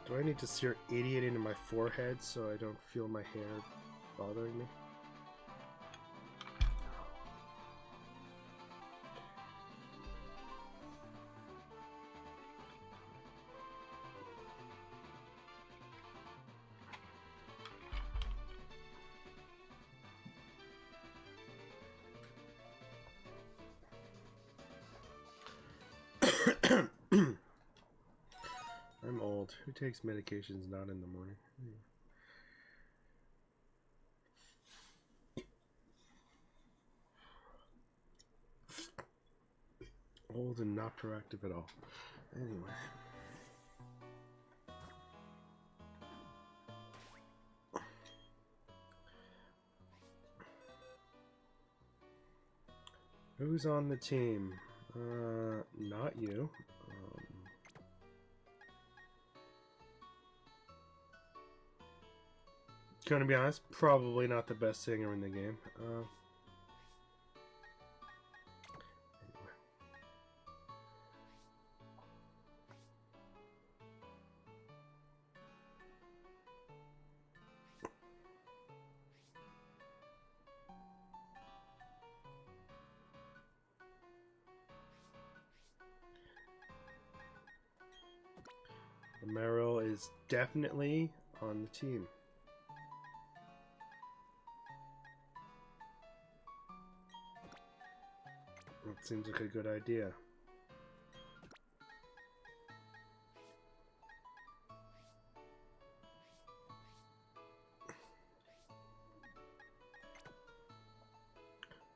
Do I need to sear 88 into my forehead so I don't feel my hair bothering me? I'm old. Who takes medications not in the morning? Old and not proactive at all. Anyway. Who's on the team? Not you. Gonna be honest, probably not the best singer in the game. Anyway. Meryl is definitely on the team. That seems like a good idea.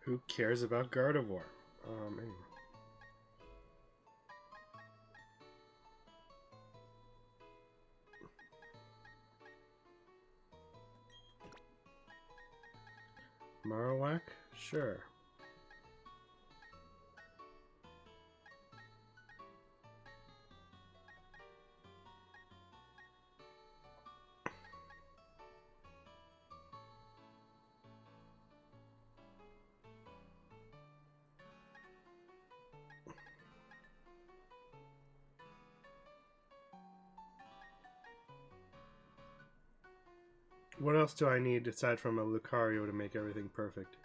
Who cares about Gardevoir? Anyway. Marowak? Sure. What else do I need aside from a Lucario to make everything perfect?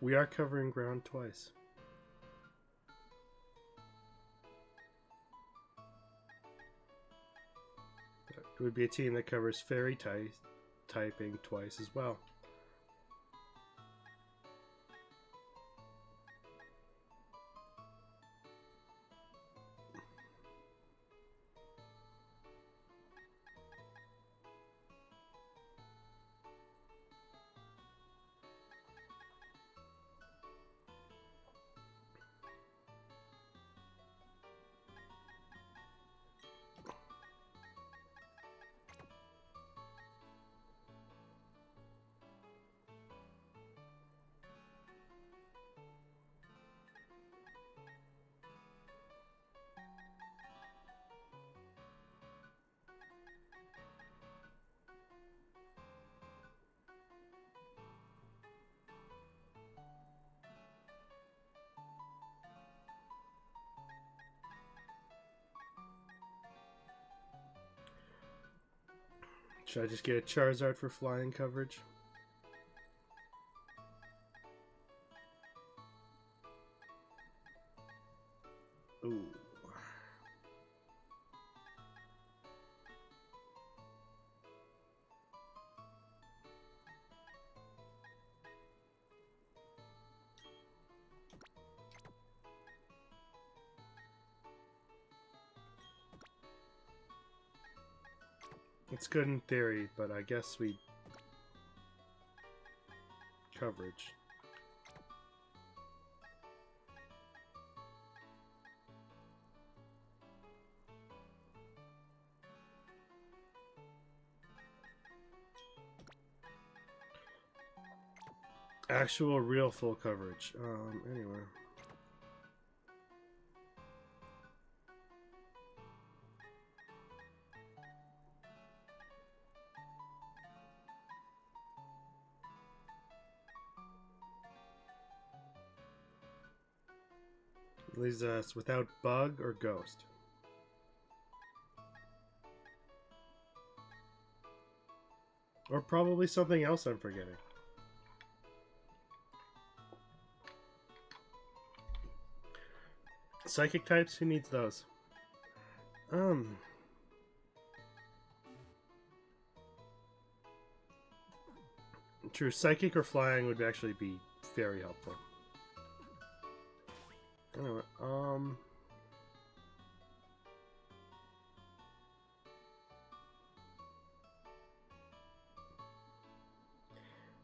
We are covering ground twice. It would be a team that covers fairy typing twice as well. Should I just get a Charizard for flying coverage? Ooh. It's good in theory, but I guess we... Coverage. Actual real full coverage. Anyway. Leaves us without bug or ghost. Or probably something else I'm forgetting. Psychic types? Who needs those? True, psychic or flying would actually be very helpful. Anyway,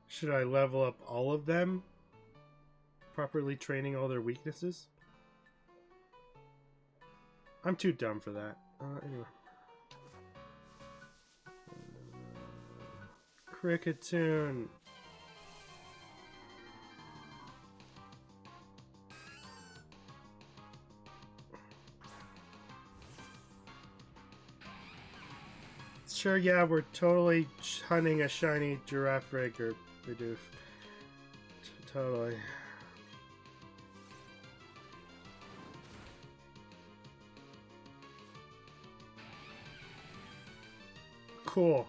should I level up all of them? Properly training all their weaknesses? I'm too dumb for that. Anyway. Cricketune. Sure, yeah, we're totally hunting a shiny giraffe rig or Bidoof. Totally. Cool.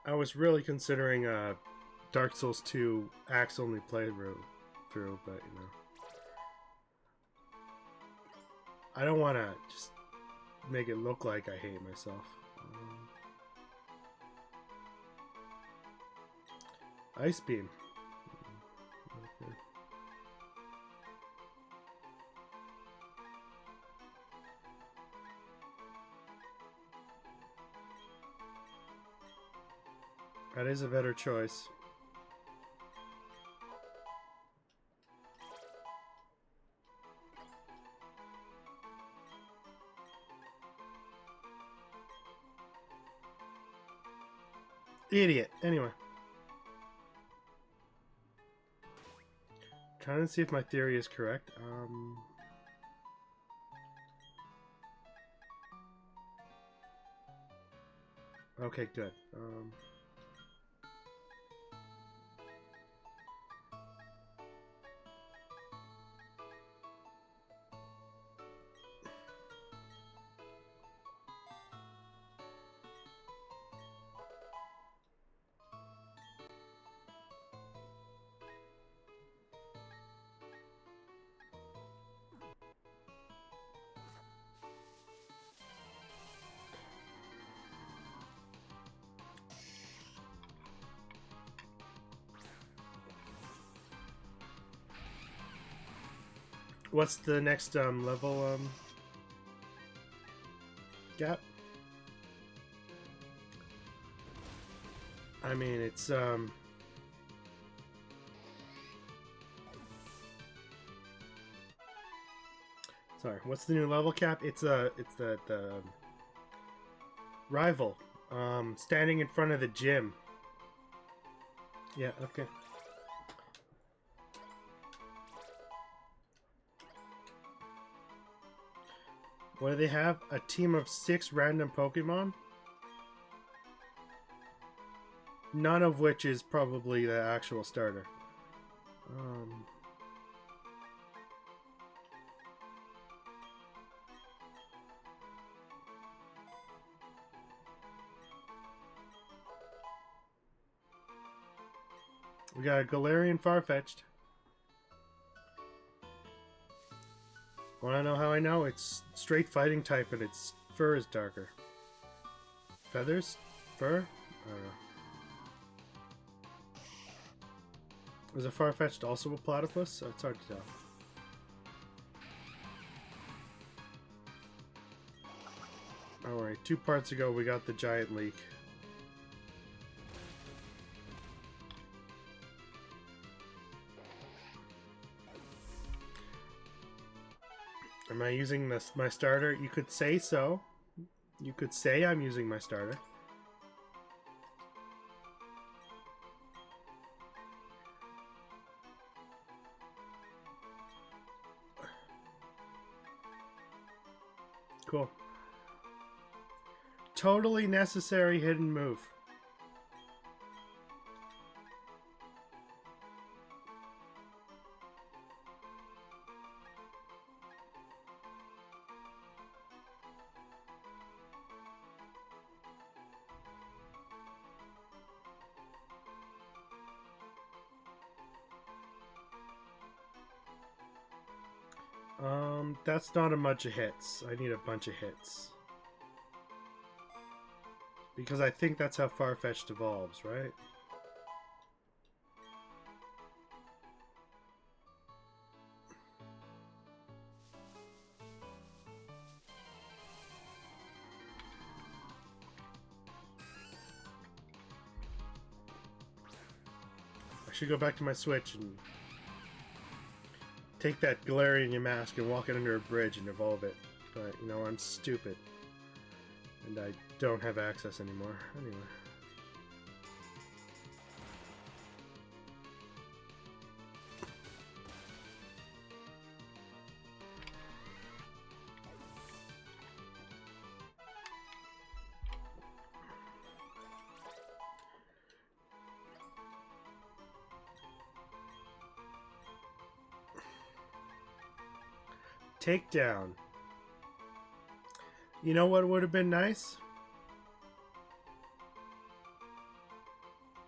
I was really considering Dark Souls 2 axe only playthrough, but you know, I don't want to just make it look like I hate myself. Ice Beam. Okay. That is a better choice. Idiot. Anyway. Trying to see if my theory is correct. Okay, good. What's the next level gap? I mean, it's sorry, what's the new level cap? It's the rival standing in front of the gym. Yeah, okay. What do they have? A team of 6 random Pokemon? None of which is probably the actual starter. We got a Galarian Farfetch'd. Wanna know how I know? It's straight fighting type and its fur is darker. Feathers? Fur? I don't know. Was a Farfetch'd also a platypus? It's hard to tell. Alright, 2 parts ago we got the giant leak. Am I using my starter? You could say so. You could say I'm using my starter. Cool. Totally necessary hidden move. That's not a bunch of hits. I need a bunch of hits. Because I think that's how Farfetch'd evolves, right? I should go back to my Switch and take that Galarian mask and walk it under a bridge and evolve it. But, you know, I'm stupid. And I don't have access anymore. Anyway. Takedown. You know what would have been nice?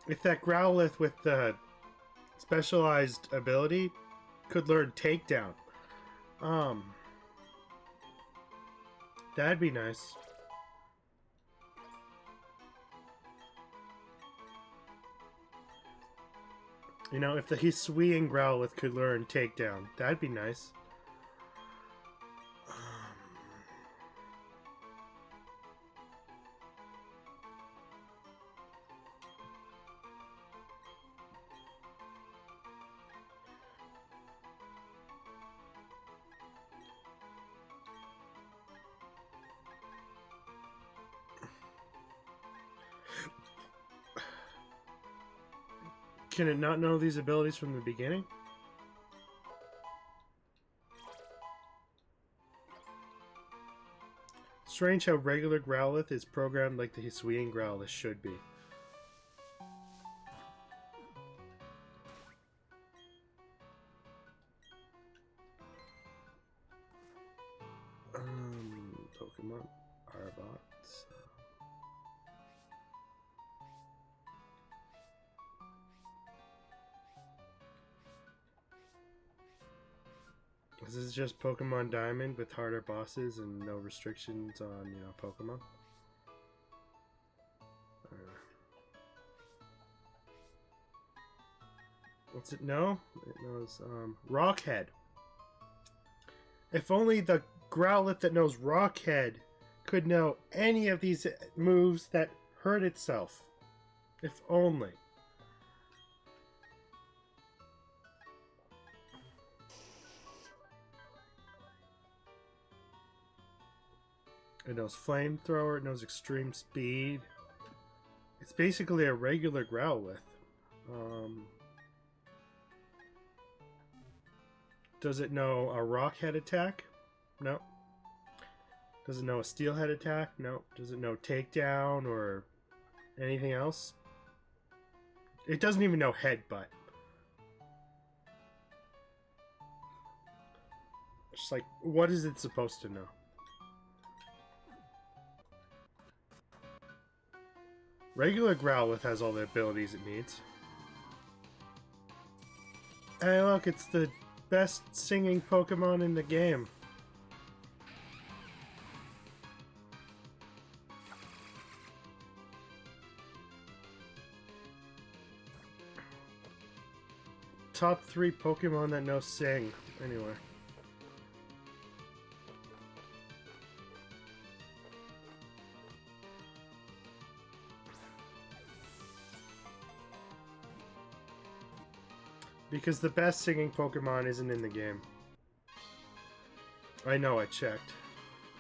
If that Growlithe with the specialized ability could learn Takedown. That'd be nice. You know, if the Hisuian Growlithe could learn Takedown, that'd be nice. Can it not know these abilities from the beginning? Strange how regular Growlithe is programmed like the Hisuian Growlithe should be. Pokemon Arbots. This is just Pokemon Diamond with harder bosses and no restrictions on, you know, Pokemon. What's it know? It knows Rockhead. If only the Growlithe that knows Rockhead could know any of these moves that hurt itself. If only. It knows Flamethrower, it knows Extreme Speed. It's basically a regular Growlithe. Does it know a Rockhead attack? No. Does it know a Steelhead attack? No. Does it know Takedown or anything else? It doesn't even know Headbutt. Just like, what is it supposed to know? Regular Growlithe has all the abilities it needs. Hey look, it's the best singing Pokemon in the game. Top 3 Pokemon that know sing. Anyway. Because the best singing Pokemon isn't in the game. I know, I checked.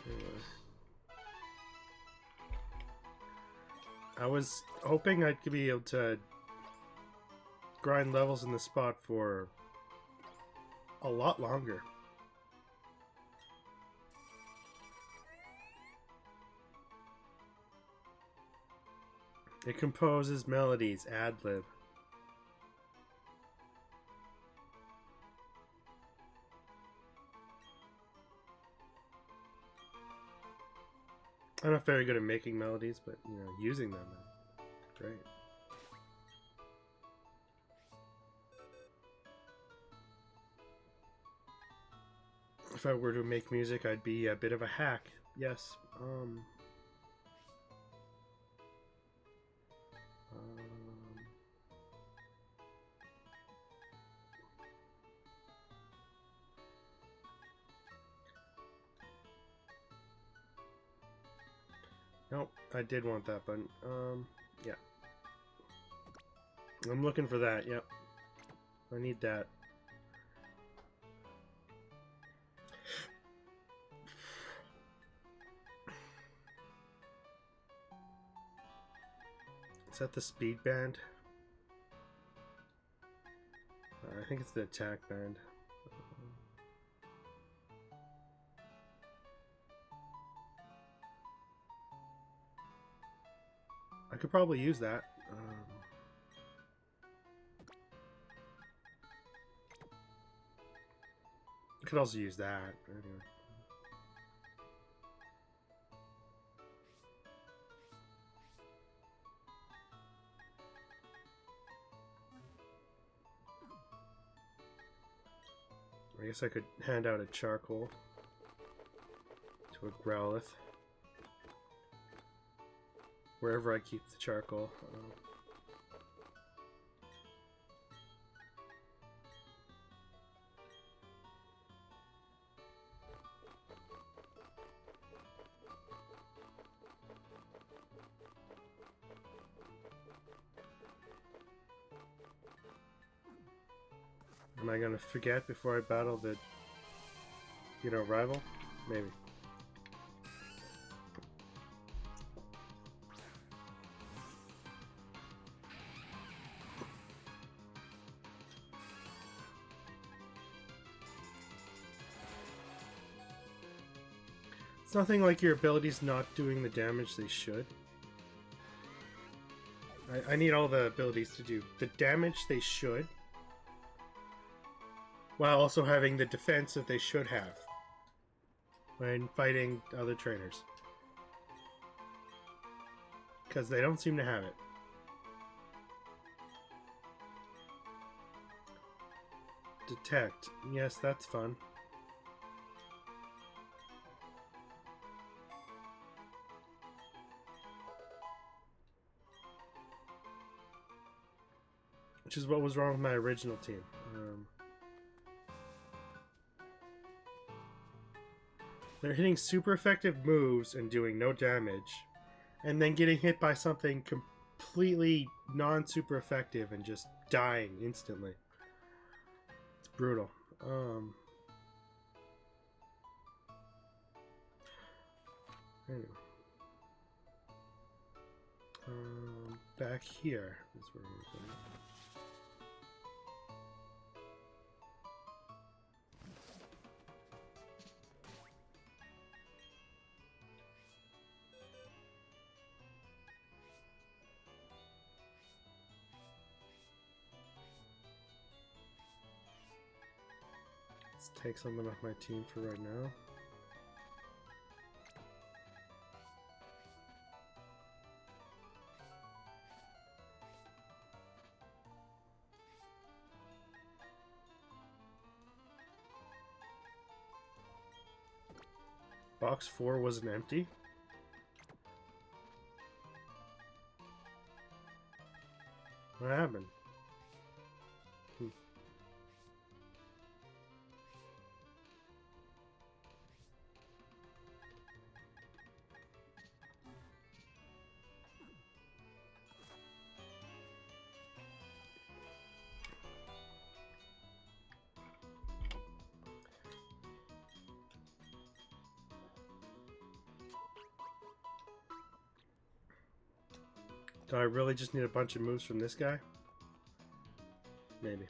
Anyway. I was hoping I'd be able to grind levels in the spot for a lot longer. It composes melodies, ad-lib. I'm not very good at making melodies, but you know, using them, great. If I were to make music, I'd be a bit of a hack. Yes. Nope, I did want that button. Yeah. I'm looking for that, yep. I need that. Is that the speed band? I think it's the attack band. I could probably use that. I could also use that. Anyway. I guess I could hand out a charcoal to a Growlithe. Wherever I keep the charcoal. Am I gonna forget before I battle the, you know, rival? Maybe. It's nothing like your abilities not doing the damage they should. I need all the abilities to do the damage they should, while also having the defense that they should have when fighting other trainers. Because they don't seem to have it. Detect. Yes, that's fun. Which is what was wrong with my original team. They're hitting super effective moves and doing no damage, and then getting hit by something completely non-super effective and just dying instantly. It's brutal. Anyway. Back here is where we're going. Let's take something off my team for right now. Box 4 wasn't empty. What happened? Do I really just need a bunch of moves from this guy? Maybe.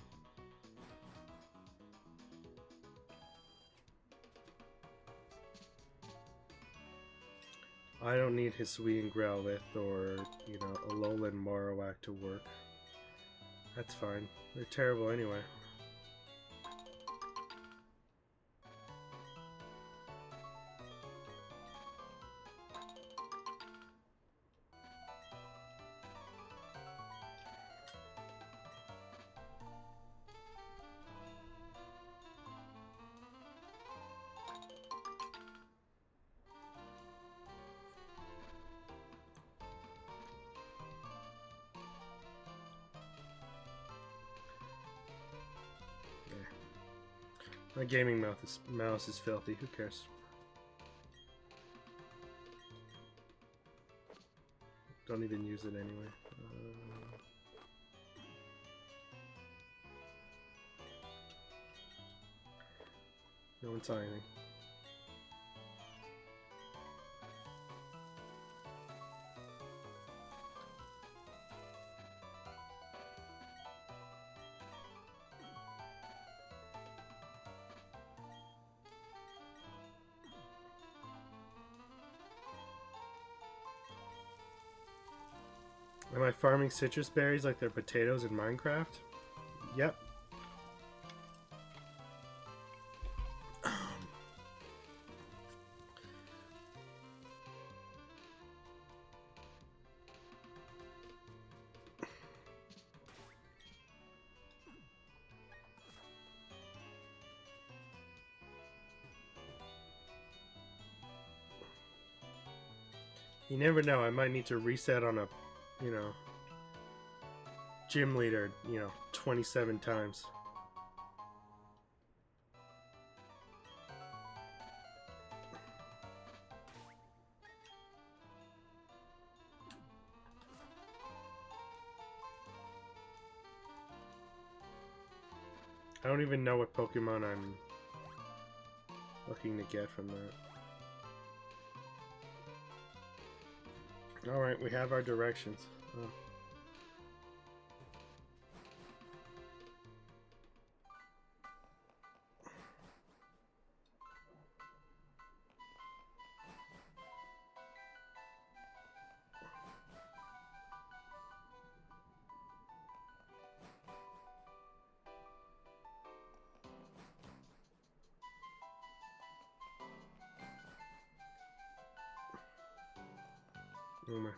I don't need Hisui and Growlithe or, you know, Alola and Marowak to work. That's fine. They're terrible anyway. My gaming mouse is filthy. Who cares? Don't even use it anyway. No one saw anything. Am I farming citrus berries like they're potatoes in Minecraft? Yep. You never know, I might need to reset on a, you know, gym leader, you know, 27 times. I don't even know what Pokemon I'm looking to get from that. Alright, we have our directions. Oh. Oh my.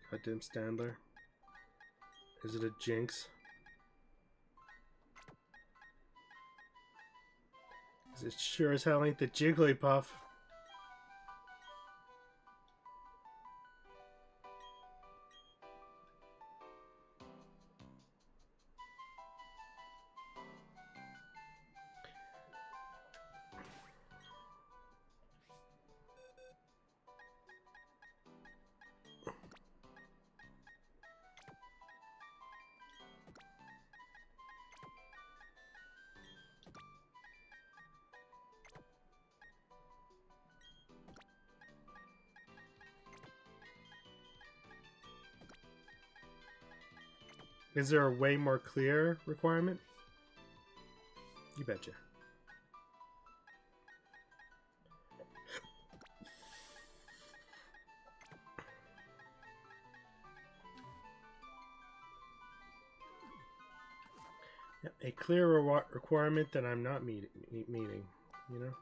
Goddamn Standler. Is it a Jinx? It sure as hell ain't the Jigglypuff. Is there a way more clear requirement? You betcha. Yeah, a clear requirement that I'm not meeting, you know?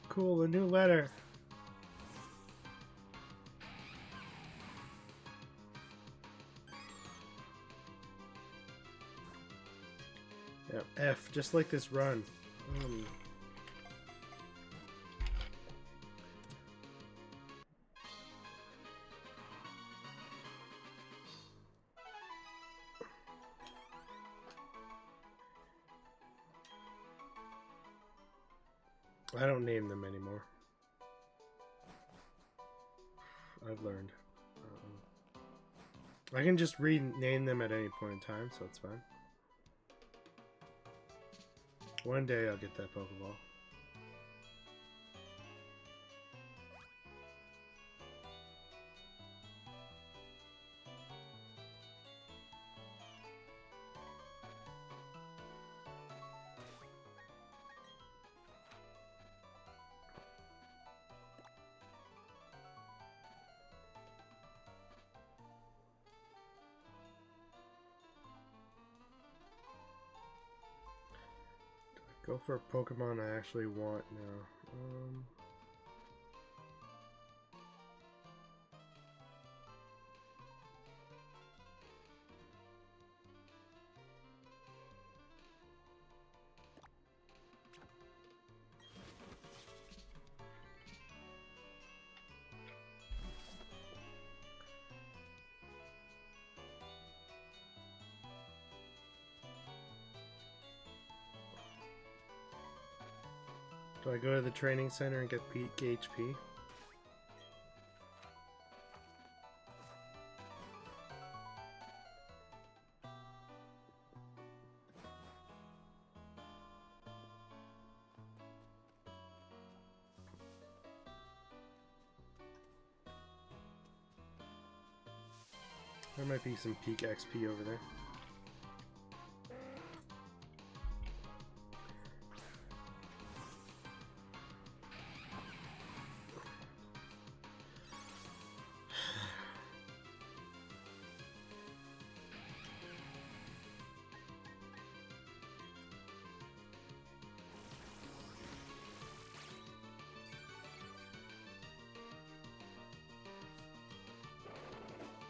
Cool, a new letter. Yep, F, just like this run. I don't name them anymore. I've learned. I can just rename them at any point in time, so it's fine. One day I'll get that Pokeball. Go for a Pokemon I actually want now. Do I go to the training center and get peak HP? There might be some peak XP over there.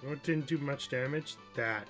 Oh, it didn't do much damage? That.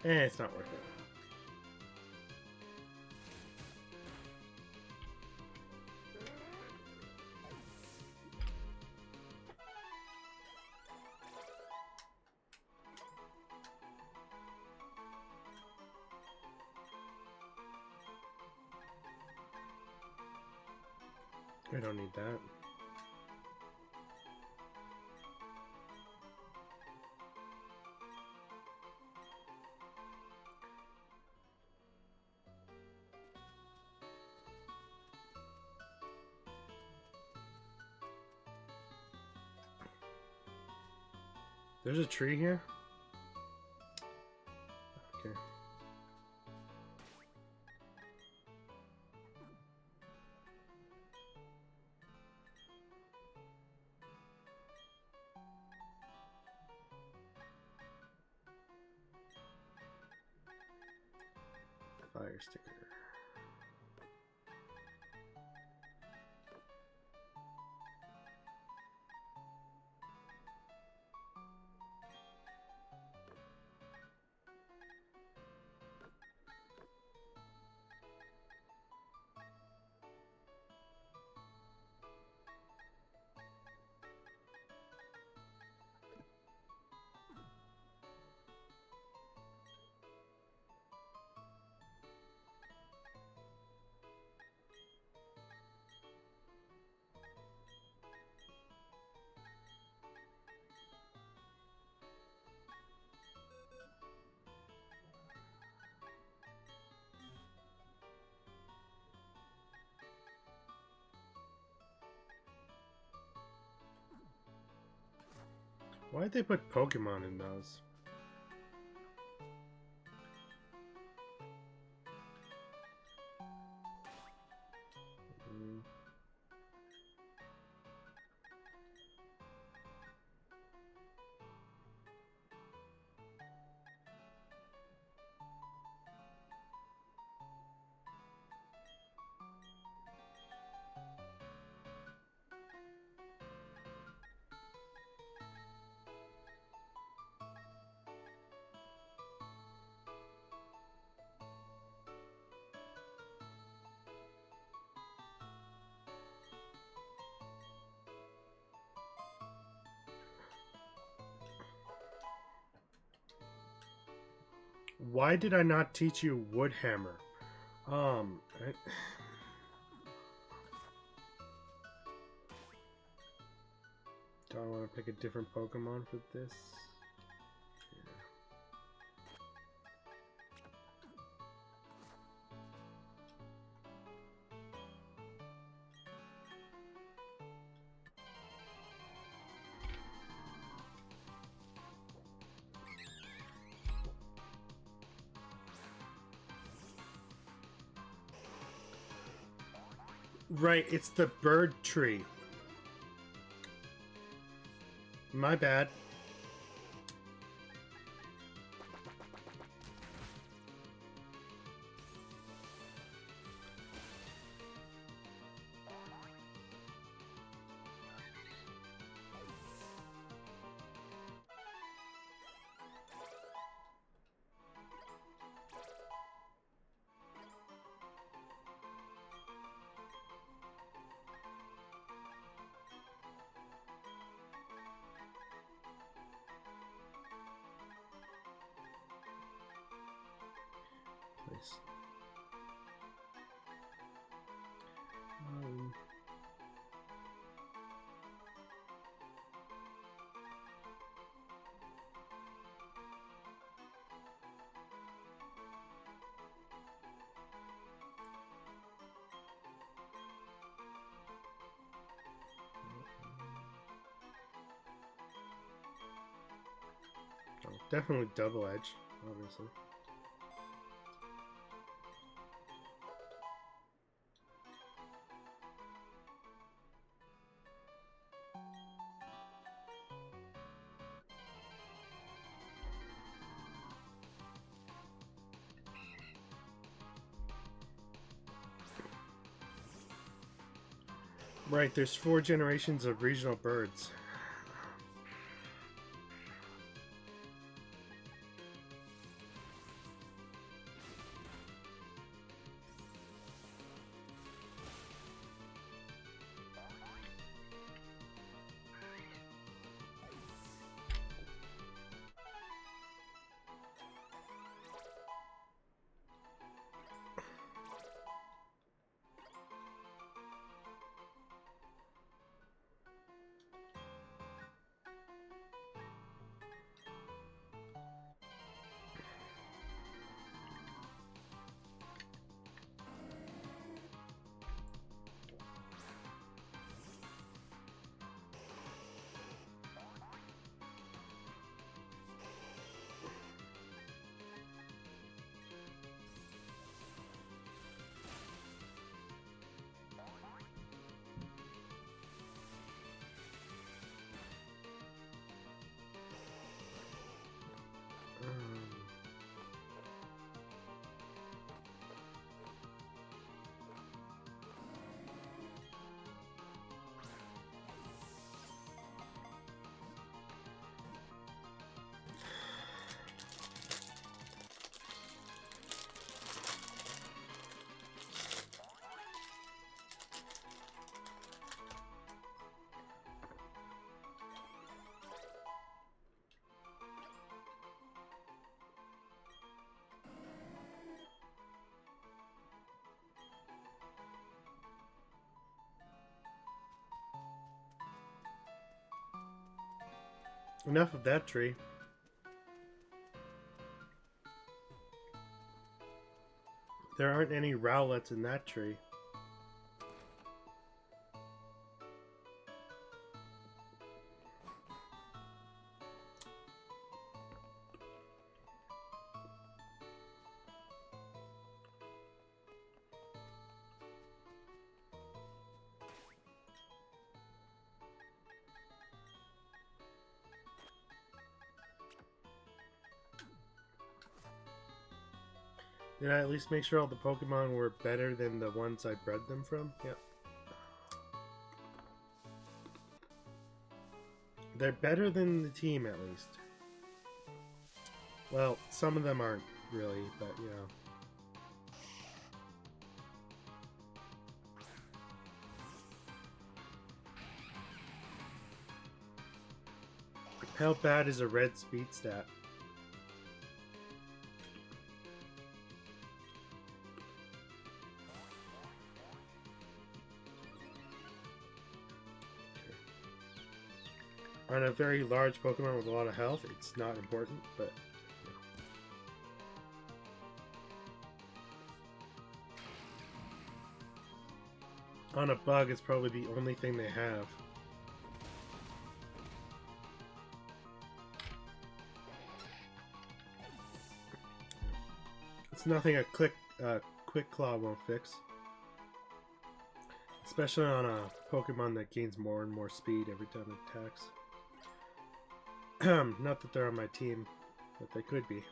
It's not worth it. I don't need that. There's a tree here? Okay. Fire sticker. Why'd they put Pokemon in those? Why did I not teach you Woodhammer? Do I want to pick a different Pokemon for this? Right, it's the bird tree. My bad. Nice. Oh, definitely double edge, obviously. Right, there's 4 generations of regional birds. Enough of that tree. There aren't any Rowlets in that tree. Did I at least make sure all the Pokemon were better than the ones I bred them from? Yep. They're better than the team, at least. Well, some of them aren't really, but you know. How bad is a red speed stat? On a very large Pokemon with a lot of health, it's not important, but... Yeah. On a bug, it's probably the only thing they have. It's nothing a quick claw won't fix. Especially on a Pokemon that gains more and more speed every time it attacks. Not that they're on my team, but they could be.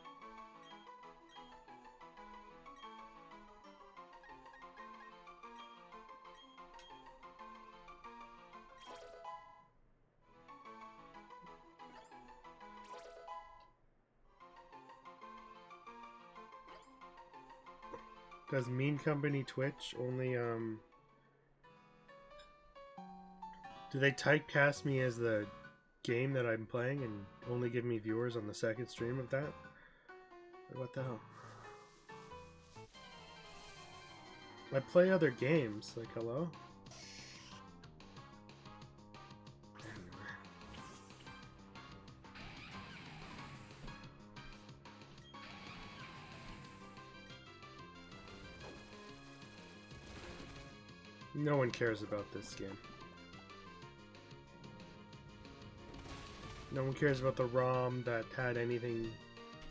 Does Mean Company Twitch only, do they typecast me as the game that I'm playing and only give me viewers on the second stream of that? What the hell? I play other games, like, hello? No one cares about this game. No one cares about the ROM that had anything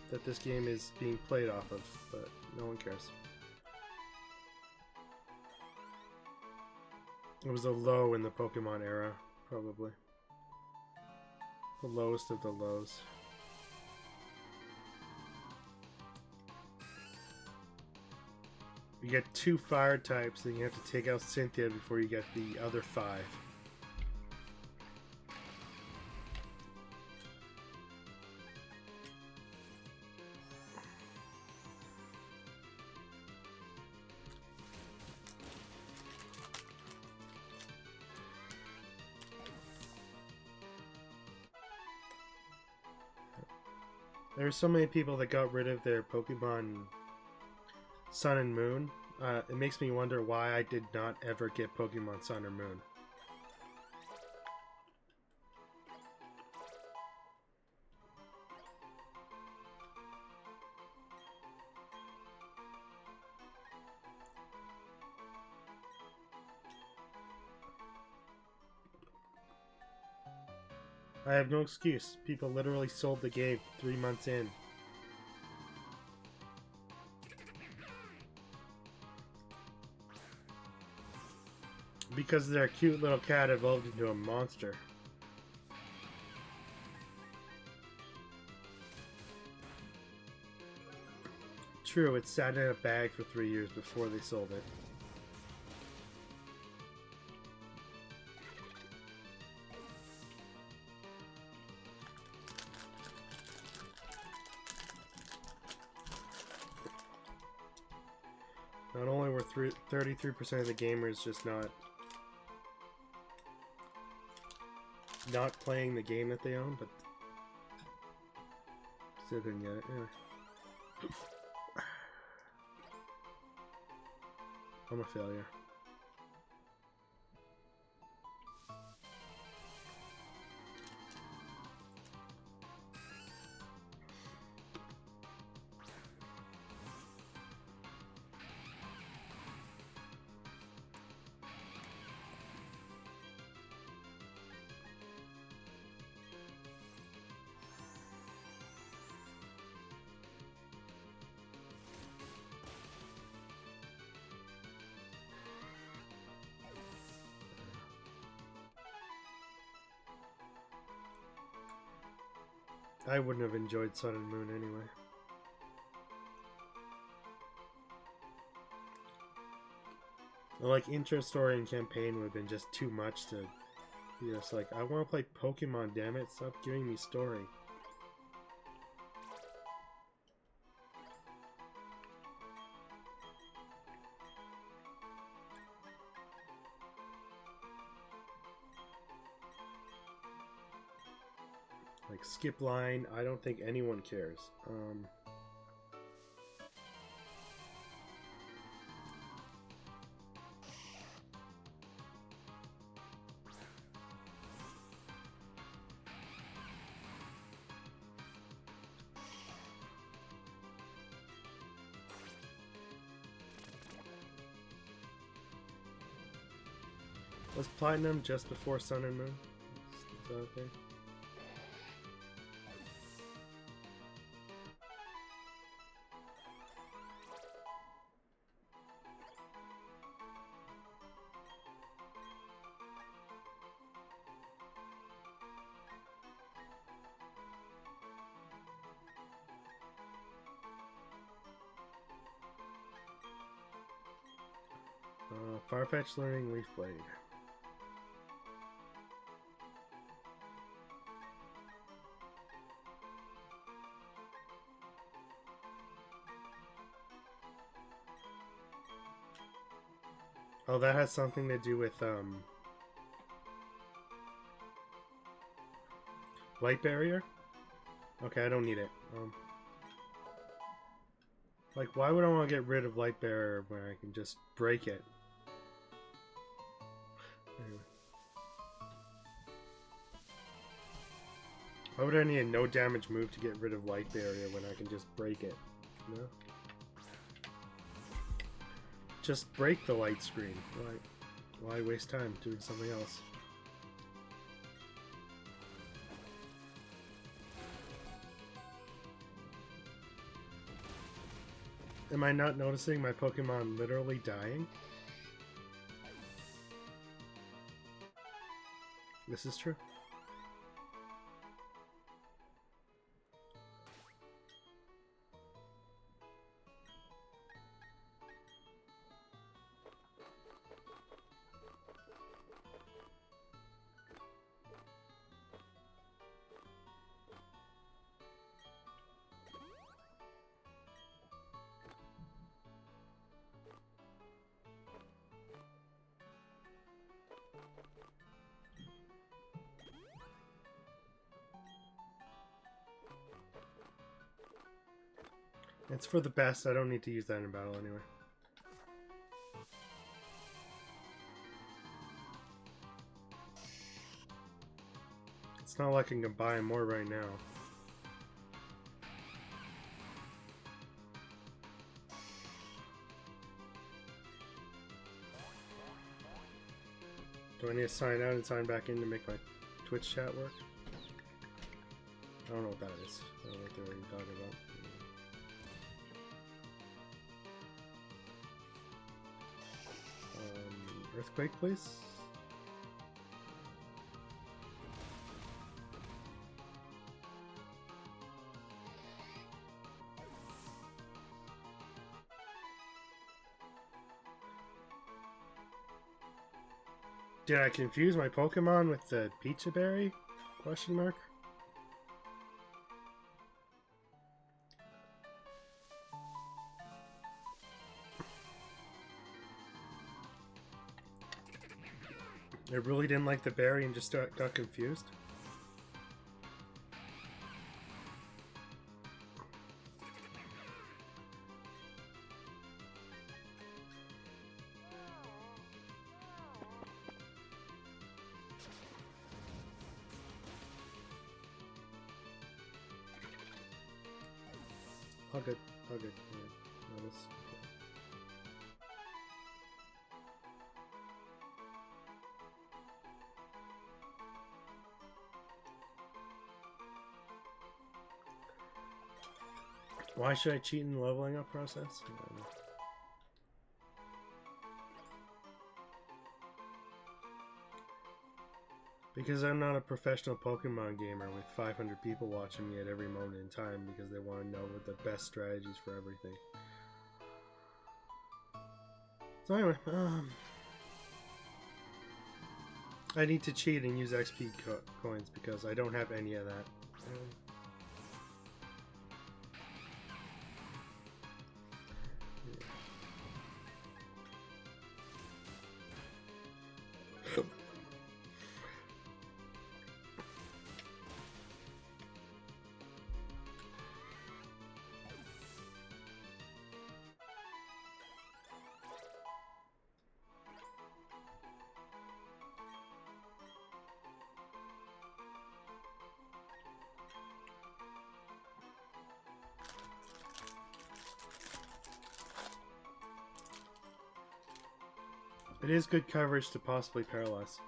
that this game is being played off of, but no one cares. It was a low in the Pokemon era, probably. The lowest of the lows. You get 2 fire types, and you have to take out Cynthia before you get the other 5. There are so many people that got rid of their Pokemon Sun and Moon. It makes me wonder why I did not ever get Pokemon Sun or Moon. I have no excuse. People literally sold the game 3 months in. Because their cute little cat evolved into a monster. True, it sat in a bag for 3 years before they sold it. Not only were 33% of the gamers just not playing the game that they own, but still didn't get it. Anyway. I'm a failure. I wouldn't have enjoyed Sun and Moon anyway. Like, intro story and campaign would have been just too much to be just like, I want to play Pokemon, damn it, stop giving me story. Like, skip line, I don't think anyone cares. Was Platinum just before Sun and Moon? Is that okay? Farfetch learning Leaf Blade. Oh, that has something to do with light barrier? Okay, I don't need it. Like, why would I want to get rid of light barrier when I can just break it? Anyway. Why would I need a no damage move to get rid of light barrier when I can just break it? You know? Just break the light screen. Why waste time doing something else? Am I not noticing my Pokemon literally dying? This is true. It's for the best. I don't need to use that in battle anyway. It's not like I can buy more right now. Do I need to sign out and sign back in to make my Twitch chat work? I don't know what that is. I don't know what they're even talking about. Earthquake, please. Did I confuse my Pokemon with the Pizza Berry? Question mark. I really didn't like the berry and just got confused. All good. All good. Yeah, that is okay. Why should I cheat in the leveling up process? I don't know. Because I'm not a professional Pokemon gamer with 500 people watching me at every moment in time because they want to know what the best strategies for everything. So anyway, I need to cheat and use XP coins because I don't have any of that. It is good coverage to possibly paralyze.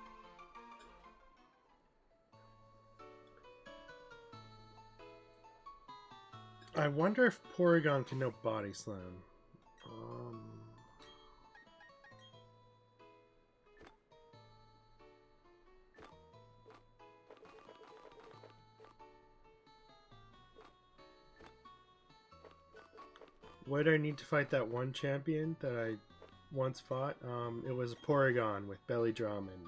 I wonder if Porygon can know Body Slam. Why do I need to fight that one champion that I once fought? It was Porygon with Belly Drum and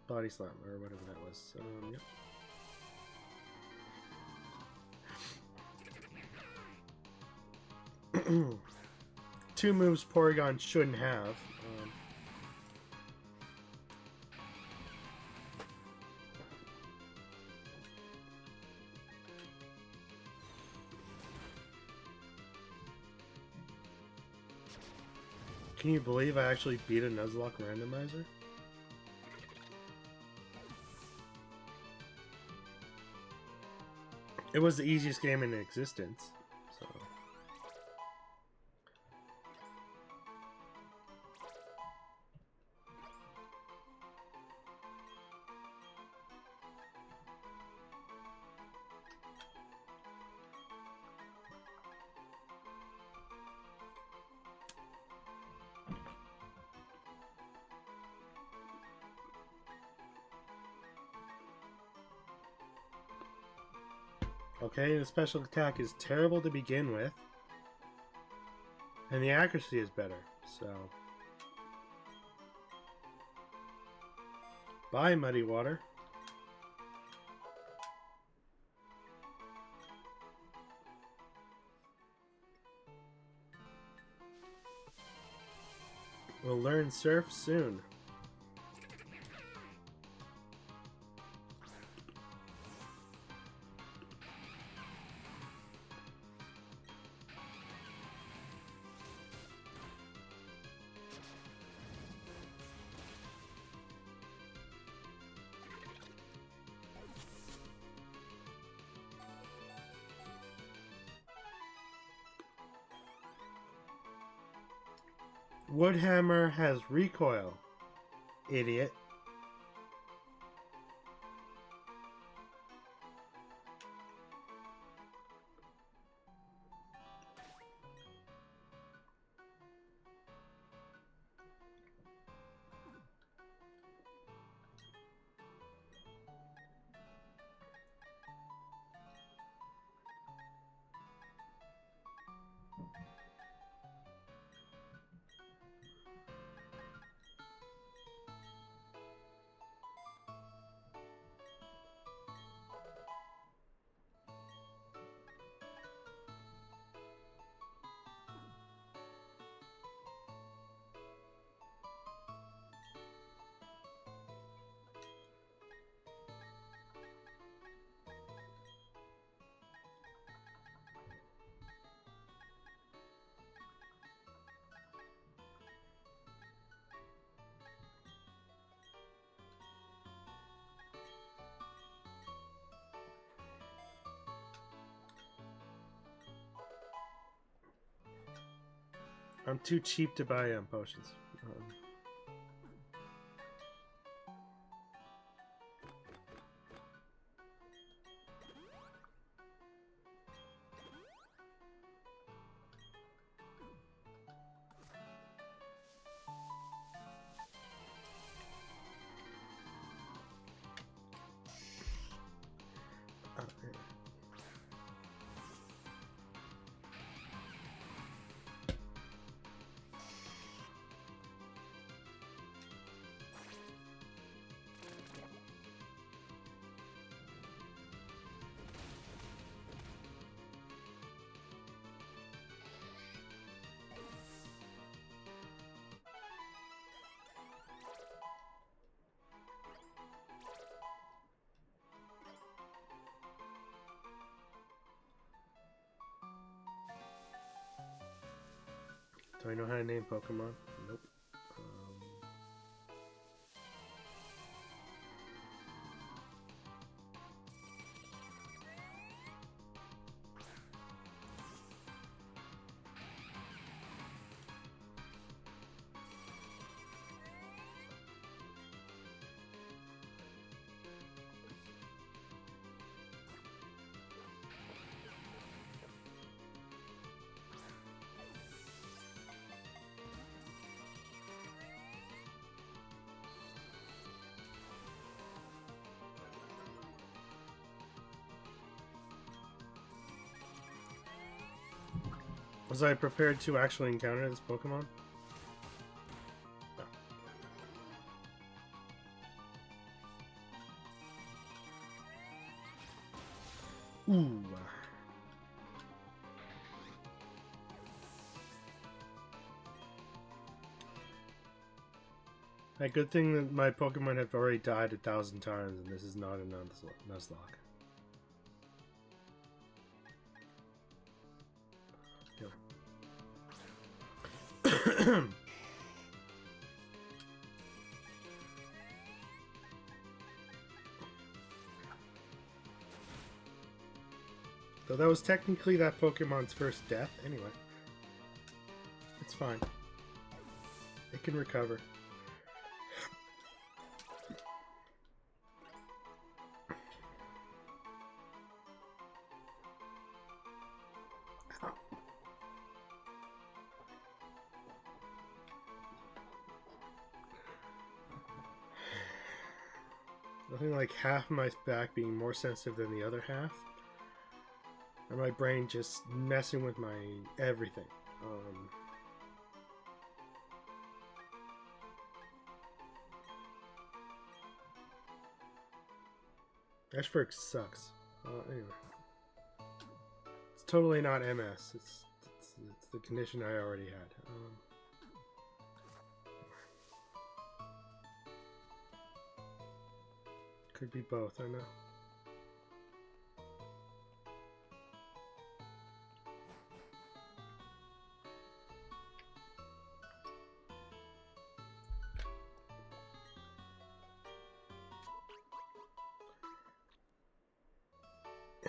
Body Slam, or whatever that was. Yep. Two moves Porygon shouldn't have. Can you believe I actually beat a Nuzlocke randomizer? It was the easiest game in existence, so... Okay, the special attack is terrible to begin with. And the accuracy is better, so... Bye, Muddy Water. We'll learn Surf soon. Woodhammer has recoil, idiot. I'm too cheap to buy potions. Do I know how to name Pokemon? Nope. Was I prepared to actually encounter this Pokemon? No. Ooh. A good thing that my Pokemon have already died 1,000 times, and this is not a Nuzlocke. So that was technically that Pokemon's first death. Anyway, it's fine. It can recover. Nothing like half my back being more sensitive than the other half. Or my brain just messing with my everything. Ashford sucks. Anyway. It's totally not MS. It's the condition I already had. Could be both, I know.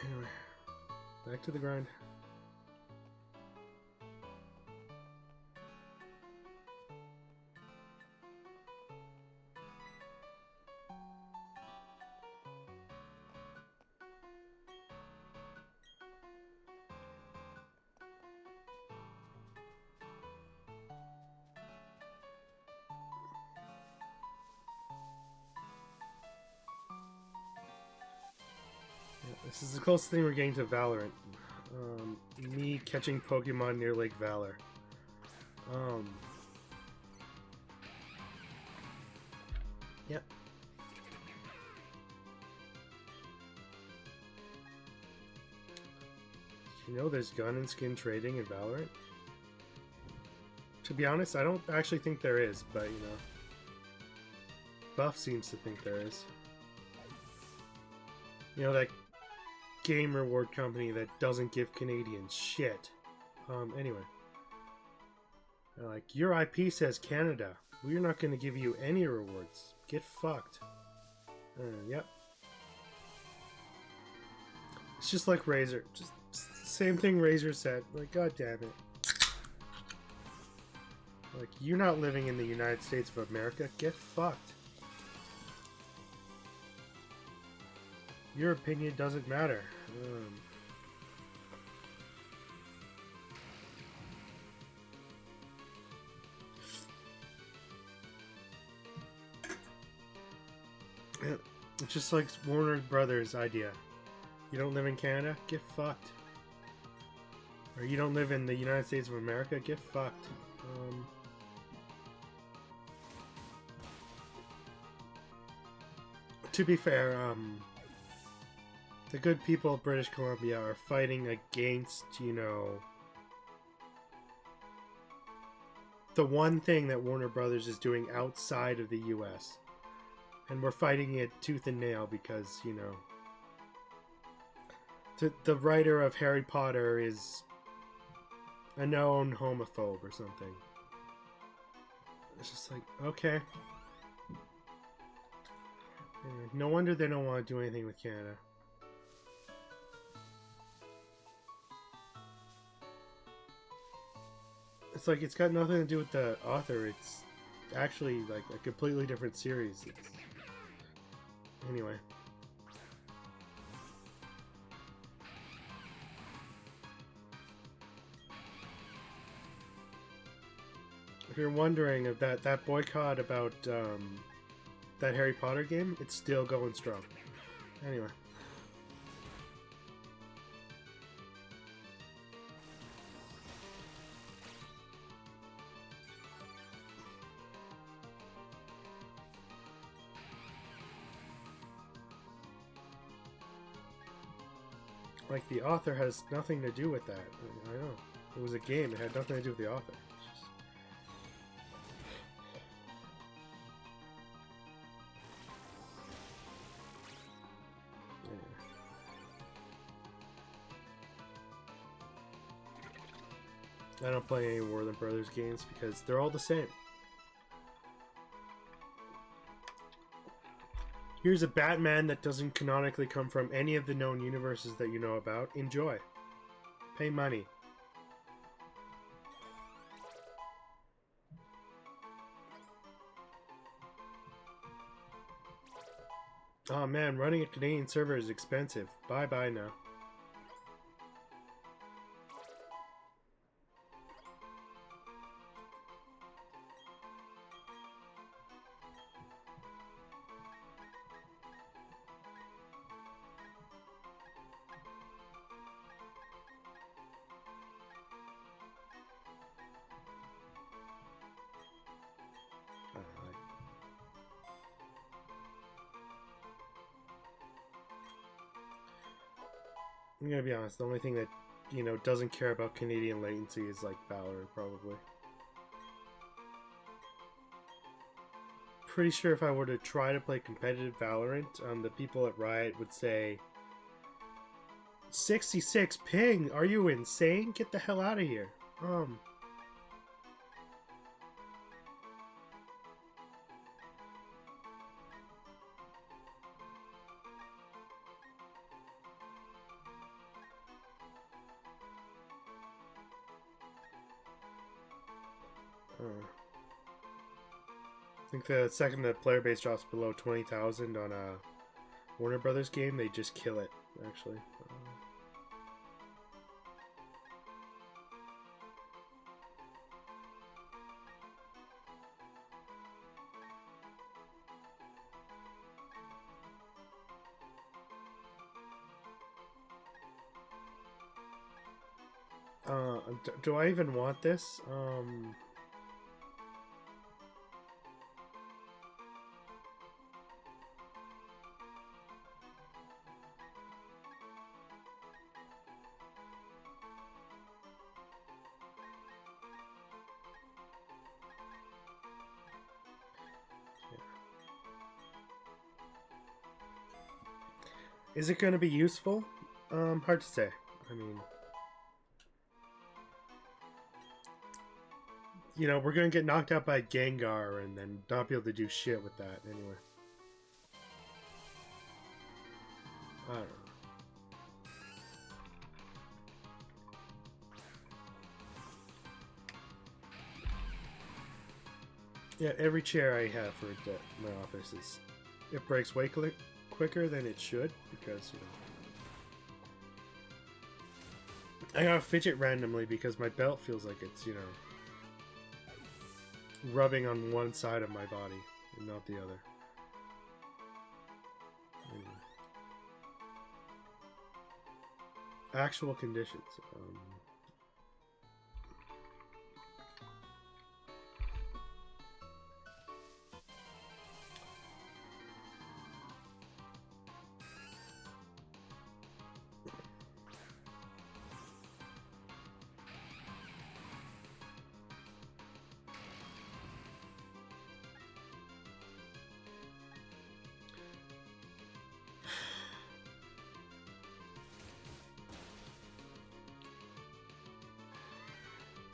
Anyway, back to the grind. This is the closest thing we're getting to Valorant. Me catching Pokemon near Lake Valor. Yep. You know there's gun and skin trading in Valorant? To be honest, I don't actually think there is, but you know. Buff seems to think there is. You know, that game reward company that doesn't give Canadians shit. Anyway. Like, your IP says Canada. We're not going to give you any rewards. Get fucked. Yep. It's just like Razer. Just same thing Razer said. Like, god damn it. Like, you're not living in the United States of America. Get fucked. Your opinion doesn't matter. It's just like Warner Brothers' idea. You don't live in Canada? Get fucked. Or you don't live in the United States of America? Get fucked. To be fair, the good people of British Columbia are fighting against, you know, the one thing that Warner Brothers is doing outside of the US. And we're fighting it tooth and nail because, you know, the writer of Harry Potter is a known homophobe or something. It's just like, okay. Anyway, no wonder they don't want to do anything with Canada. It's like it's got nothing to do with the author. It's actually like a completely different series. Anyway. If you're wondering if that boycott about that Harry Potter game, it's still going strong. Anyway. Like, the author has nothing to do with that. I know. It was a game. It had nothing to do with the author. I don't play any Warner Brothers games because they're all the same. Here's a Batman that doesn't canonically come from any of the known universes that you know about. Enjoy. Pay money. Oh man, running a Canadian server is expensive. Bye-bye now. I'm gonna be honest, the only thing that, you know, doesn't care about Canadian latency is like Valorant, probably. Pretty sure if I were to try to play competitive Valorant, the people at Riot would say 66 ping, are you insane? Get the hell out of here. I think the second the player base drops below 20,000 on a Warner Brothers game, they just kill it, actually. Do I even want this? Is it going to be useful? Hard to say. I mean, you know, we're going to get knocked out by Gengar and then not be able to do shit with that anyway. I don't know. Yeah, every chair I have for my office it breaks way quicker than it should because, you know, I gotta fidget randomly because my belt feels like it's, you know, rubbing on one side of my body and not the other. Anyway. Actual conditions.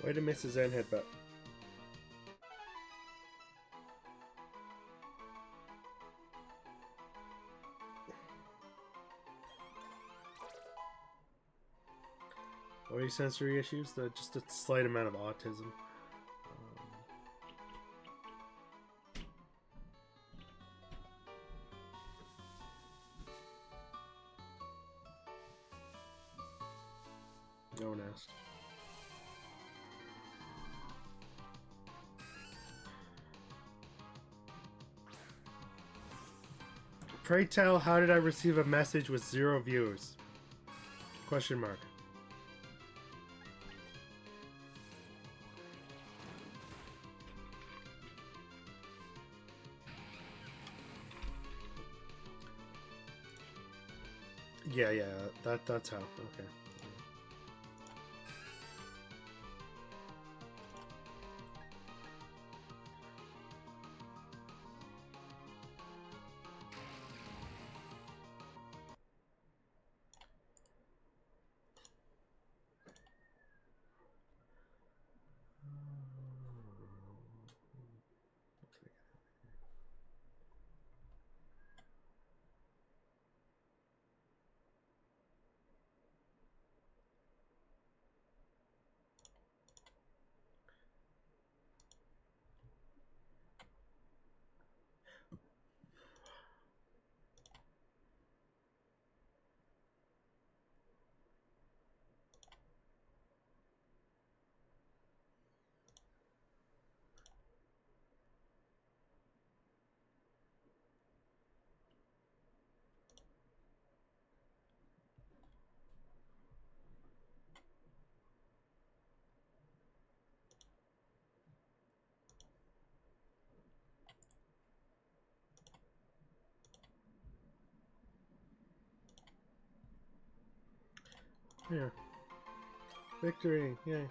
Way to miss a Zen headbutt. Any sensory issues? Just a slight amount of autism. No one asked. Pray tell, how did I receive a message with 0 views? Question mark. Yeah, that's how. Okay. Yeah. Victory! Yay.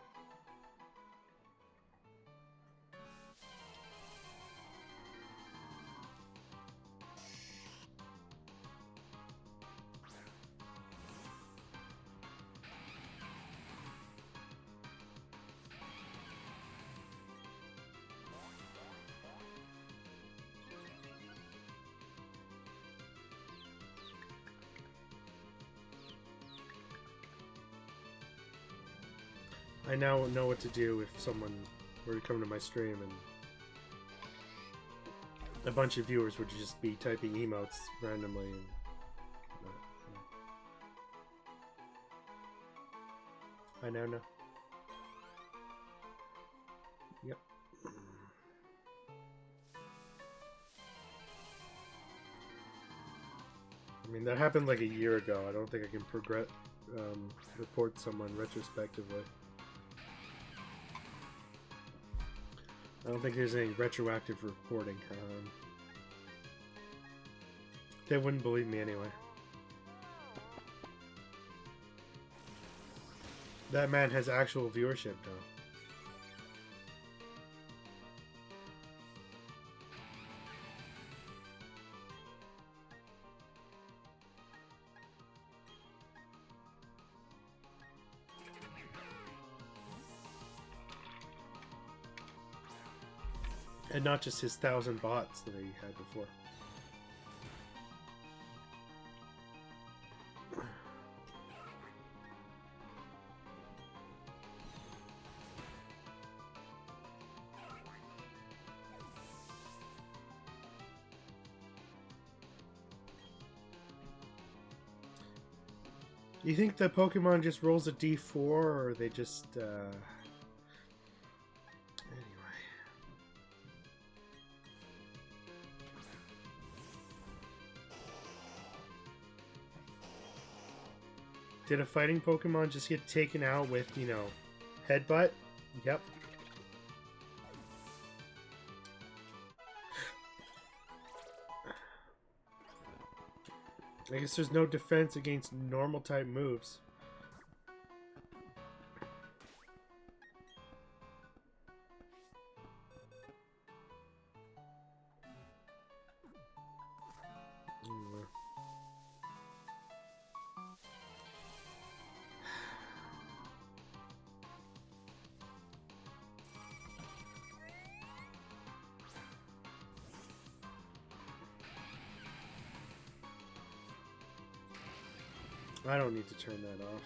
I now know what to do if someone were to come to my stream and a bunch of viewers would just be typing emotes randomly. And, I now know. Yep. I mean, that happened like a year ago. I don't think I can report someone retrospectively. I don't think there's any retroactive reporting. They wouldn't believe me anyway. That man has actual viewership, though. And not just his 1,000 bots that he had before. You think the Pokemon just rolls a D4, or they just, Did a fighting Pokemon just get taken out with, you know, headbutt? Yep. I guess there's no defense against normal type moves. I don't need to turn that off.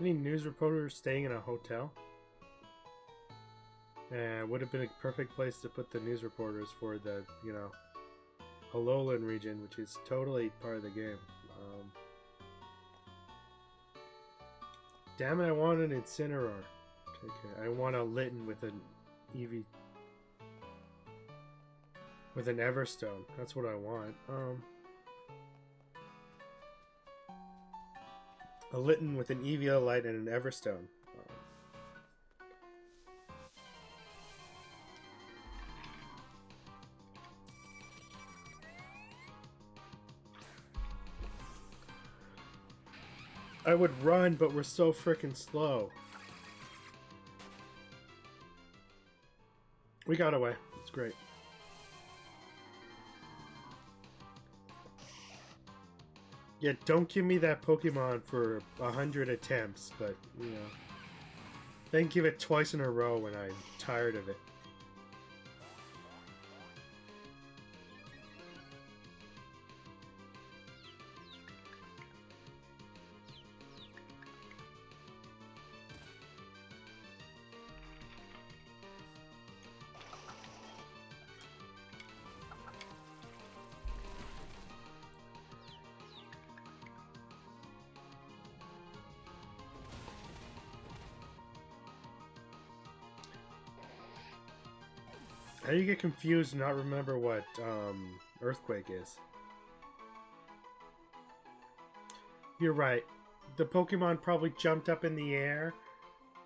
Any news reporters staying in a hotel? Would have been a perfect place to put the news reporters for the, you know, Alolan region, which is totally part of the game. Damn it, I want an Incineroar. Okay, I want a Litten with an Eevee. With an Everstone. That's what I want. A Litten with an Eviolite and an Everstone. I would run, but we're so freaking slow. We got away. It's great. Yeah, don't give me that Pokemon for 100 attempts, but, you know. Then give it twice in a row when I'm tired of it. How do you get confused and not remember what Earthquake is? You're right. The Pokemon probably jumped up in the air.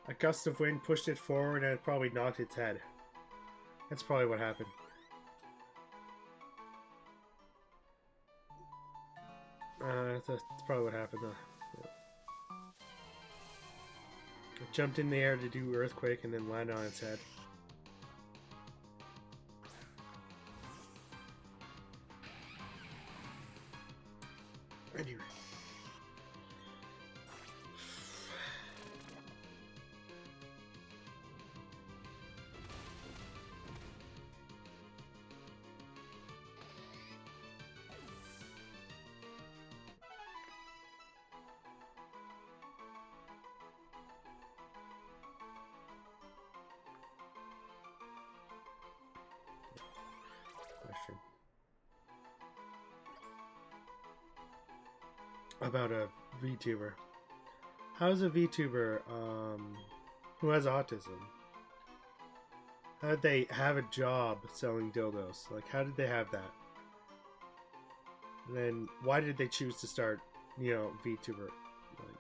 A gust of wind pushed it forward and it probably knocked its head. That's probably what happened. That's probably what happened though. It jumped in the air to do Earthquake and then landed on its head. Anyway. Question. About a VTuber. How's a VTuber who has autism? How did they have a job selling dildos? Like, how did they have that? And then why did they choose to start, you know, VTuber? Like,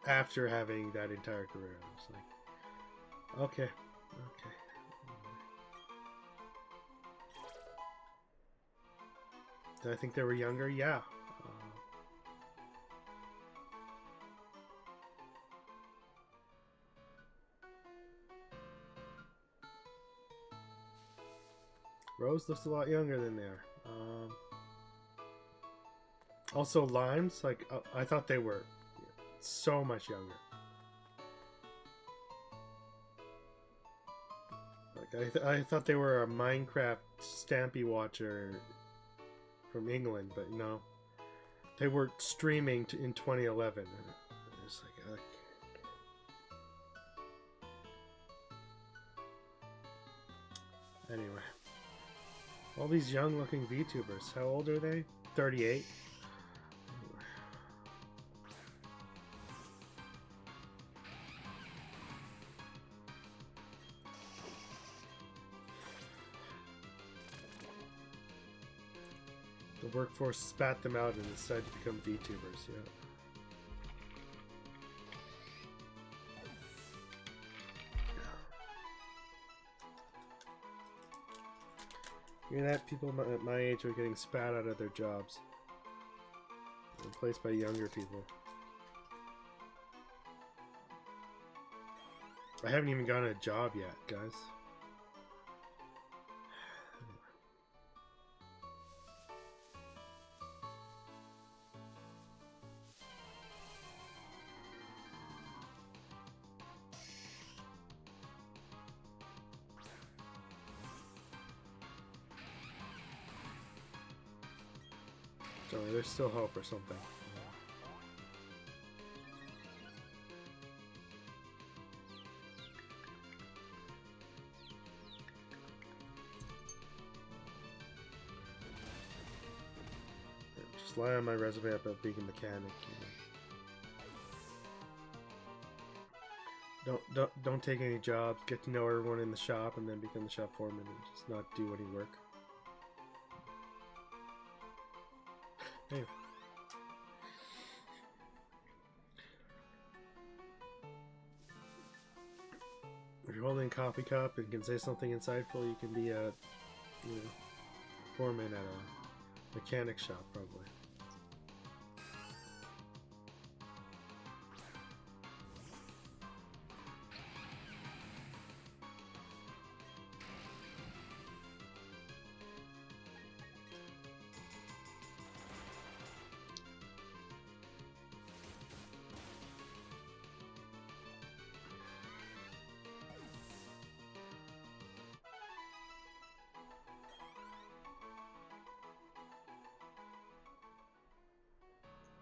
after having that entire career, I was like, okay, okay. Did I think they were younger? Yeah. Rose looks a lot younger than they are. Also, Limes, like, I thought they were so much younger. Like, I thought they were a Minecraft Stampy watcher from England, but no. They were streaming in 2011. And it was like, anyway. All these young-looking VTubers. How old are they? 38? The workforce spat them out and decided to become VTubers, yeah. You know that people at my age are getting spat out of their jobs. Replaced by younger people. I haven't even gotten a job yet, guys. Sorry, there's still hope or something. just lie on my resume about being a mechanic. You know. Don't take any jobs. Get to know everyone in the shop, and then become the shop foreman, and just not do any work. Anyway. If you're holding a coffee cup and can say something insightful, you can be a foreman at a mechanic shop, probably.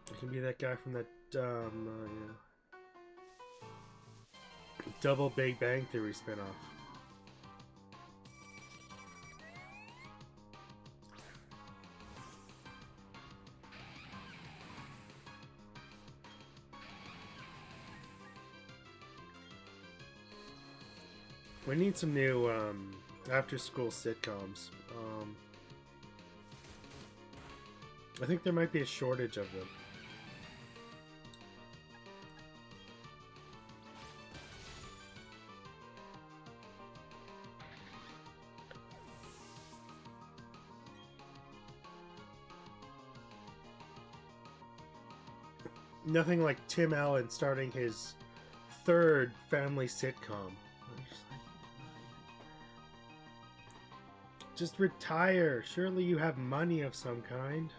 You can be that guy from that double Big Bang Theory spinoff. We need some new after-school sitcoms. I think there might be a shortage of them. Nothing like Tim Allen starting his third family sitcom. Just retire. Surely you have money of some kind.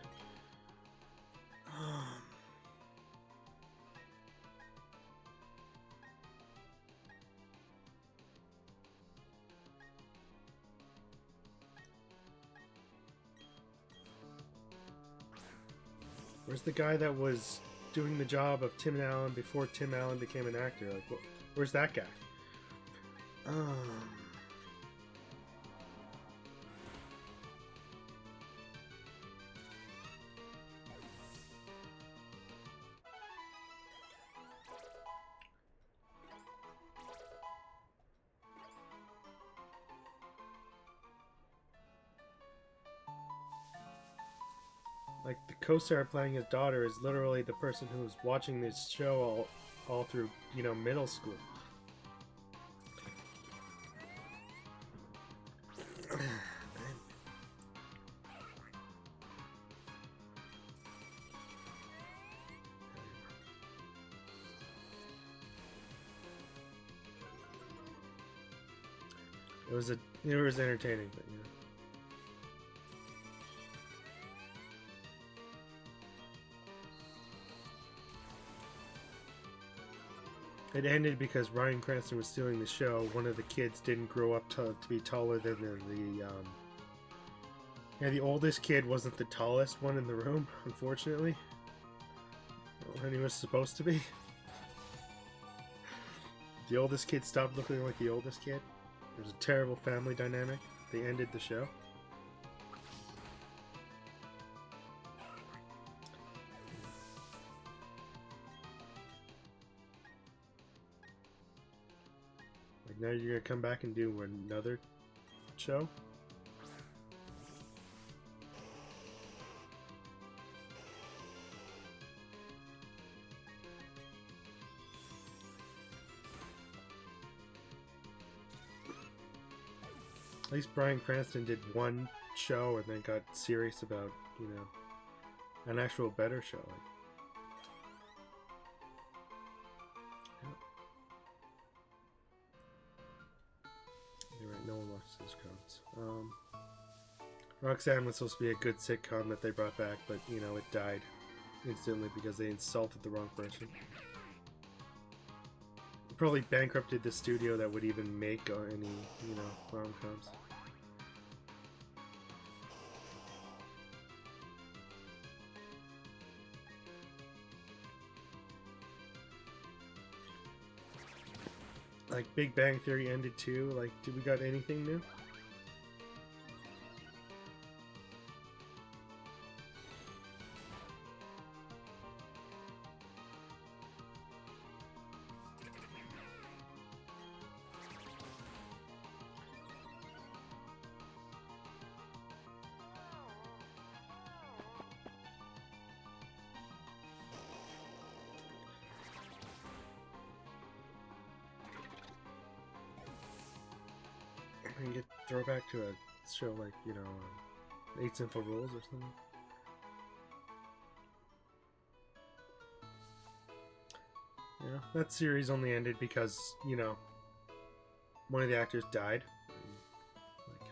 Where's the guy that was doing the job of Tim Allen before Tim Allen became an actor? Like, where's that guy? Like, the co-star playing his daughter is literally the person who's watching this show all through, middle school. It was entertaining, but yeah. It ended because Bryan Cranston was stealing the show. One of the kids didn't grow up to be taller than the oldest kid wasn't the tallest one in the room, unfortunately. And he was supposed to be. The oldest kid stopped looking like the oldest kid. It was a terrible family dynamic. They ended the show. Like, now you're gonna come back and do another show? At least Bryan Cranston did one show and then got serious about, an actual better show. You're right, no one watches those codes. Roxanne was supposed to be a good sitcom that they brought back, but, it died instantly because they insulted the wrong person. Probably bankrupted the studio that would even make any, rom-coms. Like, Big Bang Theory ended too. Like, did we got anything new? throwback to a show like, you know, 8 Simple Rules or something. Yeah, that series only ended because, you know, one of the actors died.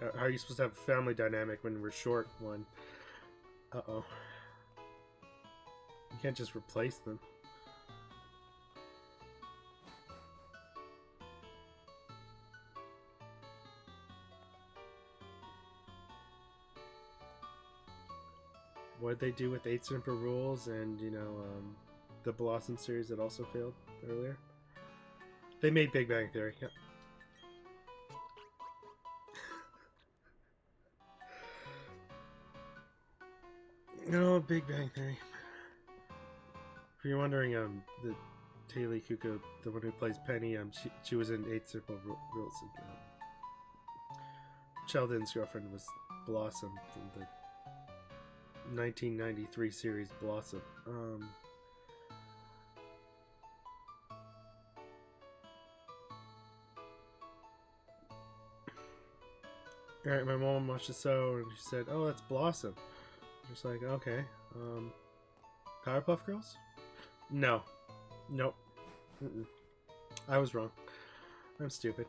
Like, how are you supposed to have a family dynamic when we're short one? Uh-oh. You can't just replace them. What did they do with 8 Simple Rules and, you know, the Blossom series that also failed earlier? They made Big Bang Theory, yeah. No, Big Bang Theory. If you're wondering, the Taylor Kuko, the one who plays Penny, she was in 8 Simple Rules. Sheldon's girlfriend was Blossom from the 1993 series Blossom. Alright, my mom watched the show and she said, "Oh, that's Blossom." I'm just like, okay. Powerpuff Girls? No. Nope. I was wrong. I'm stupid.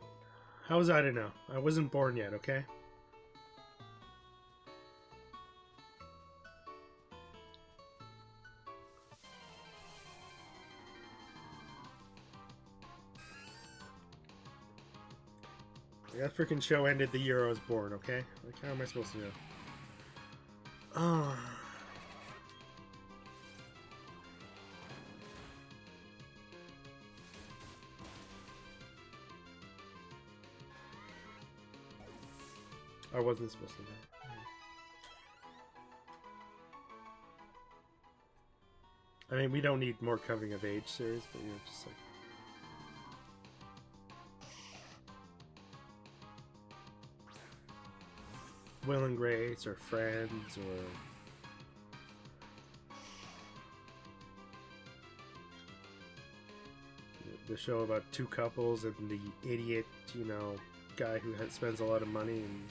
How was I to know? I wasn't born yet, okay? That freaking show ended the year I was born, okay? Like, how am I supposed to know? Oh. I wasn't supposed to know. I mean, we don't need more coming of age series, but you know, just like. Will and Grace, or Friends, or. The show about two couples and the idiot, you know, guy who spends a lot of money and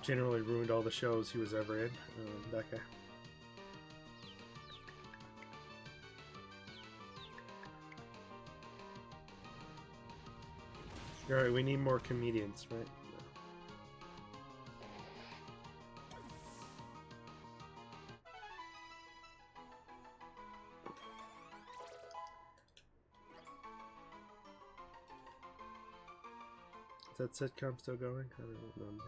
generally ruined all the shows he was ever in. That guy. Alright, we need more comedians, right? Is that sitcom still going? I don't remember.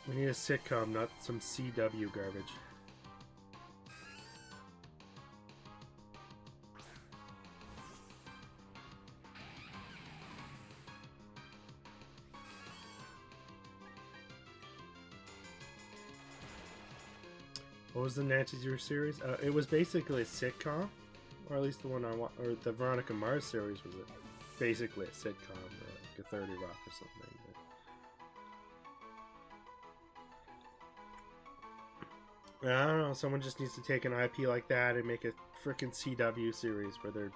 We need a sitcom, not some CW garbage. What was the Nancy Drew series? It was basically a sitcom, or at least the one I want, or the Veronica Mars series was basically a sitcom, or like a 30 Rock or something. But I don't know. Someone just needs to take an IP like that and make a freaking CW series where they're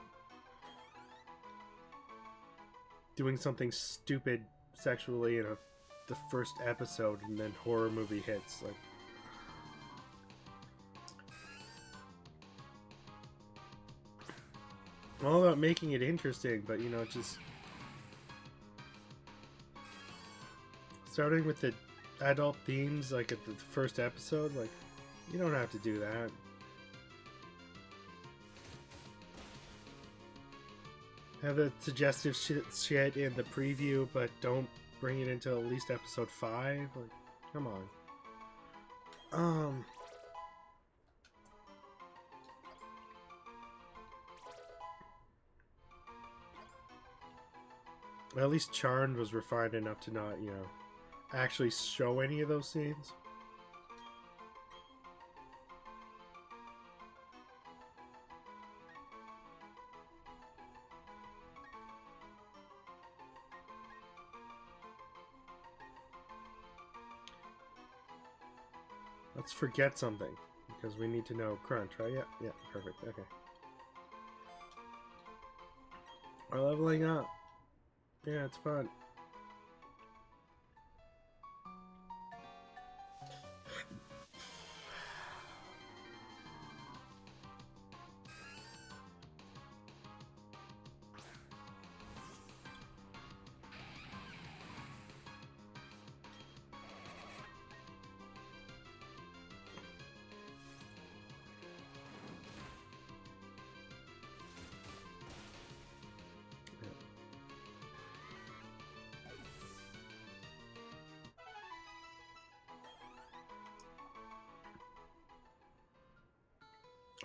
doing something stupid sexually in the first episode, and then horror movie hits like. All about making it interesting, but you know, just starting with the adult themes like at the first episode, like you don't have to do that. Have the suggestive shit in the preview, but don't bring it into at least episode 5. Like, come on. At least Charmed was refined enough to not, you know, actually show any of those scenes. Let's forget something, because we need to know crunch, right? Yeah, yeah, perfect, okay. We're leveling up. Yeah, it's fun.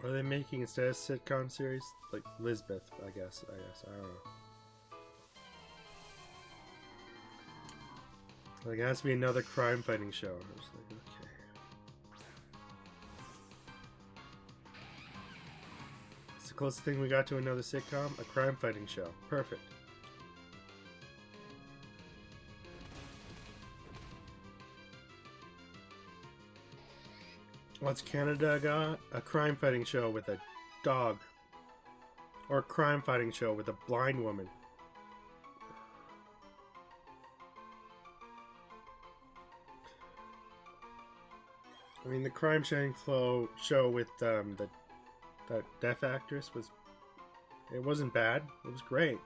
Are they making instead of sitcom series like Lisbeth? I guess. I don't know. Like, it has to be another crime fighting show. I was like, okay. It's the closest thing we got to another sitcom, a crime fighting show. Perfect. What's Canada got? A crime fighting show with a dog. Or a crime fighting show with a blind woman. I mean, the crime fighting show with that deaf actress was... It wasn't bad. It was great.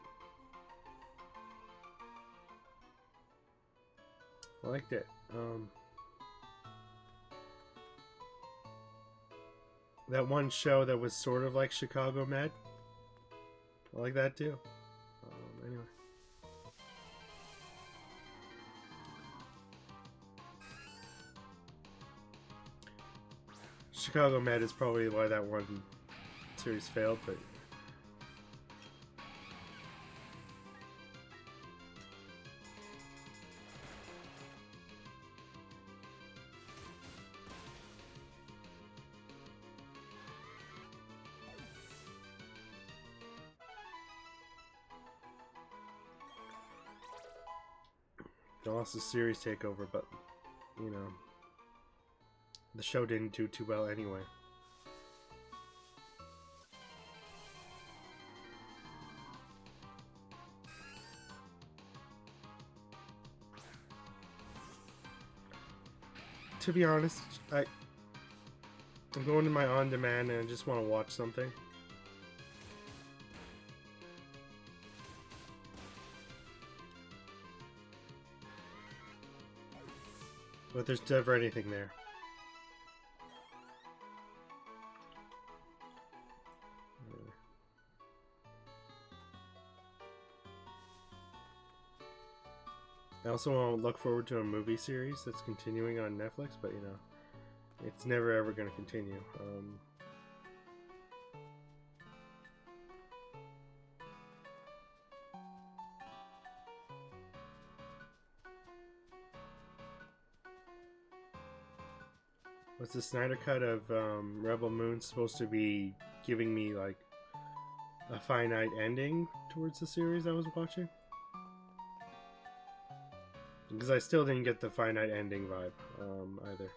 I liked it. That one show that was sort of like Chicago Med. I like that too. Anyway. Chicago Med is probably why that one series failed, but... They lost the series takeover, but, you know, the show didn't do too well anyway. To be honest, I'm going to my on-demand and I just want to watch something. But there's never anything there. I also want to look forward to a movie series that's continuing on Netflix, but you know, it's never ever going to continue. Was the Snyder Cut of Rebel Moon supposed to be giving me like a finite ending towards the series I was watching? Because I still didn't get the finite ending vibe either.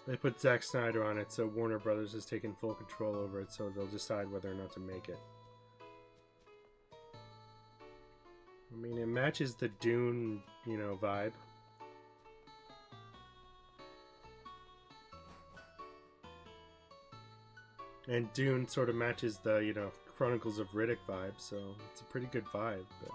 They put Zack Snyder on it, so Warner Brothers has taken full control over it, so they'll decide whether or not to make it. I mean, it matches the Dune, you know, vibe. And Dune sort of matches the, you know, Chronicles of Riddick vibe, so it's a pretty good vibe, but...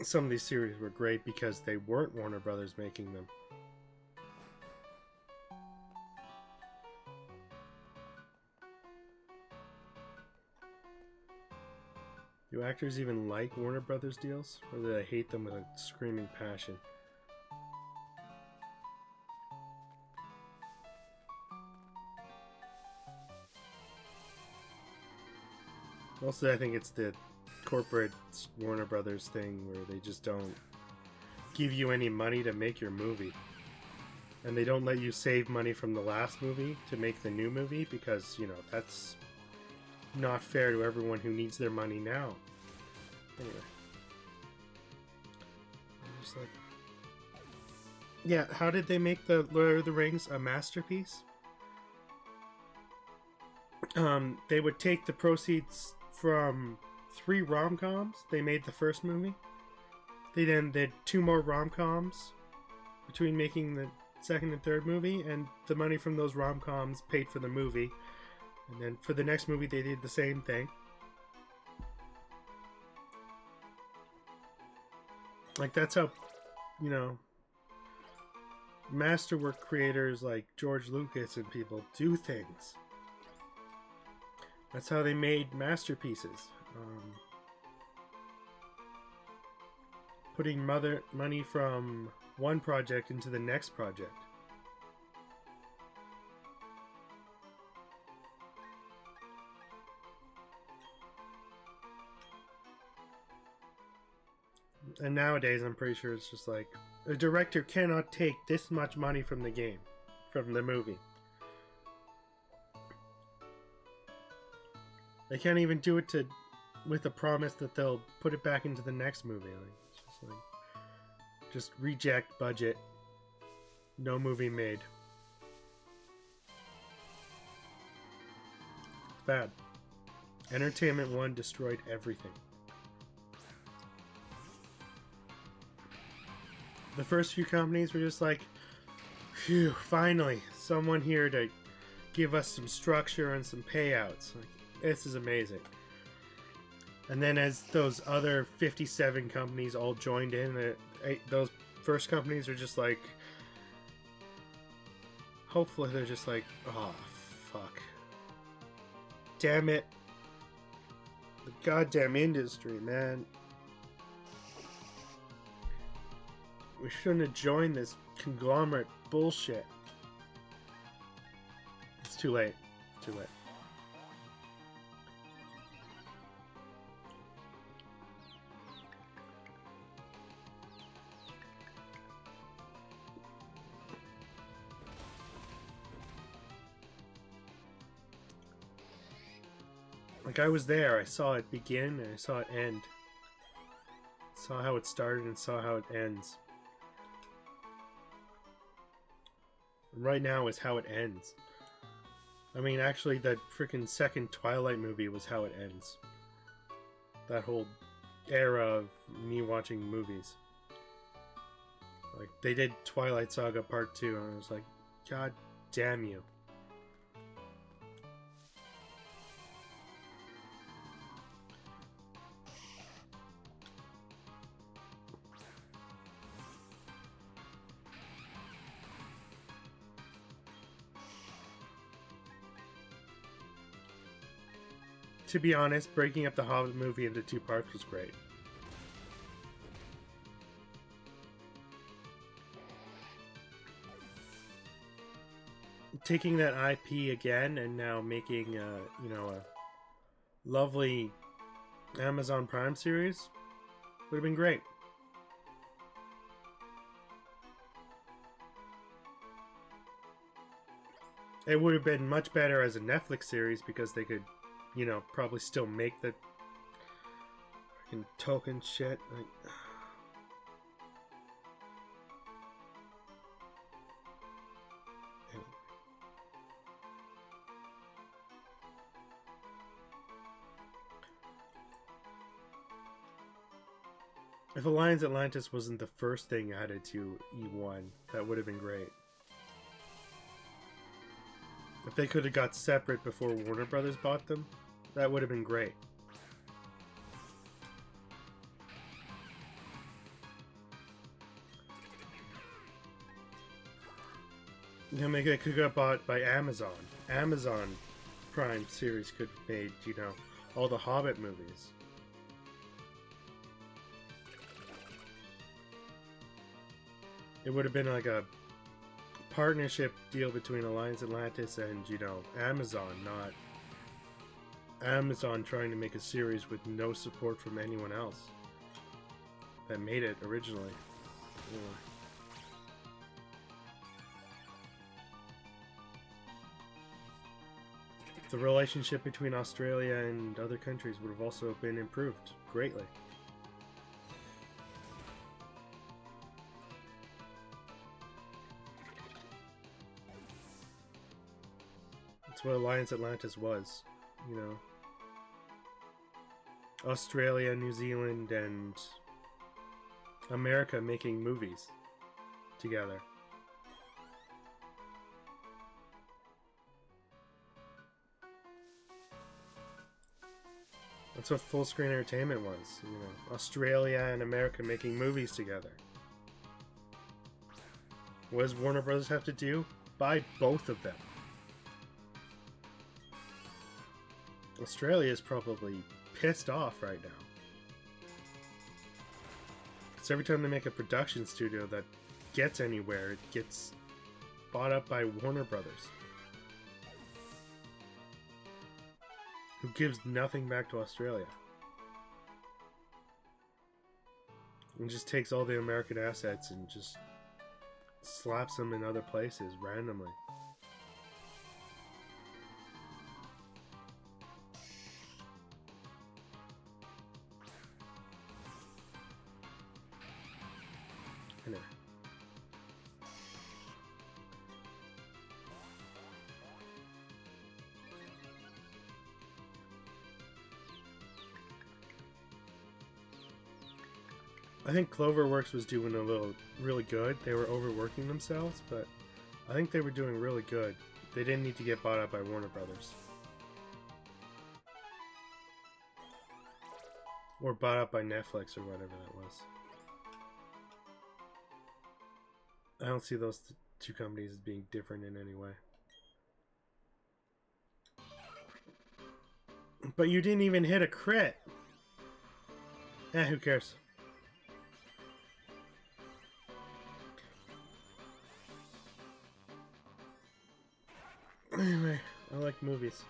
Some of these series were great because they weren't Warner Brothers making them. Do actors even like Warner Brothers deals? Or do they hate them with a screaming passion? Mostly I think it's the corporate Warner Brothers thing where they just don't give you any money to make your movie. And they don't let you save money from the last movie to make the new movie because, you know, that's not fair to everyone who needs their money now. Anyway. I'm just like... Yeah, how did they make the Lord of the Rings a masterpiece? They would take the proceeds from 3 rom-coms they made the first movie. They then did 2 more rom-coms between making the second and third movie, and the money from those rom-coms paid for the movie. And then for the next movie they did the same thing. Like, that's how, you know, masterwork creators like George Lucas and people do things. That's how they made masterpieces. Putting money from one project into the next project. And nowadays, I'm pretty sure it's just like, a director cannot take this much money from the game, from the movie. They can't even do it with a promise that they'll put it back into the next movie. Like, it's just like, just reject budget. No movie made. It's bad. Entertainment One destroyed everything. The first few companies were just like, phew, finally, someone here to give us some structure and some payouts. Like, this is amazing. And then as those other 57 companies all joined in, those first companies are just like, hopefully they're just like, oh, fuck. Damn it. The goddamn industry, man. We shouldn't have joined this conglomerate bullshit. It's too late. Too late. Like, I was there. I saw it begin and I saw it end. Saw how it started and saw how it ends. Right now is how it ends. I mean, actually, that freaking second Twilight movie was how it ends. That whole era of me watching movies. Like, they did Twilight Saga Part 2, and I was like, God damn you. To be honest, breaking up the Hobbit movie into 2 parts was great. Taking that IP again and now making, you know, a lovely Amazon Prime series would have been great. It would have been much better as a Netflix series because they could, you know, probably still make the fucking token shit. Like, if Alliance Atlantis wasn't the first thing added to E1, that would have been great. If they could have got separate before Warner Brothers bought them, that would have been great. You know, maybe it could have got bought by Amazon. Amazon Prime series could have made, you know, all the Hobbit movies. It would have been like a partnership deal between Alliance Atlantis and, you know, Amazon, not Amazon trying to make a series with no support from anyone else that made it originally. Yeah. The relationship between Australia and other countries would have also been improved greatly. That's what Alliance Atlantis was, you know. Australia, New Zealand, and America making movies together. That's what full screen entertainment was, you know. Australia and America making movies together. What does Warner Brothers have to do? Buy both of them. Australia is probably pissed off right now. Because every time they make a production studio that gets anywhere, it gets bought up by Warner Brothers, who gives nothing back to Australia. And just takes all the American assets and just slaps them in other places randomly. Anyway. I think Cloverworks was doing really good. They were overworking themselves, but I think they were doing really good. They didn't need to get bought up by Warner Brothers. Or bought up by Netflix or whatever that was. I don't see those two companies as being different in any way. But you didn't even hit a crit! Who cares? Anyway, I like movies.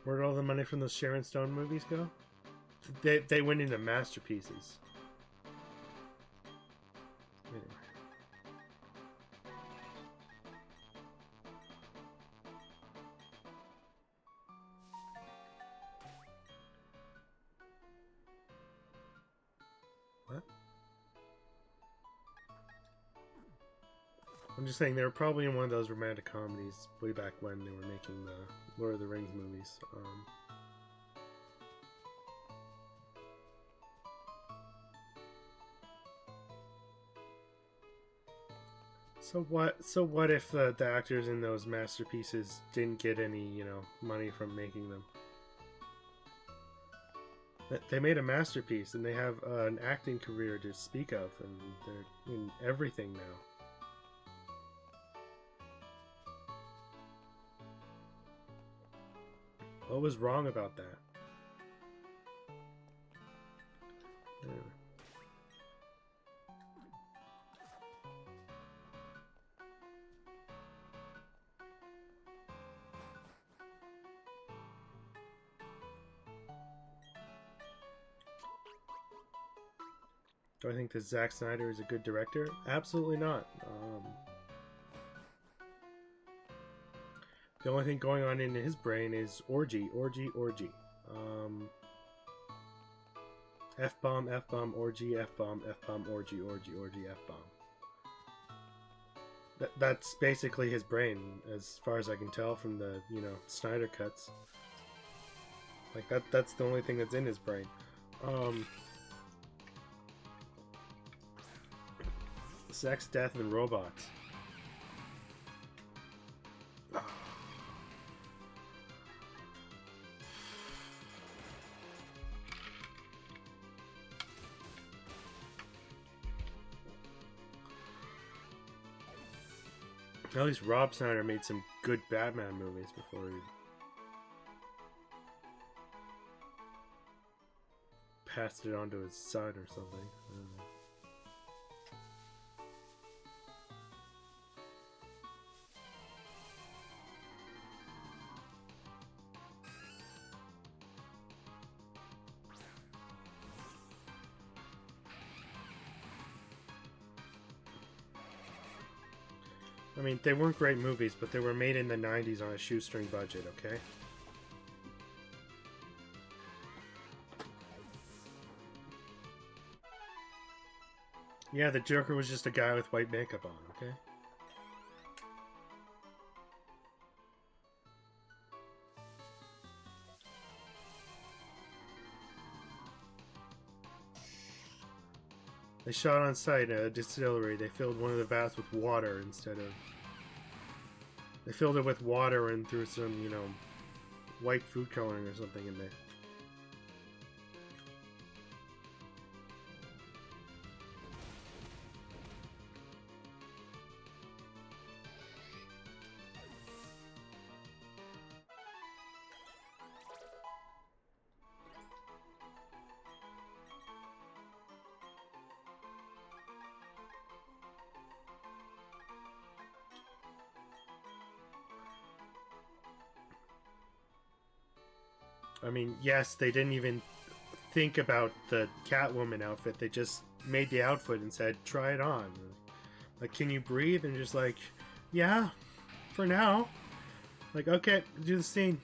Where did all the money from those Sharon Stone movies go? They went into masterpieces. Anyway. What? I'm just saying they were probably in one of those romantic comedies way back when they were making the Lord of the Rings movies. So what if the actors in those masterpieces didn't get any, you know, money from making them? They made a masterpiece and they have an acting career to speak of, and they're in everything now. What was wrong about that? Anyway. Do I think that Zack Snyder is a good director? Absolutely not. The only thing going on in his brain is orgy, orgy, orgy. F-bomb, F-bomb, orgy, F-bomb, F-bomb, orgy, orgy, orgy, F-bomb. That's basically his brain, as far as I can tell from the, you know, Snyder cuts. Like, that's the only thing that's in his brain. Sex, death, and robots. At least Rob Snyder made some good Batman movies before he passed it on to his son or something. I don't know. I mean, they weren't great movies, but they were made in the 90s on a shoestring budget, okay? Yeah, the Joker was just a guy with white makeup on, okay? They shot on site at a distillery. They filled one of the vats with water instead of... They filled it with water and threw some, you know, white food coloring or something in there. I mean, yes, they didn't even think about the Catwoman outfit. They just made the outfit and said, try it on. Like, can you breathe? And just like, yeah, for now. Like, okay, do the scene.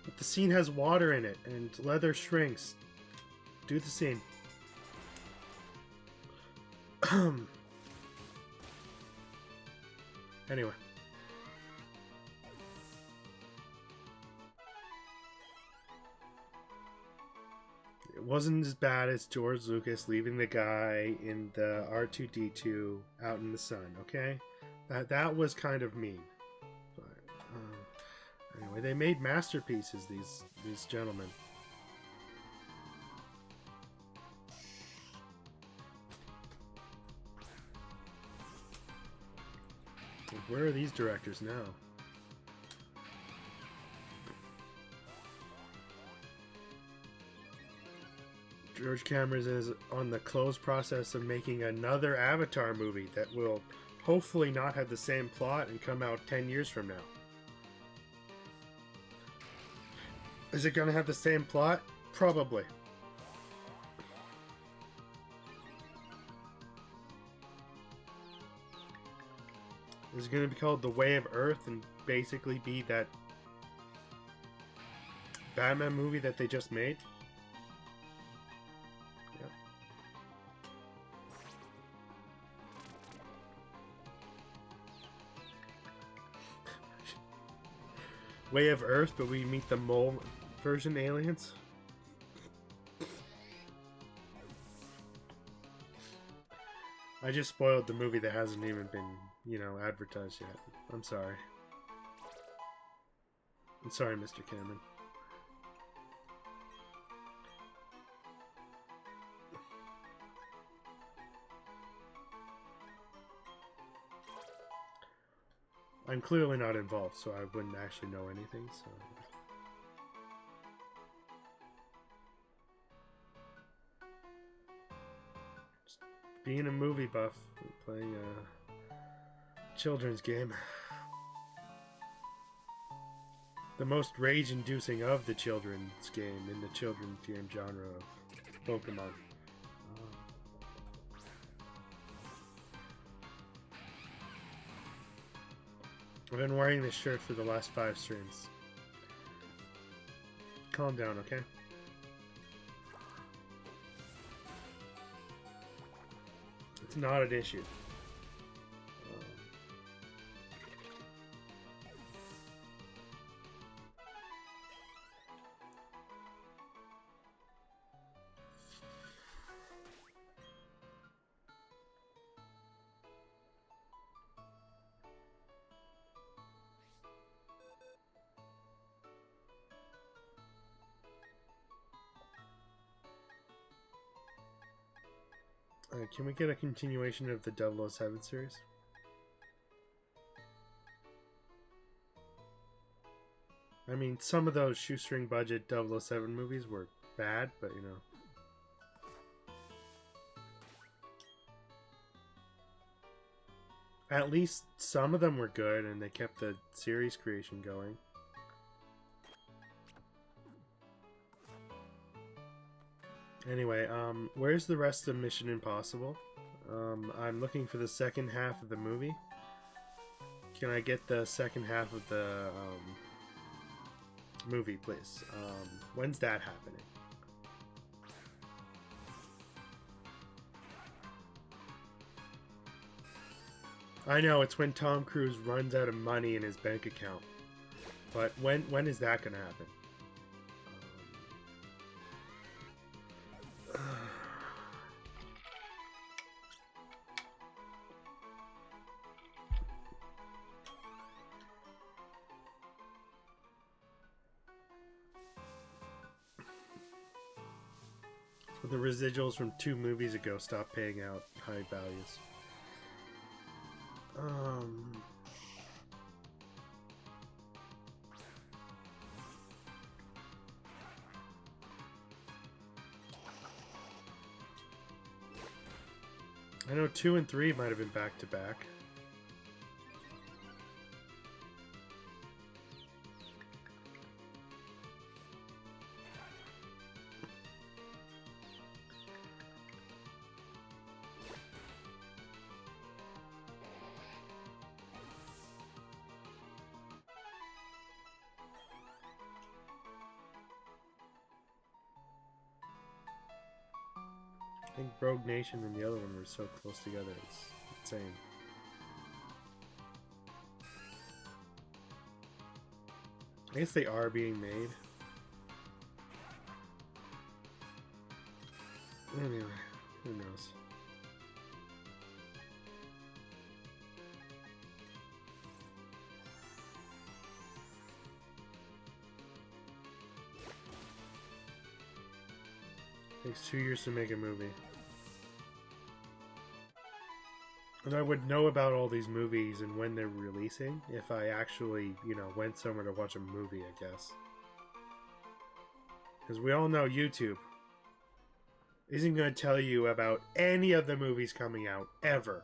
But the scene has water in it and leather shrinks. Do the scene. Anyway. It wasn't as bad as George Lucas leaving the guy in the R2-D2 out in the sun, okay? That was kind of mean. But anyway, they made masterpieces, these gentlemen. Where are these directors now? George Cameron is on the close process of making another Avatar movie that will hopefully not have the same plot and come out 10 years from now. Is it going to have the same plot? Probably. Is it going to be called The Way of Earth and basically be that Batman movie that they just made? Yep. Way of Earth, but we meet the mole version aliens? I just spoiled the movie that hasn't even been, you know, advertised yet. I'm sorry. I'm sorry, Mr. Cameron. I'm clearly not involved, so I wouldn't actually know anything, so... Just being a movie buff, playing a children's game. The most rage-inducing of the children's game in the children's game genre of Pokemon. I've been wearing this shirt for the last 5 streams. Calm down, okay? It's not an issue. Can we get a continuation of the 007 series? I mean, some of those shoestring budget 007 movies were bad, but you know. At least some of them were good and they kept the series creation going. Anyway, where's the rest of Mission Impossible? I'm looking for the second half of the movie. Can I get the second half of the movie, please? When's that happening? I know, it's when Tom Cruise runs out of money in his bank account. But when is that gonna happen? The residuals from 2 movies ago stopped paying out high values. I know 2 and 3 might have been back to back. I think Rogue Nation and the other one were so close together, it's insane. I guess they are being made. Anyway, who knows? Takes 2 years to make a movie. And I would know about all these movies and when they're releasing if I actually, you know, went somewhere to watch a movie, I guess. Because we all know YouTube isn't going to tell you about any of the movies coming out, ever.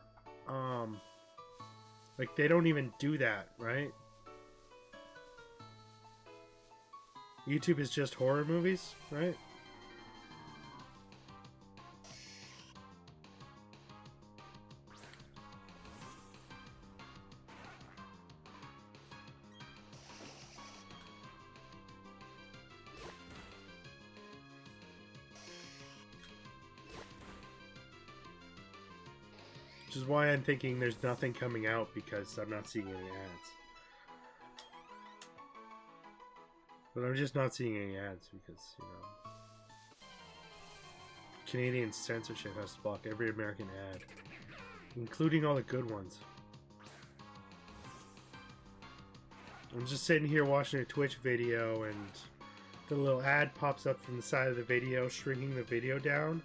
Like, they don't even do that, right? YouTube is just horror movies, right? Which is why I'm thinking there's nothing coming out, because I'm not seeing any ads. But I'm just not seeing any ads because, you know, Canadian censorship has to block every American ad, including all the good ones. I'm just sitting here watching a Twitch video and the little ad pops up from the side of the video, shrinking the video down.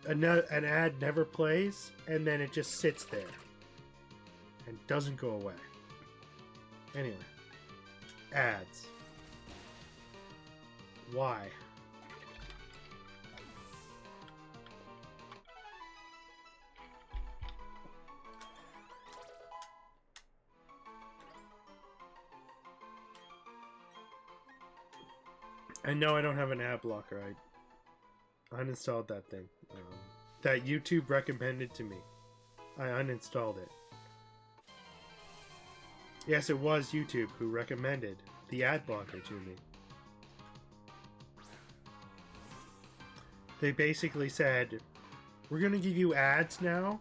An ad never plays, and then it just sits there and doesn't go away. Anyway, ads. Why? And no, I don't have an ad blocker. I uninstalled that thing. That YouTube recommended to me. I uninstalled it. Yes, it was YouTube who recommended the ad blocker to me. They basically said, we're going to give you ads now.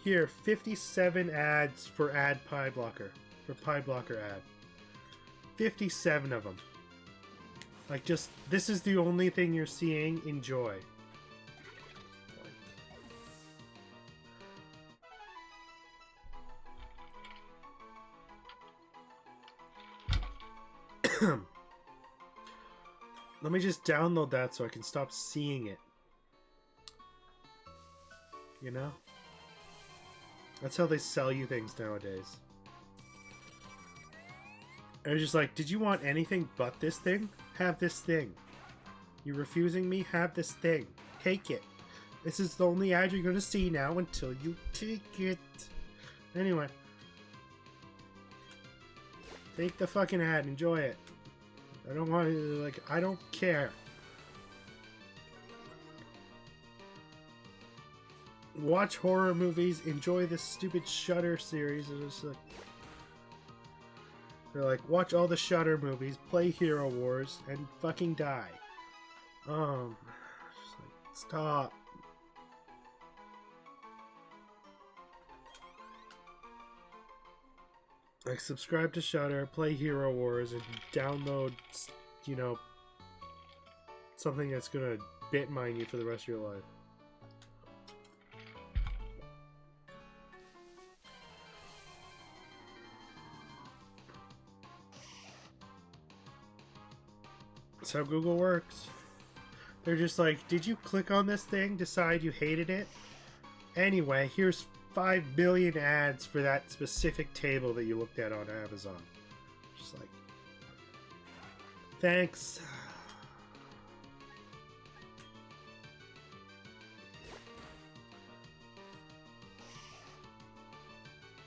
Here, 57 ads for ad pie blocker. For pie blocker ad. 57 of them. Like, just, this is the only thing you're seeing. Enjoy. Let me just download that so I can stop seeing it. You know? That's how they sell you things nowadays. They're just like, did you want anything but this thing? Have this thing. You're refusing me? Have this thing. Take it. This is the only ad you're going to see now until you take it. Anyway. Take the fucking ad. Enjoy it. I don't want to, like, I don't care. watch horror movies, enjoy this stupid Shudder series. And it's like, they're like, watch all the Shudder movies, play Hero Wars, and fucking die. Just like, stop. Like, subscribe to Shudder, play Hero Wars, and download, you know, something that's gonna bitmine you for the rest of your life. That's how Google works. They're just like, did you click on this thing, decide you hated it? Anyway, here's 5 billion ads for that specific table that you looked at on Amazon. Just like, thanks.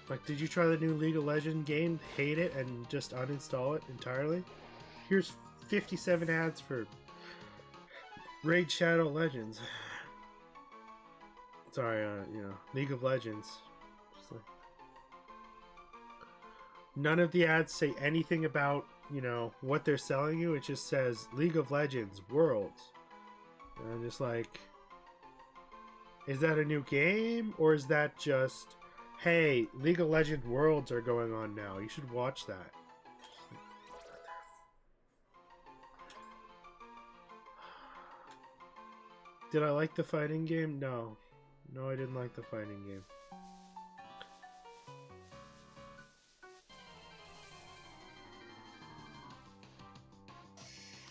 Like, did you try the new League of Legends game, hate it, and just uninstall it entirely? Here's 57 ads for Raid Shadow Legends. Sorry, you know, League of Legends. Just like, none of the ads say anything about, you know, what they're selling you. It just says League of Legends Worlds. And I'm just like, is that a new game? Or is that just, hey, League of Legends Worlds are going on now, you should watch that? Did I like the fighting game? No. No, I didn't like the fighting game.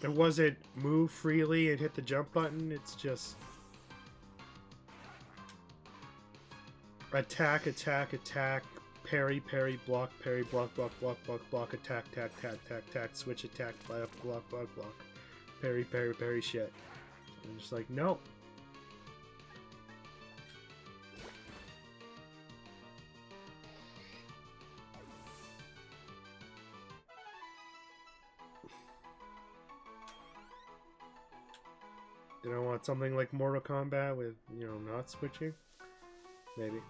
It wasn't move freely and hit the jump button. It's just attack, attack, attack, parry, parry, block, block, block, block, attack, attack, switch, attack, block, parry, parry, parry, shit. I'm just like, nope. Did I want something like Mortal Kombat with, you know, not switching? Maybe.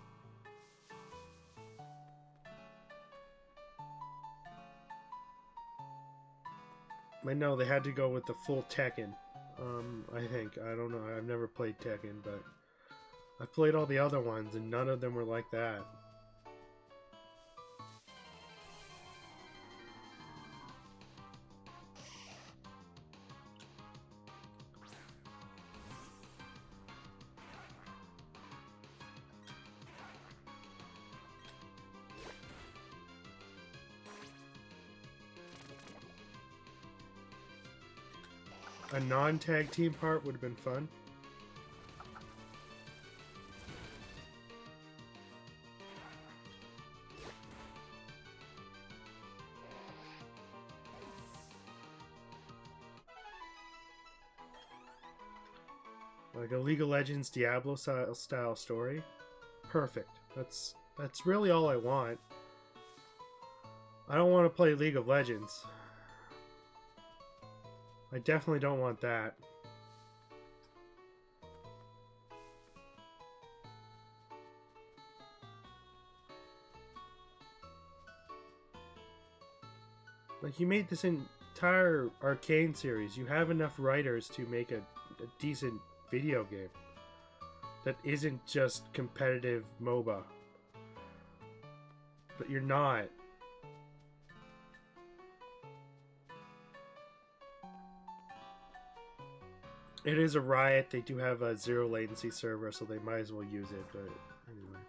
I know they had to go with the full Tekken. I think. I don't know. I've never played Tekken, but I've played all the other ones, and none of them were like that. A non-tag team part would have been fun. Like a League of Legends Diablo style story. Perfect. That's really all I want. I don't want to play League of Legends. I definitely don't want that. Like, you made this entire Arcane series. You have enough writers to make a decent video game that isn't just competitive MOBA. But you're not. It is a Riot. They do have a zero latency server, so they might as well use it, but anyway.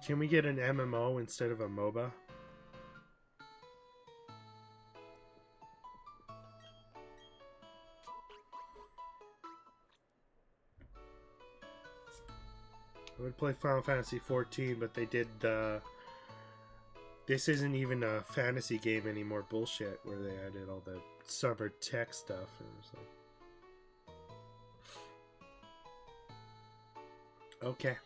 Can we get an MMO instead of a MOBA? I would play Final Fantasy 14, but they did the this isn't even a fantasy game anymore bullshit where they added all the summer tech stuff. And it was like, okay.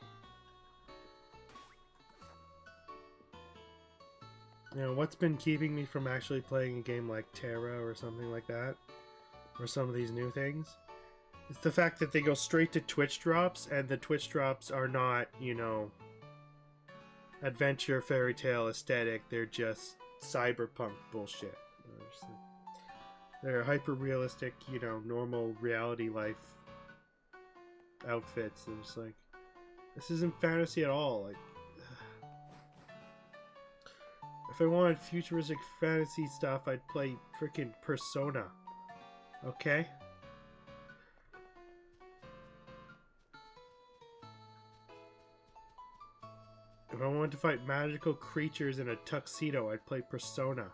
You know, what's been keeping me from actually playing a game like Terra or something like that, or some of these new things, it's the fact that they go straight to Twitch drops, and the Twitch drops are not, you know, adventure fairy tale aesthetic. They're just cyberpunk bullshit. They're hyper realistic, you know, normal reality life outfits. And it's like, this isn't fantasy at all. Like, if I wanted futuristic fantasy stuff, I'd play freaking Persona. Okay? If I wanted to fight magical creatures in a tuxedo, I'd play Persona.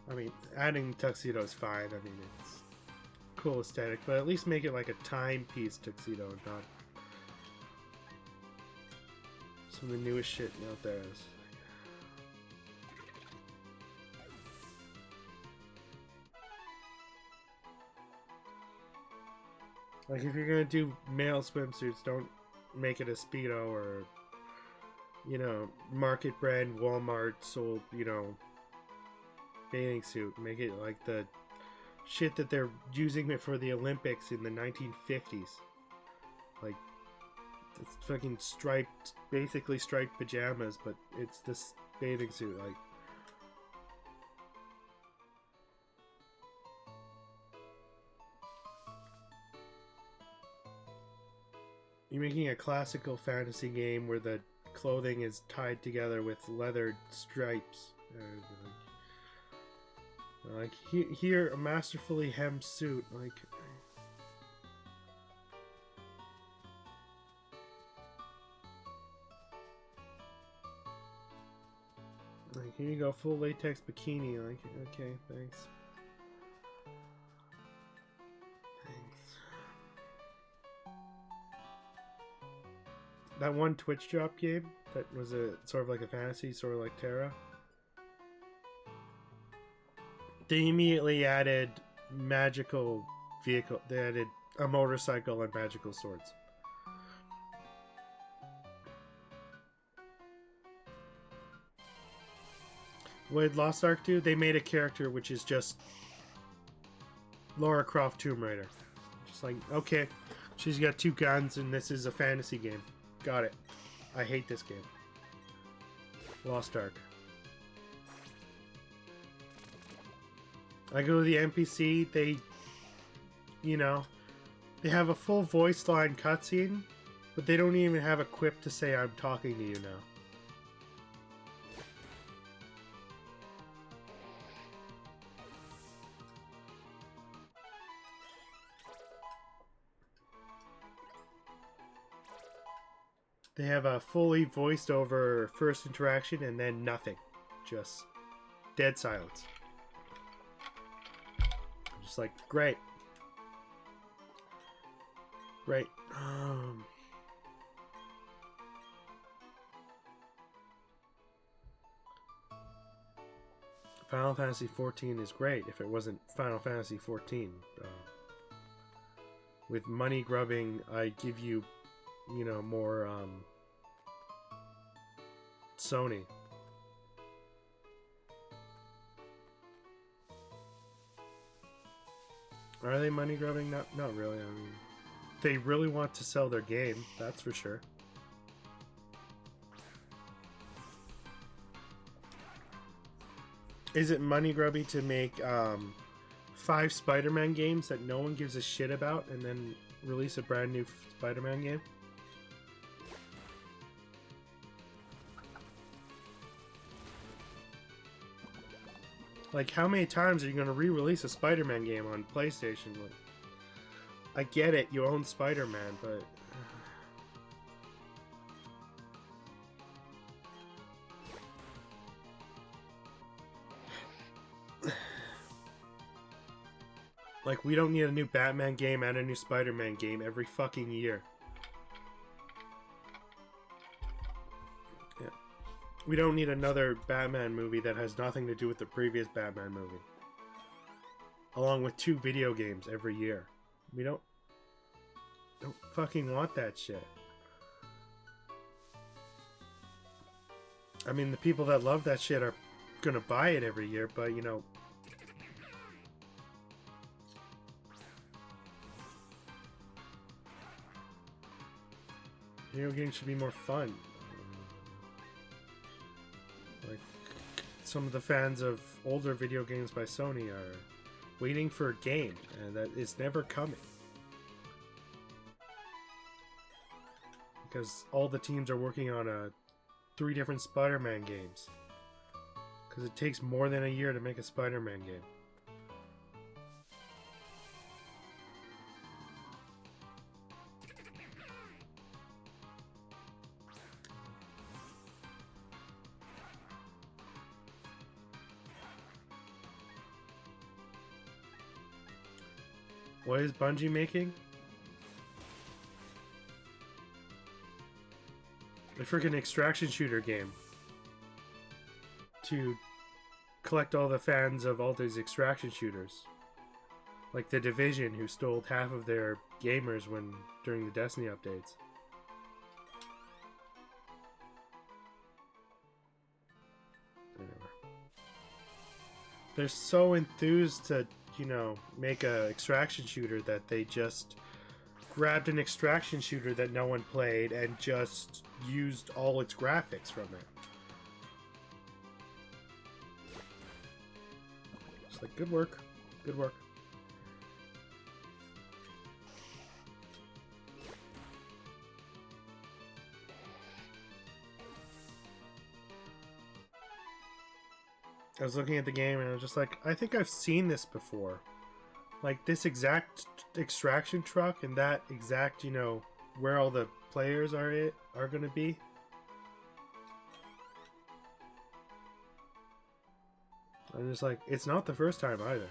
I mean, adding tuxedo is fine. I mean, it's cool aesthetic, but at least make it like a timepiece tuxedo, and not some of the newest shit out there is. Like, if you're gonna do male swimsuits, don't make it a Speedo or, you know, market brand Walmart sold, you know, bathing suit. Make it like the shit that they're using it for the Olympics in the 1950s. Like, it's fucking striped, basically striped pajamas, but it's this bathing suit. Like, you're making a classical fantasy game where the clothing is tied together with leather stripes. Like here, a masterfully hemmed suit. Like here you go, full latex bikini. Like, okay, thanks. That one Twitch drop game that was a sort of like a fantasy, sort of like Terra. They immediately added magical vehicle. They added a motorcycle and magical swords. What did Lost Ark do? They made a character which is just Lara Croft Tomb Raider. Just like, okay, she's got 2 guns and this is a fantasy game. Got it. I hate this game. Lost Ark. I go to the NPC, they, you know, they have a full voice line cutscene, but they don't even have a quip to say I'm talking to you now. They have a fully voiced over first interaction and then nothing. Just dead silence. Just like, great. Great. Final Fantasy XIV is great if it wasn't Final Fantasy XIV. With money grubbing, I give you, you know, more Sony. Are they money grubbing? Not really. I mean, they really want to sell their game, that's for sure. Is it money grubby to make 5 Spider-Man games that no one gives a shit about and then release a brand new Spider-Man game? Like, how many times are you going to re-release a Spider-Man game on PlayStation? Like, I get it, you own Spider-Man, but... Like, we don't need a new Batman game and a new Spider-Man game every fucking year. Yeah. We don't need another Batman movie that has nothing to do with the previous Batman movie. Along with 2 video games every year. We don't... don't fucking want that shit. I mean, the people that love that shit are gonna buy it every year, but you know... Video games should be more fun. Like, some of the fans of older video games by Sony are waiting for a game, and that is never coming. Because all the teams are working on 3 different Spider-Man games. Because it takes more than a year to make a Spider-Man game. What is Bungie making? A freaking extraction shooter game. To collect all the fans of all these extraction shooters. Like the Division, who stole half of their gamers during the Destiny updates. They're so enthused to, you know, make a extraction shooter that they just grabbed an extraction shooter that no one played and just used all its graphics from it. It's like, good work. Good work. I was looking at the game and I was just like, I think I've seen this before. Like, this exact extraction truck and that exact, you know, where all the players are going to be. I'm just like, it's not the first time either.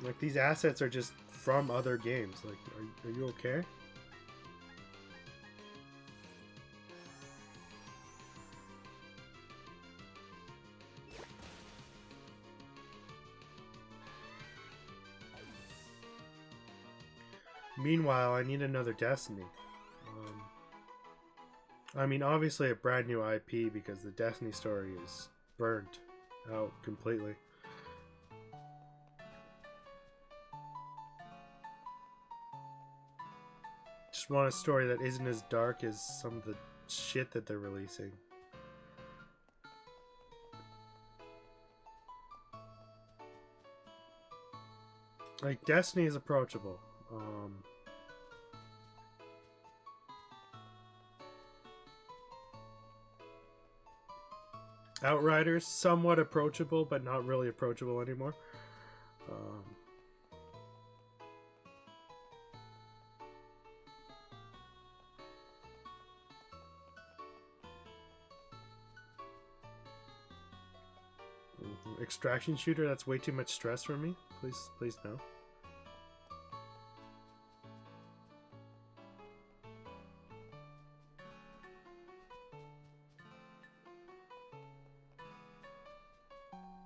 Like, these assets are just from other games. Like, are you okay? Meanwhile, I need another Destiny. I mean, obviously a brand new IP because the Destiny story is burnt out completely. Just want a story that isn't as dark as some of the shit that they're releasing. Like, Destiny is approachable. Outriders, somewhat approachable, but not really approachable anymore. Extraction shooter, that's way too much stress for me. Please no.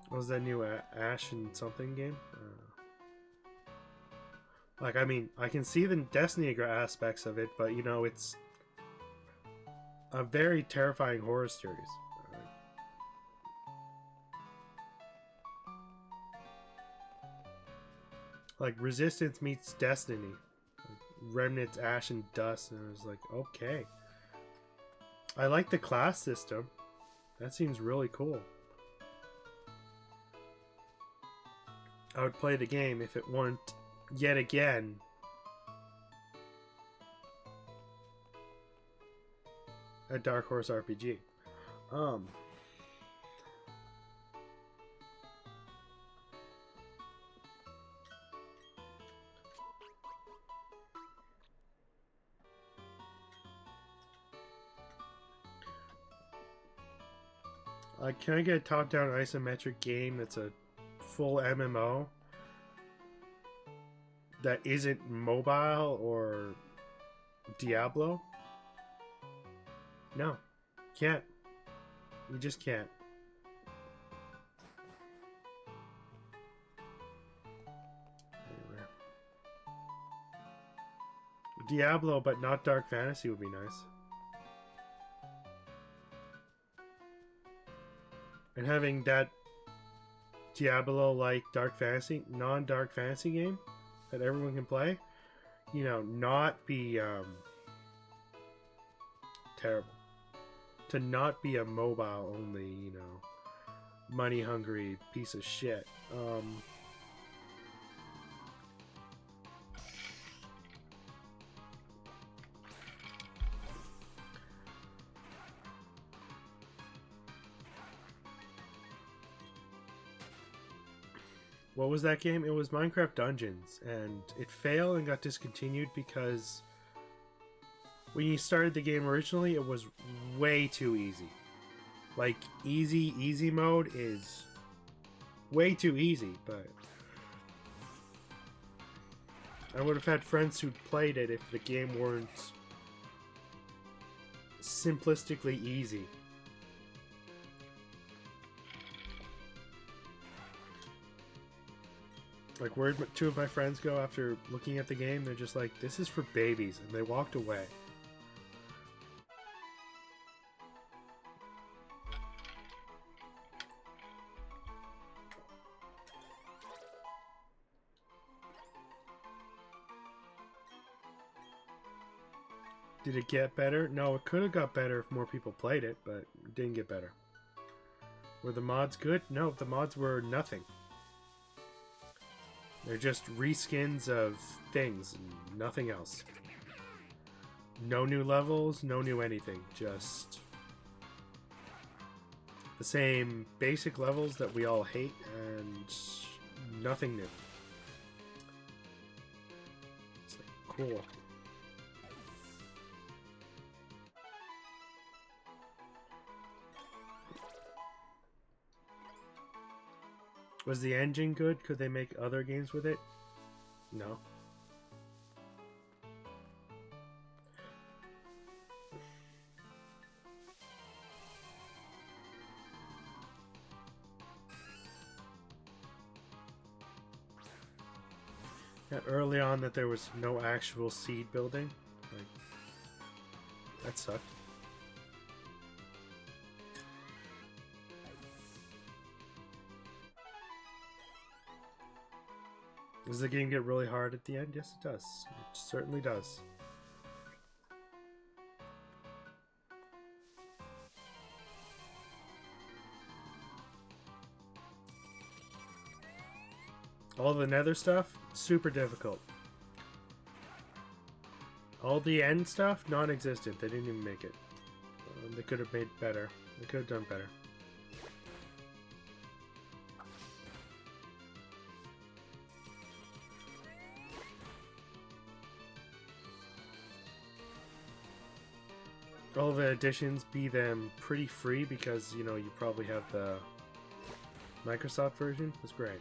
What was that new Ash and something game? Like, I mean, I can see the Destiny aspects of it, but, you know, it's a very terrifying horror series. Like, Resistance meets Destiny. Like, Remnants, Ash, and Dust, and I was like, okay. I like the class system. That seems really cool. I would play the game if it weren't, yet again, a Dark Horse RPG. Can I get a top-down isometric game that's a full MMO that isn't mobile or Diablo? No, can't. You just can't. Anyway. Diablo, but not Dark Fantasy would be nice. And having that Diablo-like Dark Fantasy, non-Dark Fantasy game that everyone can play, you know, not be terrible. To not be a mobile-only, you know, money-hungry piece of shit. What was that game? It was Minecraft Dungeons, and it failed and got discontinued because when you started the game originally, it was way too easy. Like, easy mode is way too easy, but I would have had friends who played it if the game weren't simplistically easy. Like, where'd two of my friends go after looking at the game? They're just like, this is for babies, and they walked away. Did it get better? No, it could have got better if more people played it, but it didn't get better. Were the mods good? No, the mods were nothing. They're just reskins of things and nothing else. No new levels, no new anything. Just the same basic levels that we all hate and nothing new. It's like, cool. Was the engine good? Could they make other games with it? No. Yeah, early on that there was no actual seed building. Like, that sucked. Does the game get really hard at the end? Yes, it does. It certainly does. All the nether stuff, super difficult. All the end stuff, non-existent. They didn't even make it. They could have made better. They could have done better. All the additions, be them pretty free because, you know, you probably have the Microsoft version. It's great.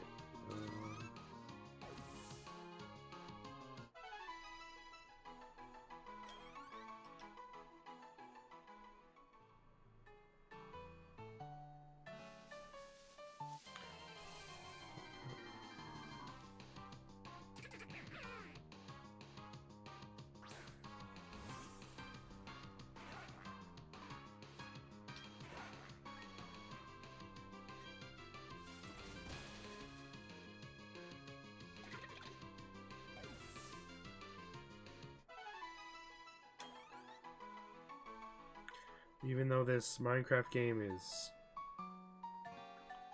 Even though this Minecraft game is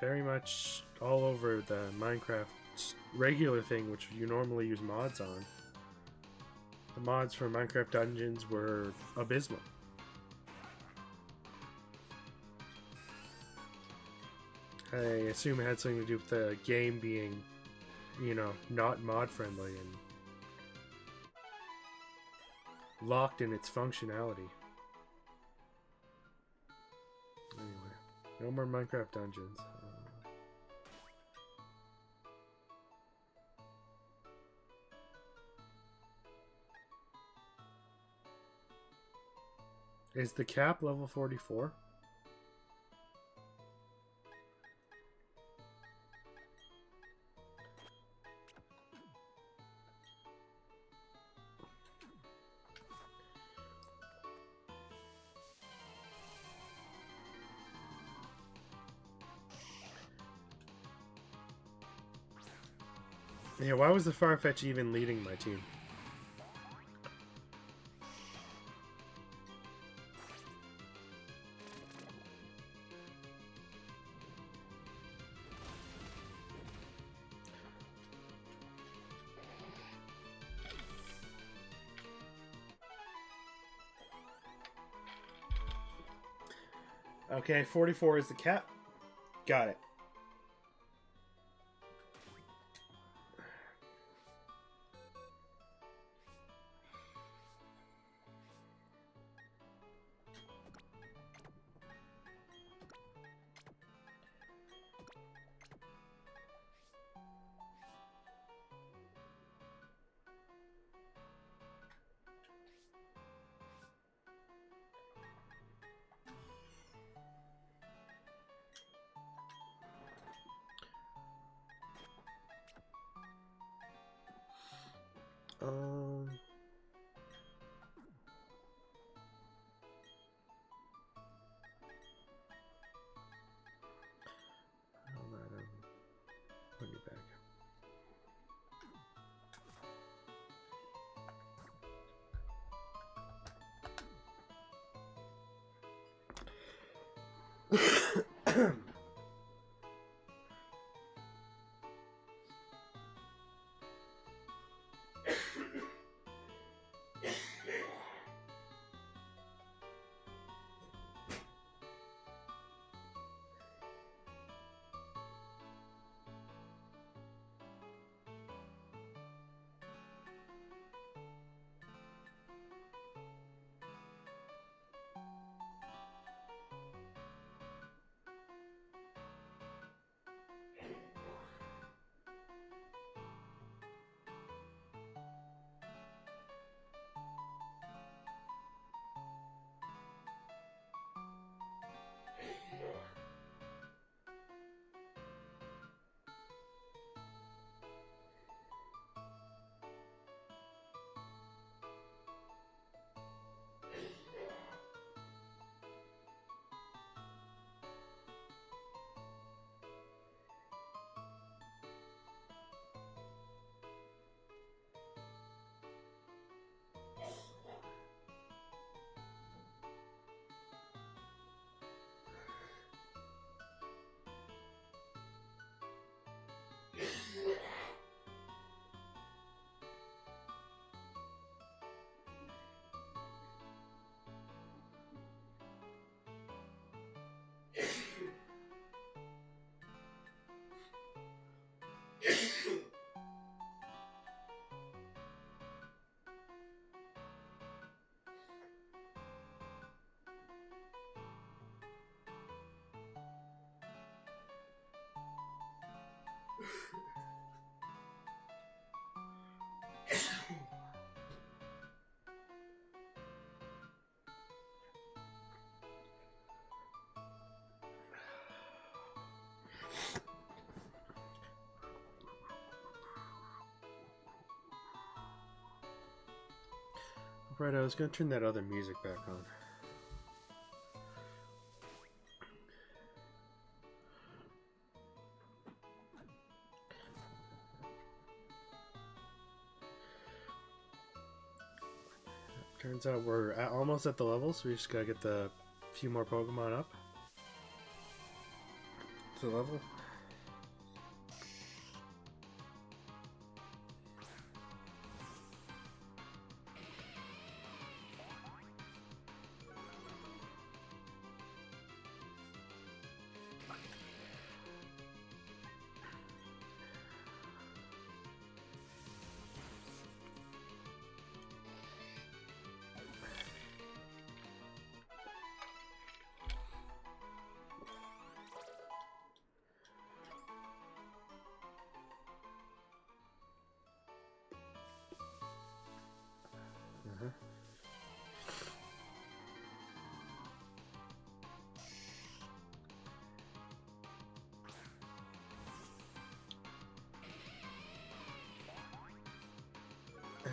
very much all over the Minecraft regular thing, which you normally use mods on, the mods for Minecraft Dungeons were abysmal. I assume it had something to do with the game being, you know, not mod friendly and locked in its functionality. Anyway, no more Minecraft Dungeons. Is the cap level 44? Yeah, why was the Farfetch even leading my team? Okay, 44 is the cap. Got it. Um, I'll let him put you back. Right, I was gonna turn that other music back on. Turns out we're almost at the level, so we just gotta get the few more Pokemon up to the level.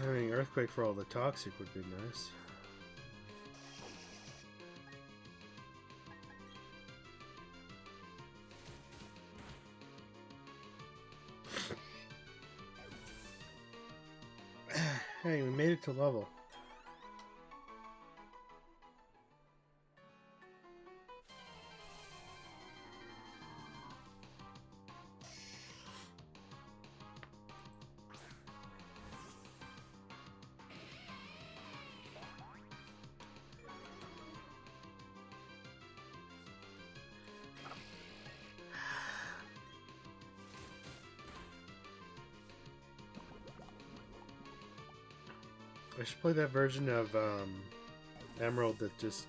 Having Earthquake for all the toxic would be nice. made it to level. I should play that version of Emerald that is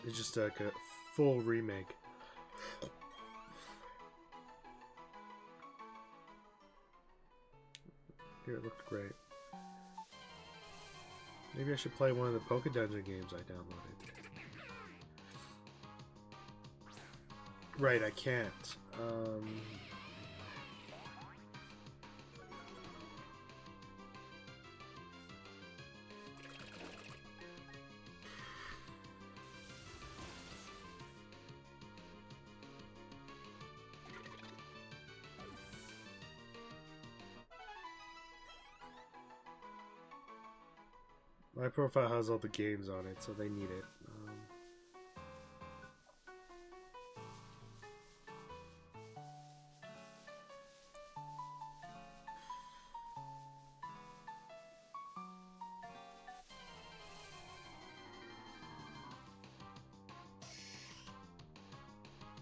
just like a full remake. Here, it looked great. Maybe I should play one of the Poké Dungeon games I downloaded. Right, I can't. My profile has all the games on it, so they need it.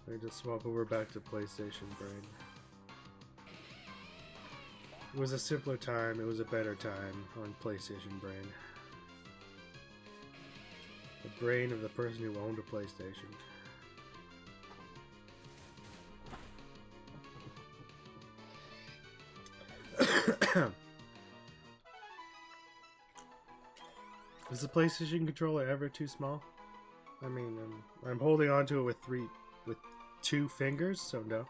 I just swap over back to PlayStation Brain. It was a simpler time, it was a better time on PlayStation Brain. The brain of the person who owned a PlayStation. Is the PlayStation controller ever too small? I mean, I'm holding on to it with two fingers, so no.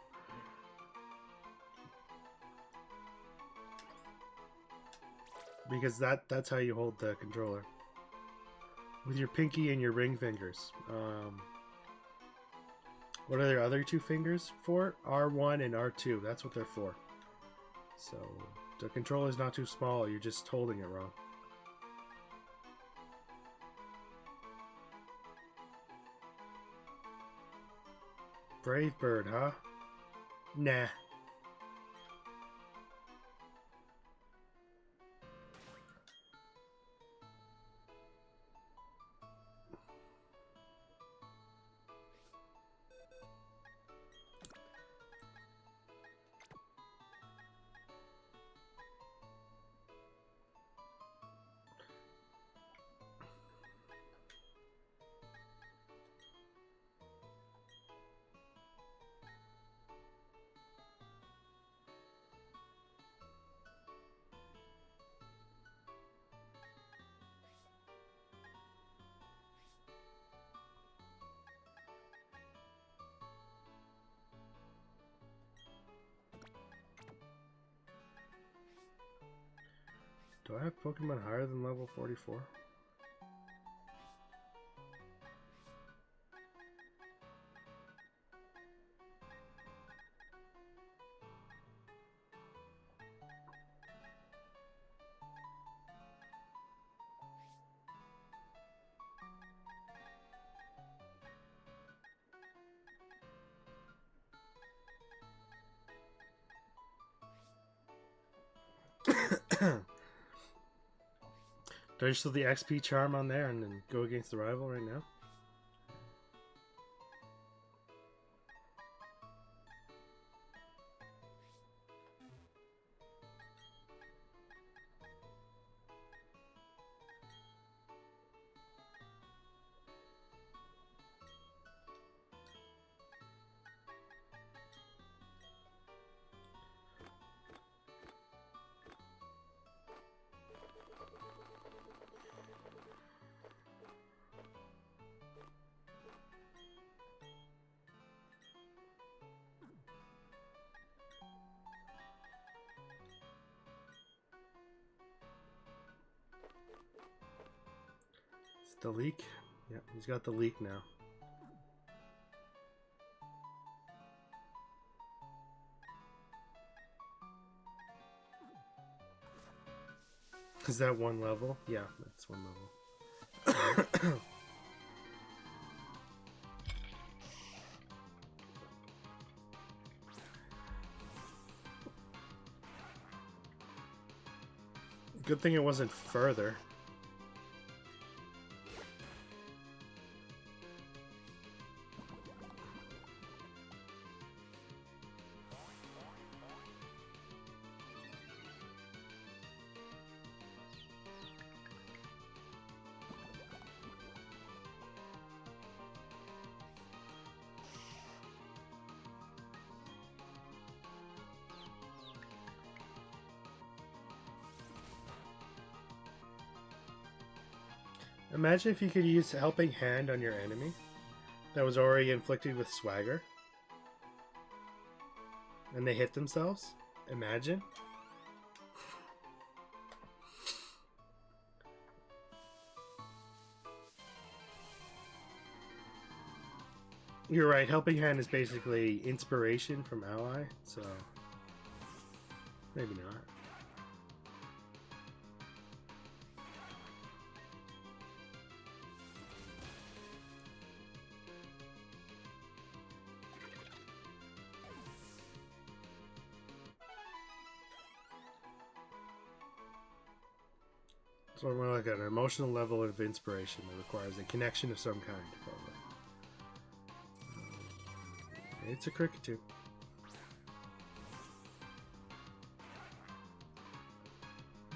Because that's how you hold the controller. With your pinky and your ring fingers. What are their other two fingers for? R1 and R2. That's what they're for. So, the controller's not too small, you're just holding it wrong. Brave Bird, huh? Nah. Do I have Pokemon higher than level 44? Do I just throw the XP charm on there and then go against the rival right now? The leak? Yeah, he's got the leak now. Is that one level? Yeah, that's one level. Good thing it wasn't further. Imagine if you could use Helping Hand on your enemy that was already inflicted with swagger. And they hit themselves. Imagine. You're right, Helping Hand is basically inspiration from ally, so maybe not. So more like an emotional level of inspiration that requires a connection of some kind, probably. It's a cricket too.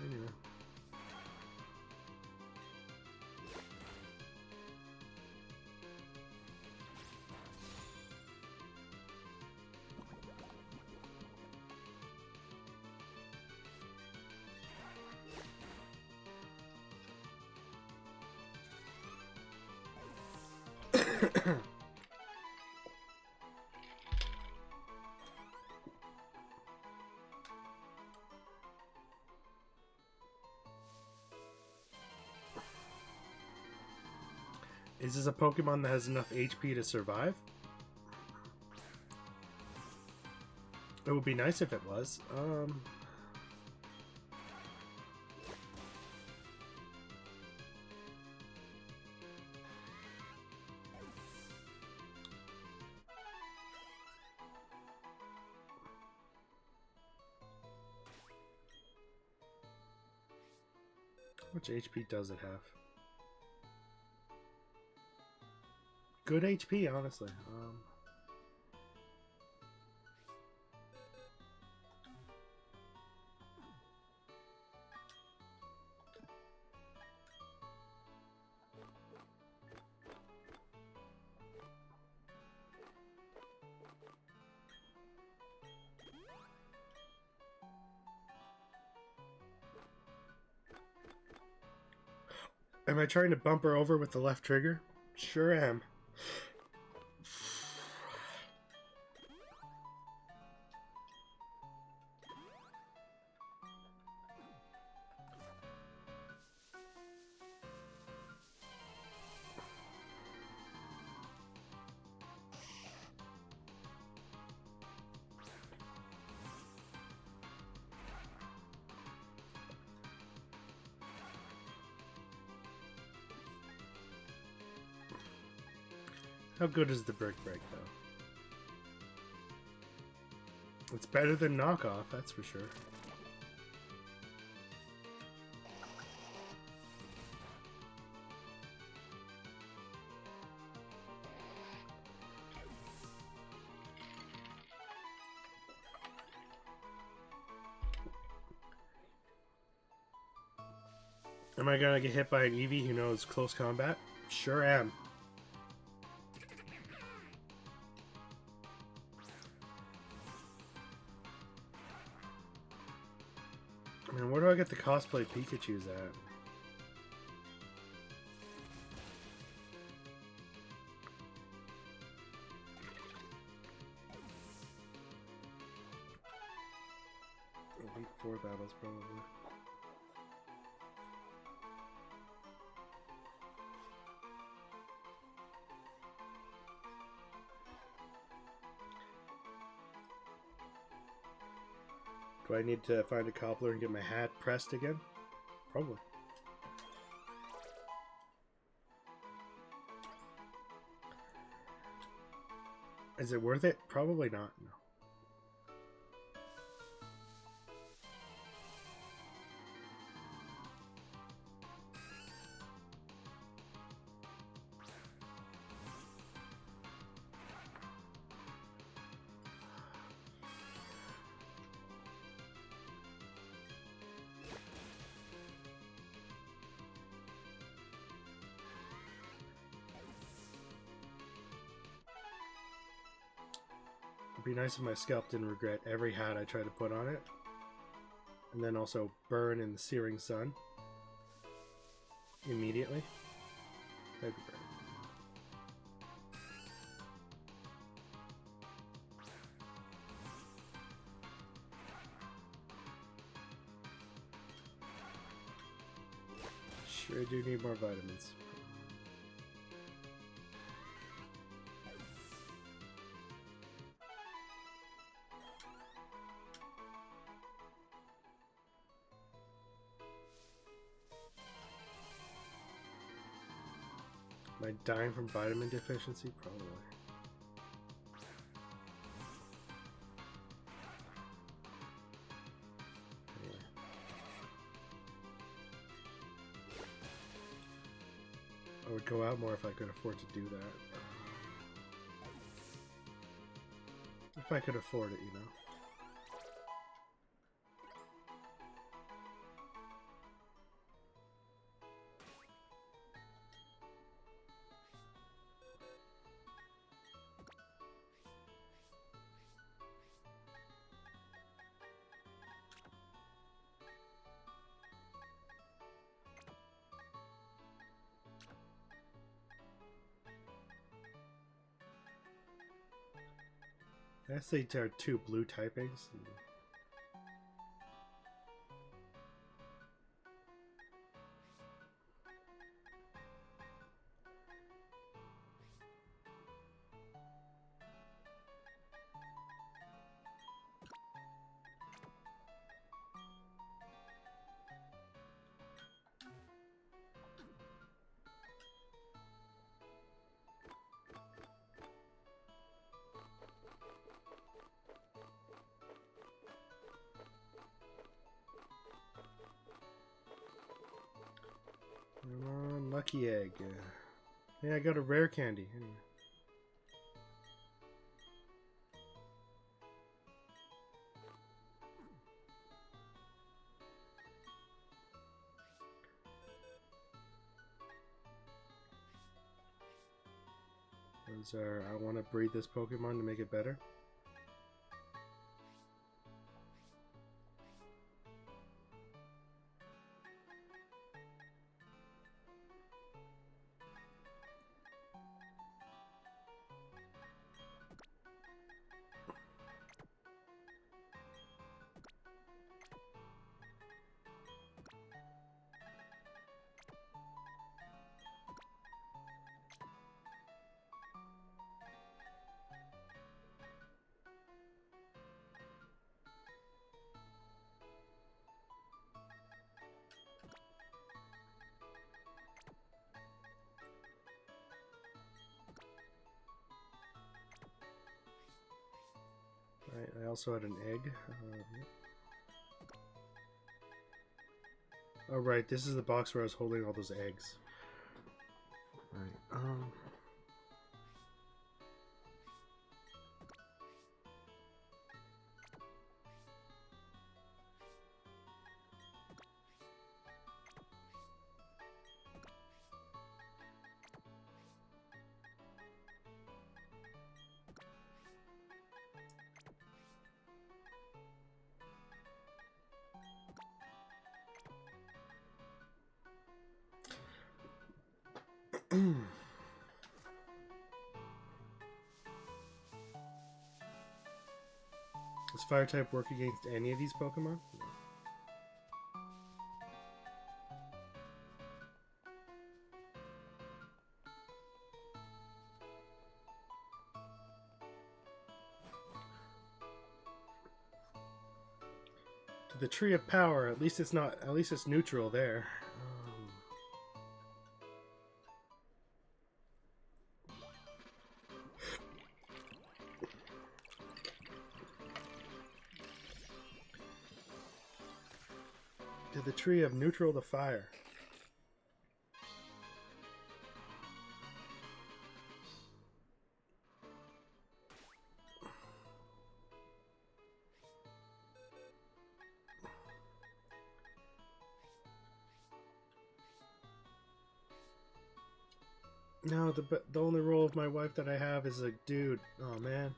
Anyway. Is this a Pokemon that has enough HP to survive? It would be nice if it was. How much HP does it have? Good HP, honestly. Am I trying to bump her over with the left trigger? Sure am. How good is the Brick Break, though? It's better than Knockoff, that's for sure. Am I gonna get hit by an Eevee who knows close combat? Sure am. Man, where do I get the cosplay Pikachus at? Elite 4 battles, probably. Do I need to find a cobbler and get my hat pressed again? Probably. Is it worth it? Probably not. No. It'd be nice if my scalp didn't regret every hat I tried to put on it. And then also burn in the searing sun. Immediately. That'd be great. Sure do need more vitamins. Am I dying from vitamin deficiency? Probably. Yeah. I would go out more if I could afford to do that. If I could afford it, you know. I guess there are two blue typings. Come on, lucky egg. Yeah, I got a rare candy. Anyway. Those are, I want to breed this Pokemon to make it better. Right, I also had an egg. Oh right, this is the box where I was holding all those eggs. Right. Does fire type work against any of these Pokemon? Do the tree of power. At least it's not. At least it's neutral there. Did the tree of neutral the fire? No, the only role of my wife that I have is a dude. Oh man.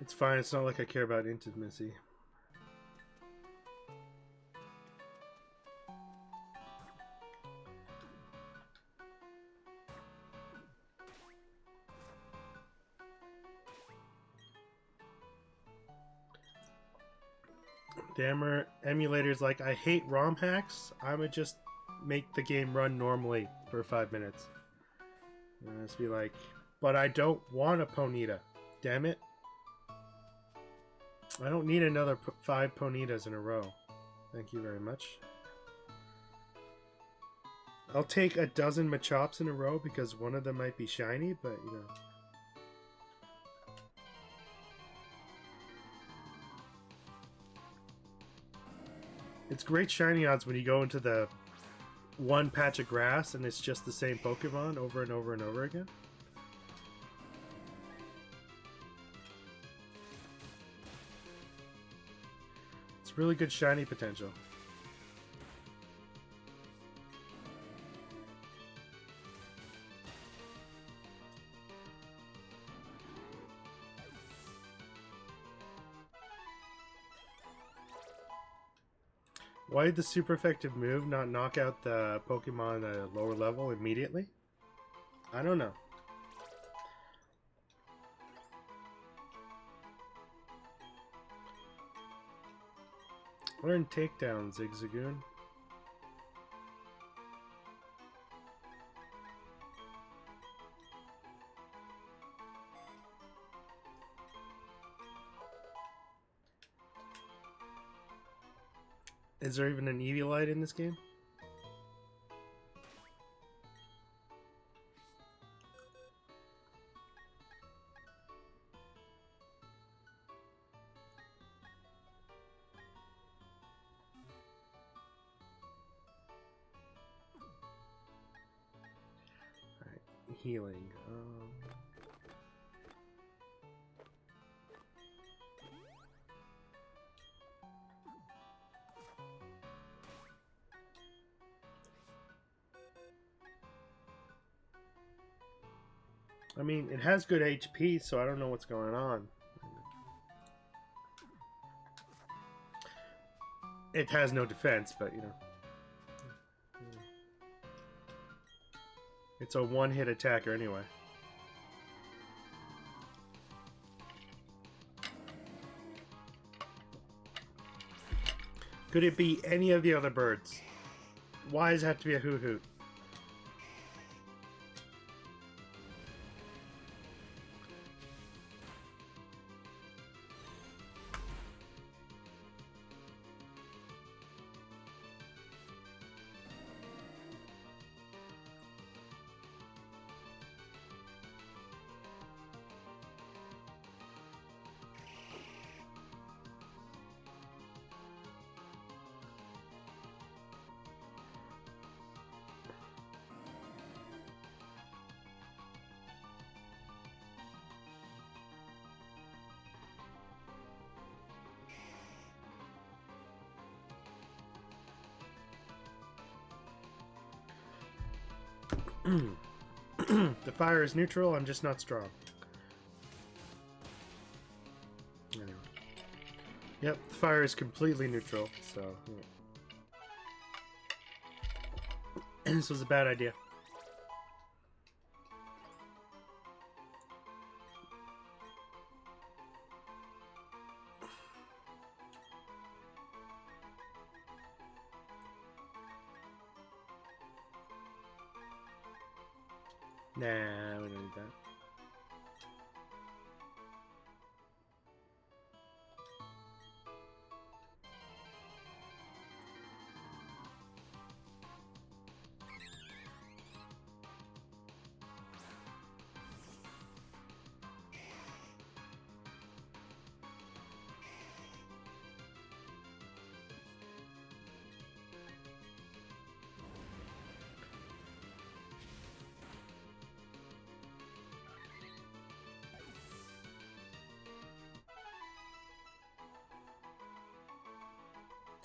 It's fine. It's not like I care about intimacy. The emulator's like, I hate ROM hacks. I'ma just make the game run normally for 5 minutes. And I'll just be like, but I don't want a Ponyta. Damn it. I don't need another 5 Ponytas in a row. Thank you very much. I'll take a dozen Machops in a row because one of them might be shiny, but you know. It's great shiny odds when you go into the one patch of grass and it's just the same Pokemon over and over and over again. It's really good shiny potential. Why did the super effective move not knock out the Pokemon at a lower level immediately? I don't know. Learn takedown, Zigzagoon. Is there even an Eviolite in this game? Alright, healing. I mean, it has good HP, so I don't know what's going on. It has no defense, but you know. It's a one-hit attacker anyway. Could it be any of the other birds? Why does it have to be a Hoot-Hoot? The fire is neutral, I'm just not strong. Anyway. Yep, the fire is completely neutral, so... Yeah. This was a bad idea. Nah, we don't need that.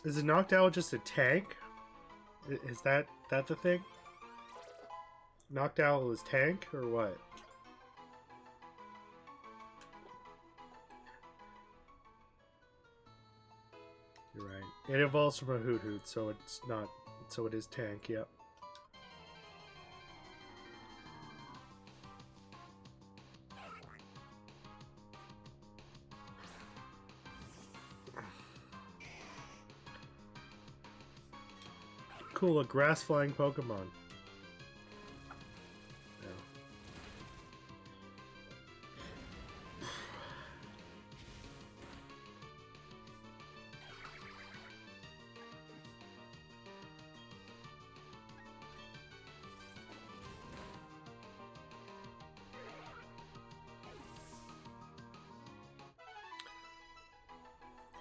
Is a Noctowl just a tank? Is that the thing? Noctowl is tank or what? You're right. It evolves from a Hoot Hoot, so it's not. So it is tank. Yep. Cool, a grass flying Pokemon.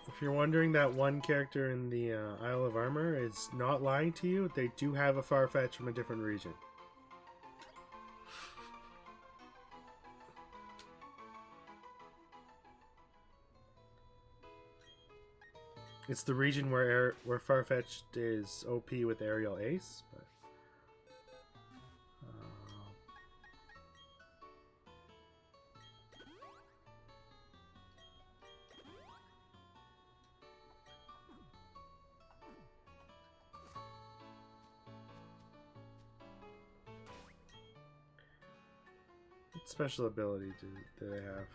If you're wondering, that one character in the Isle of Armor is not lying to you. They do have a Farfetch from a different region. It's the region where Farfetch'd is OP with Aerial Ace, but what special ability do they have?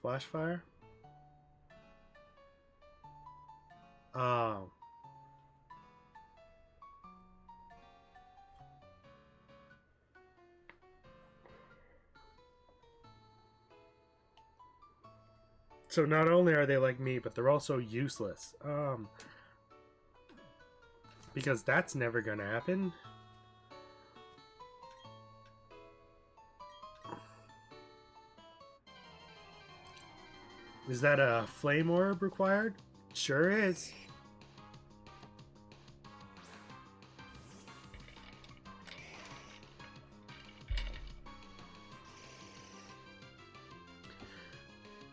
Flash Fire? Oh. So not only are they like me, but they're also useless. Because that's never gonna happen. Is that a flame orb required? Sure is.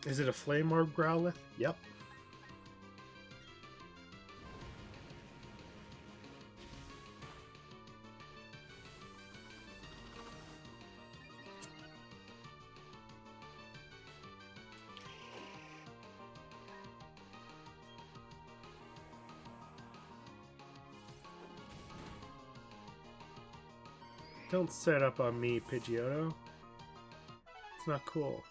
Is it a flame orb Growlithe? Yep. Don't set up on me, Pidgeotto. It's not cool.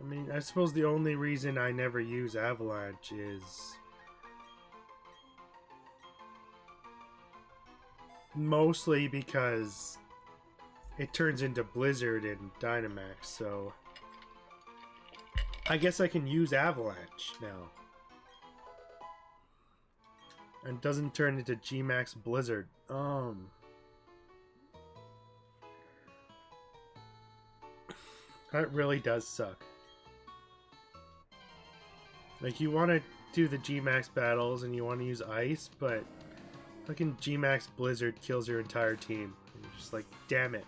I mean, I suppose the only reason I never use Avalanche is mostly because it turns into Blizzard in Dynamax, so I guess I can use Avalanche now. And doesn't turn into G-Max Blizzard. That really does suck. Like, you want to do the G-Max battles and you want to use Ice, but fucking G-Max Blizzard kills your entire team. And you're just like, damn it.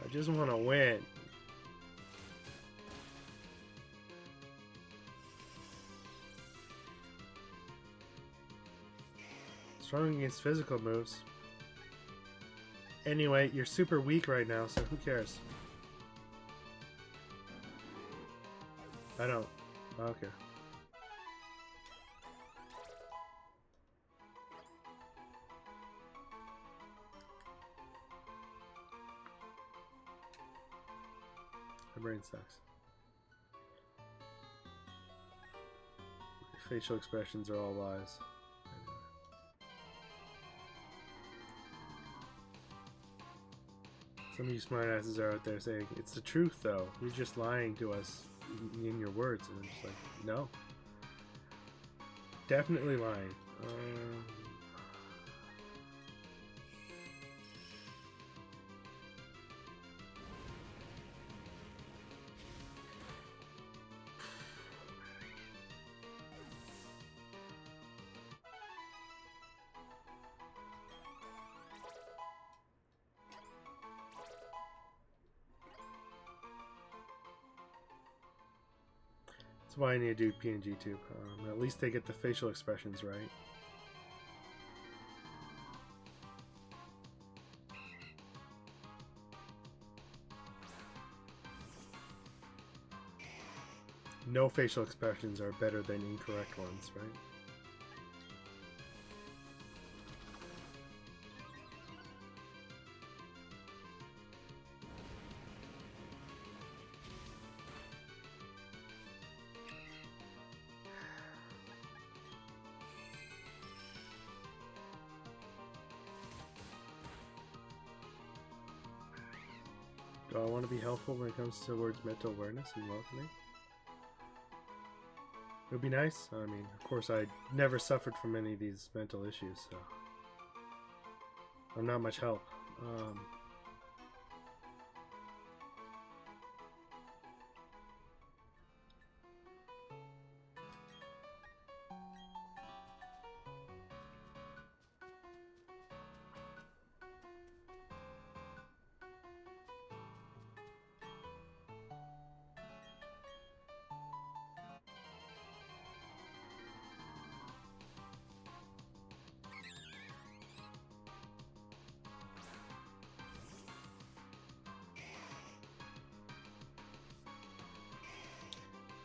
I just want to win. Strong against physical moves. Anyway, you're super weak right now, so who cares? I don't. Okay. My brain sucks. Facial expressions are all lies. Some of you smartasses are out there saying, it's the truth though. You're just lying to us in your words. And I'm just like, no. Definitely lying. That's why I need to do PNG tube. At least they get the facial expressions right. No facial expressions are better than incorrect ones, right? Do I want to be helpful when it comes towards mental awareness and welcoming? It would be nice. I mean, of course, I never suffered from any of these mental issues, so I'm not much help.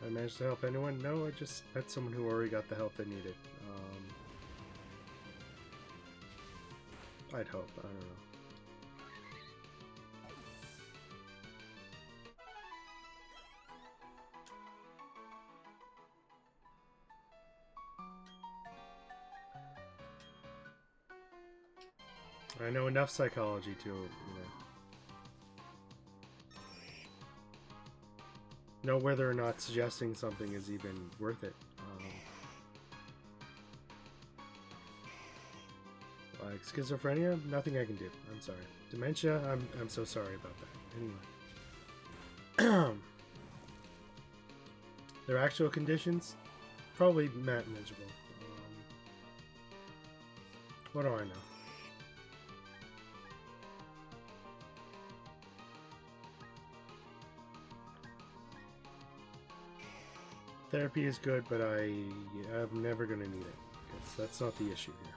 I managed to help anyone? No, I just met someone who already got the help they needed. I'd hope. I don't know. I know enough psychology to, know whether or not suggesting something is even worth it. Like schizophrenia, nothing I can do. I'm sorry. Dementia, I'm so sorry about that. Anyway, their actual conditions, probably manageable. What do I know? Therapy is good, but I'm never going to need it. That's not the issue here.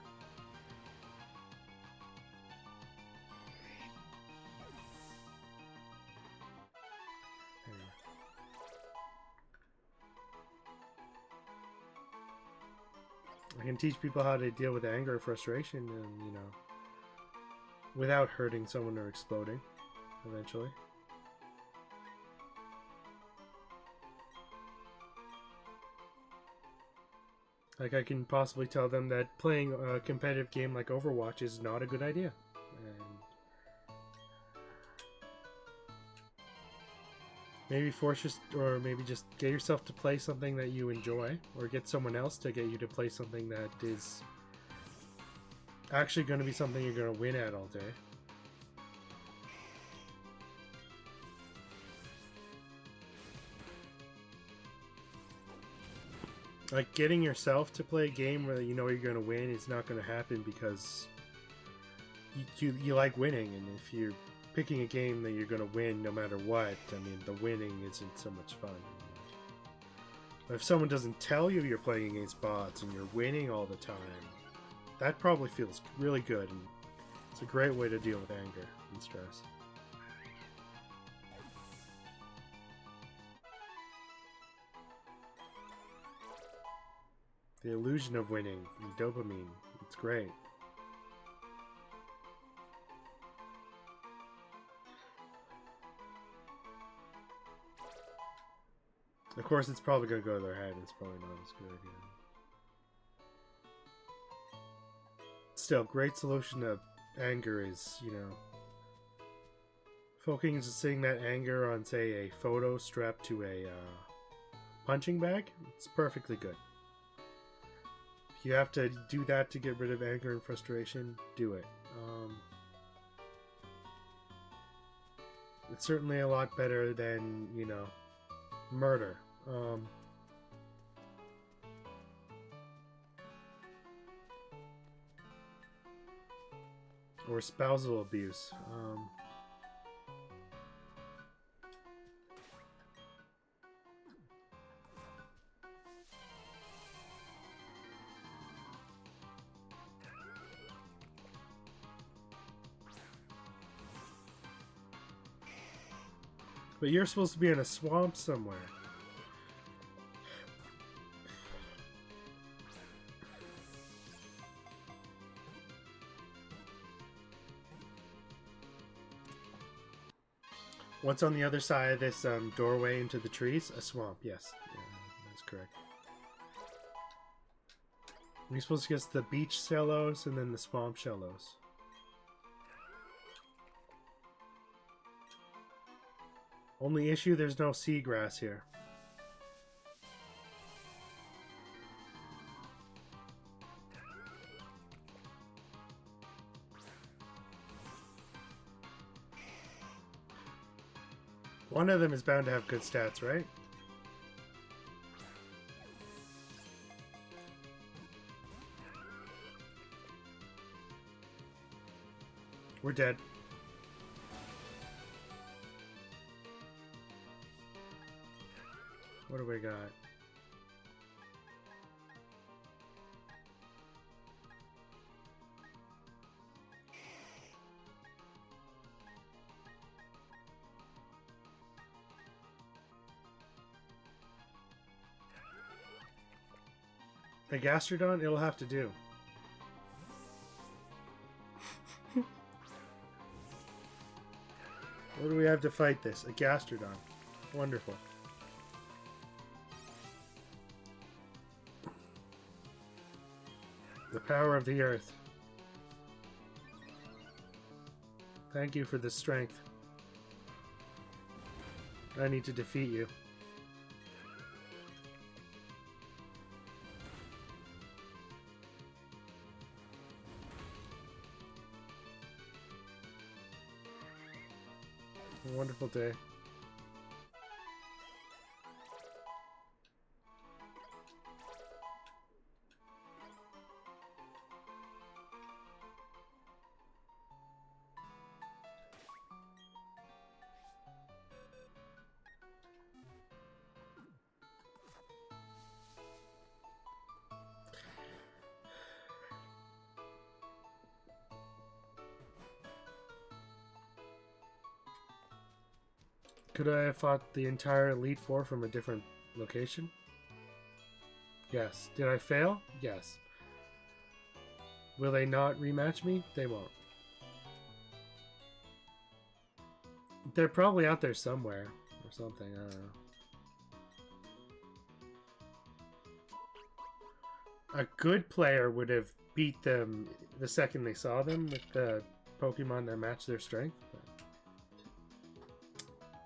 Anyway. I can teach people how to deal with anger or frustration and, without hurting someone or exploding, eventually. Like, I can possibly tell them that playing a competitive game like Overwatch is not a good idea. And maybe maybe just get yourself to play something that you enjoy, or get someone else to get you to play something that is actually going to be something you're going to win at all day. Like, getting yourself to play a game where you know you're going to win is not going to happen because you like winning, and if you're picking a game that you're going to win no matter what, I mean, the winning isn't so much fun. But if someone doesn't tell you you're playing against bots and you're winning all the time, that probably feels really good, and it's a great way to deal with anger and stress. The illusion of winning, and dopamine, it's great. Of course, it's probably going to go to their head. It's probably not as good idea. Still, great solution to anger is, you know, focusing that anger on, say, a photo strapped to a punching bag. It's perfectly good. If you have to do that to get rid of anger and frustration, do it. It's certainly a lot better than, you know, murder. Or spousal abuse. But you're supposed to be in a swamp somewhere. What's on the other side of this doorway into the trees? A swamp, yes. Yeah, that's correct. You're supposed to get the beach shellos and then the swamp shellos. Only issue, there's no seagrass here. One of them is bound to have good stats, right? We're dead. What do we got? A Gastrodon? It'll have to do. What do we have to fight this? A Gastrodon. Wonderful. The power of the earth. Thank you for the strength. I need to defeat you. A wonderful day. Could I have fought the entire Elite Four from a different location? Yes. Did I fail? Yes. Will they not rematch me? They won't. They're probably out there somewhere or something. I don't know. A good player would have beat them the second they saw them with the Pokemon that match their strength. But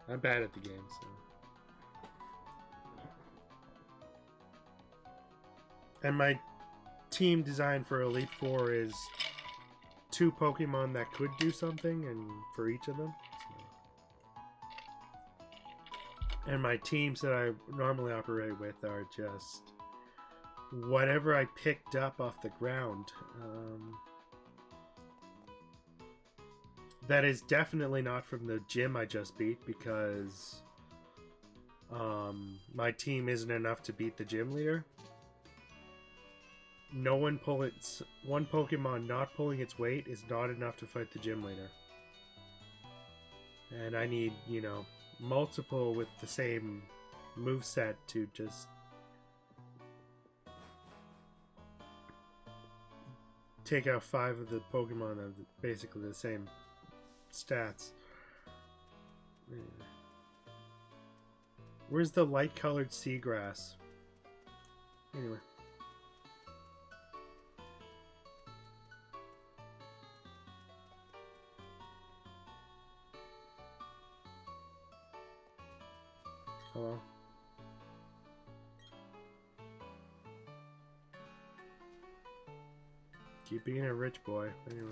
I'm bad at the game, so. And my team design for Elite Four is 2 Pokemon that could do something, and for each of them. So. And my teams that I normally operate with are just whatever I picked up off the ground. That is definitely not from the gym I just beat, because my team isn't enough to beat the gym leader. no one pull its one Pokemon not pulling its weight is not enough to fight the gym leader. And I need, you know, multiple with the same moveset to just take out 5 of the Pokemon that have basically the same stats. Where's the light-colored seagrass? Anyway. Hello? Keep being a rich boy. Anyway.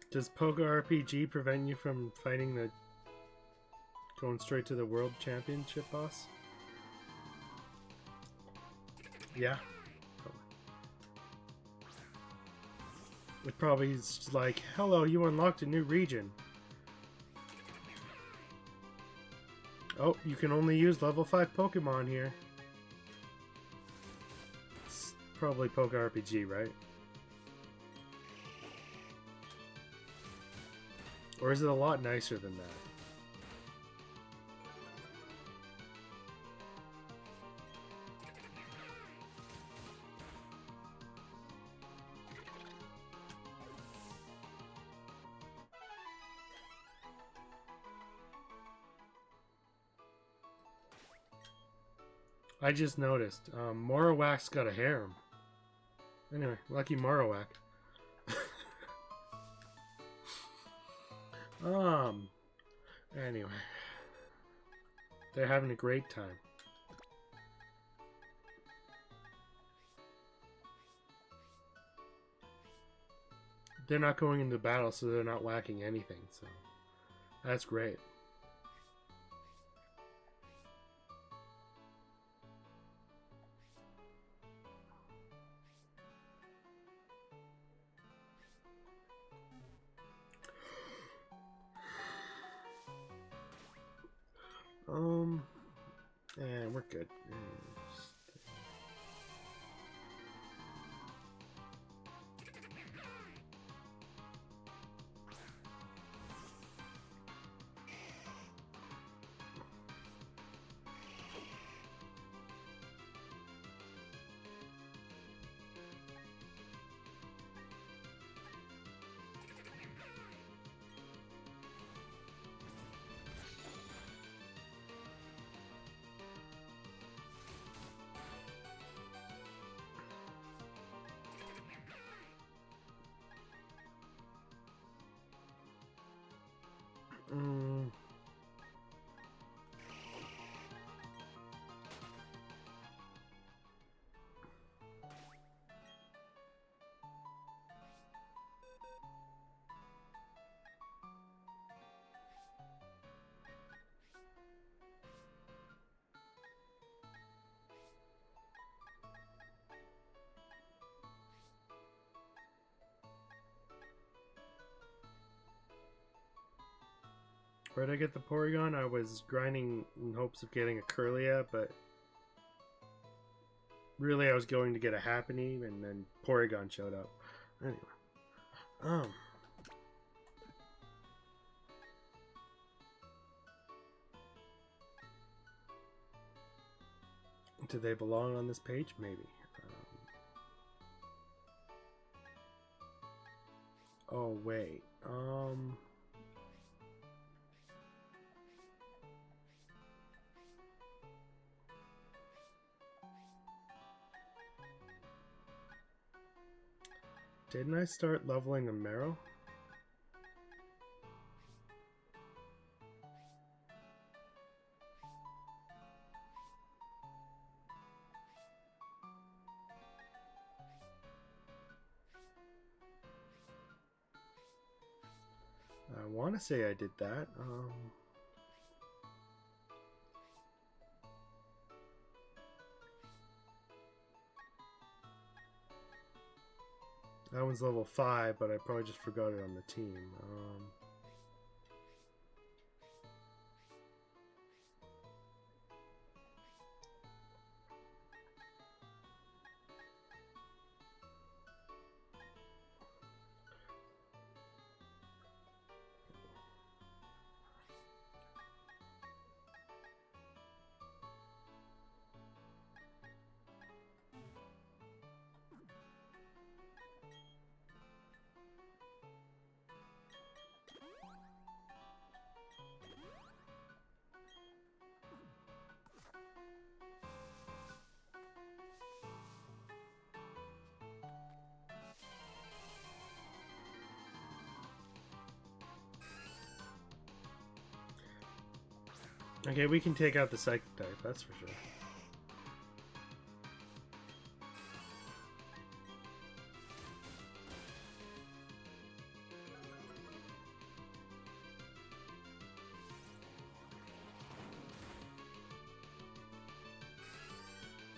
Does Poga RPG prevent you from fighting the going straight to the World Championship boss? Yeah. It probably is like, hello, you unlocked a new region. Oh, you can only use level 5 Pokemon here. It's probably Poga RPG, right? Or is it a lot nicer than that? I just noticed. Marowak's got a harem. Anyway, lucky Marowak. Anyway. They're having a great time. They're not going into battle, so they're not whacking anything, so that's great. And we're good. Where'd I get the Porygon? I was grinding in hopes of getting a Curlia, but really I was going to get a Happiny, and then Porygon showed up. Anyway. Do they belong on this page? Maybe. Oh, wait. Didn't I start leveling a Marrow? I want to say I did that. That one's level 5, but I probably just forgot it on the team. Okay, we can take out the psychic type, that's for sure.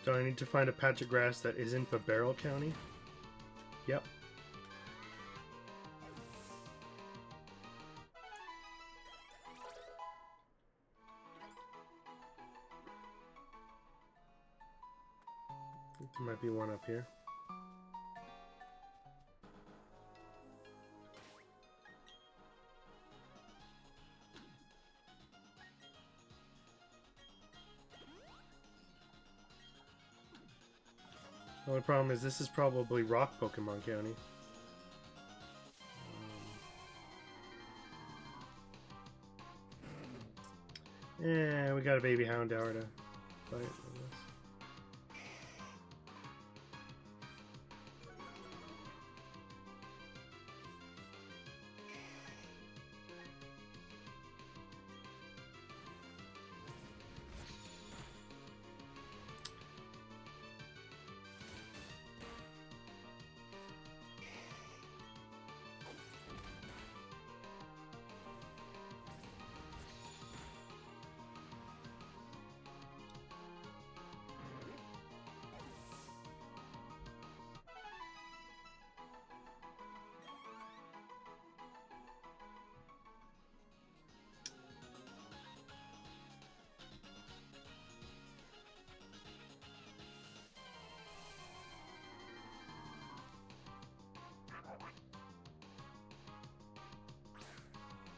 Do I need to find a patch of grass that isn't Barrel County? Yep. There might be one up here. The only problem is this is probably Rock Pokemon County. Yeah, we got a baby Houndour to fight.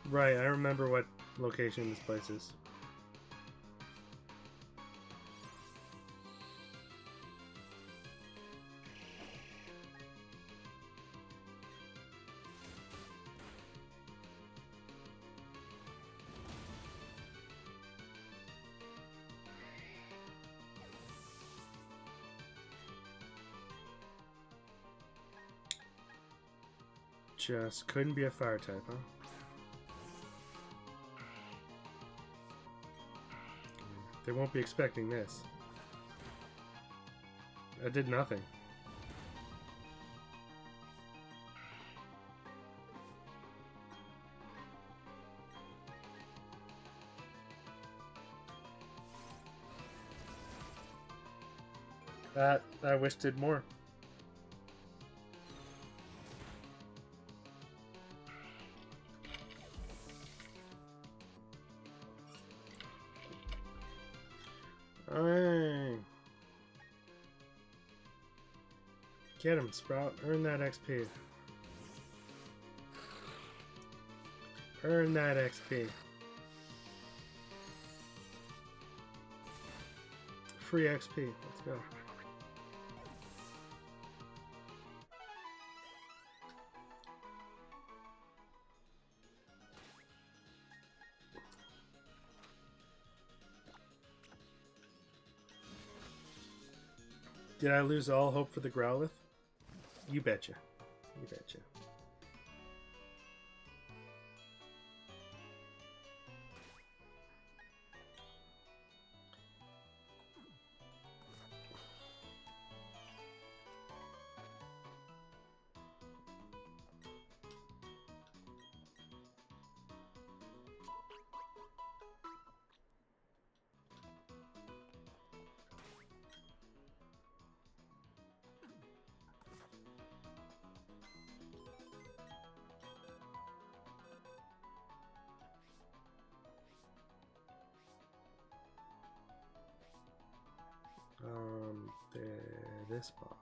Right, I remember what location this place is. Just couldn't be a fire type, huh? They won't be expecting this. I did nothing. That I wish did more. Alright. Get him, Sprout. Earn that XP. Earn that XP. Free XP. Let's go. Did I lose all hope for the Growlithe? You betcha. You betcha. this box.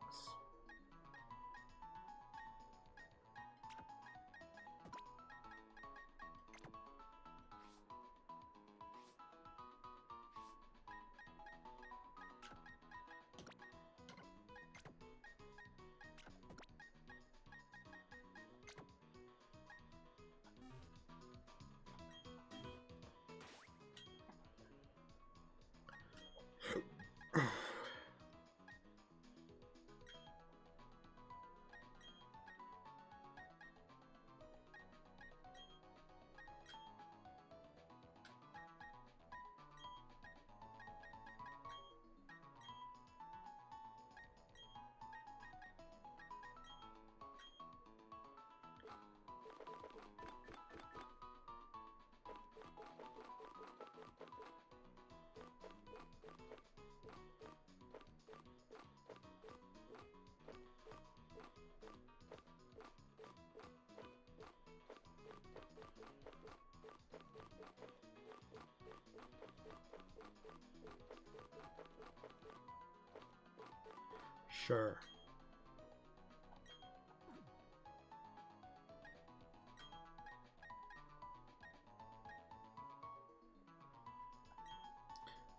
Sure.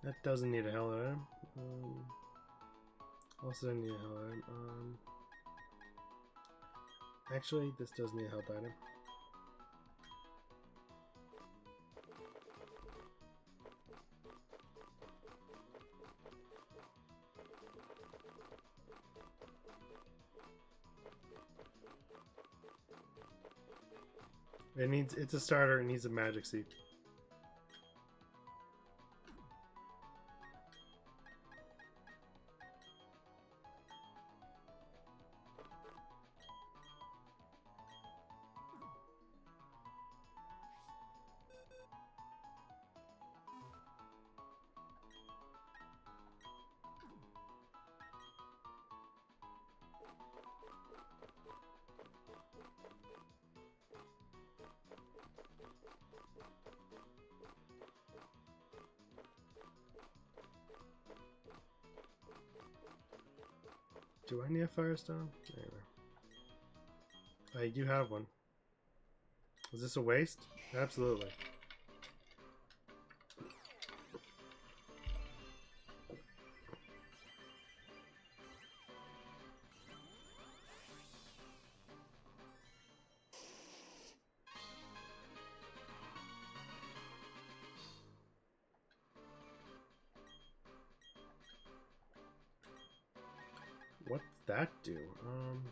That doesn't need a hell item. Also doesn't need a hell item. Actually, this does need a health item. It's a starter. It needs a magic seed. Do I need a firestone? Anyway. I do have one. Is this a waste? Absolutely. What's that do? Um.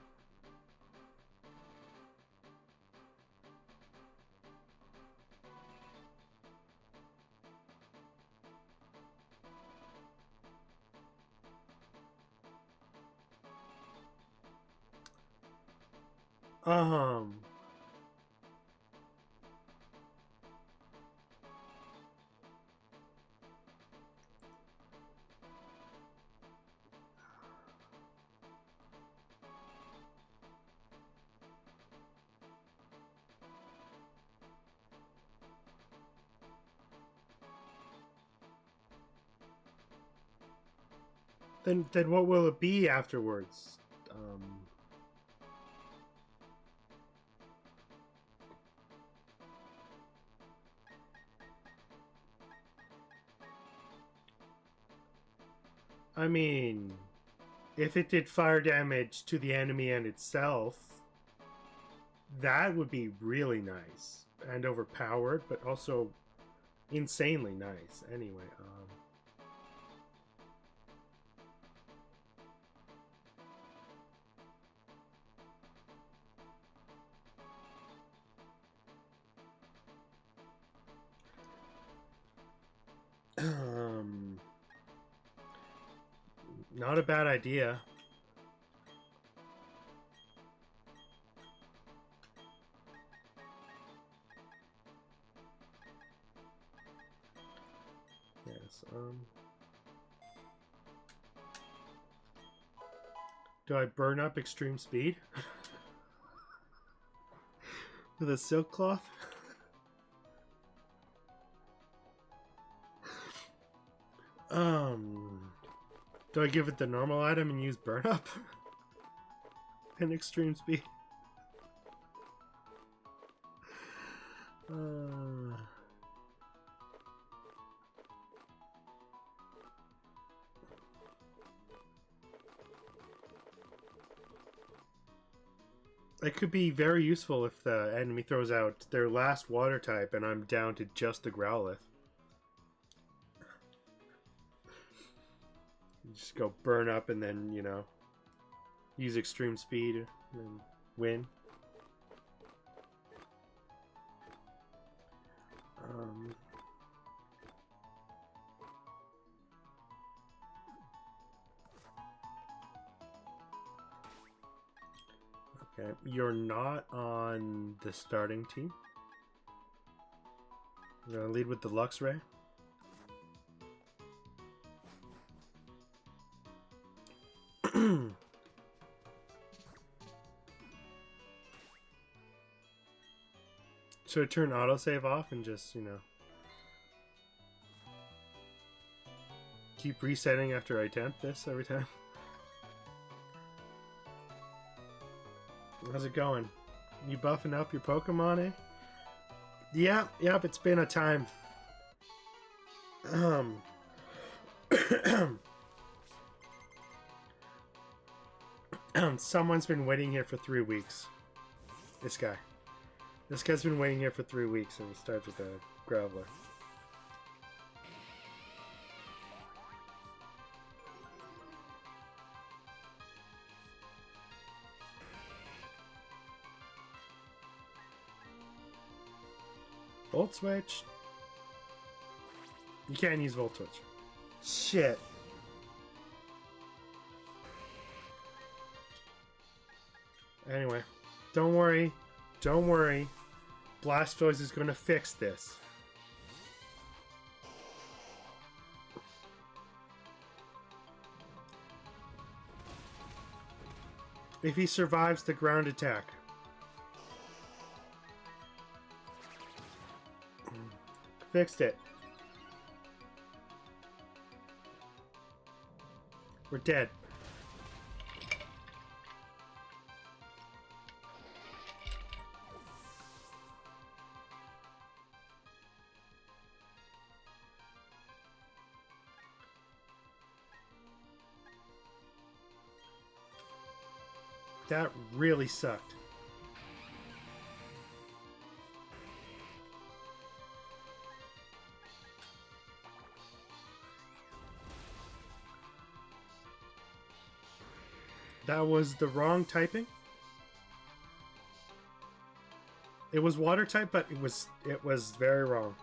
Then what will it be afterwards? I mean, if it did fire damage to the enemy and itself, that would be really nice and overpowered, but also insanely nice. Anyway, not a bad idea. Yes. Do I burn up extreme speed with a silk cloth? Do I give it the normal item and use burn up? And extreme speed? It could be very useful if the enemy throws out their last water type and I'm down to just the Growlithe. Just go burn up and then, you know, use extreme speed and win. Okay, you're not on the starting team. I'm gonna lead with the Luxray. Should I turn autosave off and just, you know, keep resetting after I attempt this every time? How's it going? You buffing up your Pokemon, eh? Yep, it's been a time. Someone's been waiting here for 3 weeks. This guy. This guy's been waiting here for 3 weeks, and he starts with a Graveler. Volt Switch. You can't use Volt Switch. Shit. Anyway, don't worry. Don't worry. Blastoise is going to fix this. If he survives the ground attack. Fixed it. We're dead. That really sucked. That was the wrong typing. It was water type, but it was very wrong.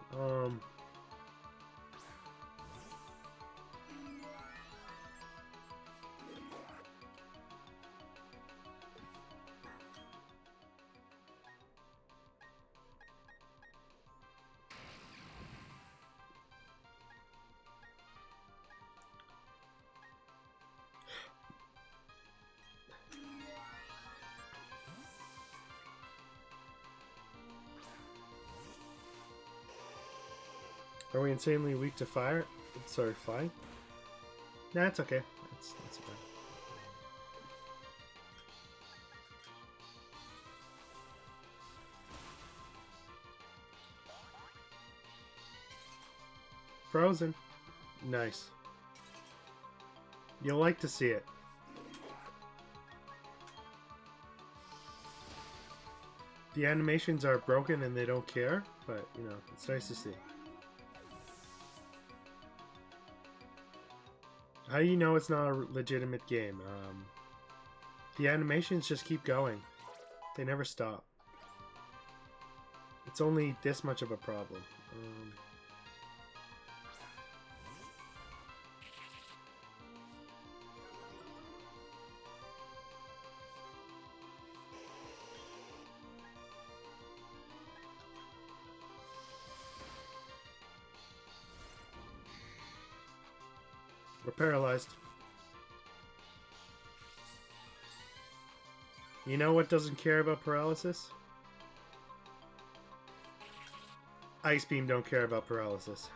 Are we insanely weak to fire? Sorry, flying? Nah, it's okay. That's okay. Frozen. Nice. You'll like to see it. The animations are broken and they don't care, but, you know, it's nice to see. How do you know it's not a legitimate game? The animations just keep going. They never stop. It's only this much of a problem. We're paralyzed. You know what doesn't care about paralysis? Ice Beam don't care about paralysis.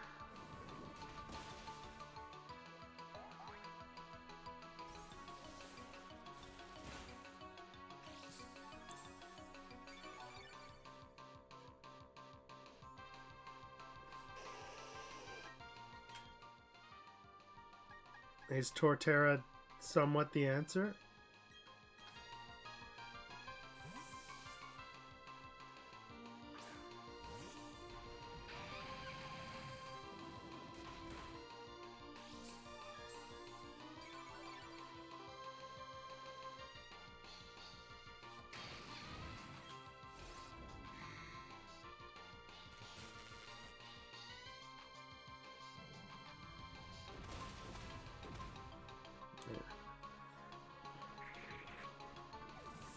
Is Torterra somewhat the answer?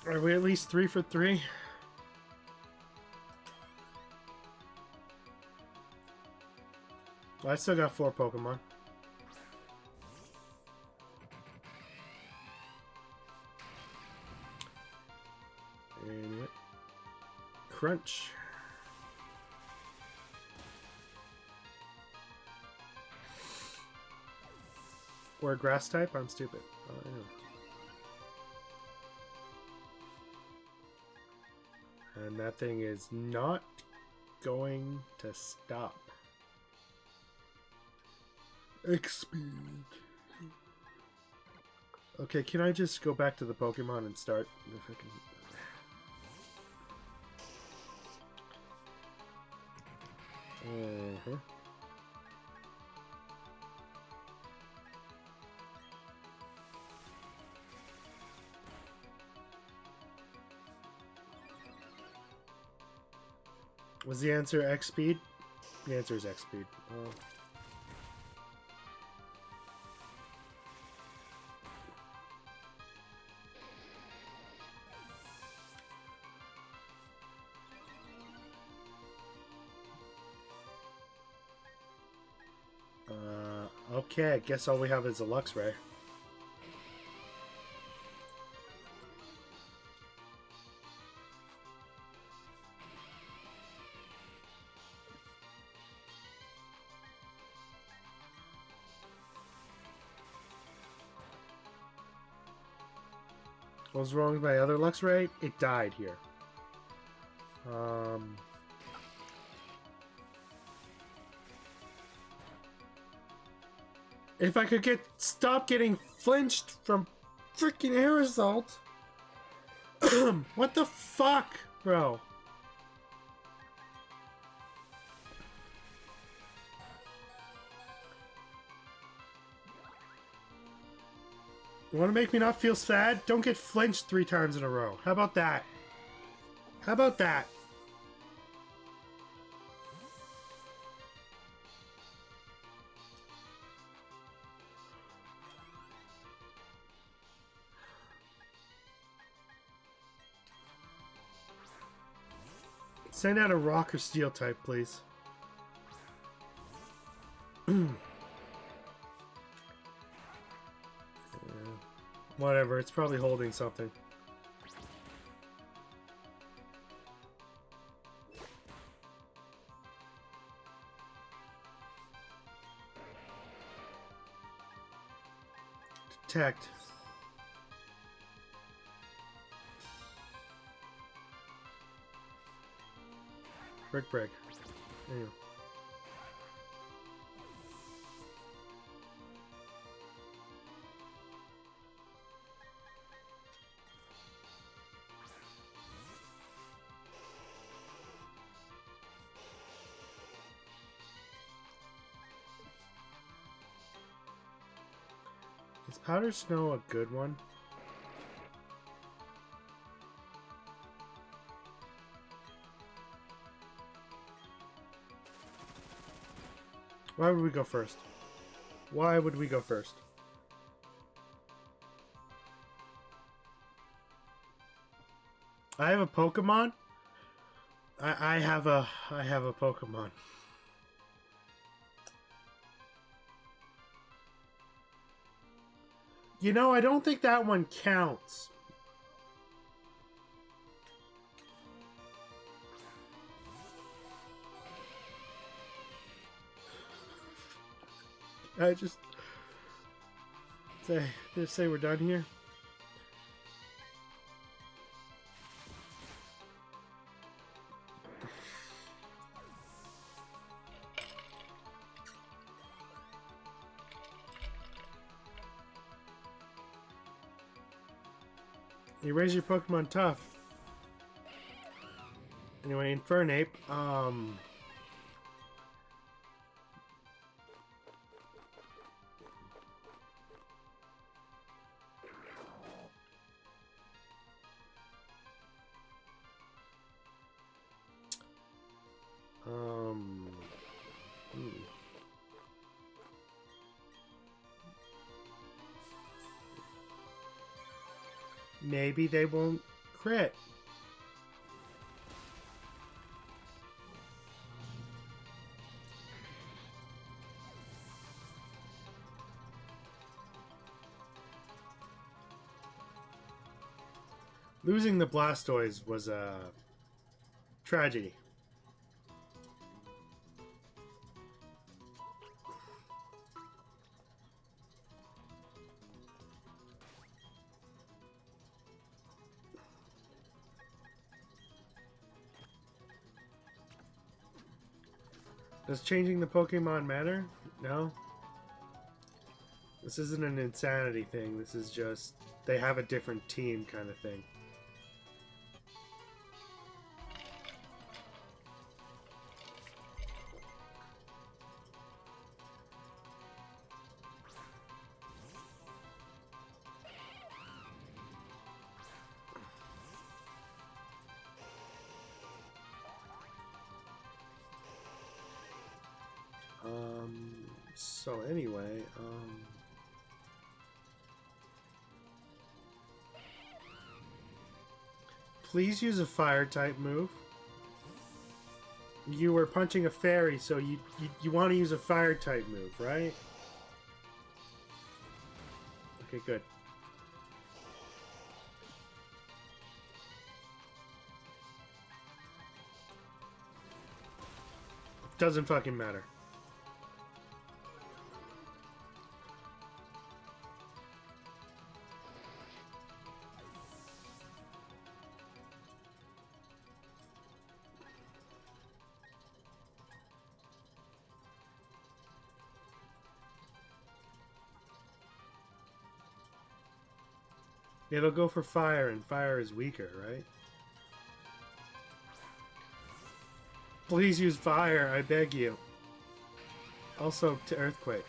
Are we at least 3 for 3? I still got 4 Pokemon. Anyway. Crunch. We're a grass type? I'm stupid. Anyway. And that thing is not going to stop. X-Speed. Okay, can I just go back to the Pokemon and start? If I can... Was the answer X speed? The answer is X speed. Okay, I guess all we have is a Luxray. What was wrong with my other Luxray? It died here. If I could stop getting flinched from freaking air assault. What the fuck, bro? You want to make me not feel sad? Don't get flinched 3 times in a row. How about that? How about that? Send out a rock or steel type, please. Whatever, it's probably holding something. Detect. Break. Anyway. Is Powder Snow a good one? Why would we go first? Why would we go first? I have a Pokemon? I have a Pokemon. You know, I don't think that one counts. I just say we're done here. You raise your Pokemon tough. Anyway, Infernape, maybe they won't crit. Losing the Blastoise was a tragedy. Does changing the Pokemon matter? No? This isn't an insanity thing. This is just they have a different team kind of thing. So anyway, please use a fire type move. You were punching a fairy, so you want to use a fire type move, right? Okay, good. Doesn't fucking matter. It'll go for fire, and fire is weaker, right? Please use fire, I beg you. Also to earthquake.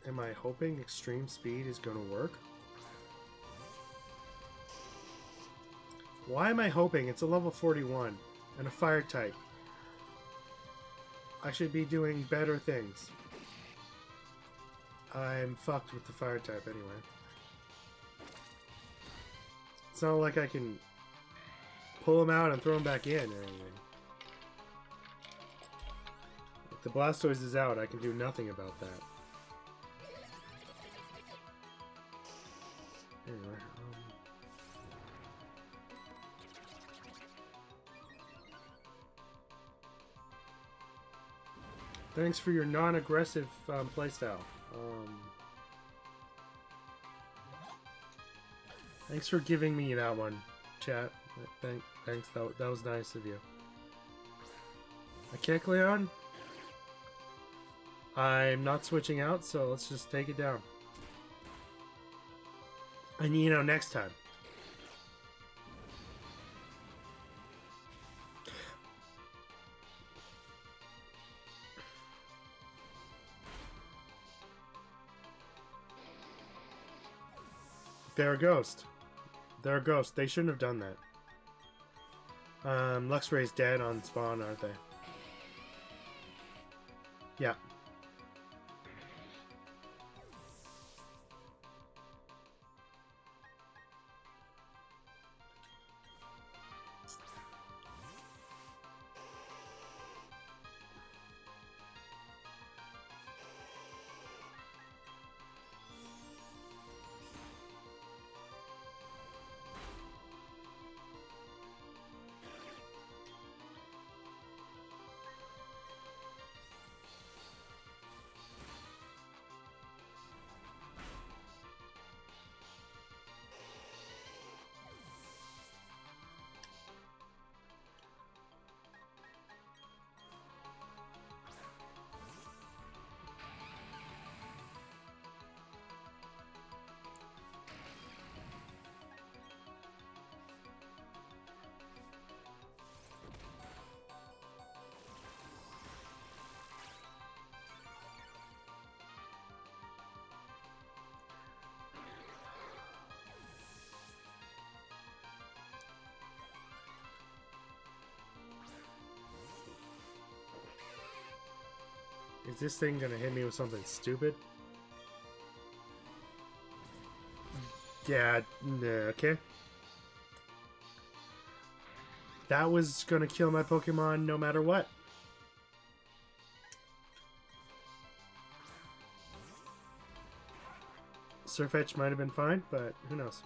Am I hoping extreme speed is going to work? Why am I hoping? It's a level 41 and a fire type. I should be doing better things. I'm fucked with the fire type anyway. It's not like I can pull him out and throw him back in or anything. If the Blastoise is out, I can do nothing about that. Anyway, Thanks for your non-aggressive playstyle. Thanks for giving me that one, chat. Thanks. That was nice of you. A kick, Leon? I'm not switching out, so let's just take it down. And you know, next time. They're a ghost. They're a ghost. They shouldn't have done that. Luxray's dead on spawn, aren't they? Yeah. Is this thing gonna hit me with something stupid? Yeah, okay. That was gonna kill my Pokemon no matter what. Surf Edge might have been fine, but who knows?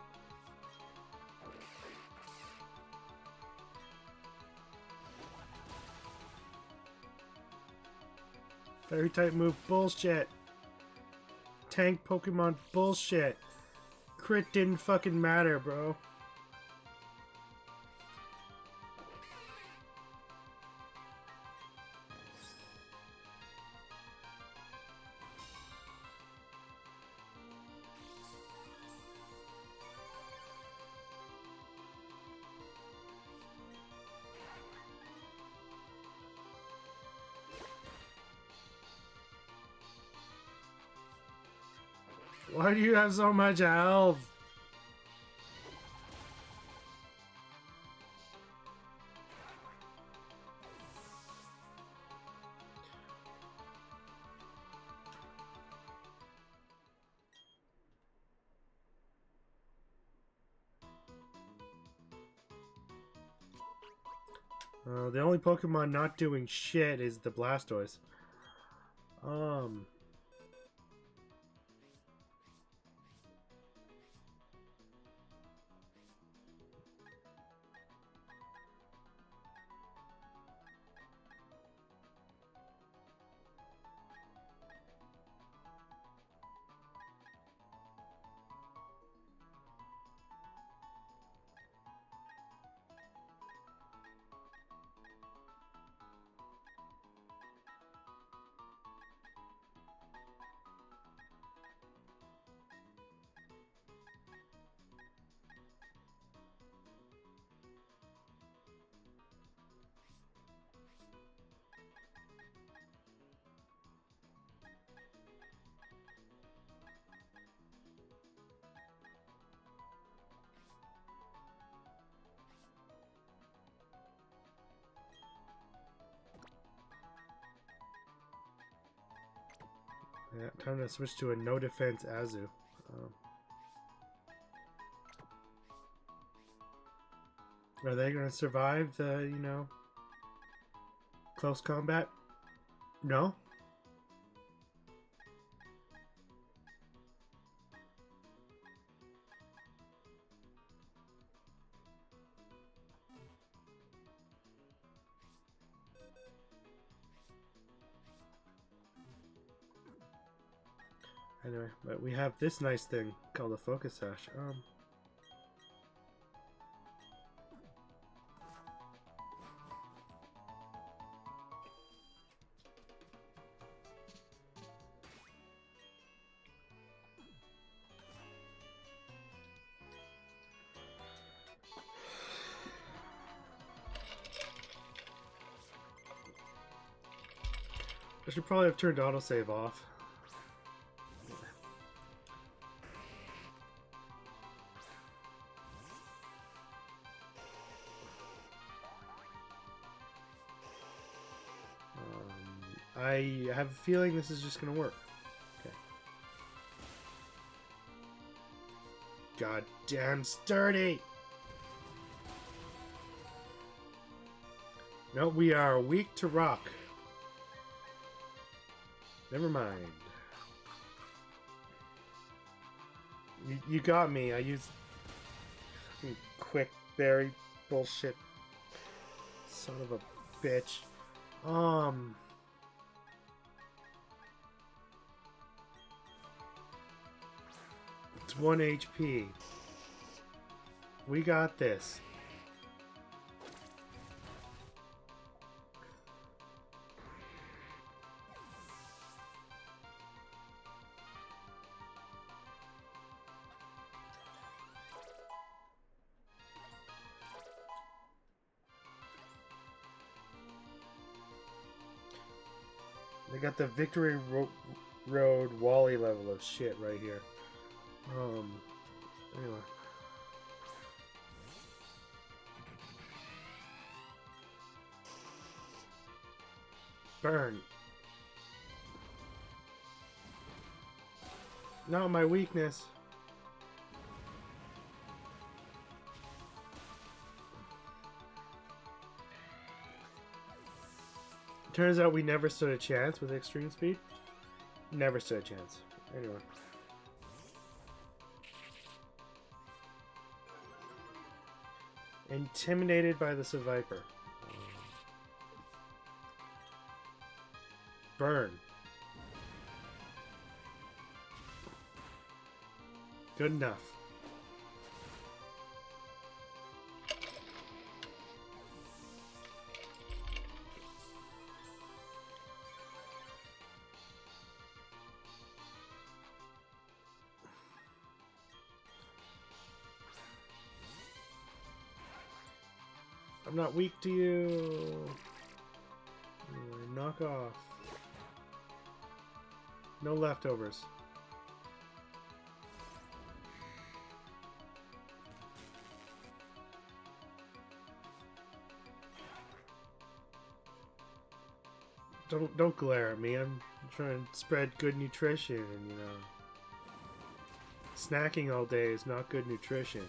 Fairy type move bullshit. Tank Pokemon bullshit. Crit didn't fucking matter, bro. Why do you have so much health? The only Pokemon not doing shit is the Blastoise. Yeah, time to switch to a no defense Azu. Are they gonna survive the, you know, close combat? No? Anyway, but we have this nice thing called a focus sash. I should probably have turned autosave off. I have a feeling this is just gonna work. Okay. God damn sturdy! No, we are weak to rock. Never mind. You got me. I used quick berry bullshit. Son of a bitch. It's 1 HP. We got this. They got the Victory Road Wally level of shit right here. Anyway. Burn. Not my weakness. Turns out we never stood a chance with extreme speed. Never stood a chance. Anyway. Intimidated by the Viper. Burn. Good enough. I'm not weak to you. Knock off. No leftovers. Don't glare at me. I'm trying to spread good nutrition, and you know, snacking all day is not good nutrition.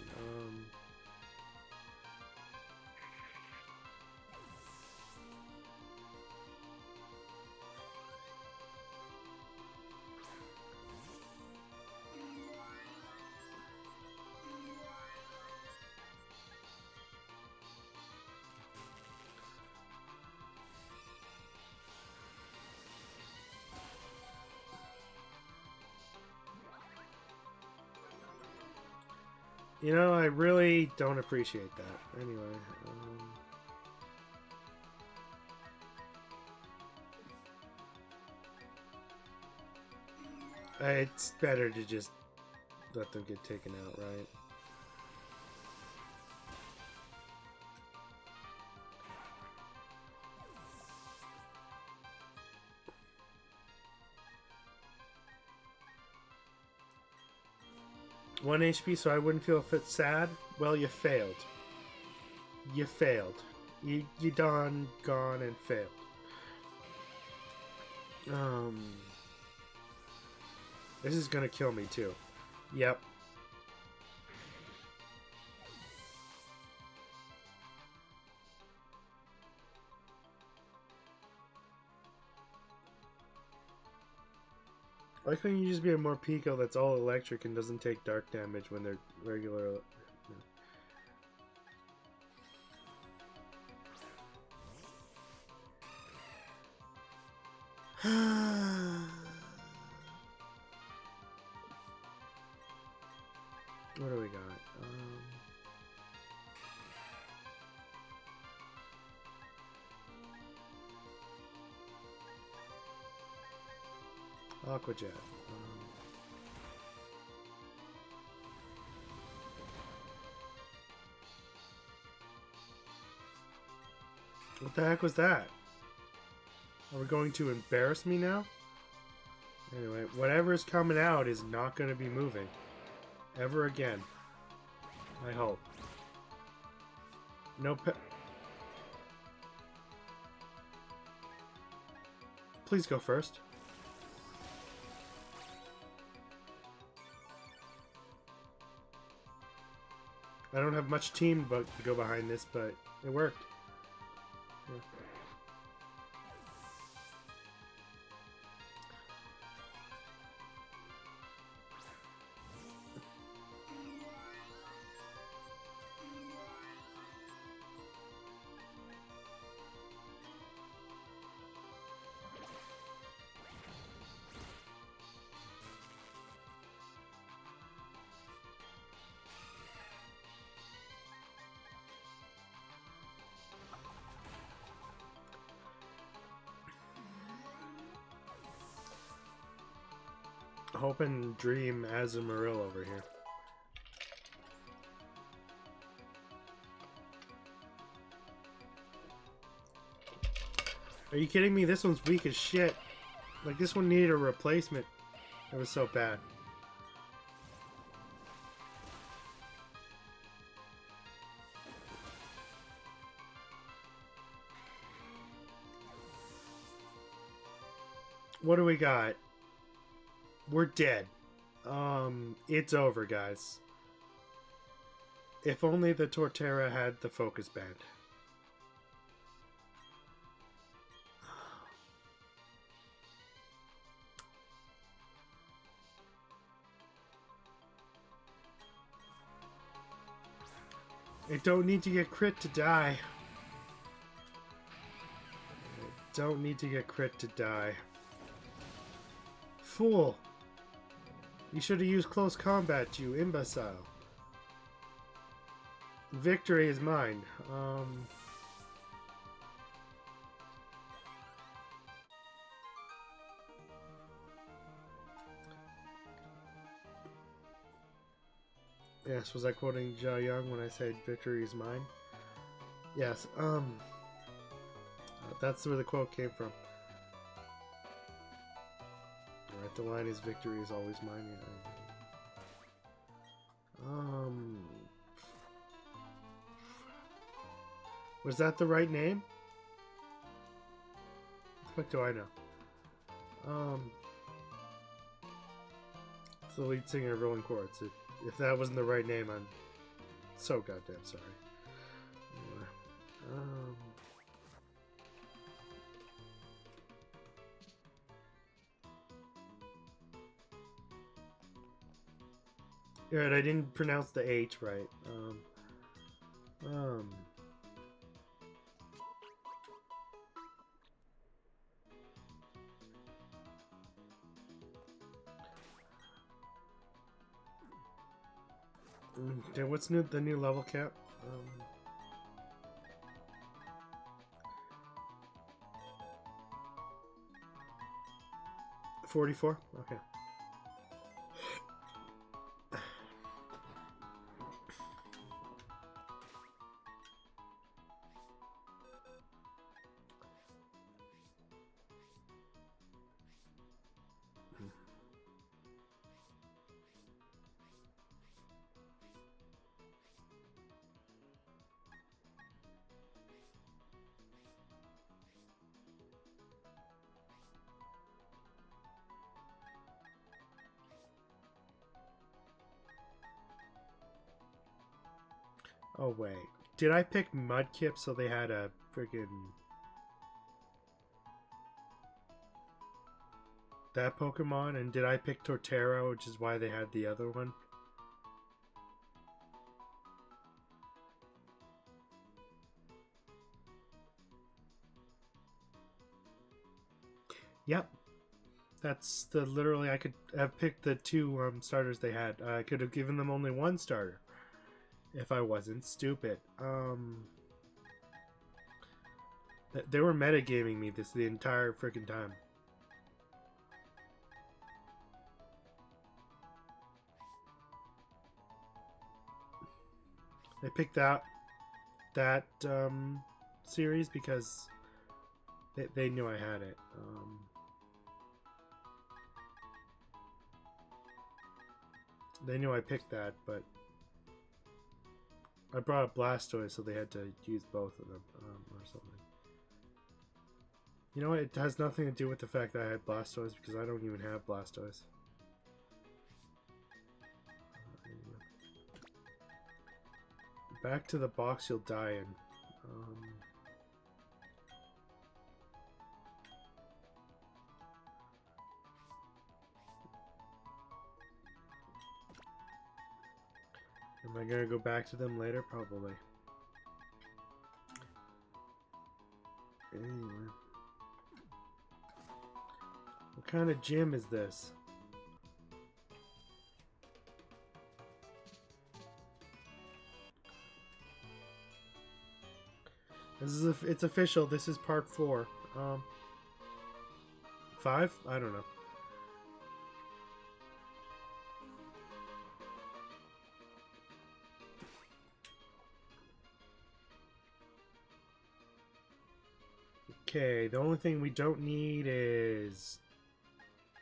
You know, I really don't appreciate that. Anyway, it's better to just let them get taken out, right? One HP, so I wouldn't feel sad. Well, you failed. You failed. You done, gone, and failed. This is gonna kill me too. Yep. Why couldn't you just be a more Pico that's all electric and doesn't take dark damage when they're regular? What do we got? Aqua Jet. What the heck was that? Are we going to embarrass me now? Anyway, whatever's coming out is not going to be moving. Ever again. I hope. No pe- Please go first. I don't have much team to go behind this, but it worked. Yeah. Hope and dream as a Marill over here. Are you kidding me? This one's weak as shit. Like, this one needed a replacement. It was so bad. What do we got? We're dead. It's over, guys. If only the Torterra had the focus band. I don't need to get crit to die. I don't need to get crit to die. Fool! You should have used close combat, you imbecile. Victory is mine. Yes, was I quoting Ja Young when I said victory is mine? Yes, that's where the quote came from. Alright, the line is victory is always mine. Yeah. Was that the right name? What do I know? It's the lead singer of Rolling Chords. If that wasn't the right name, I'm so goddamn sorry. Alright, I didn't pronounce the H right. Okay, what's the new level cap? 44? Okay. Oh wait, did I pick Mudkip so they had a freaking that Pokemon, and did I pick Torterra, which is why they had the other one? Yep. That's the literally I could have picked the two starters they had. I could have given them only one starter if I wasn't stupid. They were metagaming me this the entire freaking time. I picked that series because they knew I had it. They knew I picked that, but I brought a Blastoise, so they had to use both of them or something. You know what? It has nothing to do with the fact that I had Blastoise because I don't even have Blastoise. Back to the box you'll die in. Am I gonna go back to them later? Probably. Anyway. What kind of gym is this? It's official. This is part 4. 5? I don't know. Okay, the only thing we don't need is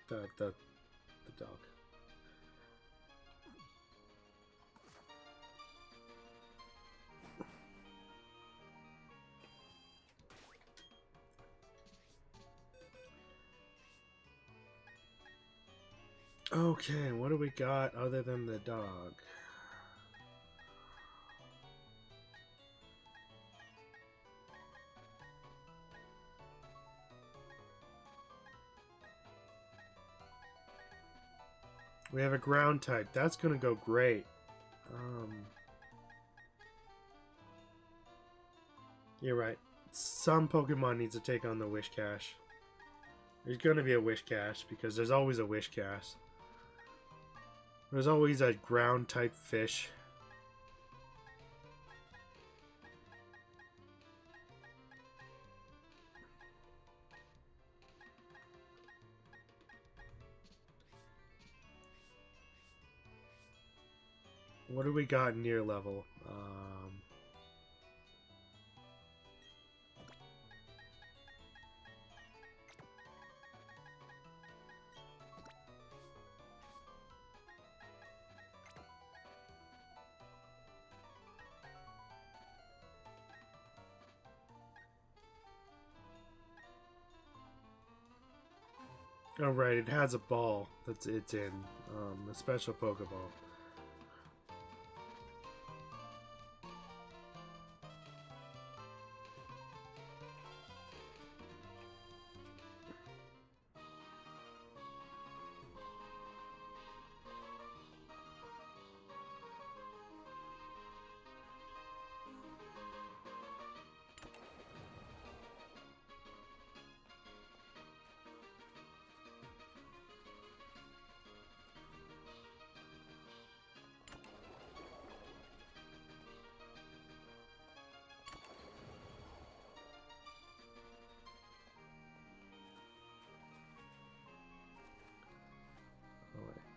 the dog. Okay, what do we got other than the dog? We have a ground type. That's gonna go great. You're right. Some Pokemon needs to take on the Wish Cache. There's gonna be a Wish Cache because there's always a Wish Cache. There's always a ground type fish. What do we got near level? Oh right, it has a ball it's in a special Pokeball.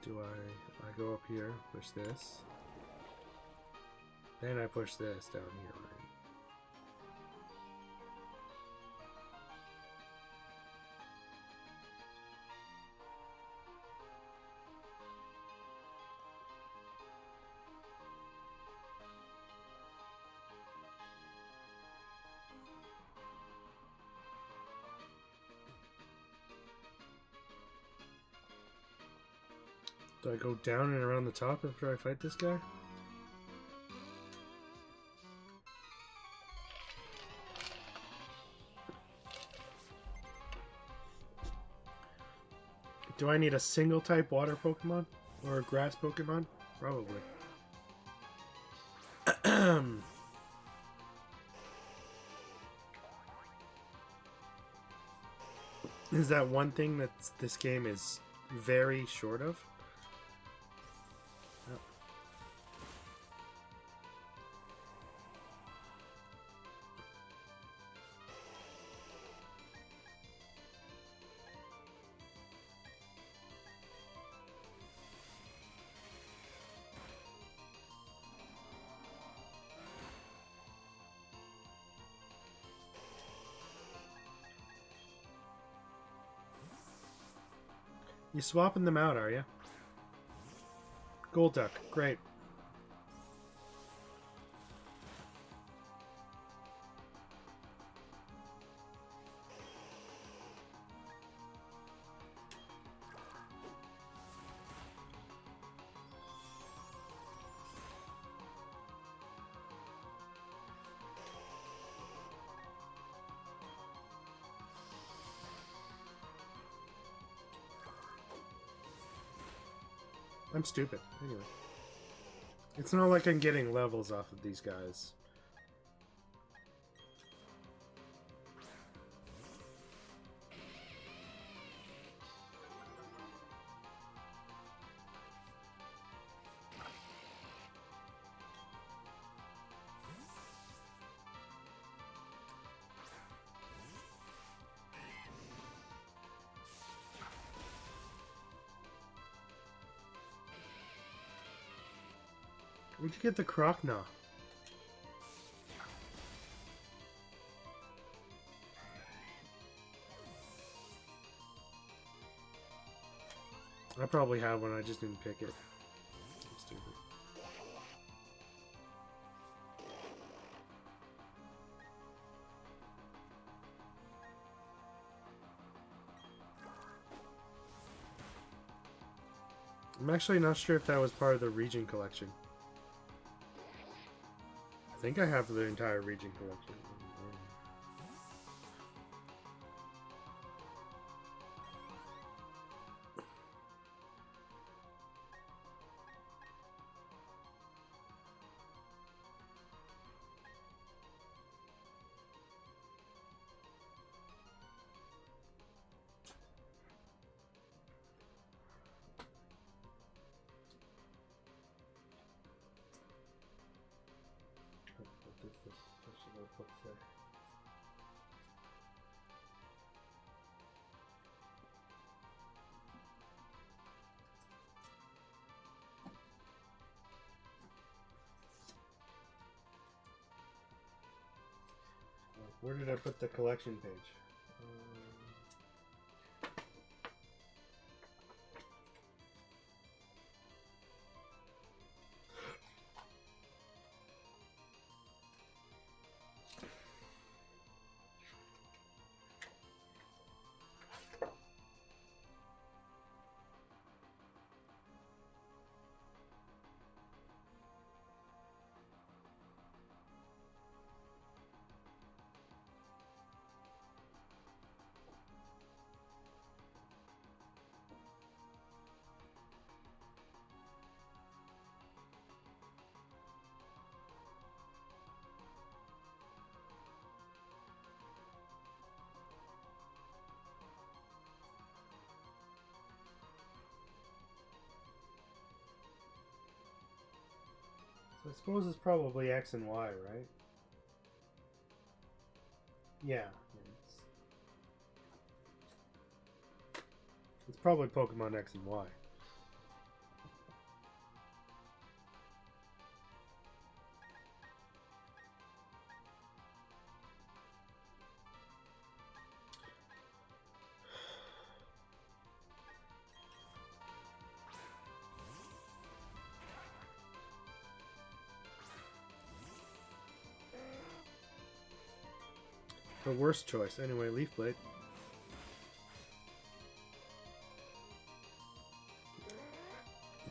Do I go up here, push this, then I push this down here, right? Do I go down and around the top after I fight this guy? Do I need a single type water Pokemon? Or a grass Pokemon? Probably. Is that one thing that this game is very short of? Oh. You swapping them out, are you? Gold duck, great. I'm stupid. Anyway. It's not like I'm getting levels off of these guys. Where'd you get the Crocnaw? I probably have one, I just didn't pick it. I'm stupid. I'm actually not sure if that was part of the region collection. I think I have the entire region collection. Where did I put the collection page? I suppose it's probably X and Y, right? Yeah. It's probably Pokemon X and Y. The worst choice. Anyway, Leaf Blade.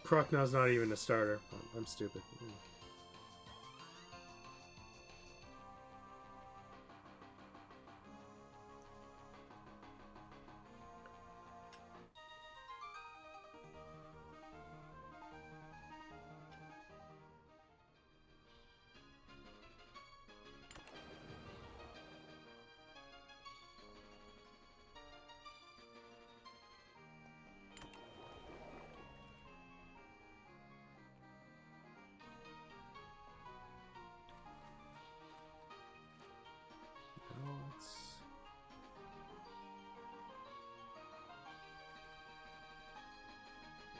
Crocnaw's not even a starter. I'm stupid.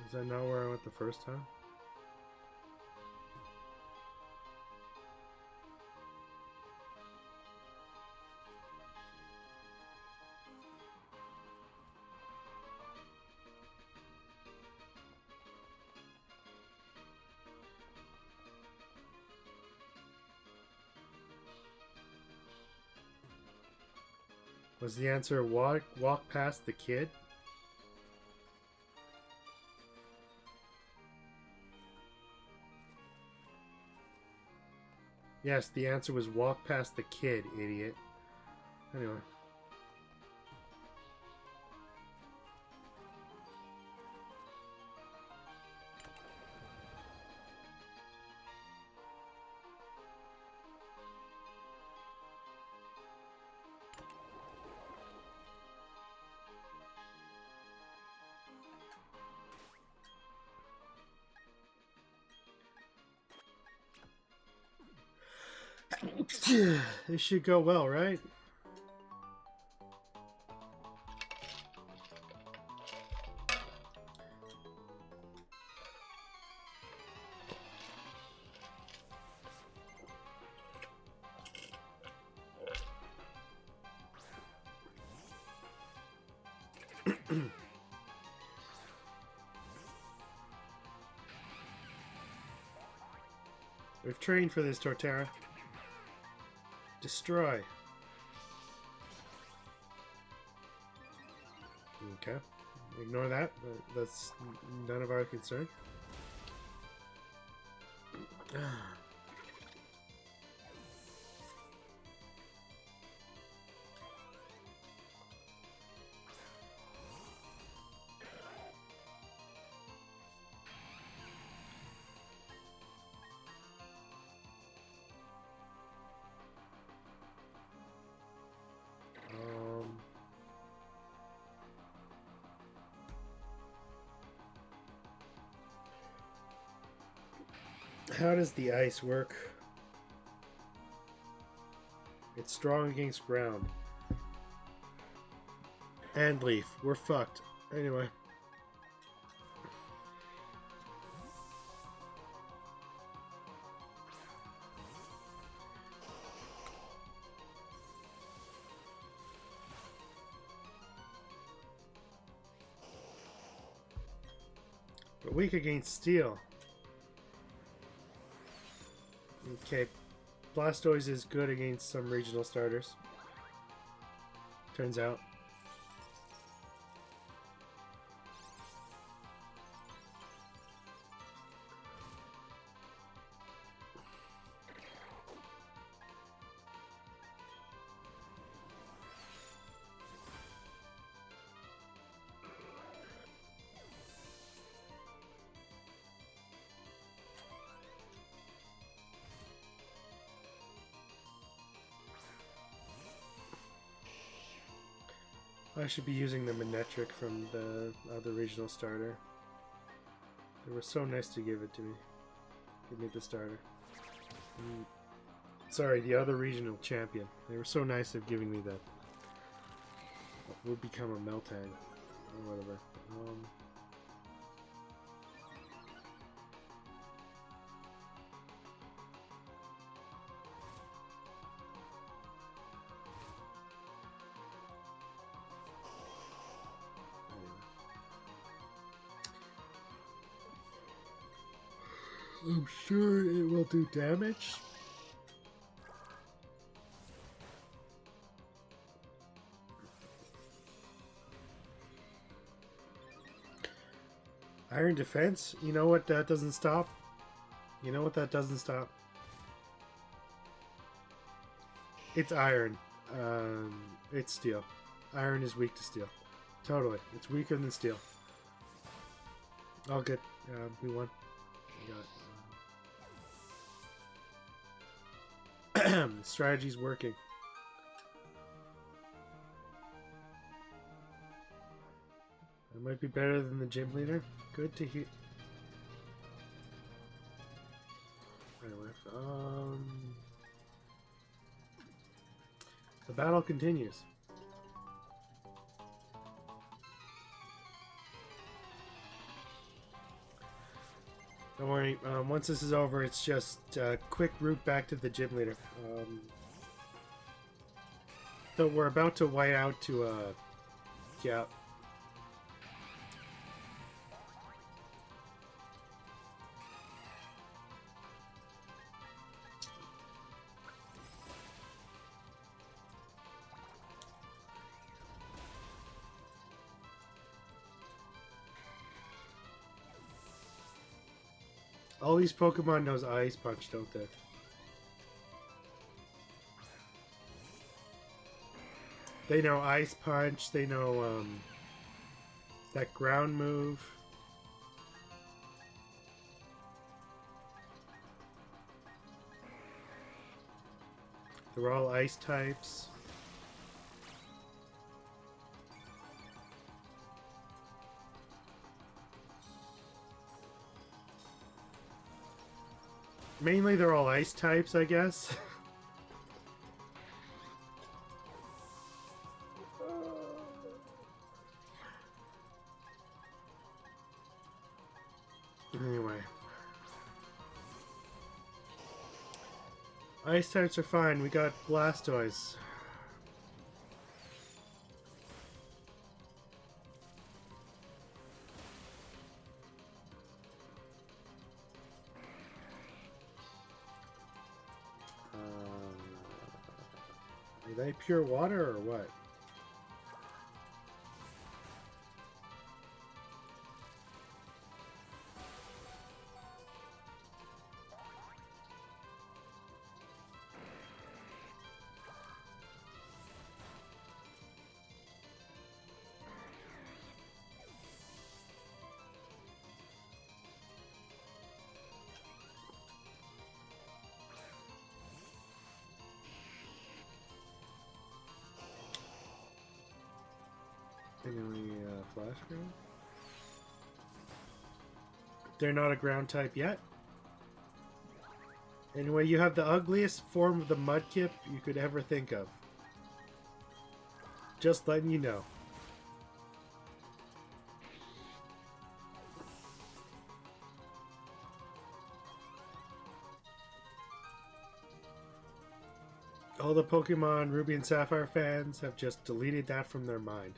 Is that not where I went the first time? Was the answer walk past the kid? Yes, the answer was walk past the kid, idiot. Anyway. This should go well, right? We've trained for this, Torterra. Destroy. Okay. Ignore that. That's none of our concern. How does the ice work? It's strong against ground. And leaf. We're fucked. Anyway. But weak against steel. Okay, Blastoise is good against some regional starters. Turns out. I should be using the Manectric from the other regional starter. They were so nice to give it to me. Give me the starter. Sorry, the other regional champion. They were so nice of giving me that. Would become a Meltang. Or whatever. I'm sure it will do damage. Iron defense? You know what that doesn't stop? You know what that doesn't stop? It's iron. It's steel. Iron is weak to steel. Totally. It's weaker than steel. All good. We won. We got it. The strategy's working. It might be better than the gym leader. Good to hear. Anyway, the battle continues. Don't worry, once this is over, it's just a quick route back to the gym leader. So we're about to white out to, yeah. All these Pokemon knows Ice Punch, don't they? They know Ice Punch, they know, that ground move. They're all Ice types. Mainly they're all Ice types, I guess. Anyway. Ice types are fine, we got Blastoise. Are they pure water or what? Any flash ground? They're not a ground type yet. Anyway, you have the ugliest form of the Mudkip you could ever think of. Just letting you know. All the Pokemon Ruby and Sapphire fans have just deleted that from their mind.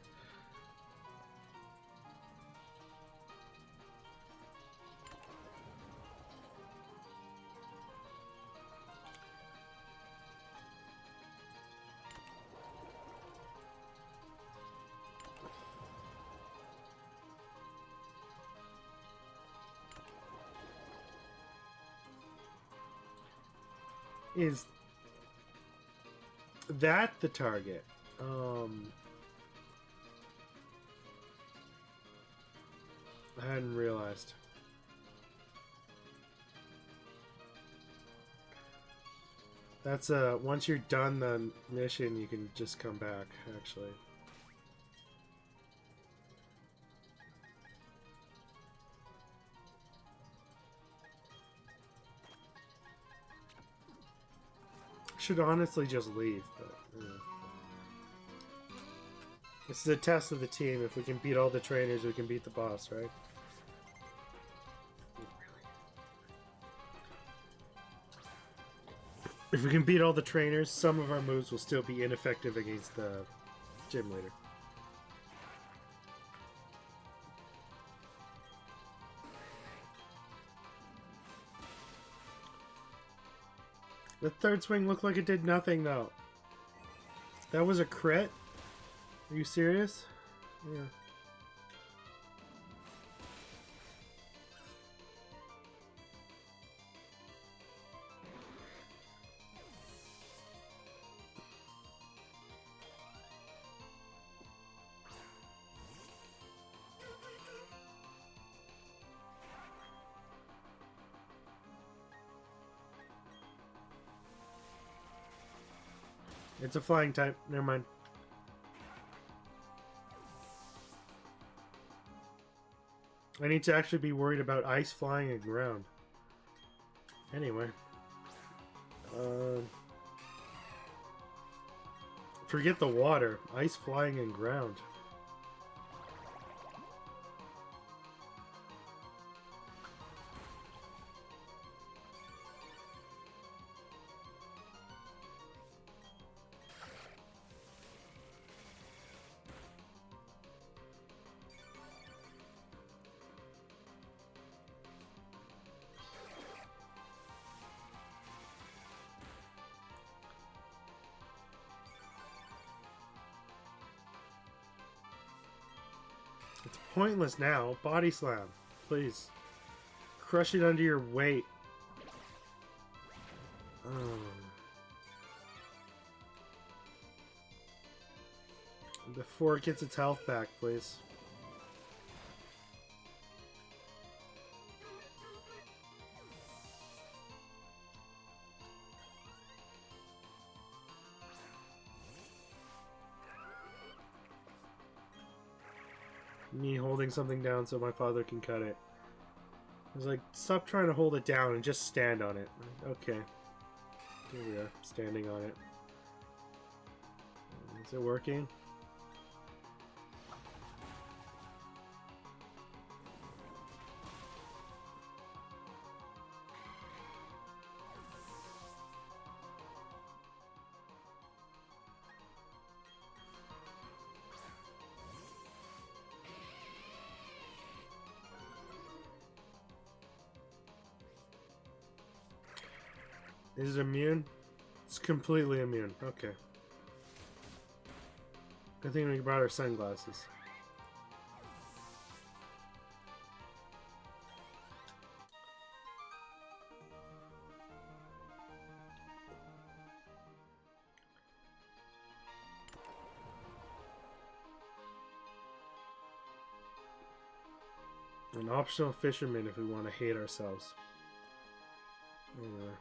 Is that the target? I hadn't realized. That's once you're done the mission, you can just come back, actually. Should honestly just leave, but this is a test of the team. If we can beat all the trainers, we can beat the boss, right? If we can beat all the trainers, some of our moves will still be ineffective against the gym leader. The third swing looked like it did nothing, though. That was a crit? Are you serious? Yeah. It's a flying type. Never mind. I need to actually be worried about ice flying and ground. Anyway. Forget the water. Ice flying and ground. It's pointless now. Body slam. Please. Crush it under your weight. Before it gets its health back, please. Me holding something down so my father can cut it. I was like, stop trying to hold it down and just stand on it. Okay. Here we are, standing on it. Is it working? Is it immune? It's completely immune. Okay. Good thing we brought our sunglasses. An optional fisherman if we want to hate ourselves. Anyway,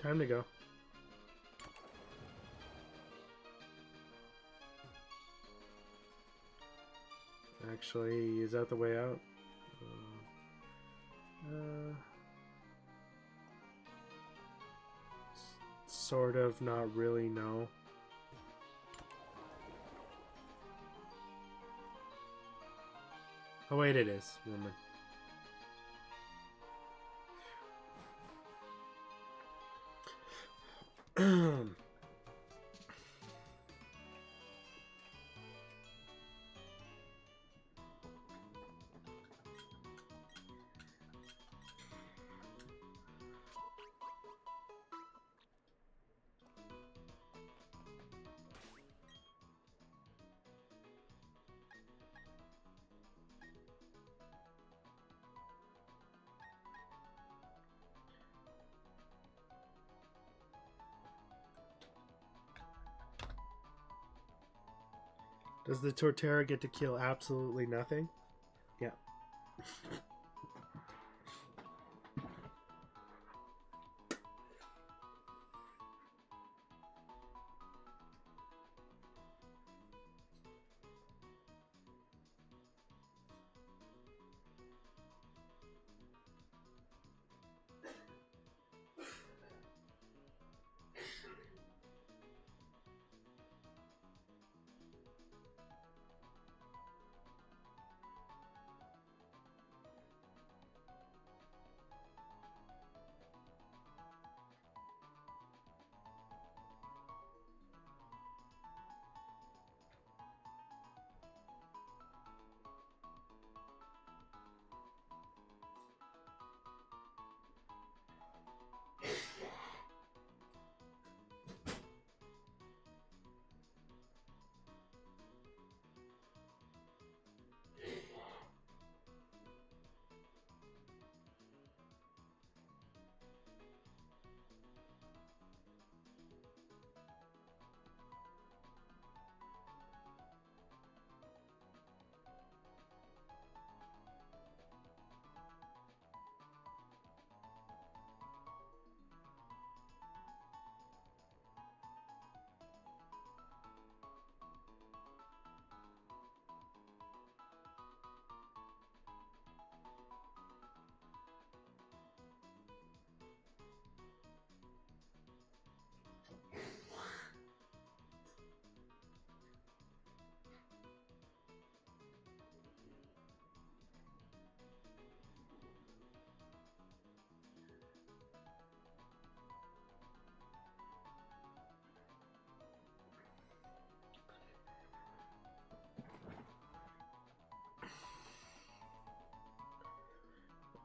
time to go. Actually, is that the way out? Sort of, not really, no. Oh wait, it is. Woman. Does the Torterra get to kill absolutely nothing? Yeah.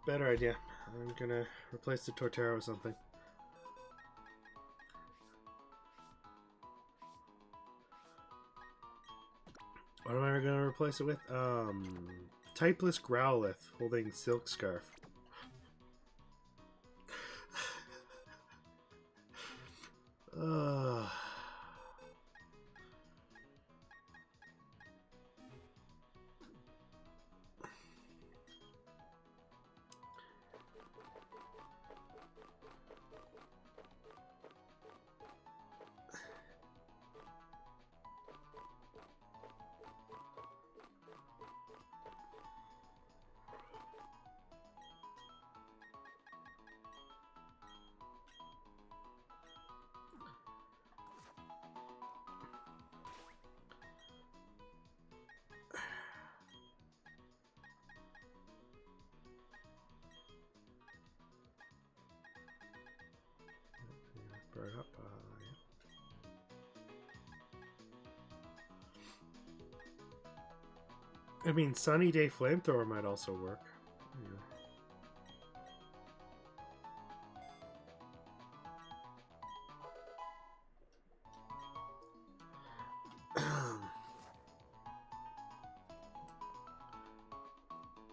Better idea. I'm gonna replace the Torterra with something. What am I gonna replace it with? Typeless Growlithe holding Silk Scarf. Brought up, yeah. I mean, Sunny Day Flamethrower might also work. Yeah.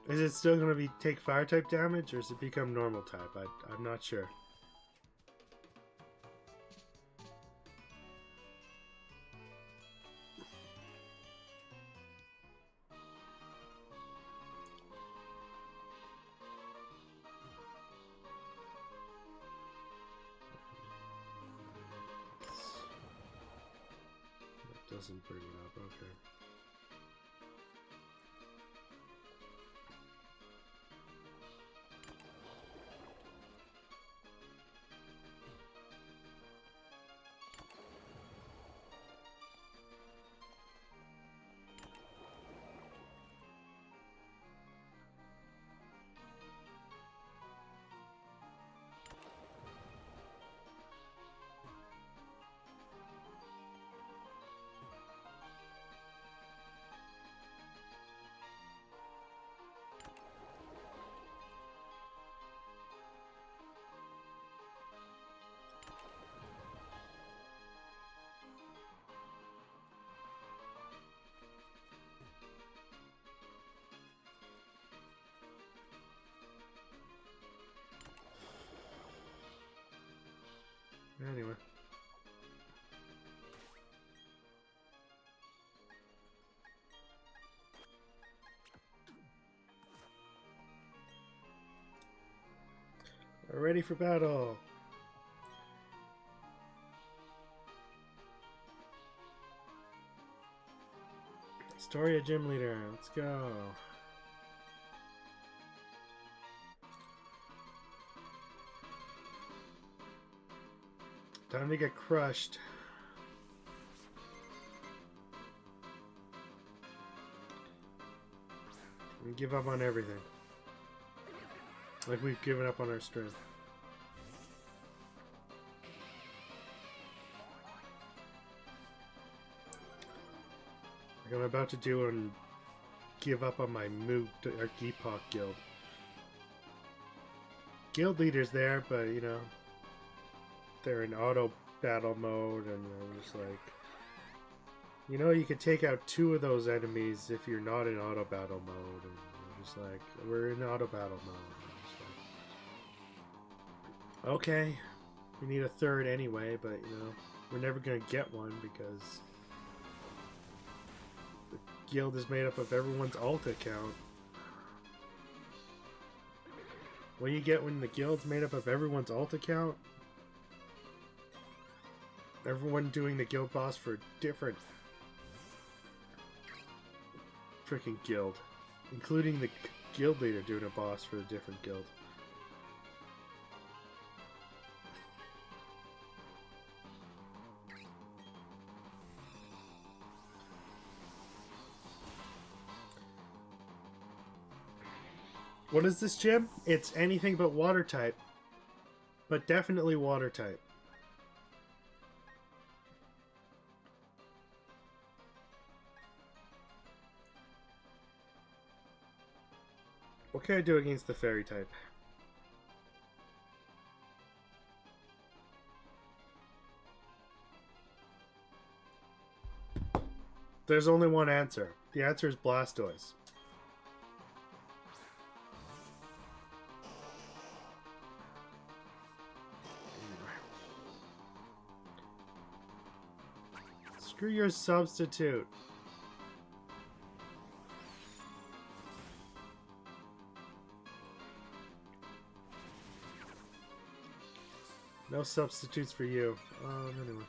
Is it still going to be take fire type damage, or does it become normal type? I'm not sure. That doesn't bring it up, okay. Anyway. We're ready for battle. Astoria Gym Leader, let's go. Time to get crushed. And give up on everything. Like we've given up on our strength. Like I'm about to do and give up on my Moot or Geepock guild. Guild leader's there, but you know, they're in auto battle mode, and I'm just like, you know, you could take out 2 of those enemies if you're not in auto battle mode, and I'm just like, we're in auto battle mode. Like, okay, we need a 3rd anyway, but you know, we're never gonna get one because the guild is made up of everyone's alt account. What do you get when the guild's made up of everyone's alt account? Everyone doing the guild boss for a different freaking guild. Including the guild leader doing a boss for a different guild. What is this gym? It's anything but water type. But definitely water type. What can I do against the fairy type? There's only one answer. The answer is Blastoise. Screw your substitute. No substitutes for you. Anyway.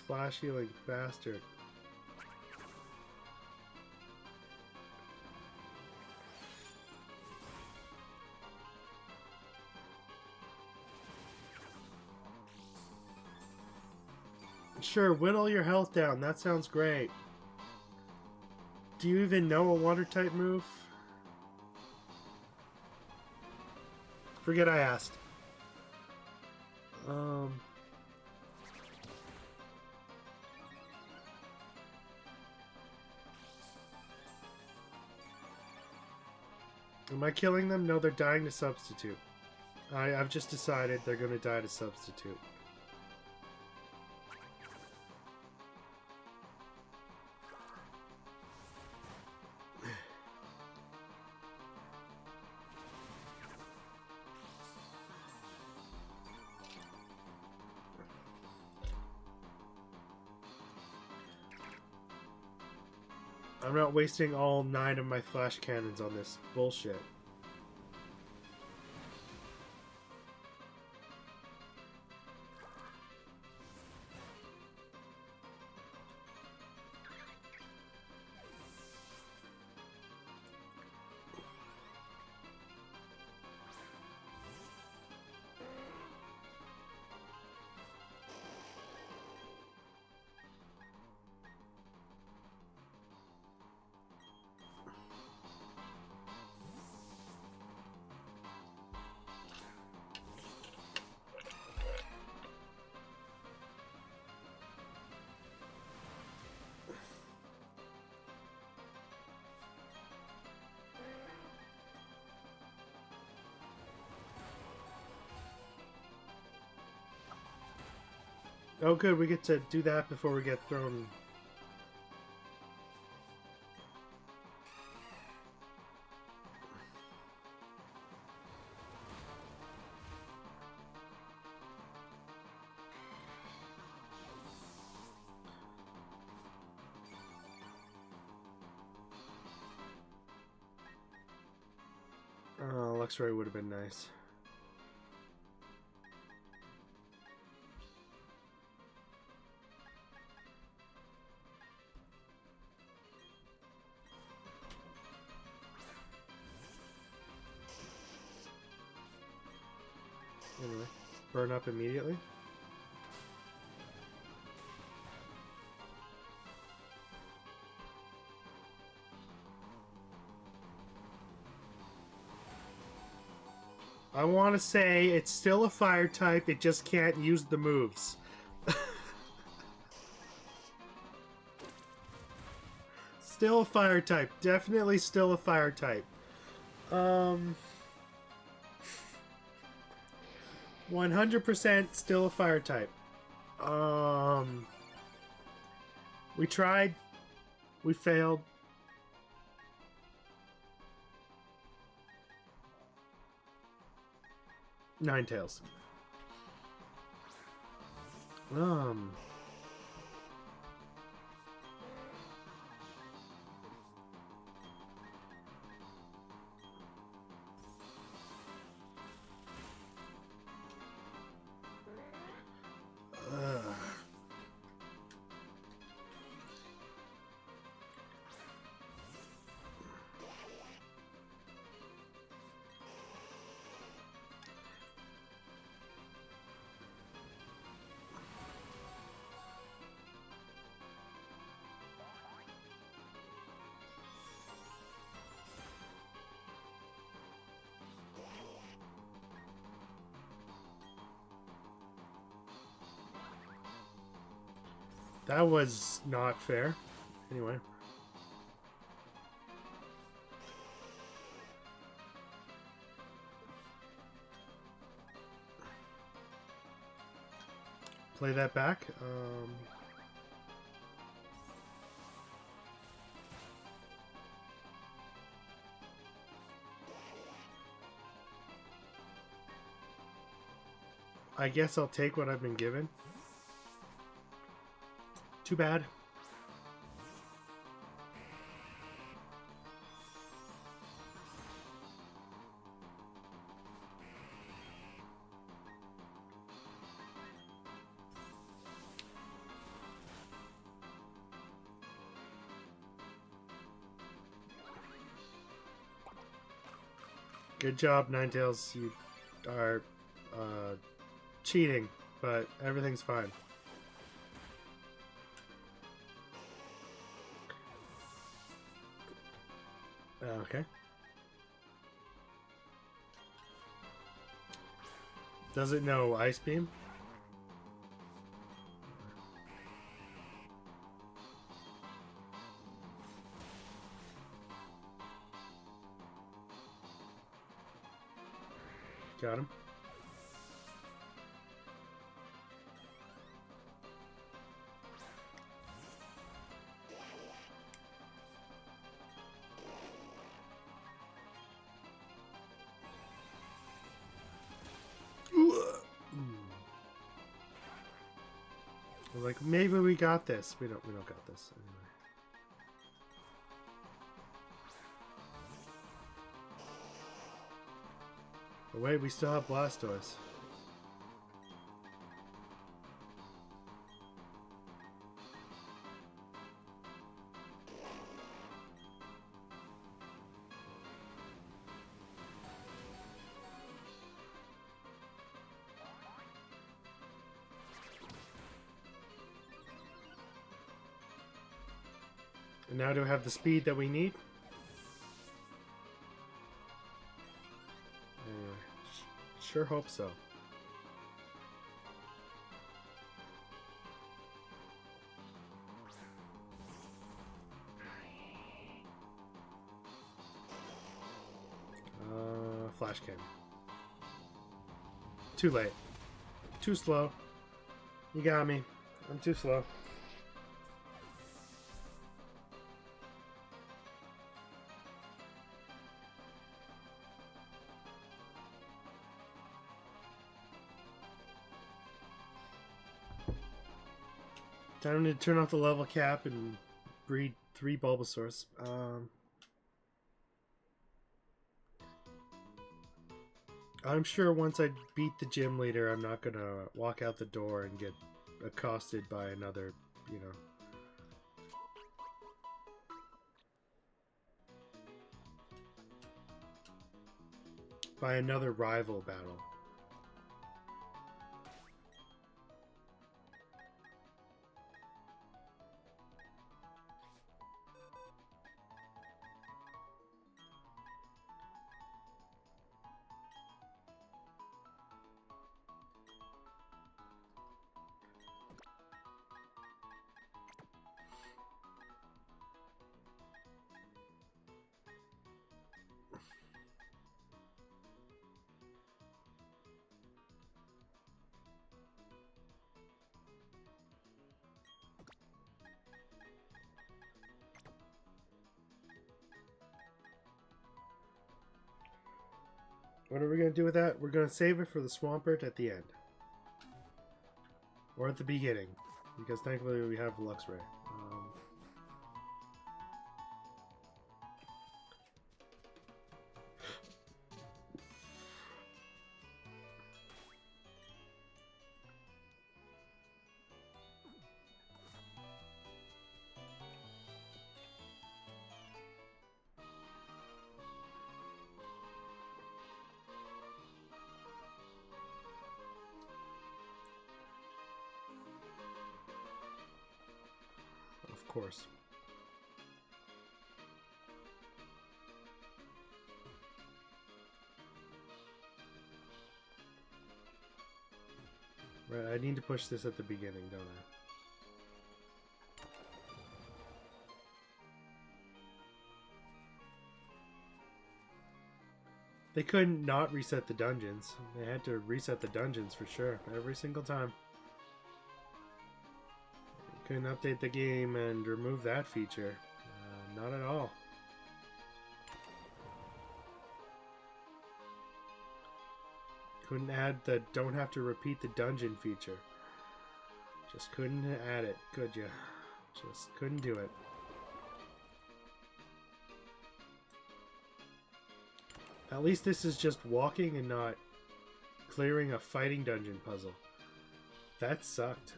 Flash healing bastard. Sure, whittle your health down. That sounds great. Do you even know a water type move? Forget I asked. Am I killing them? No, they're dying to substitute. I've just decided they're going to die to substitute. I'm not wasting all 9 of my flash cannons on this bullshit. Oh good, we get to do that before we get thrown. Oh, Luxray would have been nice. Anyway, burn up immediately. I want to say it's still a fire type, it just can't use the moves. Still a fire type. Definitely still a fire type. 100% still a fire type. We tried. We failed. Ninetales. That was not fair. Anyway. play that back. I guess I'll take what I've been given. Too bad. Good job, Ninetales. You are cheating, but everything's fine. Okay. Does it know Ice Beam? Got him. I was like, maybe we got this. We don't got this anyway. But wait, we still have Blastoise. And now do we have the speed that we need? Sure hope so. Flash cannon. Too late. Too slow. You got me. I'm too slow. Time to turn off the level cap and breed 3 Bulbasaurs. I'm sure once I beat the gym leader, I'm not gonna walk out the door and get accosted by another, you know. By another rival battle. What are we going to do with that? We're going to save it for the Swampert at the end. Or at the beginning. Because thankfully we have Luxray. Of course. Right, I need to push this at the beginning, don't I? They couldn't not reset the dungeons. They had to reset the dungeons for sure, every single time. Couldn't update the game and remove that feature. Not at all. Couldn't add the don't have to repeat the dungeon feature. Just couldn't add it, could ya? Just couldn't do it. At least this is just walking and not clearing a fighting dungeon puzzle. That sucked.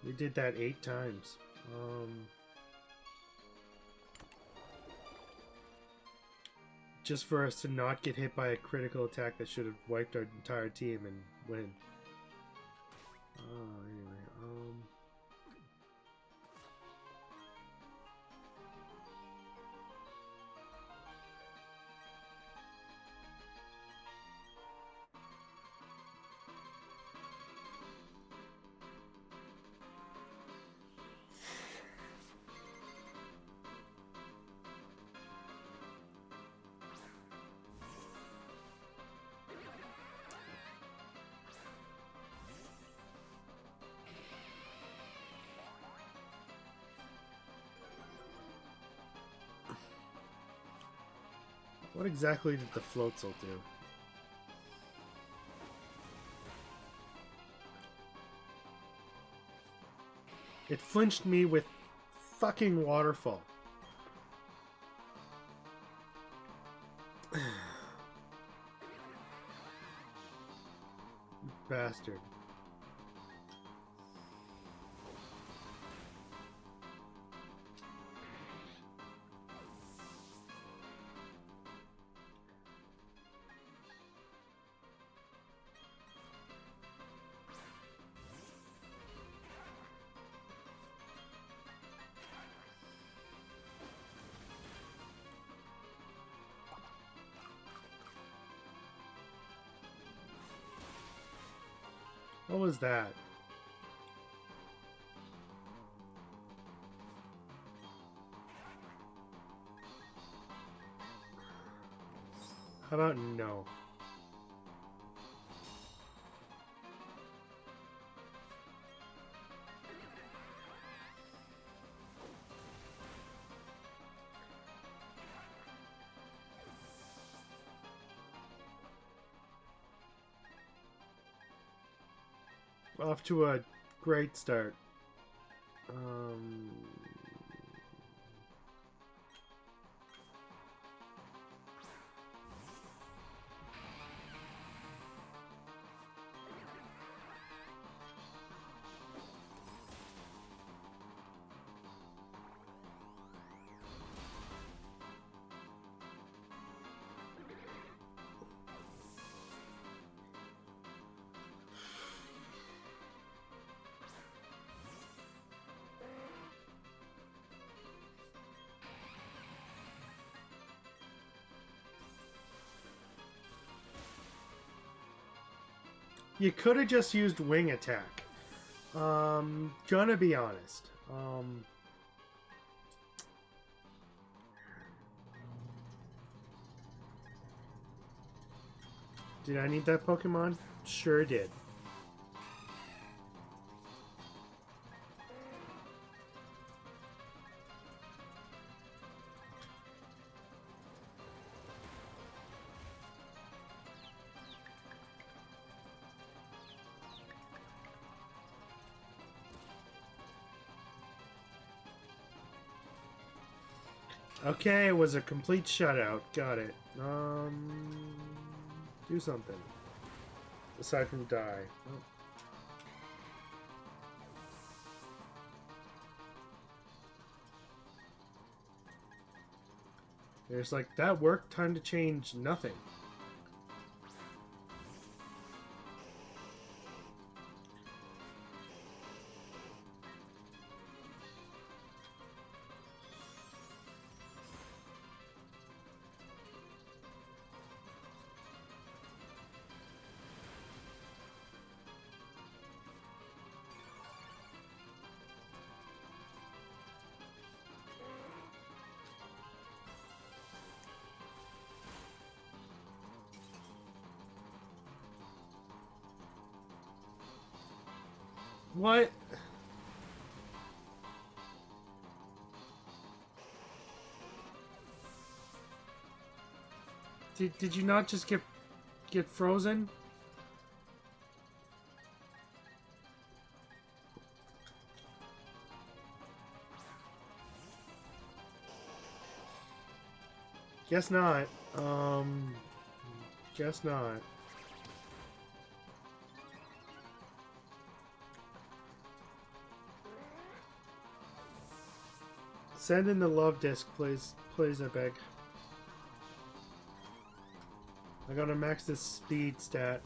We did that 8 times. Just for us to not get hit by a critical attack that should have wiped our entire team and win. Anyway, what exactly did the floatzel do? It flinched me with fucking waterfall. Bastard. What was that? How about no? Off to a great start. You could have just used wing attack. Gonna be honest. Did I need that Pokemon? Sure did. Okay, it was a complete shutout. Got it. Do something. Aside from die. Oh. There's like, that worked, time to change, nothing. What? Did you not just get frozen? Guess not. Guess not. Send in the love disc, please. Please, I beg. I gotta max this speed stat.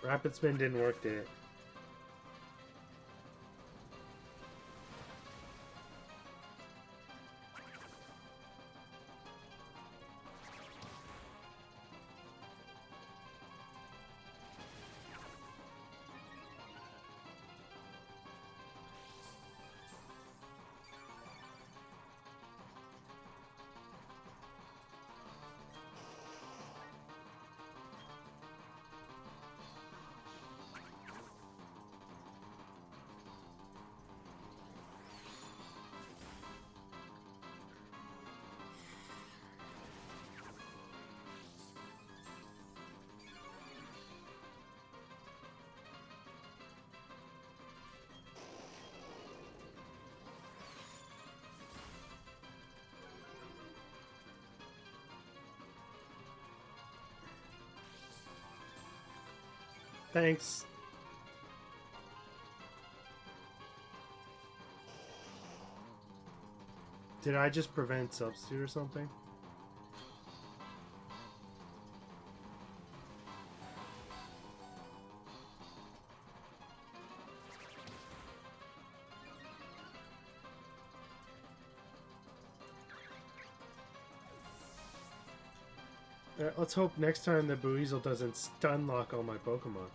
Rapid spin didn't work, did it? Thanks. Did I just prevent substitute or something? Let's hope next time the Buizel doesn't stun lock all my Pokemon.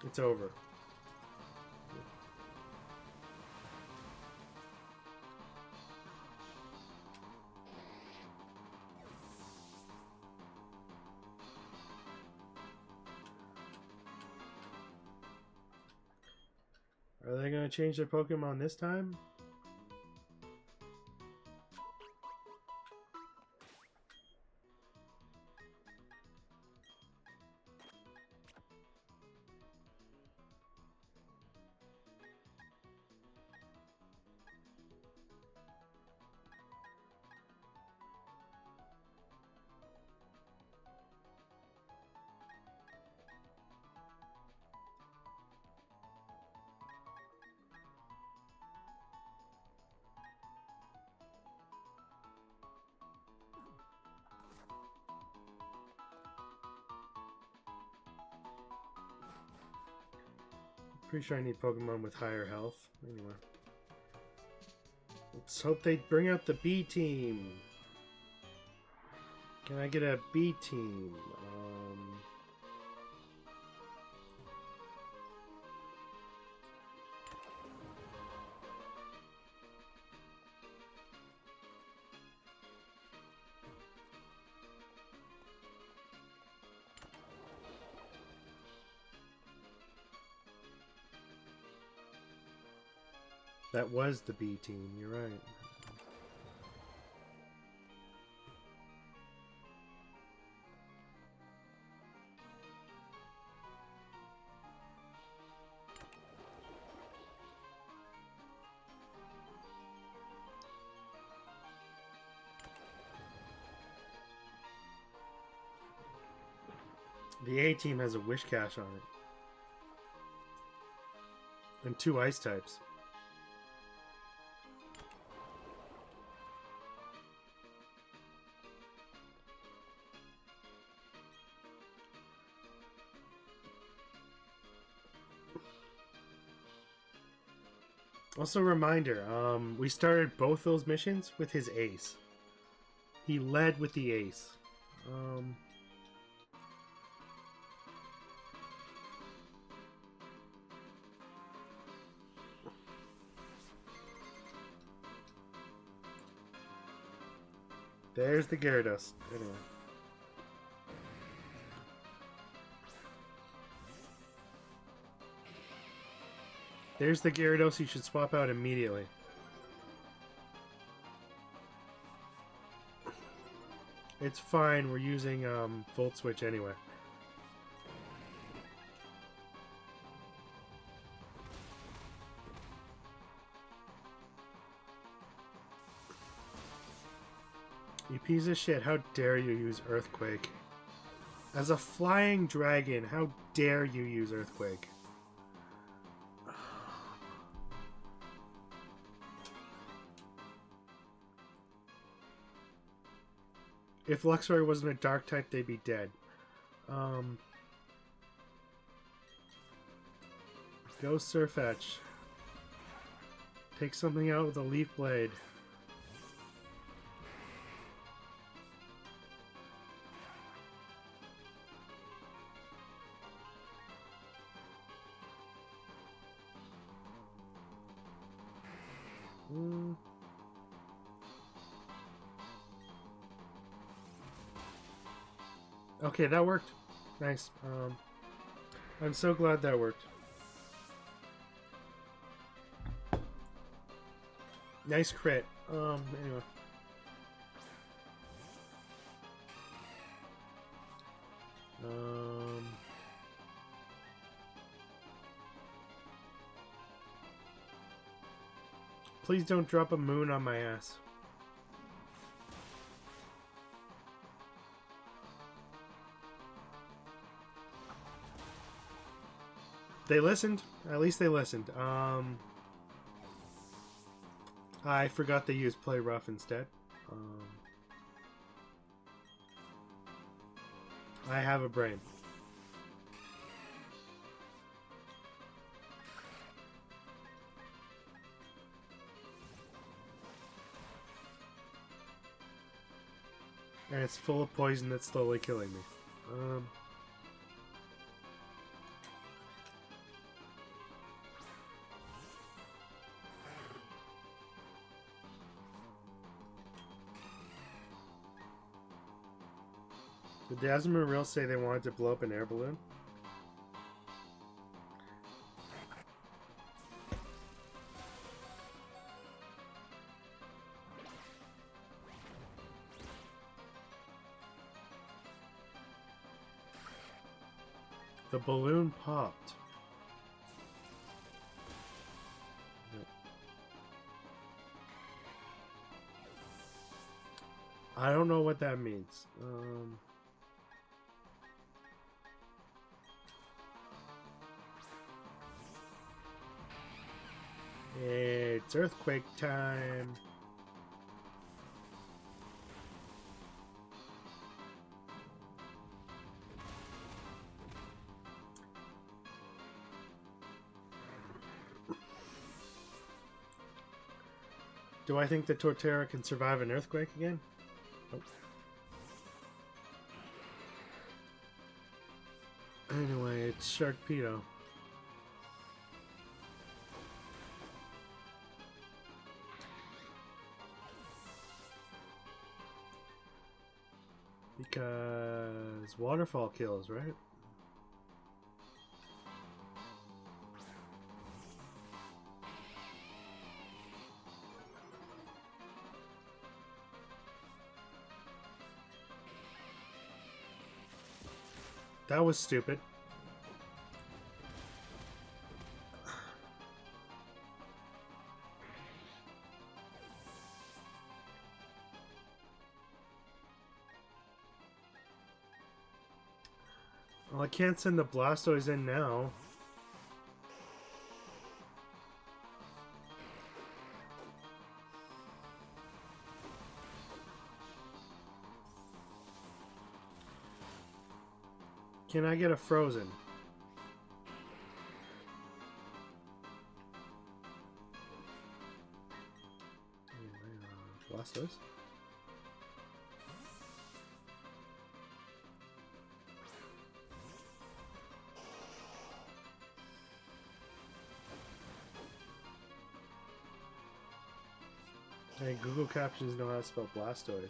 It's over. Are they going to change their Pokemon this time? Pretty sure I need Pokemon with higher health. Anyway. Let's hope they bring out the B team. Can I get a B team? That was the B team, you're right. The A team has a wish cache on it. And 2 ice types. Also, reminder, we started both those missions with his ace. He led with the ace. There's the Gyarados. Anyway. There's the Gyarados you should swap out immediately. It's fine, we're using Volt Switch anyway. You piece of shit, how dare you use Earthquake? As a flying dragon, how dare you use Earthquake? If Luxray wasn't a dark type, they'd be dead. Go Surfetch. Take something out with a Leaf Blade. Okay, that worked. Nice. I'm so glad that worked. Nice crit. Anyway. Please don't drop a moon on my ass. They listened. At least they listened. I forgot they used Play Rough instead. I have a brain. And it's full of poison that's slowly killing me. Did the Asthma Real say they wanted to blow up an air balloon? The balloon popped. I don't know what that means. It's earthquake time. Do I think the Torterra can survive an earthquake again? Nope. Anyway, it's Sharkpedo. Because waterfall kills, right? That was stupid. Well, I can't send the Blastoise in now. Can I get a frozen? Blastoise. Hey, Google Captions know how to spell Blastoise.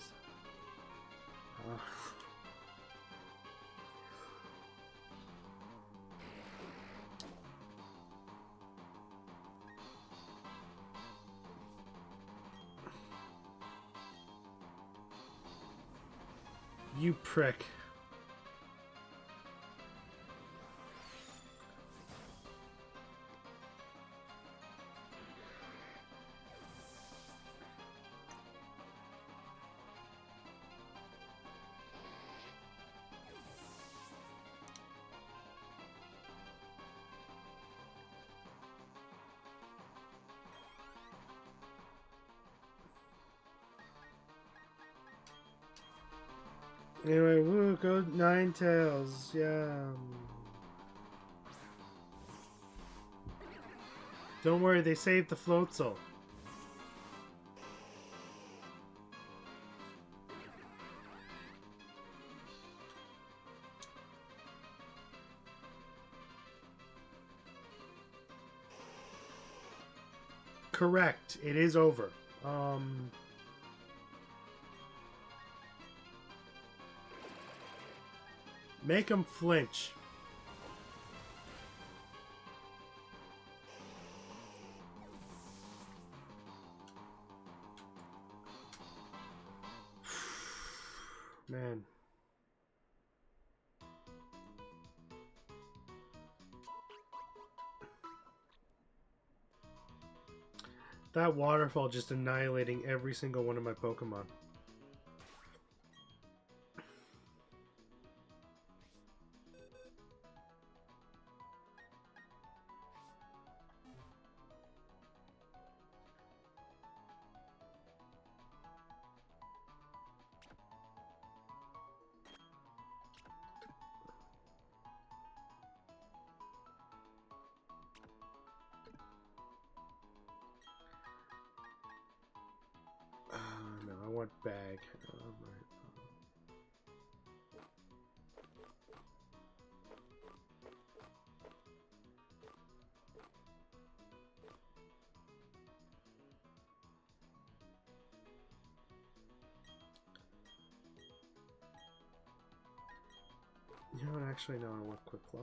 You prick. Anyway, woo, go Ninetales, yeah. Don't worry, they saved the Floatzel. Correct, it is over. Make him flinch. Man. That waterfall just annihilating every single one of my Pokemon. No, I want bag. You know what? Actually, no, I want Quick Claw.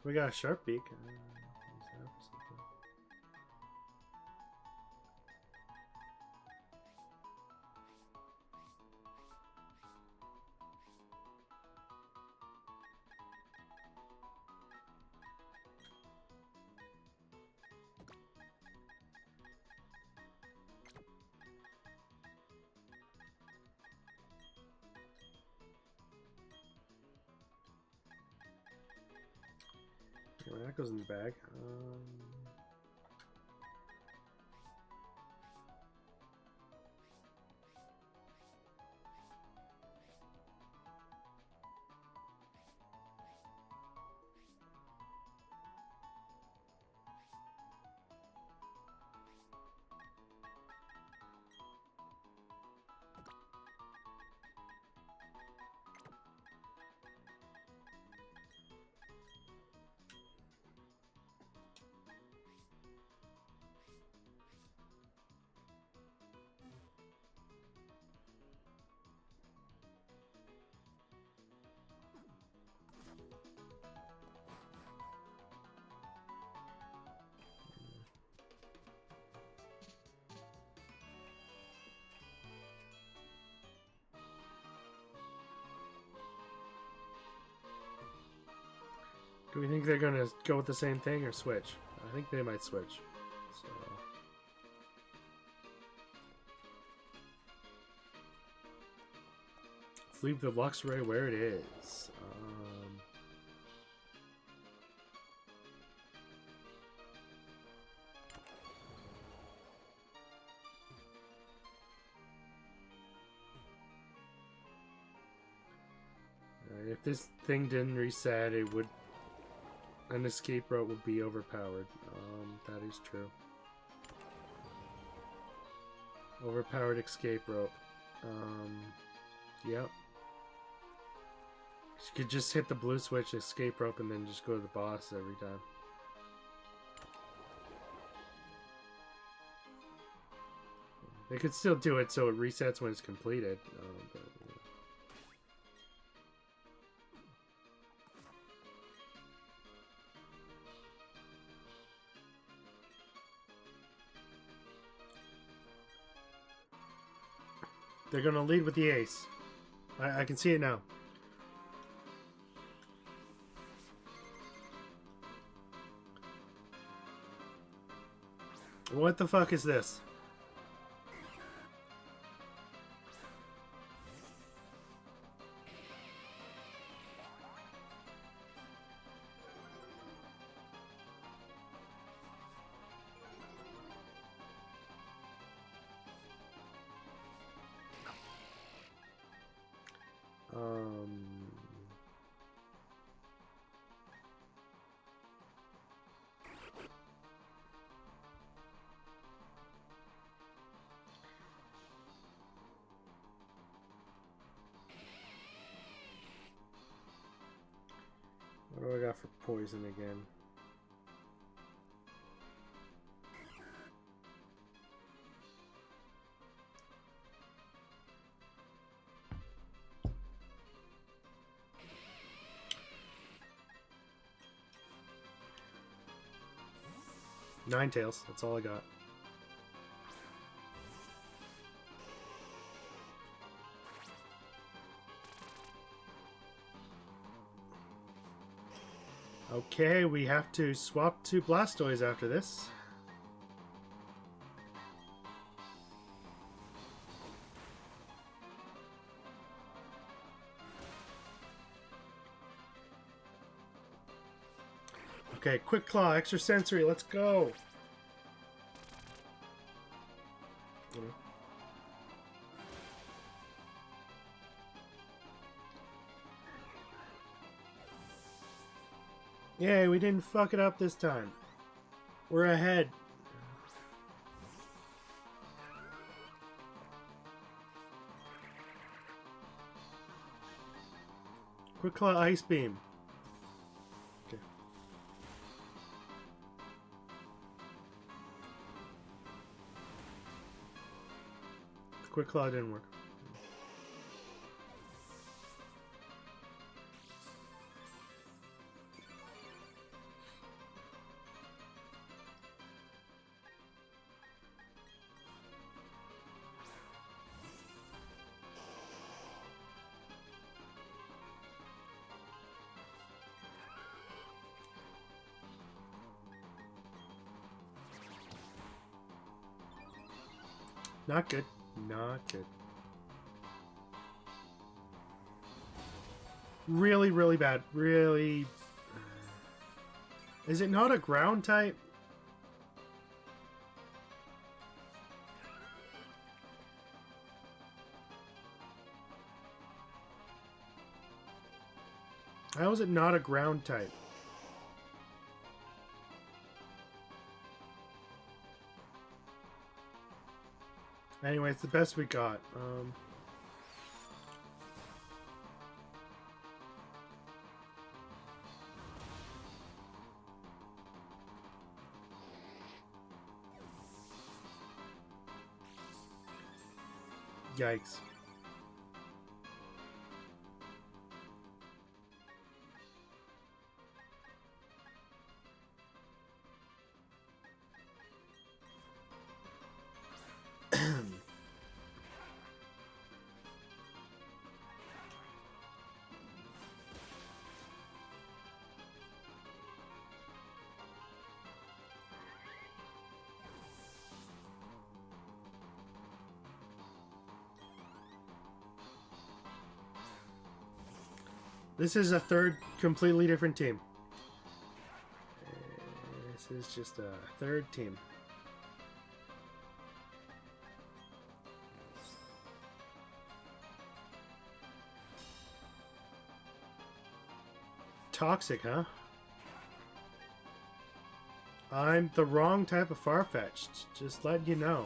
We got a Sharp Beak. Well, that goes in the bag. Do we think they're gonna go with the same thing or switch? I think they might switch. So. Let's leave the Luxray where it is. If this thing didn't reset, it would... An escape rope would be overpowered. That is true. Overpowered escape rope. Yep. You could just hit the blue switch, escape rope, and then just go to the boss every time. They could still do it so it resets when it's completed. But, yeah. They're gonna lead with the ace. I can see it now. What the fuck is this? What do I got for poison again? Ninetales, that's all I got. Okay, we have to swap to Blastoise after this. Okay, Quick Claw, Extra Sensory, let's go! Yay, we didn't fuck it up this time. We're ahead. Quick Claw Ice Beam. Okay. The Quick Claw didn't work. Not good. Not good. Really, really bad. Really... Is it not a ground type? How is it not a ground type? Anyway, it's the best we got. Yikes. This is a third completely different team. This is just a third team. Toxic, huh? I'm the wrong type of far-fetched. Just letting you know.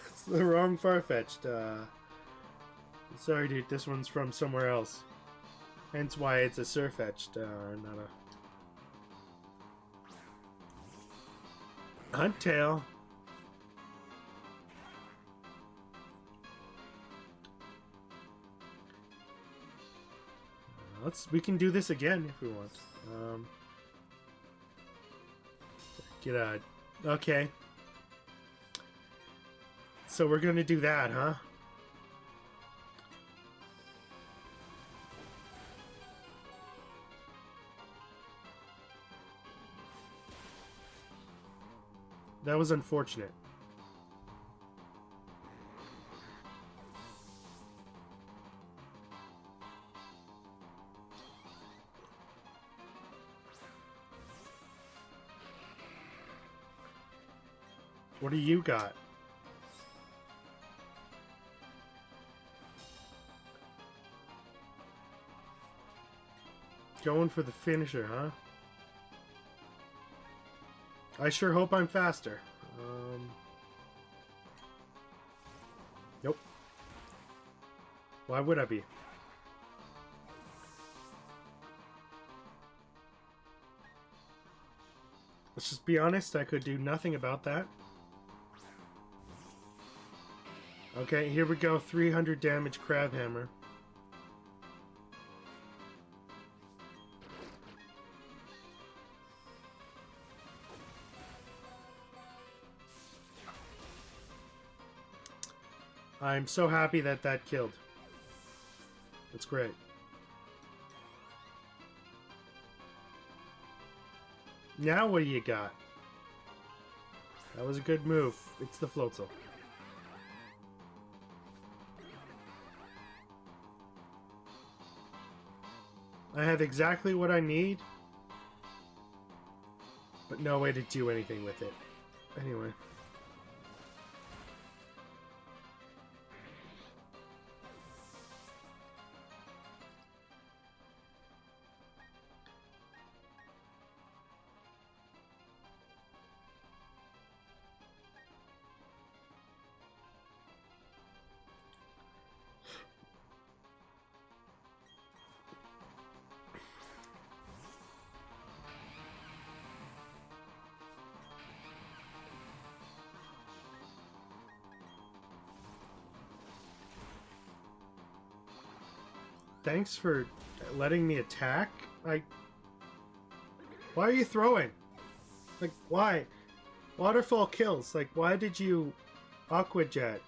It's the wrong far-fetched. Sorry, dude. This one's from somewhere else. Hence why it's a Surfetched, not a... Huntail. We can do this again if we want. Get out. Okay. So we're gonna do that, huh? That was unfortunate. What do you got? Going for the finisher, huh? I sure hope I'm faster. Nope. Why would I be? Let's just be honest, I could do nothing about that. Okay, here we go. 300 damage Crab Hammer. I'm so happy that that killed. That's great. Now what do you got? That was a good move. It's the Floatzel. I have exactly what I need, but no way to do anything with it. Anyway. Thanks for letting me attack. Like, why are you throwing? Like, why? Waterfall kills. Like, why did you Aqua Jet?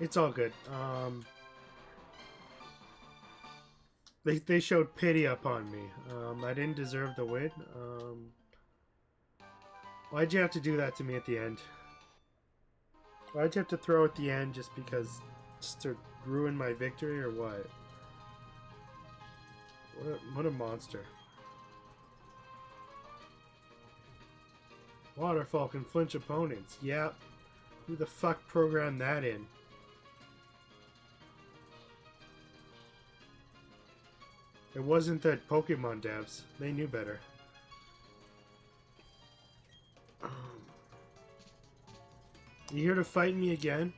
It's all good. They showed pity upon me. I didn't deserve the win. Why'd you have to do that to me at the end? Why'd you have to throw at the end just because... just to ruin my victory or what? What a monster. Waterfall can flinch opponents. Yep. Who the fuck programmed that in? It wasn't the Pokemon devs. They knew better. You here to fight me again?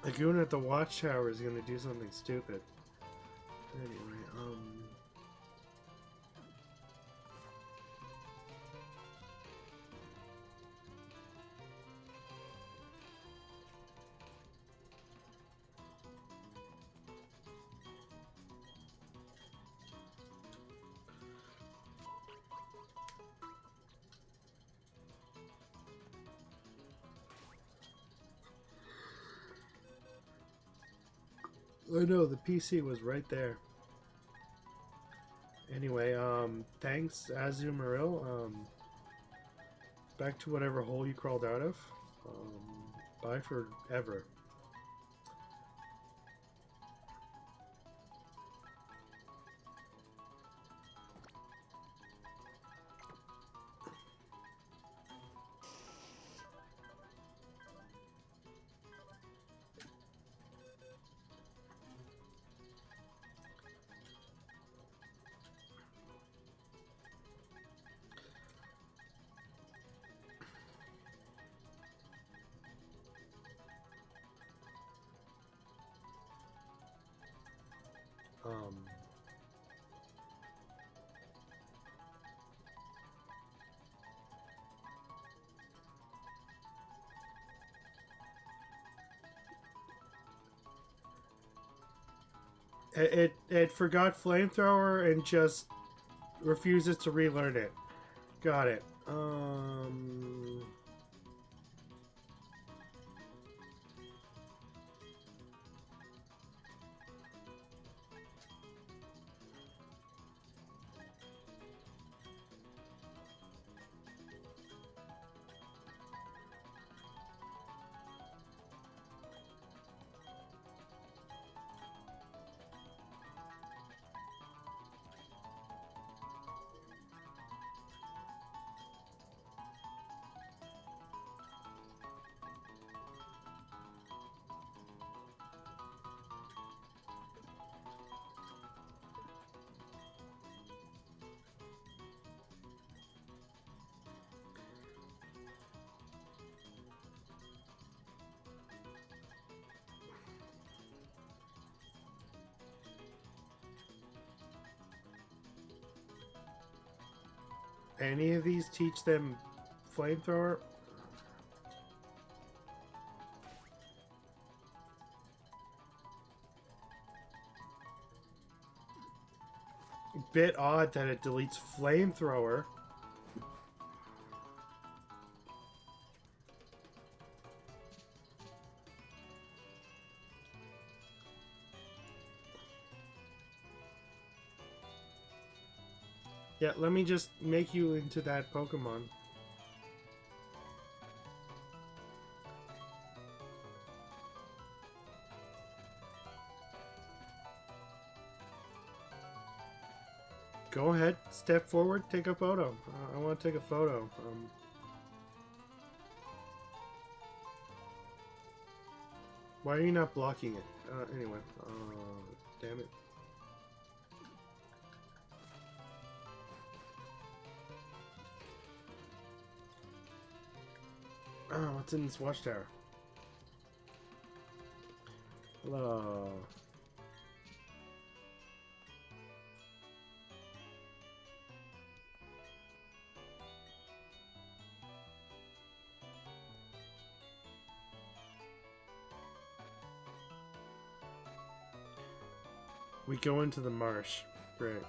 The goon at the watchtower is gonna do something stupid. Anyway, oh no, the PC was right there. Anyway, thanks, Azumarill. Back to whatever hole you crawled out of. Bye forever. It forgot flamethrower and just refuses to relearn it. Got it. Any of these teach them flamethrower? Bit odd that it deletes flamethrower. Yeah, let me just make you into that Pokemon. Go ahead, step forward, take a photo. I want to take a photo. Why are you not blocking it? Anyway, damn it. Oh, what's in this watchtower? Hello. We go into the marsh. Great.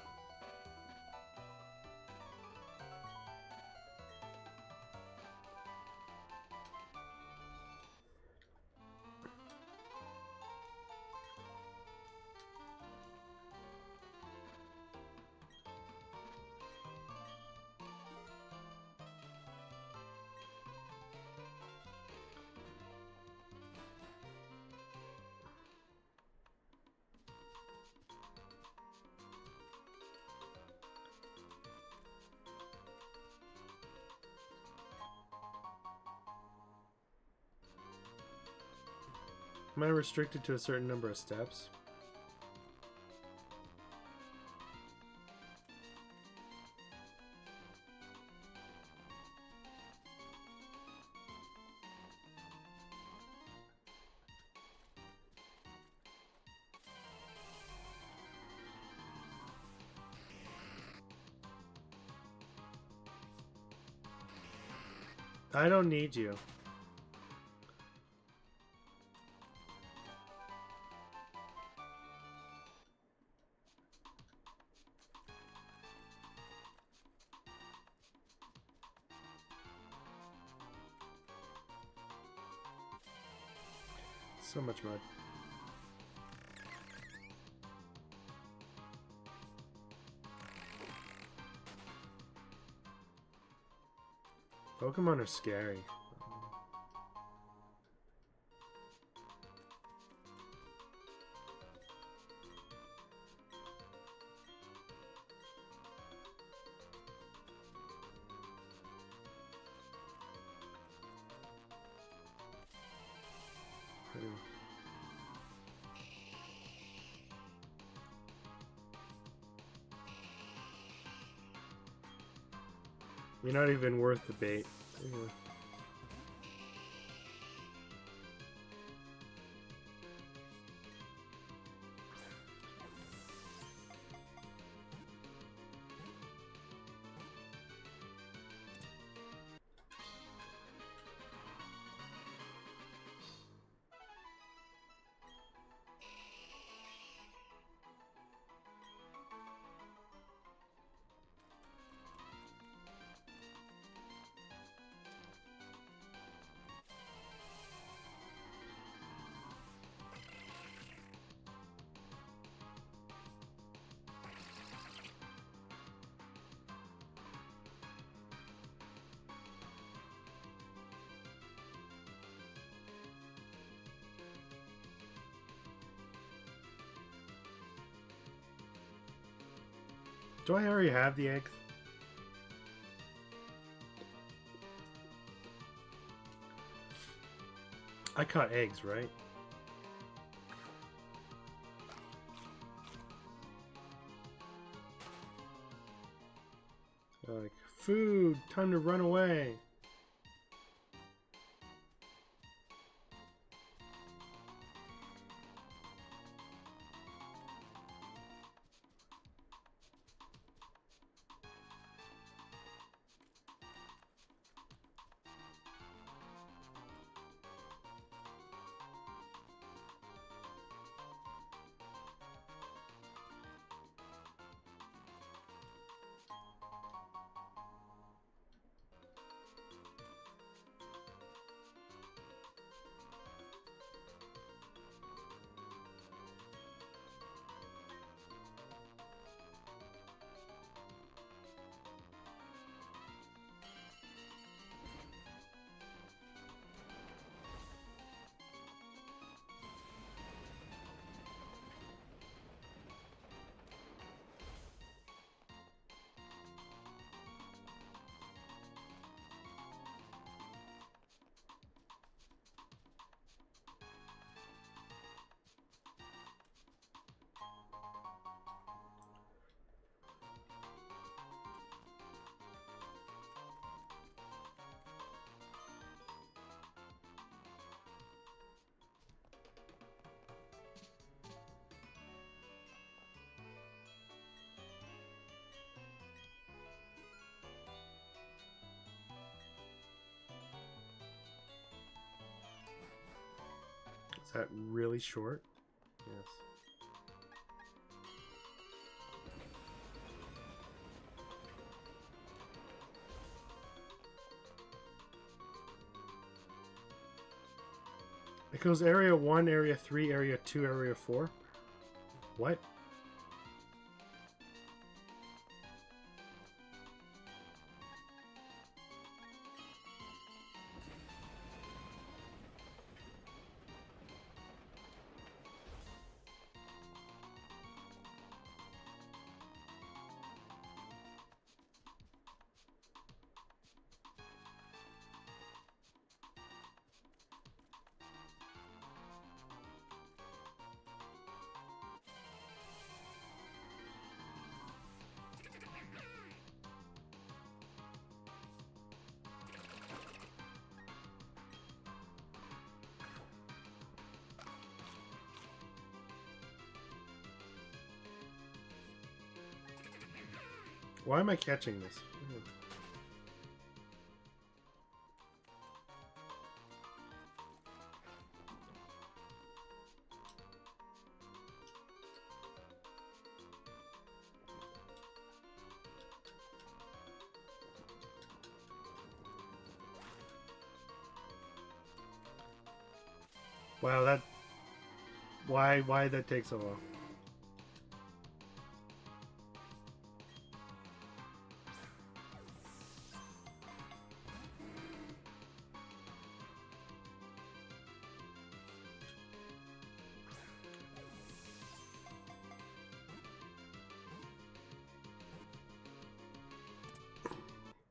Am I restricted to a certain number of steps? I don't need you. So much mud. Pokemon are scary. You're not even worth the bait. Yeah. Do I already have the eggs? I caught eggs, right? Like, food! Time to run away! Is that really short? Yes. It goes area 1, area 3, area 2, area 4. What? Why am I catching this? Wow, that... Why did that take so long?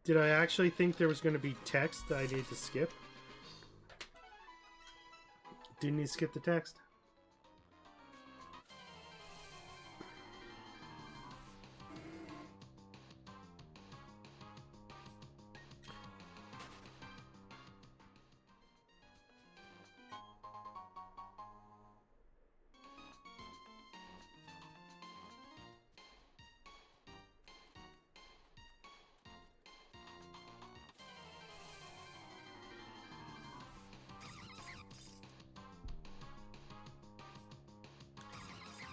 Did I actually think there was going to be text that I need to skip? Didn't you skip the text?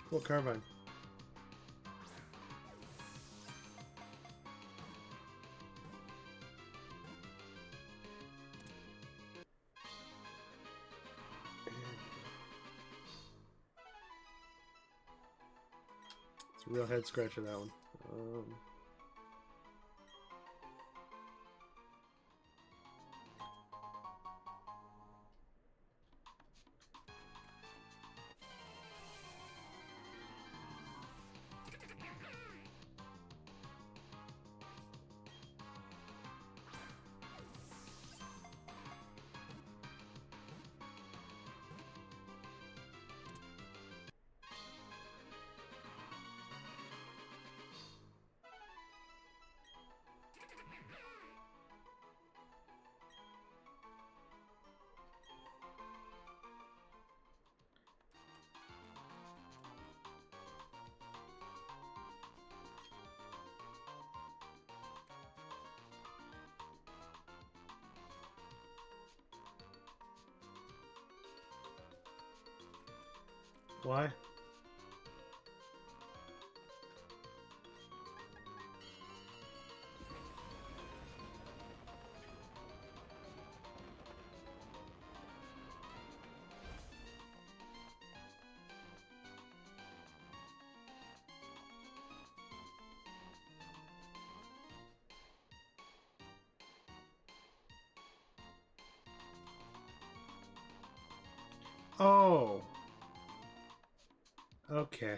What carbine? It's a real head scratcher, that one. Why? Oh. Okay.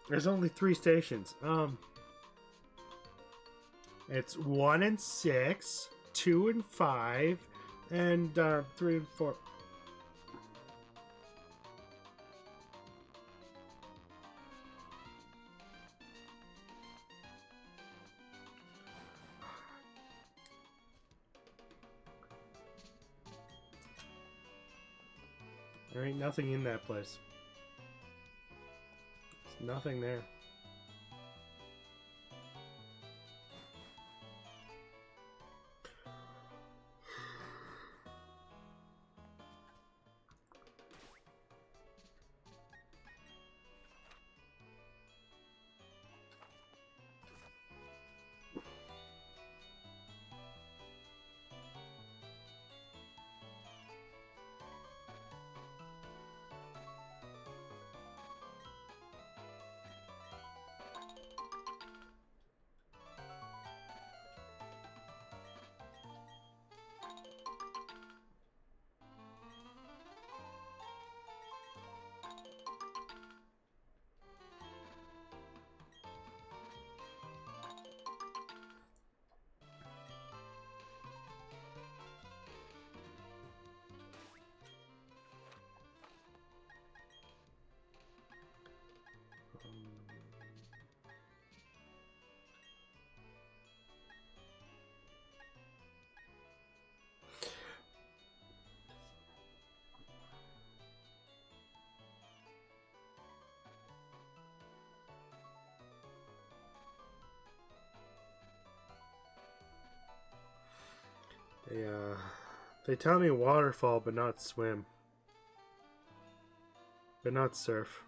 There's only 3 stations. It's 1 and 6, 2 and 5, and 3 and 4. There ain't nothing in that place. There's nothing there. They tell me waterfall, but not swim. But not surf.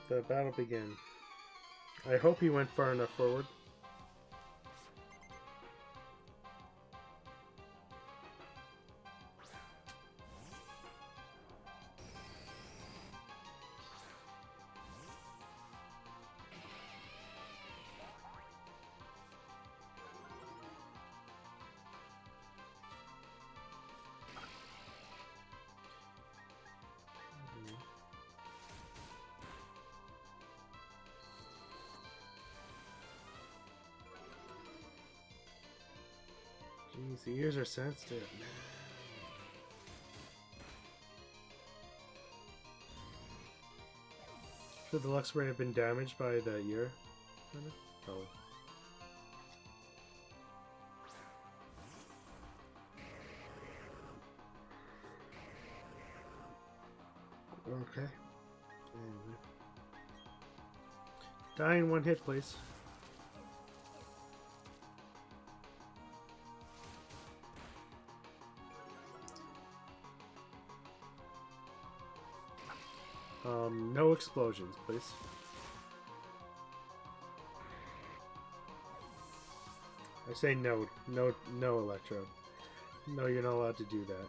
The battle began. I hope he went far enough forward. Jeez, the ears are sensitive, man. Should the Luxray have been damaged by the ear? Probably. Okay. Anyway. Die in one hit, please. No explosions, please. I say no, no electro. No, you're not allowed to do that.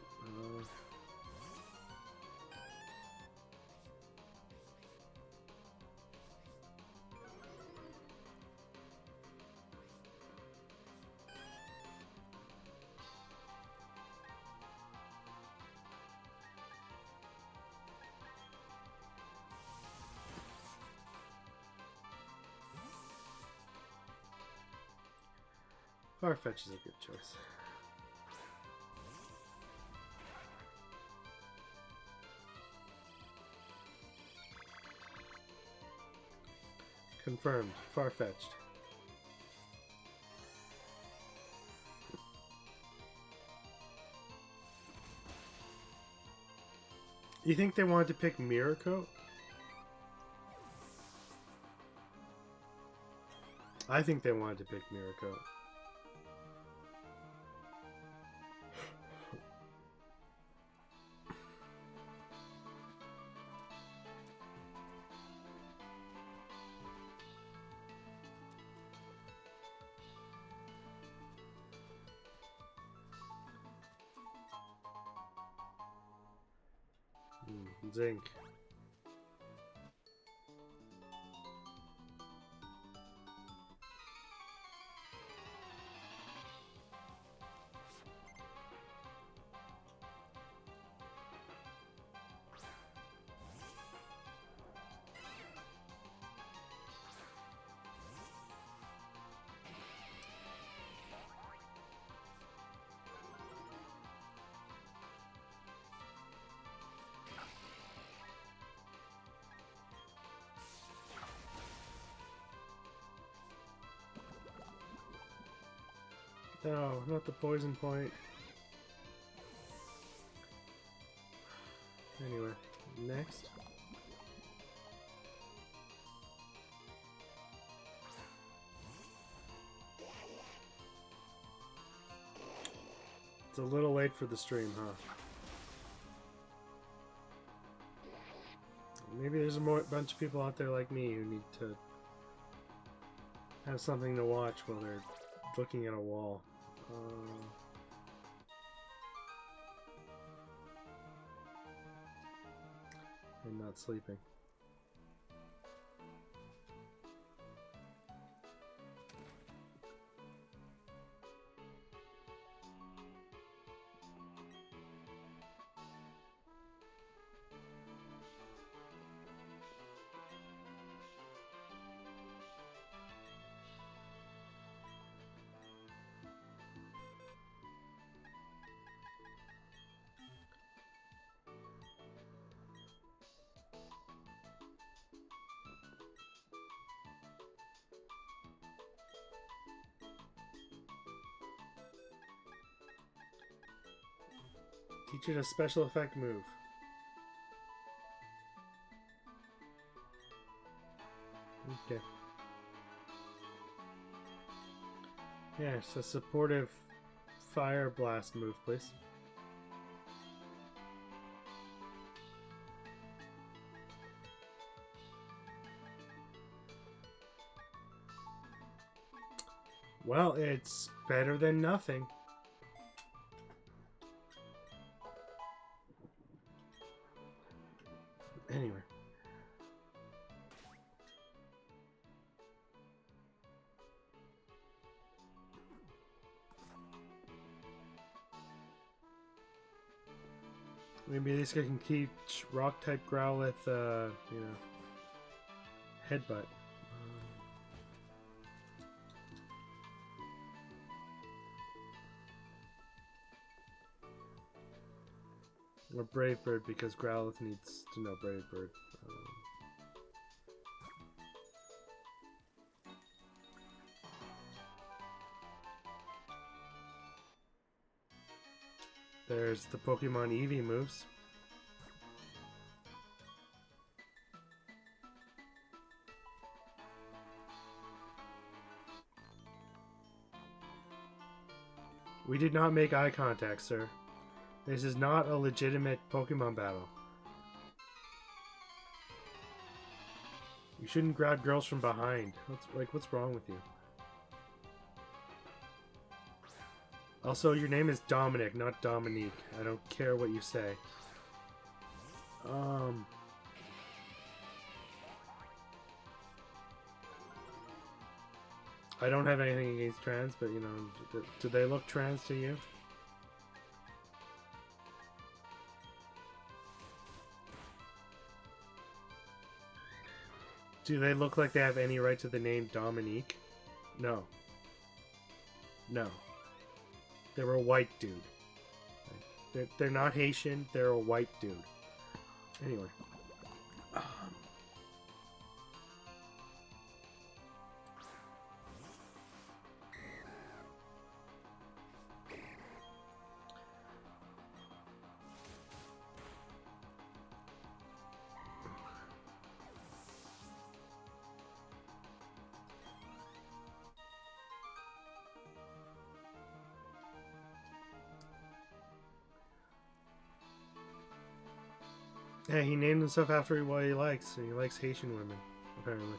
Farfetch is a good choice. Confirmed. Far-fetched. You think they wanted to pick Mirror Coat? I think they wanted to pick Mirror Coat. Zinc. No, not the poison point. Anyway, next. a little late for the stream, huh? Maybe there's a bunch of people out there like me who need to have something to watch while they're looking at a wall. And not sleeping. Teach it a special effect move. Okay. Yes, a supportive fire blast move, please. Well, it's better than nothing. Anyway. Maybe this guy can teach rock-type Growlithe, you know, headbutt. Or Brave Bird, because Growlithe needs to know Brave Bird. There's the Pokemon Eevee moves. We did not make eye contact, sir. This is not a legitimate Pokemon battle. You shouldn't grab girls from behind. What's wrong with you? Also, your name is Dominic, not Dominique. I don't care what you say. I don't have anything against trans, but you know, do they look trans to you? Do they look like they have any right to the name Dominique? No. No. They're a white dude. They're not Haitian, they're a white dude. Anyway. Yeah, he named himself after what he likes. He likes Haitian women, apparently.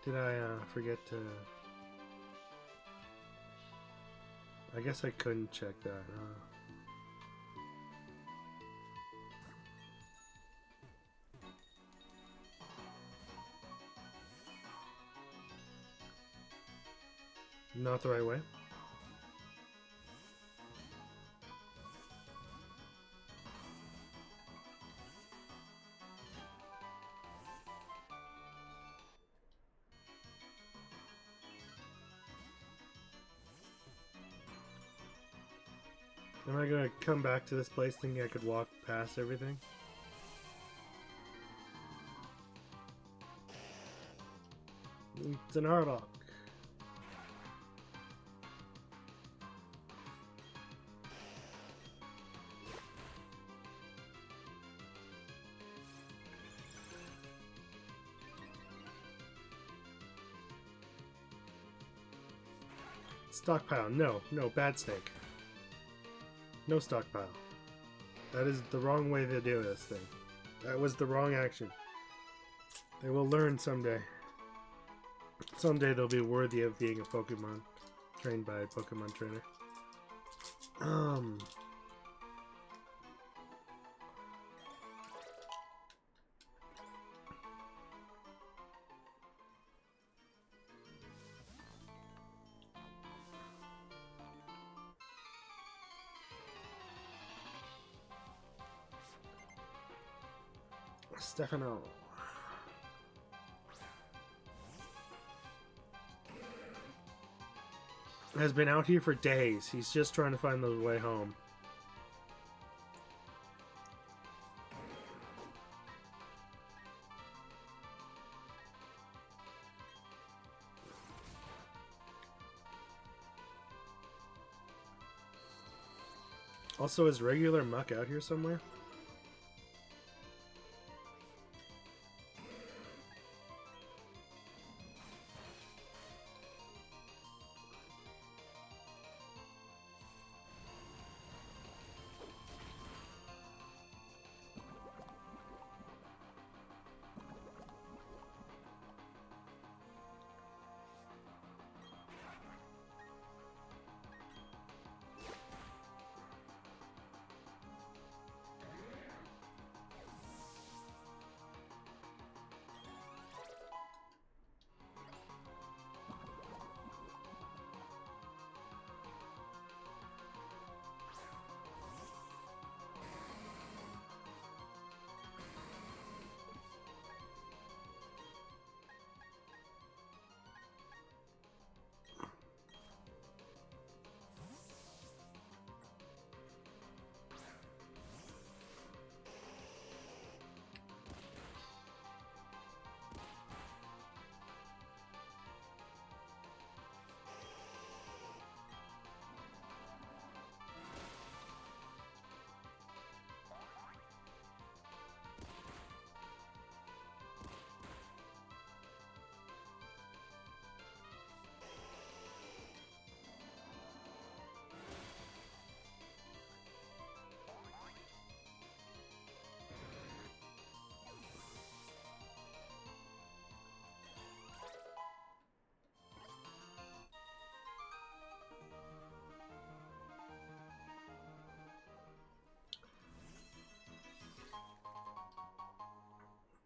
Did I forget to... I guess I couldn't check that. Not the right way. Am I gonna come back to this place thinking I could walk past everything? It's an Harlock. Stockpile. No, no, bad snake. No stockpile. That is the wrong way to do this thing. That was the wrong action. They will learn someday. Someday they'll be worthy of being a Pokemon. Trained by a Pokemon trainer. Stefano. Has been out here for days. He's just trying to find the way home. Also, is regular Muck out here somewhere?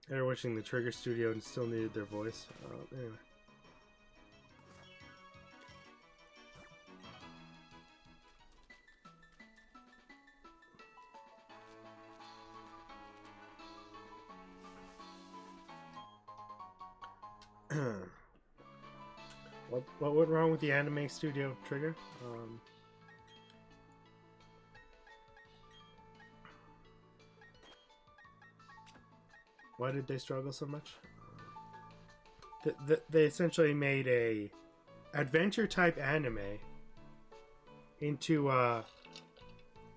They're watching the Trigger Studio and still needed their voice. Anyway. What went wrong with the anime studio, Trigger? Why did they struggle so much? They essentially made a adventure type anime into a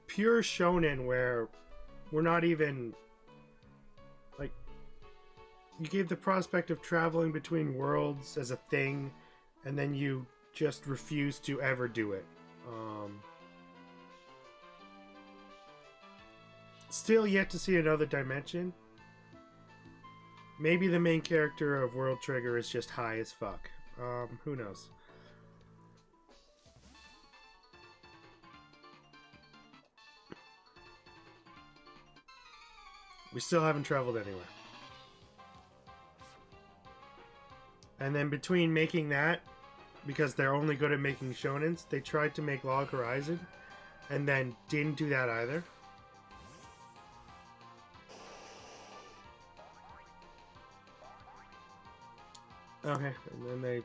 pure shonen where we're not even like, you gave the prospect of traveling between worlds as a thing, and then you just refuse to ever do it. Still yet to see another dimension. Maybe the main character of World Trigger is just high as fuck. Who knows? We still haven't traveled anywhere. And then between making that, because they're only good at making shonens, they tried to make Log Horizon, and then didn't do that either. Okay, and then they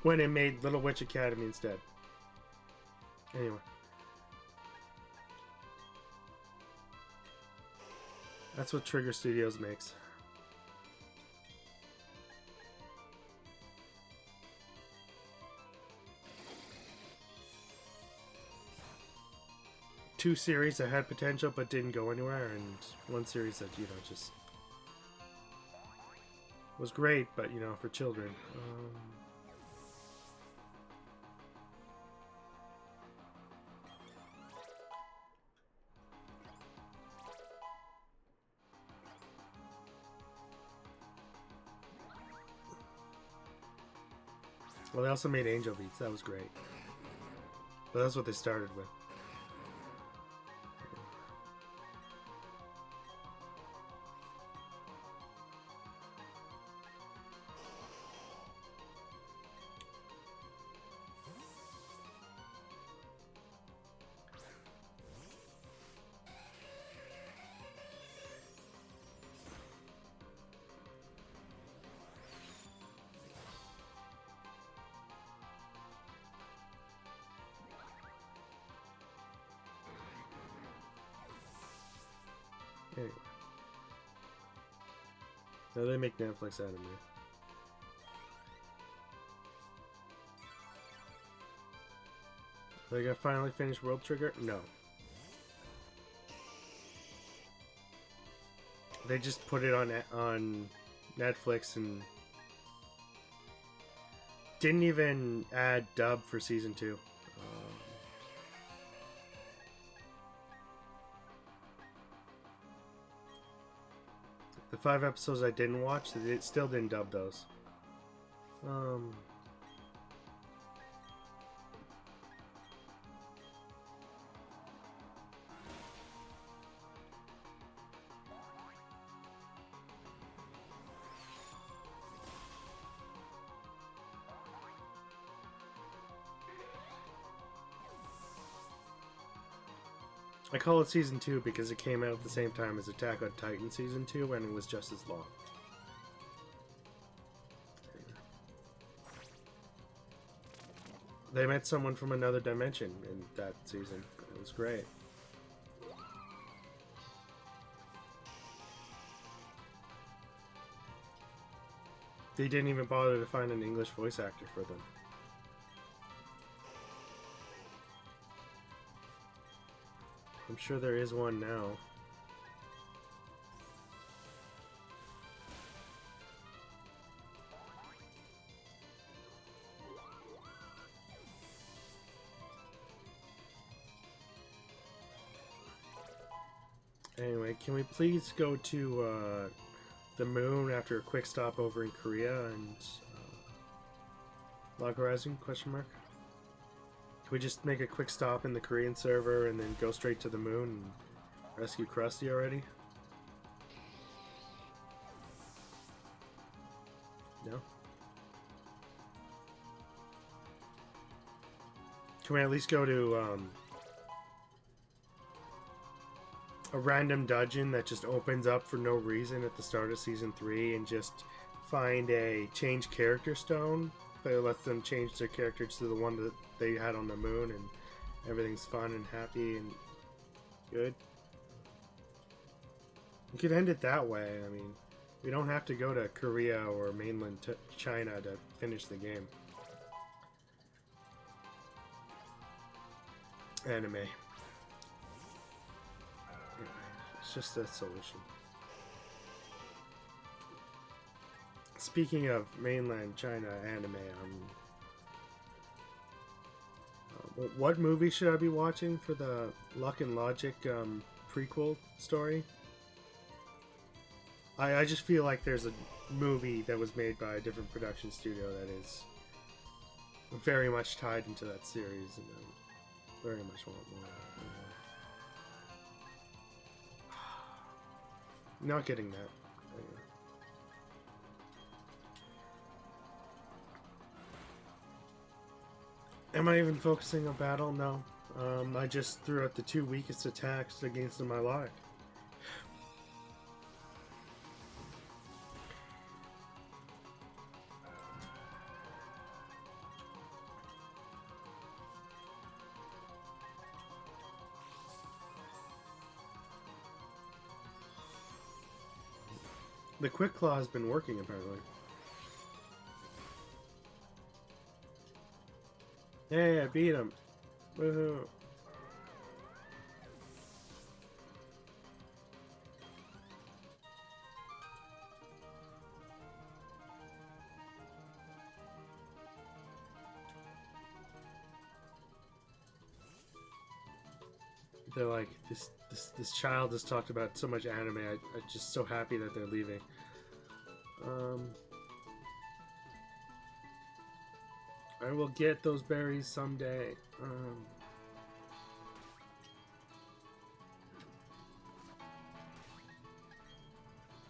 went and made Little Witch Academy instead. Anyway. That's what Trigger Studios makes. Two series that had potential but didn't go anywhere, and one series that, you know, just was great, but, you know, for children. Well, they also made Angel Beats. That was great. But that's what they started with. Anyway. Now they make Netflix out of me. They got finally finished World Trigger? No. They just put it on Netflix and didn't even add dub for season 2. The 5 episodes I didn't watch, they still didn't dub those. I call it Season 2 because it came out at the same time as Attack on Titan Season 2 and it was just as long. They met someone from another dimension in that season. It was great. They didn't even bother to find an English voice actor for them. I'm sure there is one now. Anyway, can we please go to the moon after a quick stop over in Korea and Log Horizon? Question mark. Can we just make a quick stop in the Korean server and then go straight to the moon and rescue Krusty already? No? Can we at least go to a random dungeon that just opens up for no reason at the start of Season 3 and just find a change character stone that lets them change their character to the one that they had on the moon and everything's fun and happy and good? We could end it that way. I mean, we don't have to go to Korea or mainland China to finish the game. Anime. It's just a solution. Speaking of mainland China anime, what movie should I be watching for the Luck and Logic prequel story? I just feel like there's a movie that was made by a different production studio that is very much tied into that series, and I very much want more. Not getting that. Am I even focusing on battle? No. I just threw out the 2 weakest attacks against my luck. The Quick Claw has been working, apparently. Hey, I beat him. Woohoo. They're like, this child has talked about so much anime. I'm just so happy that they're leaving. I will get those berries someday.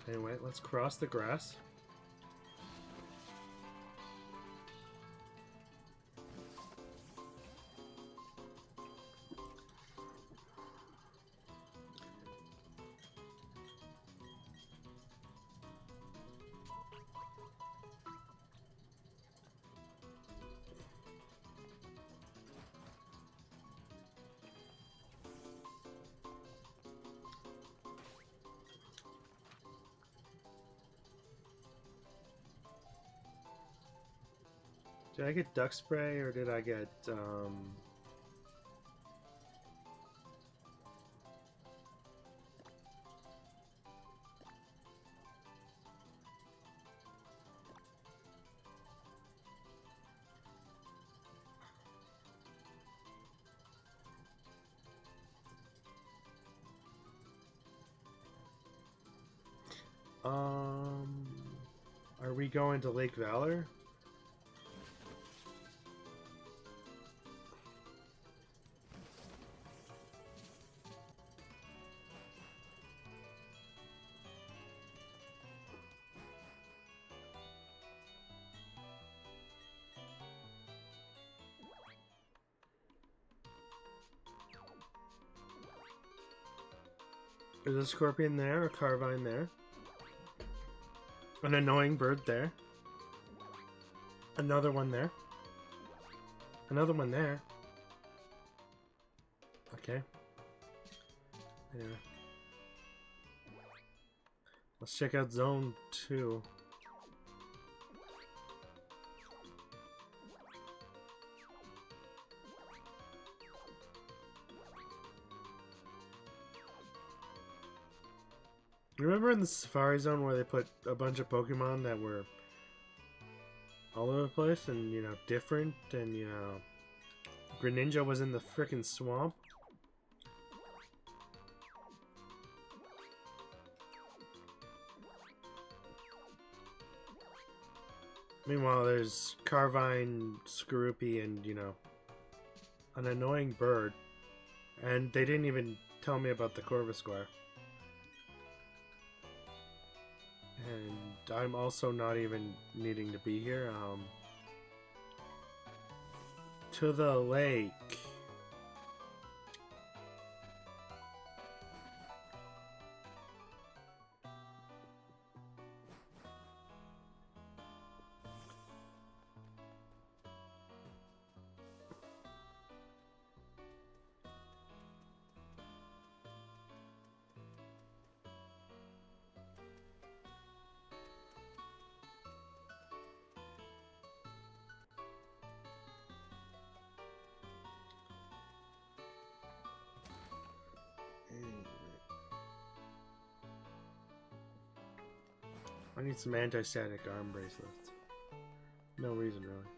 Anyway, let's cross the grass. Did I get duck spray or did I get are we going to Lake Valor? There's a scorpion there, a carvine there. An annoying bird there. Another one there. Another one there. Okay. Yeah. Let's check out Zone 2. You remember in the Safari Zone where they put a bunch of Pokemon that were all over the place and, you know, different, and, you know, Greninja was in the frickin' swamp? Meanwhile, there's Carvine, Skorupi, and, you know, an annoying bird. And they didn't even tell me about the Corvisquire. And I'm also not even needing to be here. To the lake. I need some anti-static arm bracelets. No reason, really.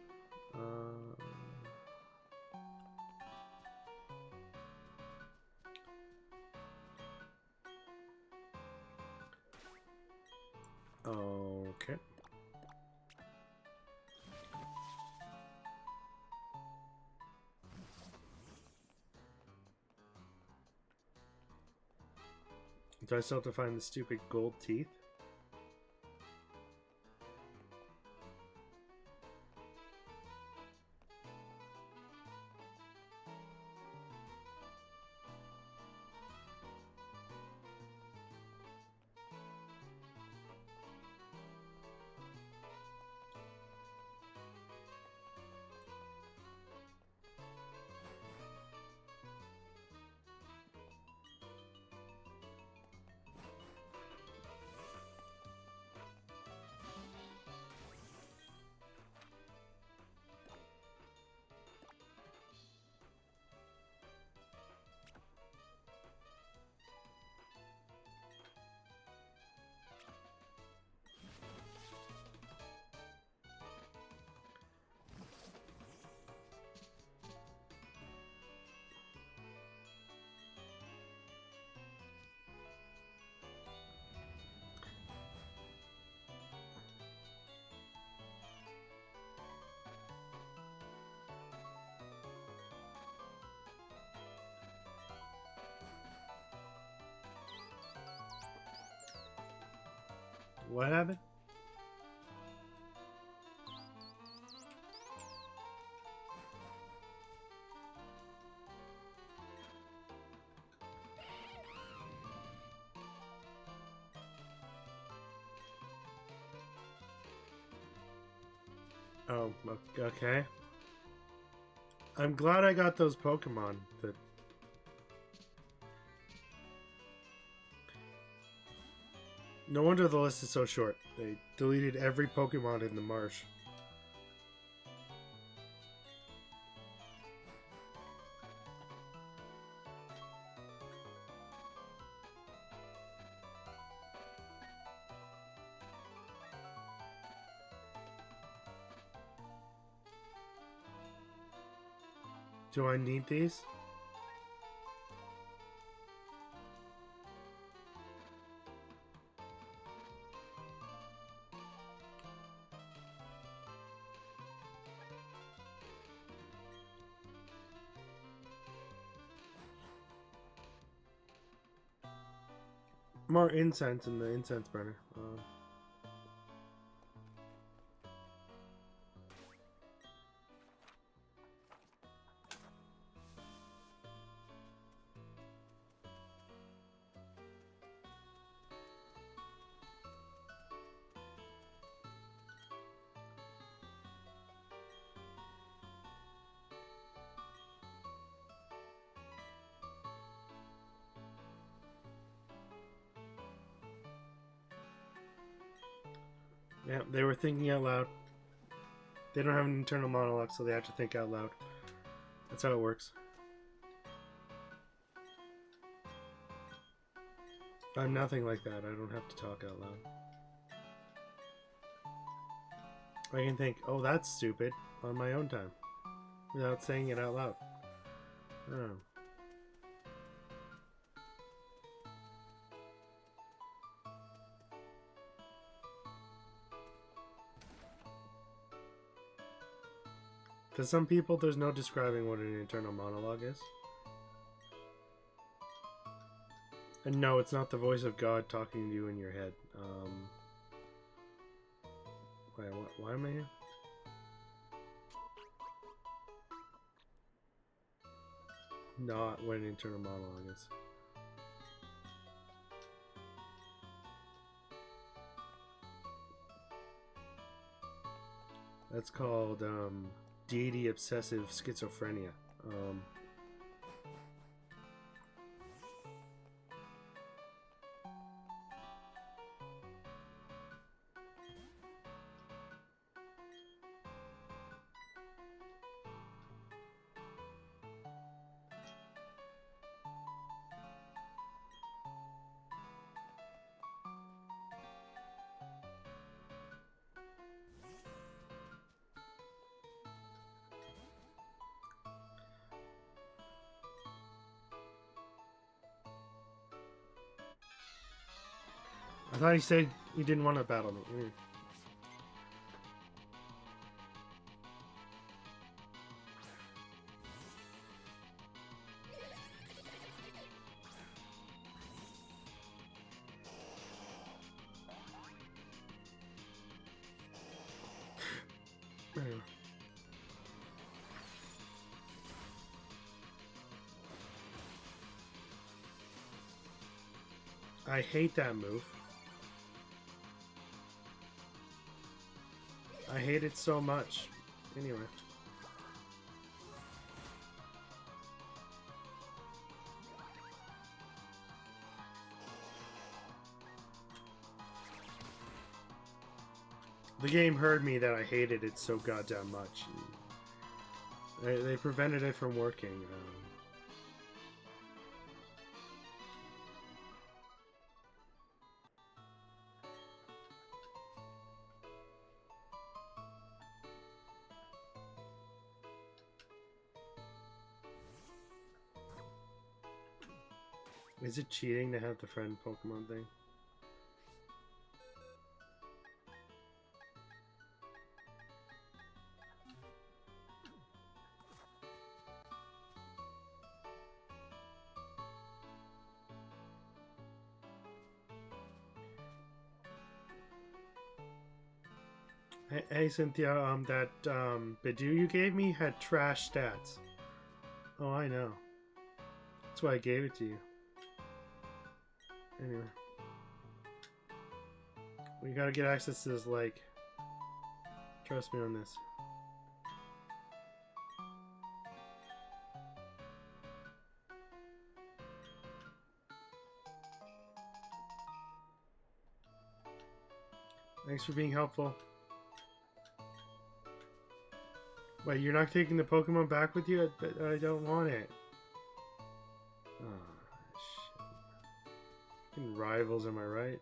Okay. Do I still have to find the stupid gold teeth? What happened? Oh, okay. I'm glad I got those Pokemon. That no wonder the list is so short. They deleted every Pokemon in the marsh. Do I need these? More incense in the incense burner. Yeah, they were thinking out loud. They don't have an internal monologue, so they have to think out loud. That's how it works. I'm nothing like that. I don't have to talk out loud. I can think, oh, that's stupid, on my own time, without saying it out loud. Oh. To some people, there's no describing what an internal monologue is. And no, it's not the voice of God talking to you in your head. Wait, why am I here? Not what an internal monologue is. That's called, deity obsessive schizophrenia. I thought he said he didn't want to battle me. I hate that move. I hate it so much. Anyway. The game heard me that I hated it so goddamn much. They prevented it from working. Is it cheating to have the friend Pokemon thing? Hey Cynthia, that Bidoo you gave me had trash stats. Oh, I know. That's why I gave it to you. Anyway. We gotta get access to this lake. Trust me on this. Thanks for being helpful. Wait, you're not taking the Pokemon back with you? I don't want it. Oh, shit. Fucking rivals, am I right?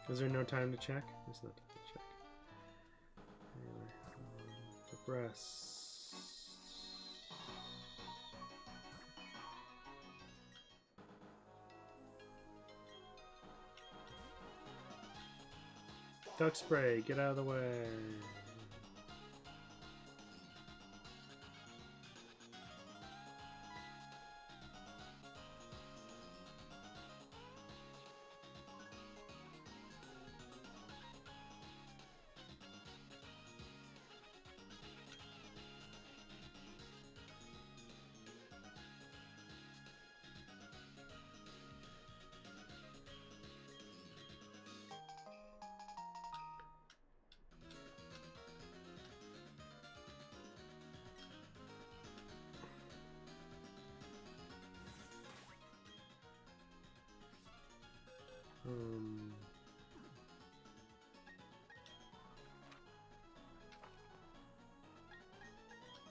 Is there no time to check? There's no time to check. Anyway, the breasts. Duck spray, get out of the way.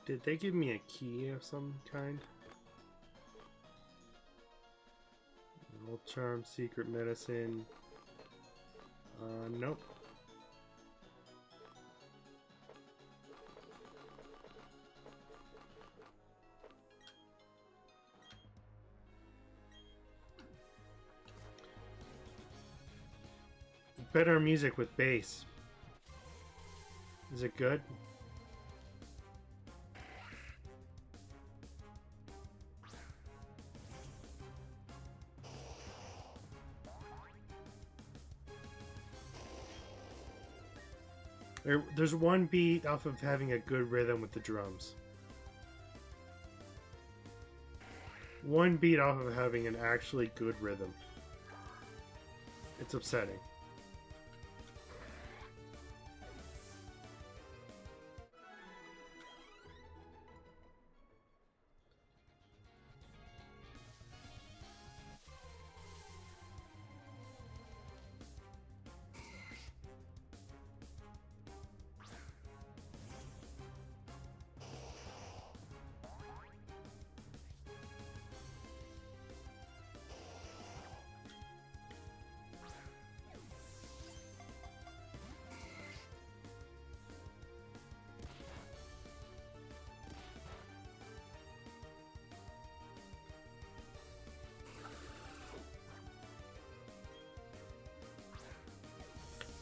Did they give me a key of some kind? Old charm, secret medicine. Nope. Better music with bass. Is it good? There's one beat off of having a good rhythm with the drums. One beat off of having an actually good rhythm. It's upsetting.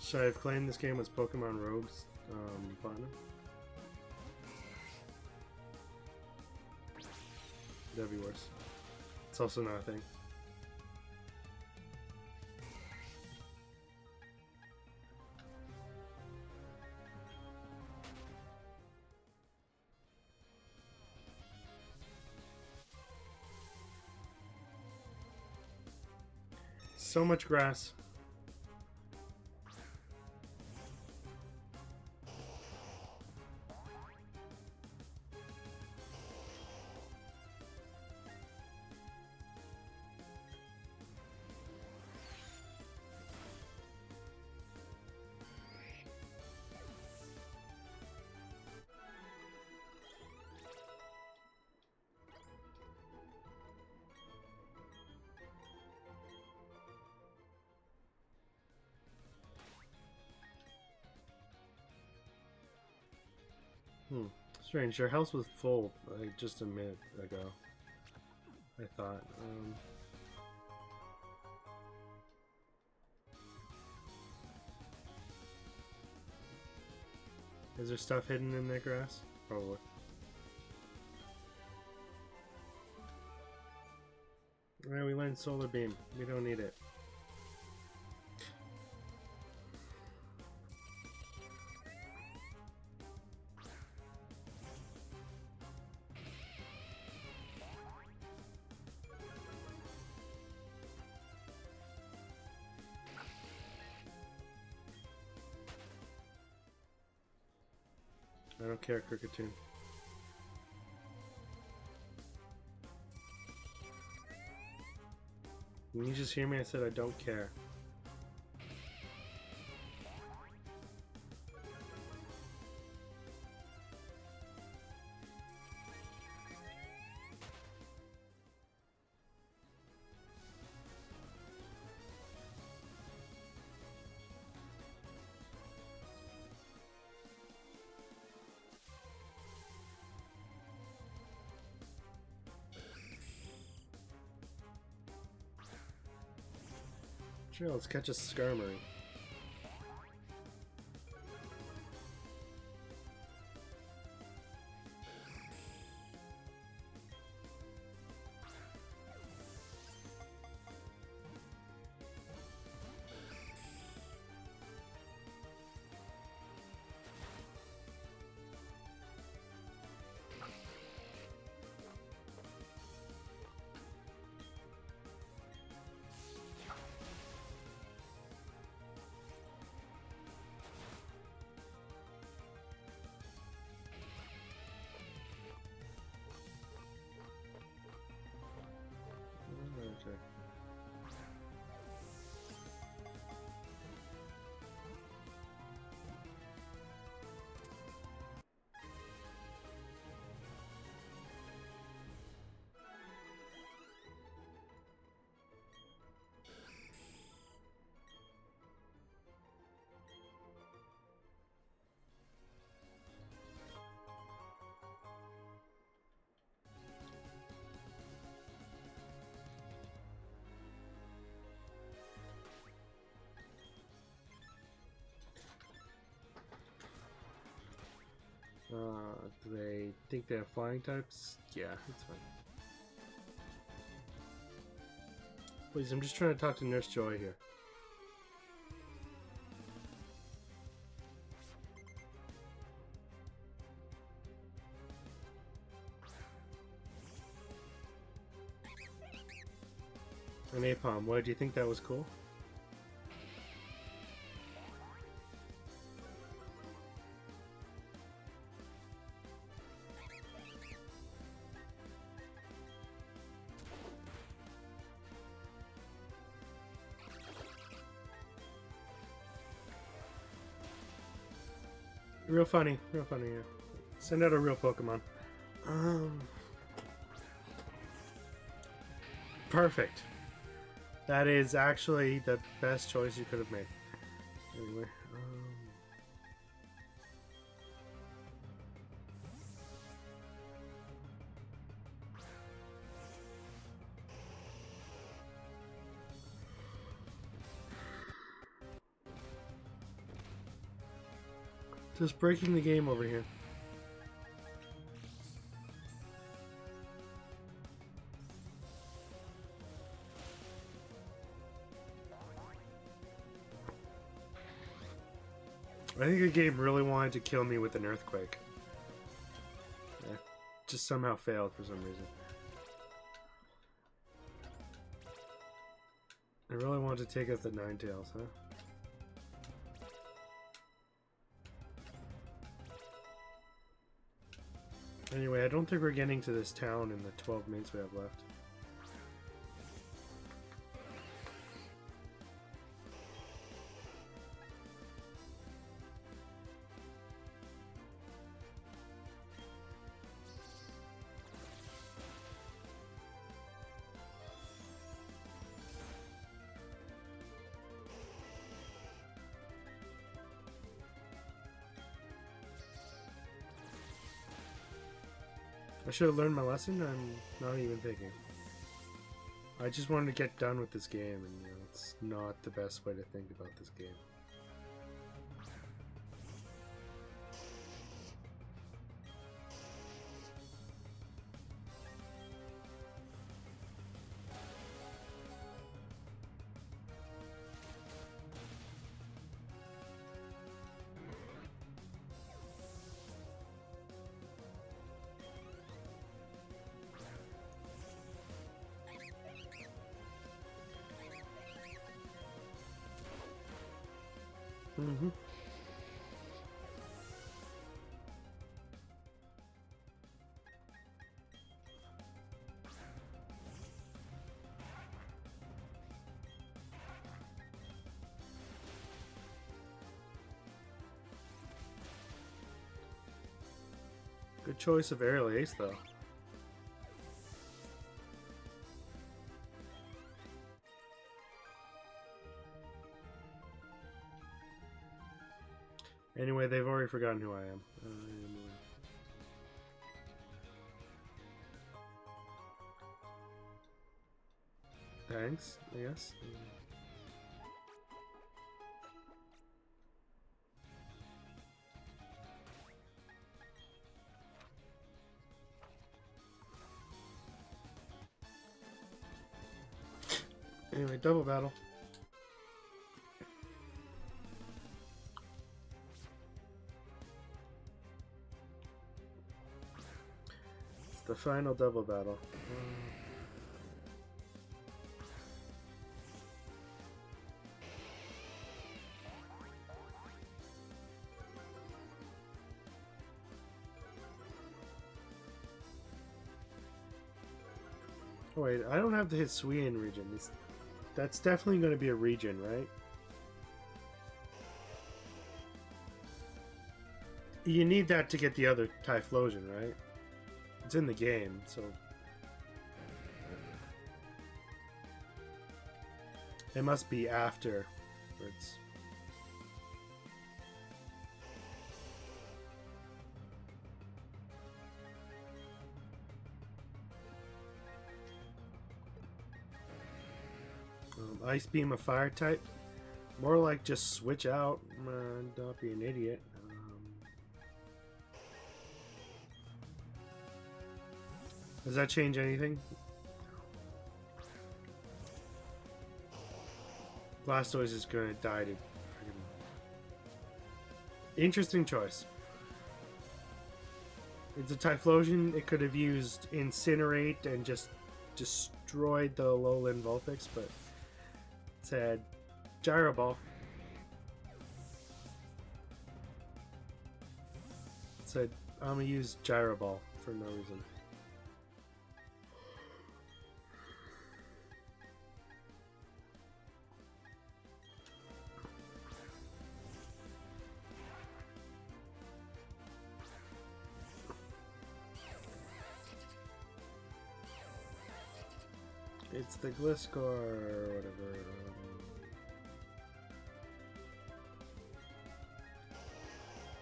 Should I have claimed this game was Pokemon Rogues Platinum? That'd be worse. It's also not a thing. So much grass. Strange. Your house was full like just a minute ago. I thought. Is there stuff hidden in that grass? Probably. Alright, we learned solar beam. We don't need it. I don't care, Cricketune. Can you just hear me? I said I don't care. Sure, let's catch a Skarmory. Okay. Do they think they have flying types? Yeah, it's fine. Please, I'm just trying to talk to Nurse Joy here. An Apom, what, do you think that was cool? Real funny, yeah. Send out a real Pokemon. Perfect. That is actually the best choice you could have made. Anyway, just breaking the game over here. I think the game really wanted to kill me with an earthquake. Yeah, just somehow failed for some reason. I really wanted to take out the Ninetales, huh? Anyway, I don't think we're getting to this town in the 12 minutes we have left. I should have learned my lesson. I'm not even thinking. I just wanted to get done with this game, and you know, it's not the best way to think about this game. Mm-hmm. Good choice of aerial ace, though. Anyway, they've already forgotten who I am. Thanks, I guess. Anyway, double battle. It's the final double battle. Oh, wait, I don't have the Hisuian region. That's definitely going to be a region, right? You need that to get the other Typhlosion, right? It's in the game, so... It must be after. It's... Ice Beam a fire type. More like just switch out. Don't be an idiot. Does that change anything? Blastoise is gonna die to... Interesting choice. It's a Typhlosion. It could have used Incinerate and just destroyed the Alolan Vulpix, but it said Gyro Ball. It said I'm gonna use Gyro Ball for no reason. It's the Gliscor or whatever.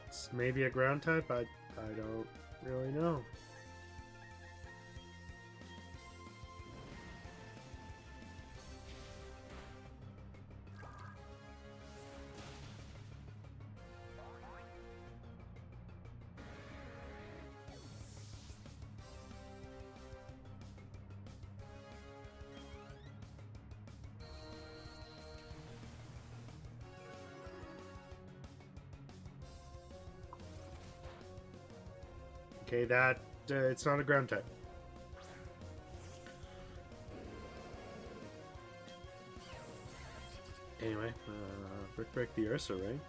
It's maybe a ground type. I don't really know. Okay, that it's not a ground type. Anyway, Brick Break the Ursa, right?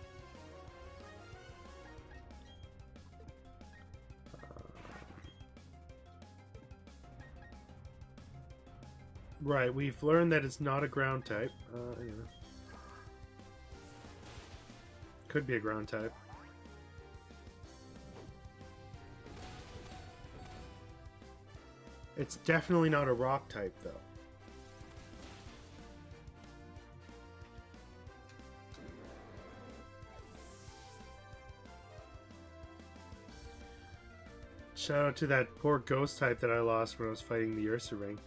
Right, we've learned that it's not a ground type. Anyway. Could be a ground type. It's definitely not a rock type, though. Shout out to that poor ghost type that I lost when I was fighting the Ursa Ring.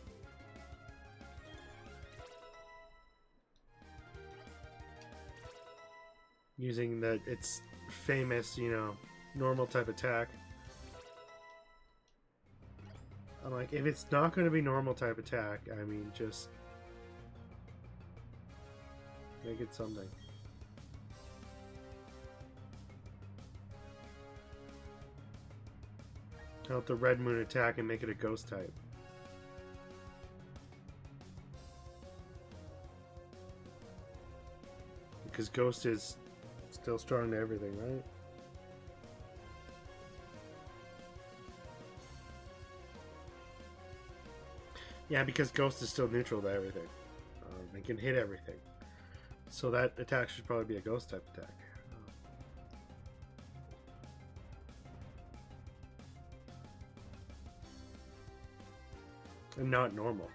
Using its famous, you know, normal type attack. I'm like, if it's not going to be normal type attack, I mean, just make it something. Out the Red Moon attack and make it a ghost type. Because ghost is still strong to everything, right? Yeah, because ghost is still neutral to everything. It can hit everything. So that attack should probably be a ghost type attack. And not normal.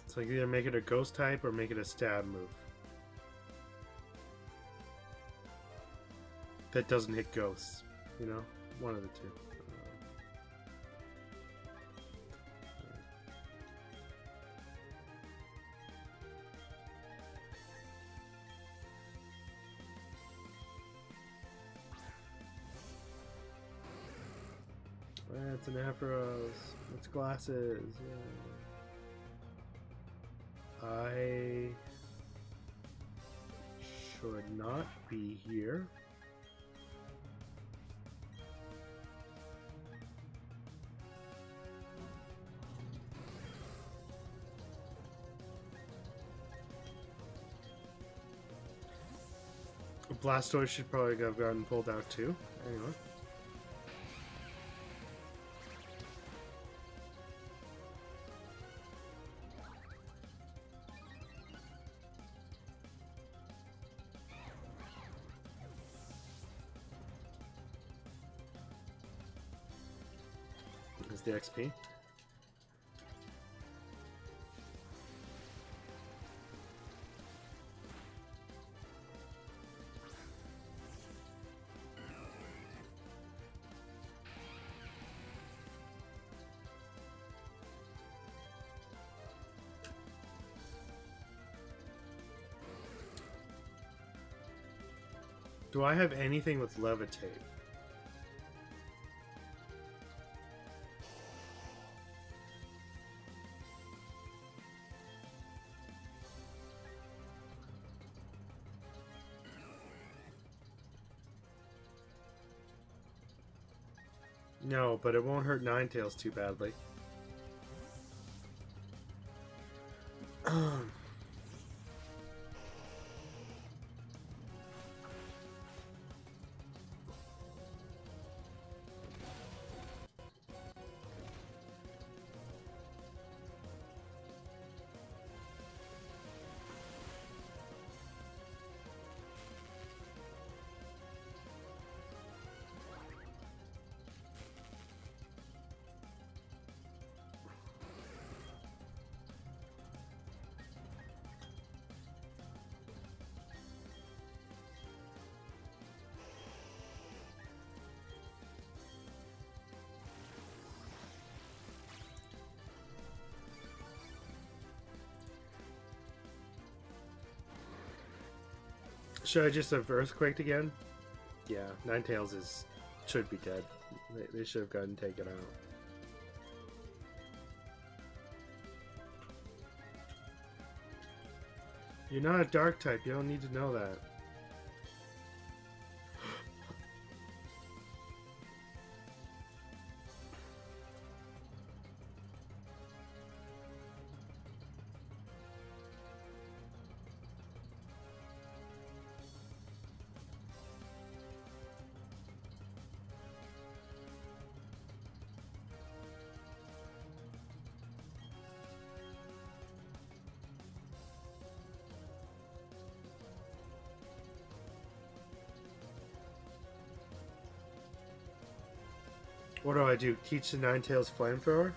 It's like either make it a ghost type or make it a stab move. That doesn't hit ghosts. You know? One of the two. It's an Afros. It's glasses. Yeah. I should not be here. Blastoise should probably have gotten pulled out too. Anyway. Is the XP? Do I have anything with levitate? No, but it won't hurt Ninetales too badly. Should I just have Earthquaked again? Yeah, Ninetales should be dead. They should have gotten taken out. You're not a dark type, you don't need to know that. What do? Teach the Ninetales Flamethrower?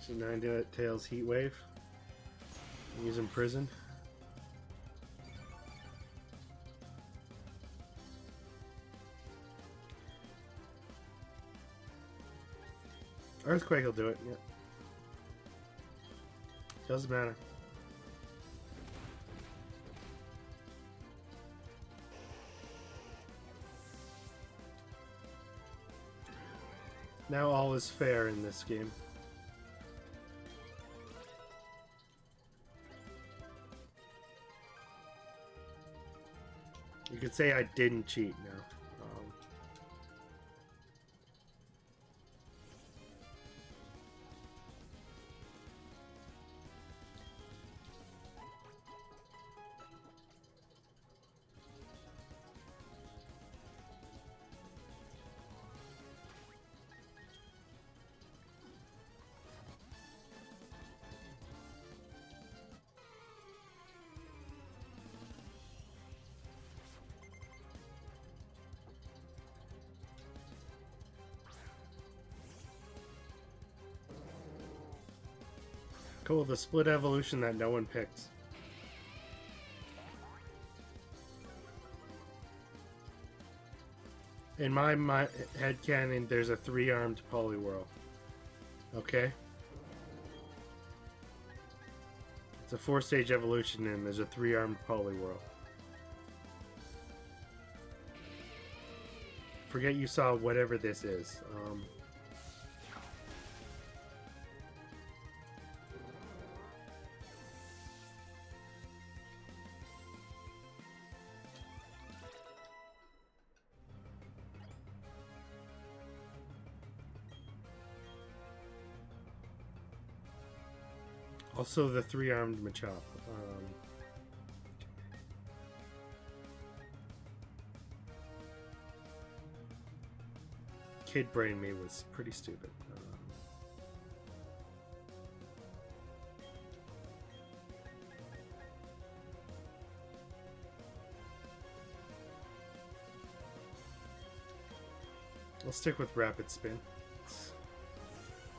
So Ninetales Heat Wave. Use in prison. Earthquake will do it, yeah. Doesn't matter. Now all is fair in this game. You could say I didn't cheat now. Cool, the split evolution that no one picks. In my headcanon, there's a 3-armed Poliwhirl. Okay? It's a 4-stage evolution and there's a 3-armed Poliwhirl. Forget you saw whatever this is. Also the 3-armed Machop. Kid Brain Me was pretty stupid. I'll stick with Rapid Spin. It's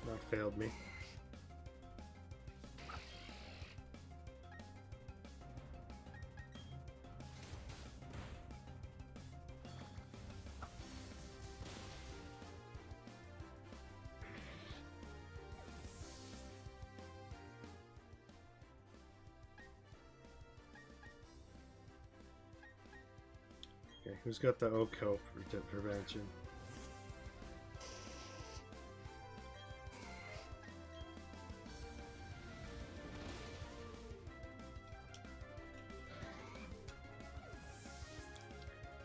not failed me. Okay, who's got the OCO prevention?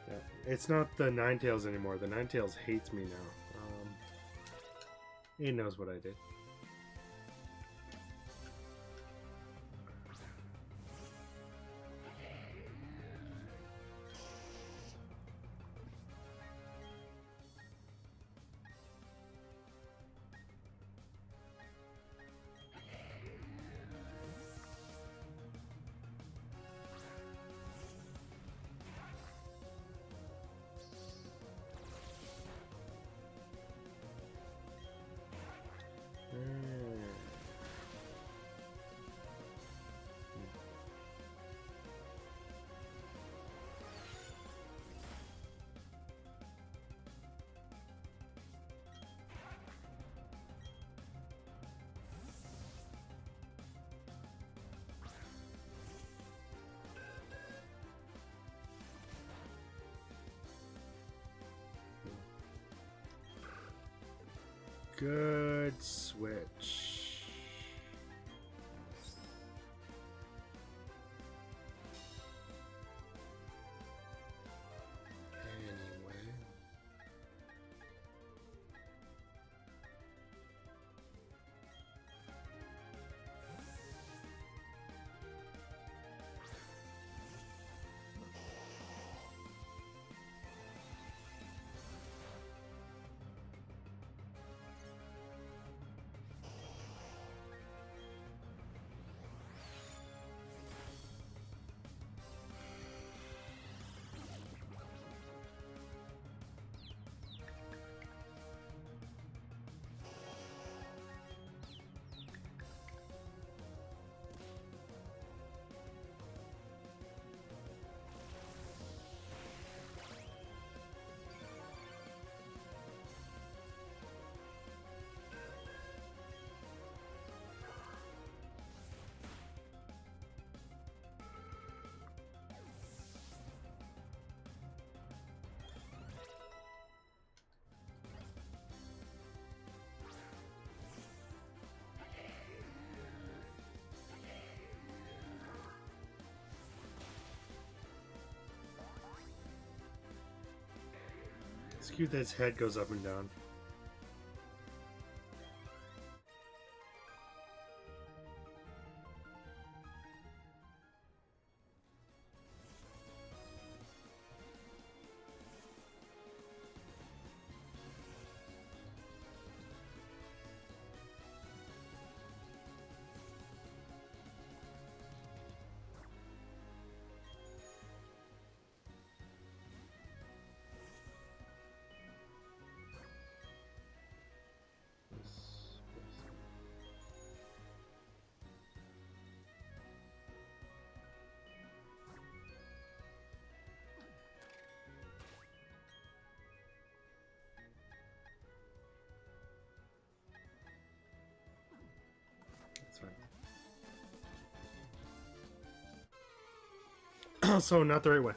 Yeah, it's not the Ninetales anymore. The Ninetales hates me now. He knows what I did. Good switch. Anyway. cute that his head goes up and down. So not the right way.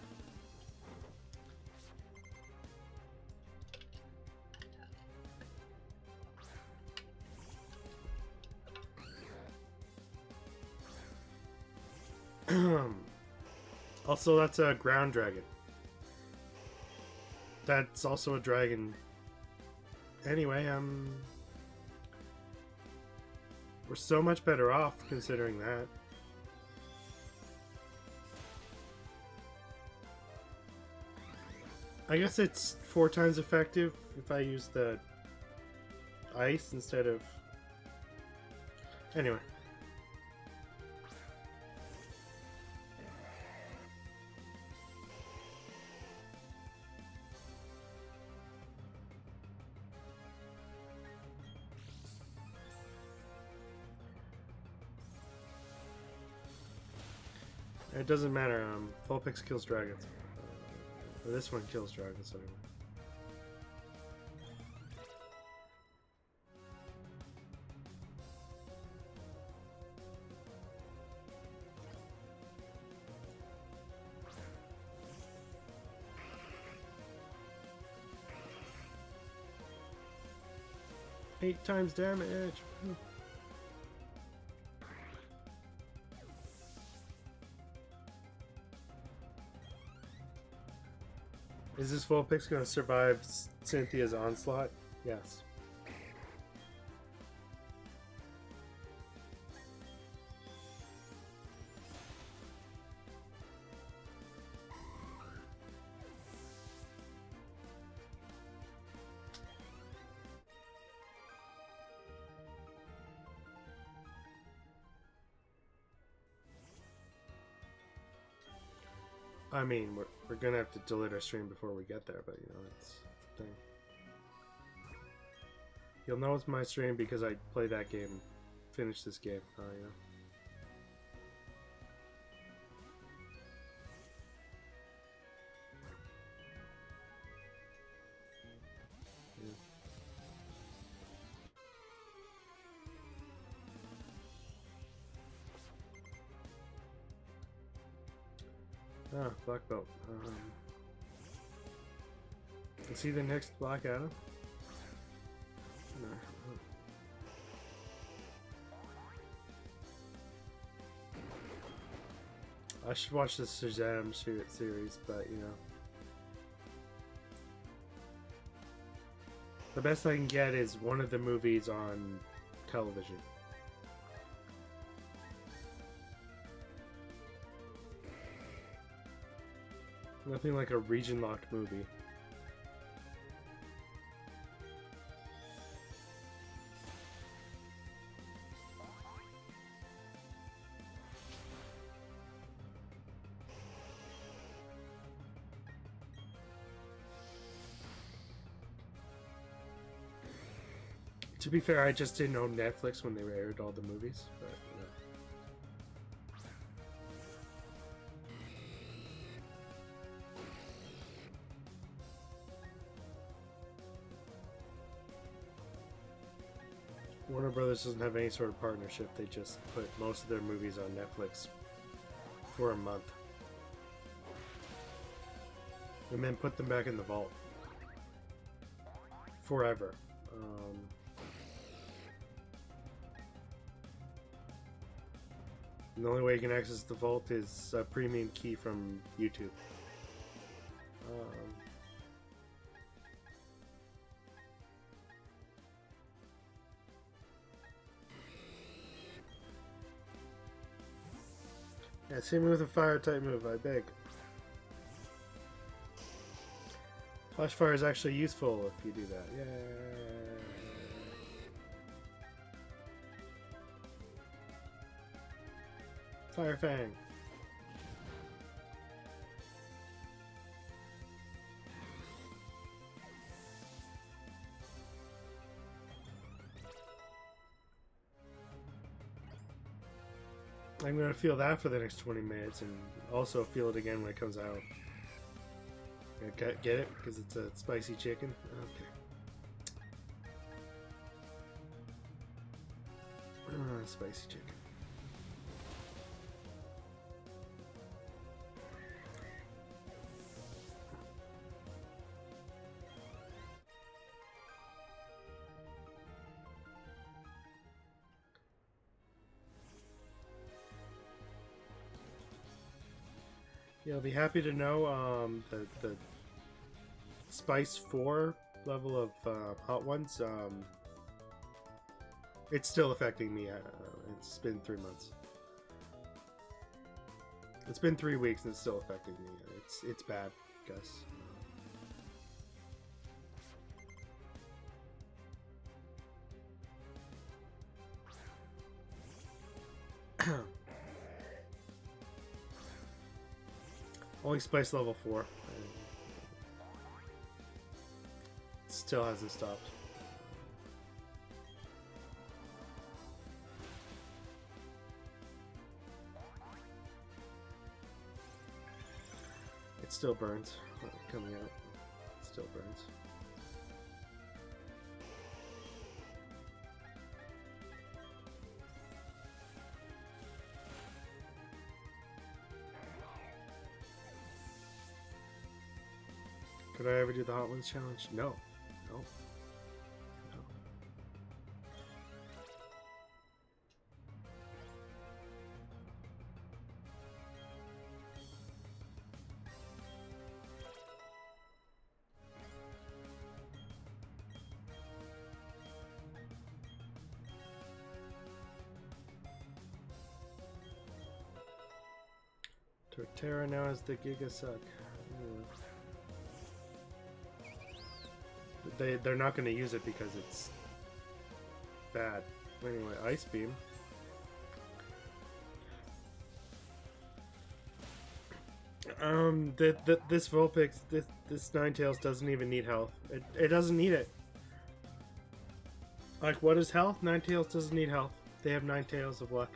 Also, that's a ground dragon. That's also a dragon. Anyway, we're so much better off considering that. I guess it's 4 times effective if I use the ice instead of... Anyway. It doesn't matter, Vulpix kills dragons. This one kills dragons anyway. Eight times damage. Is this Vulpix going to survive Cynthia's onslaught? Yes. I mean, we're gonna have to delete our stream before we get there, but you know, it's the thing. You'll know it's my stream because I play that game, finish this game, you know. Ah, Black Belt. Is he the next Black Adam? No. I should watch the Shazam series, but you know. The best I can get is one of the movies on television. Nothing like a region-locked movie. To be fair, I just didn't own Netflix when they aired all the movies, but you know. Warner Brothers doesn't have any sort of partnership. They just put most of their movies on Netflix for a month. And then put them back in the vault. Forever. And the only way you can access the vault is a premium key from YouTube. Yeah, same with a fire type move, I beg. Flash fire is actually useful if you do that. Yeah. Fire Fang. I'm gonna feel that for the next 20 minutes and also feel it again when it comes out. Get it? Because it's a spicy chicken? Okay. Spicy chicken. Yeah, I'll be happy to know the Spice 4 level of Hot Ones, it's still affecting me. It's been 3 months. It's been 3 weeks and it's still affecting me. It's bad, I guess. Only Spice level 4. It still hasn't stopped. It still burns. Coming out. It still burns. Could I ever do the Hot Ones challenge? No. No. No. Torterra now has the Giga Suck. They're not going to use it because it's bad. Anyway, Ice Beam. This Vulpix, this Ninetales doesn't even need health. It doesn't need it. Like, what is health? Ninetales doesn't need health. They have 9 tails of luck.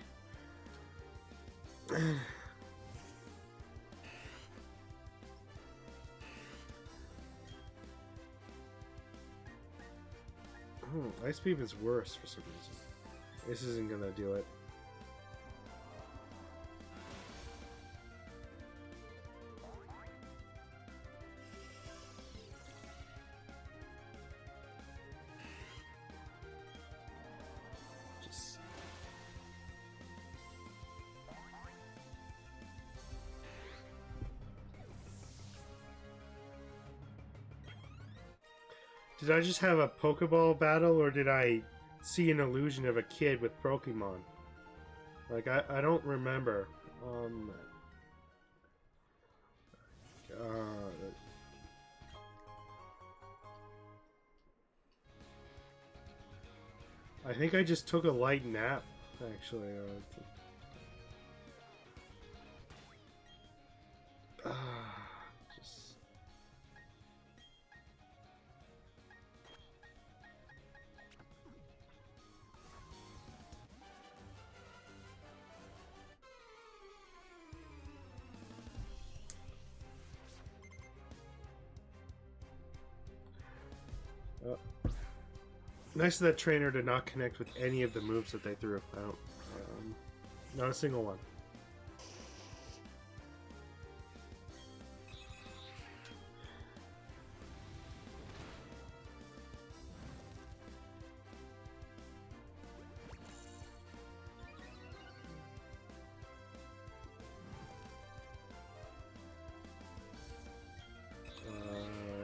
Ice Beam is worse for some reason. This isn't gonna do it. Just... Did I just have a Pokeball battle, or did I see an illusion of a kid with Pokemon? Like, I don't remember. I think I just took a light nap, actually. Just... Nice of that trainer to not connect with any of the moves that they threw out. Not a single one.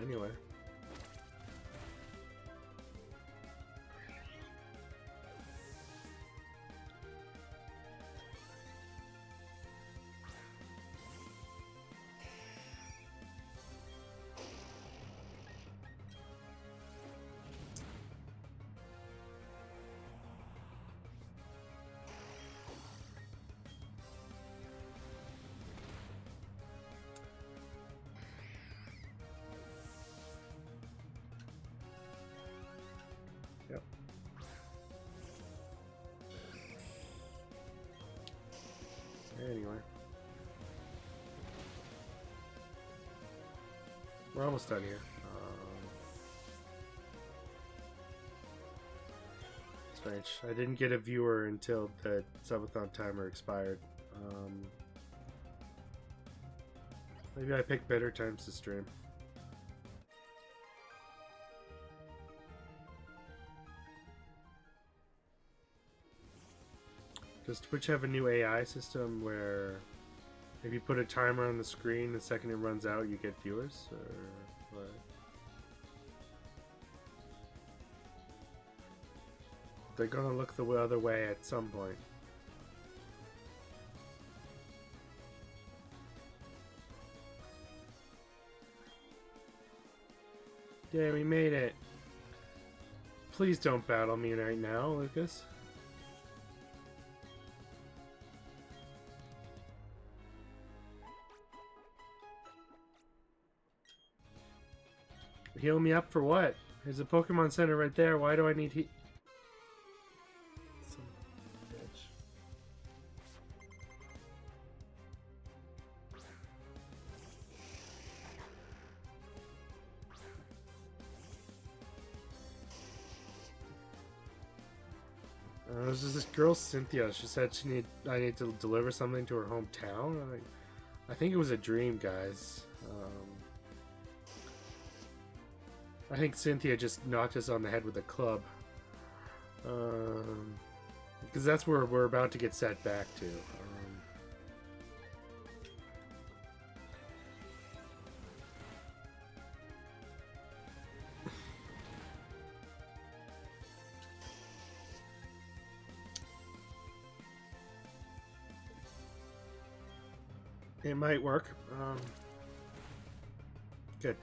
Anyway. Anyway. We're almost done here. Strange. I didn't get a viewer until the subathon timer expired. Maybe I picked better times to stream. Does Twitch have a new AI system where if you put a timer on the screen, the second it runs out, you get viewers? Or what? They're gonna look the other way at some point. Yeah, we made it. Please don't battle me right now, Lucas. Heal me up for what? There's a Pokemon Center right there. Why do I need heat? There's this girl Cynthia. She said I need to deliver something to her hometown. I think it was a dream, guys. I think Cynthia just knocked us on the head with a club. Because that's where we're about to get set back to. It might work. Good.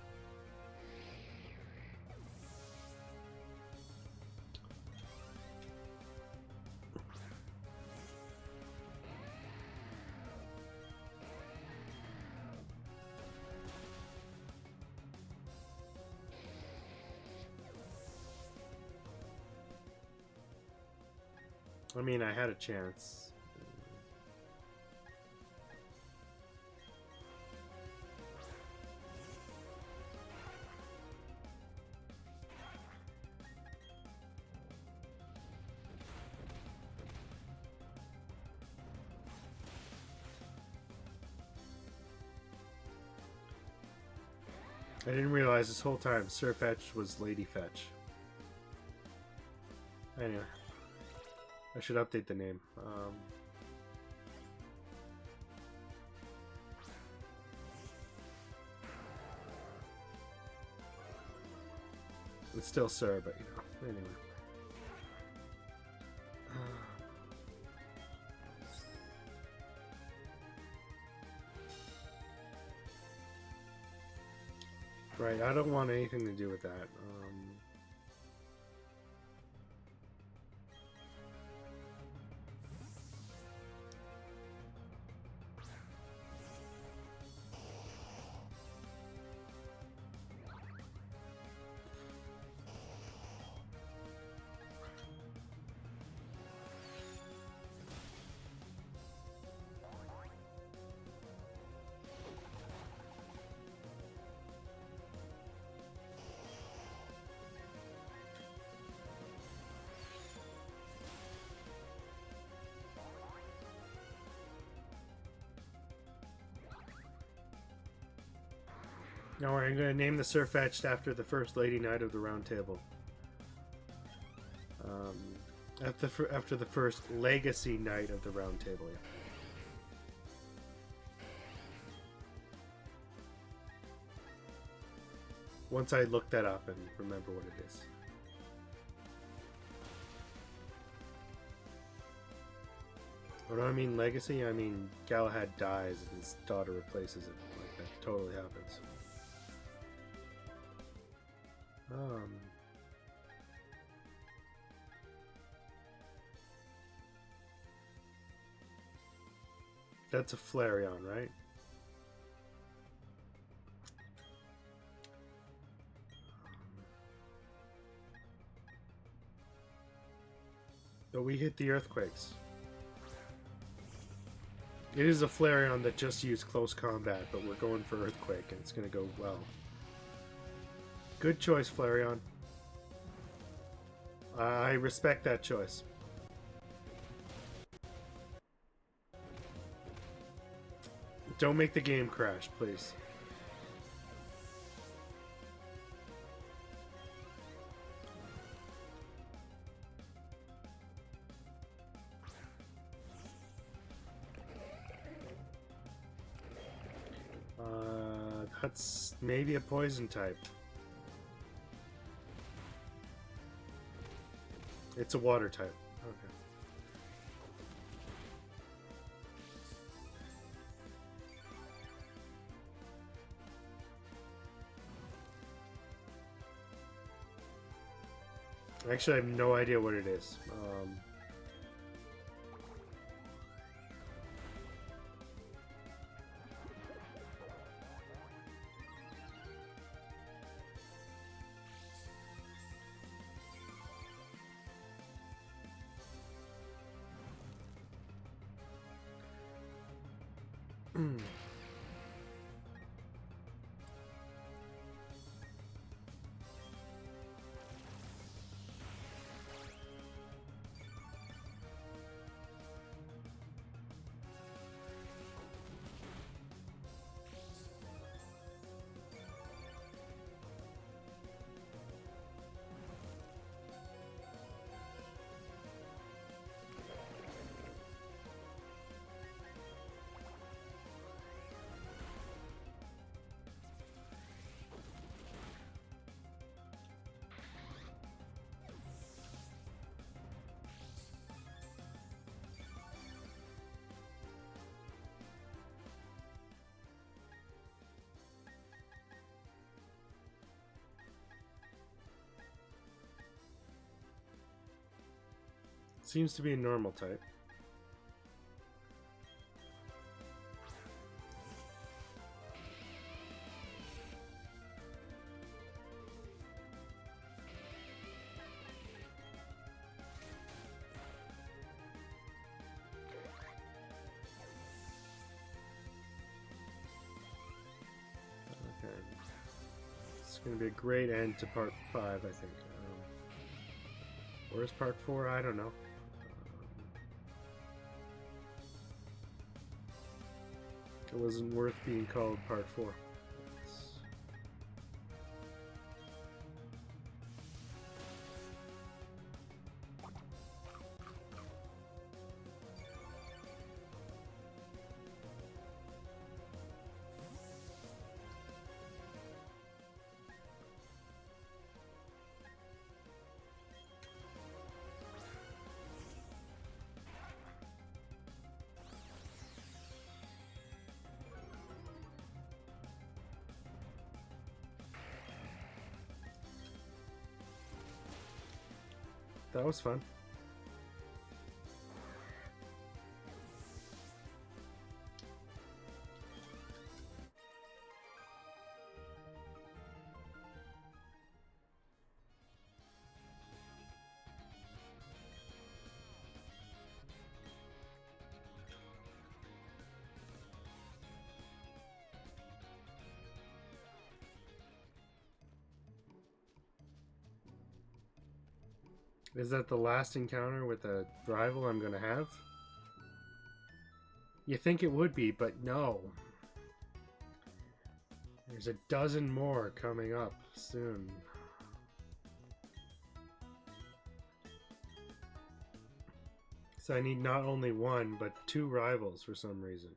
I mean, I had a chance. I didn't realize this whole time Sir Fetch was Lady Fetch. Anyway, I should update the name. It's still Sir, but you know, anyway. Right, I don't want anything to do with that. No, I'm going to name the Sirfetch'd after the first Lady Knight of the Round Table. After the first Legacy Knight of the Round Table, yeah. Once I look that up and remember what it is. When I mean legacy, I mean Galahad dies and his daughter replaces it. Like, that totally happens. That's a Flareon, right? But we hit the earthquakes. It is a Flareon that just used close combat, but we're going for Earthquake, and it's going to go well. Good choice, Flareon. I respect that choice. Don't make the game crash, please. That's maybe a poison type. It's a water type. Okay. Actually, I have no idea what it is. Seems to be a normal type. Okay. It's going to be a great end to part 5, I think. Where's part 4? I don't know. It wasn't worth being called part 4. That was fun. Is that the last encounter with a rival I'm gonna have? You think it would be, but no. There's a dozen more coming up soon. So I need not only one, but 2 rivals for some reason.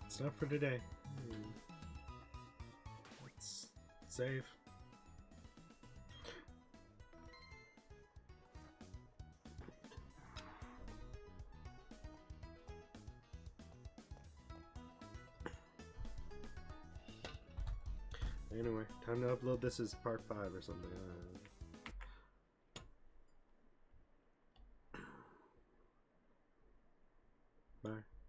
It's not for today. Let's save. Anyway, time to upload this as part 5 or something. Bye.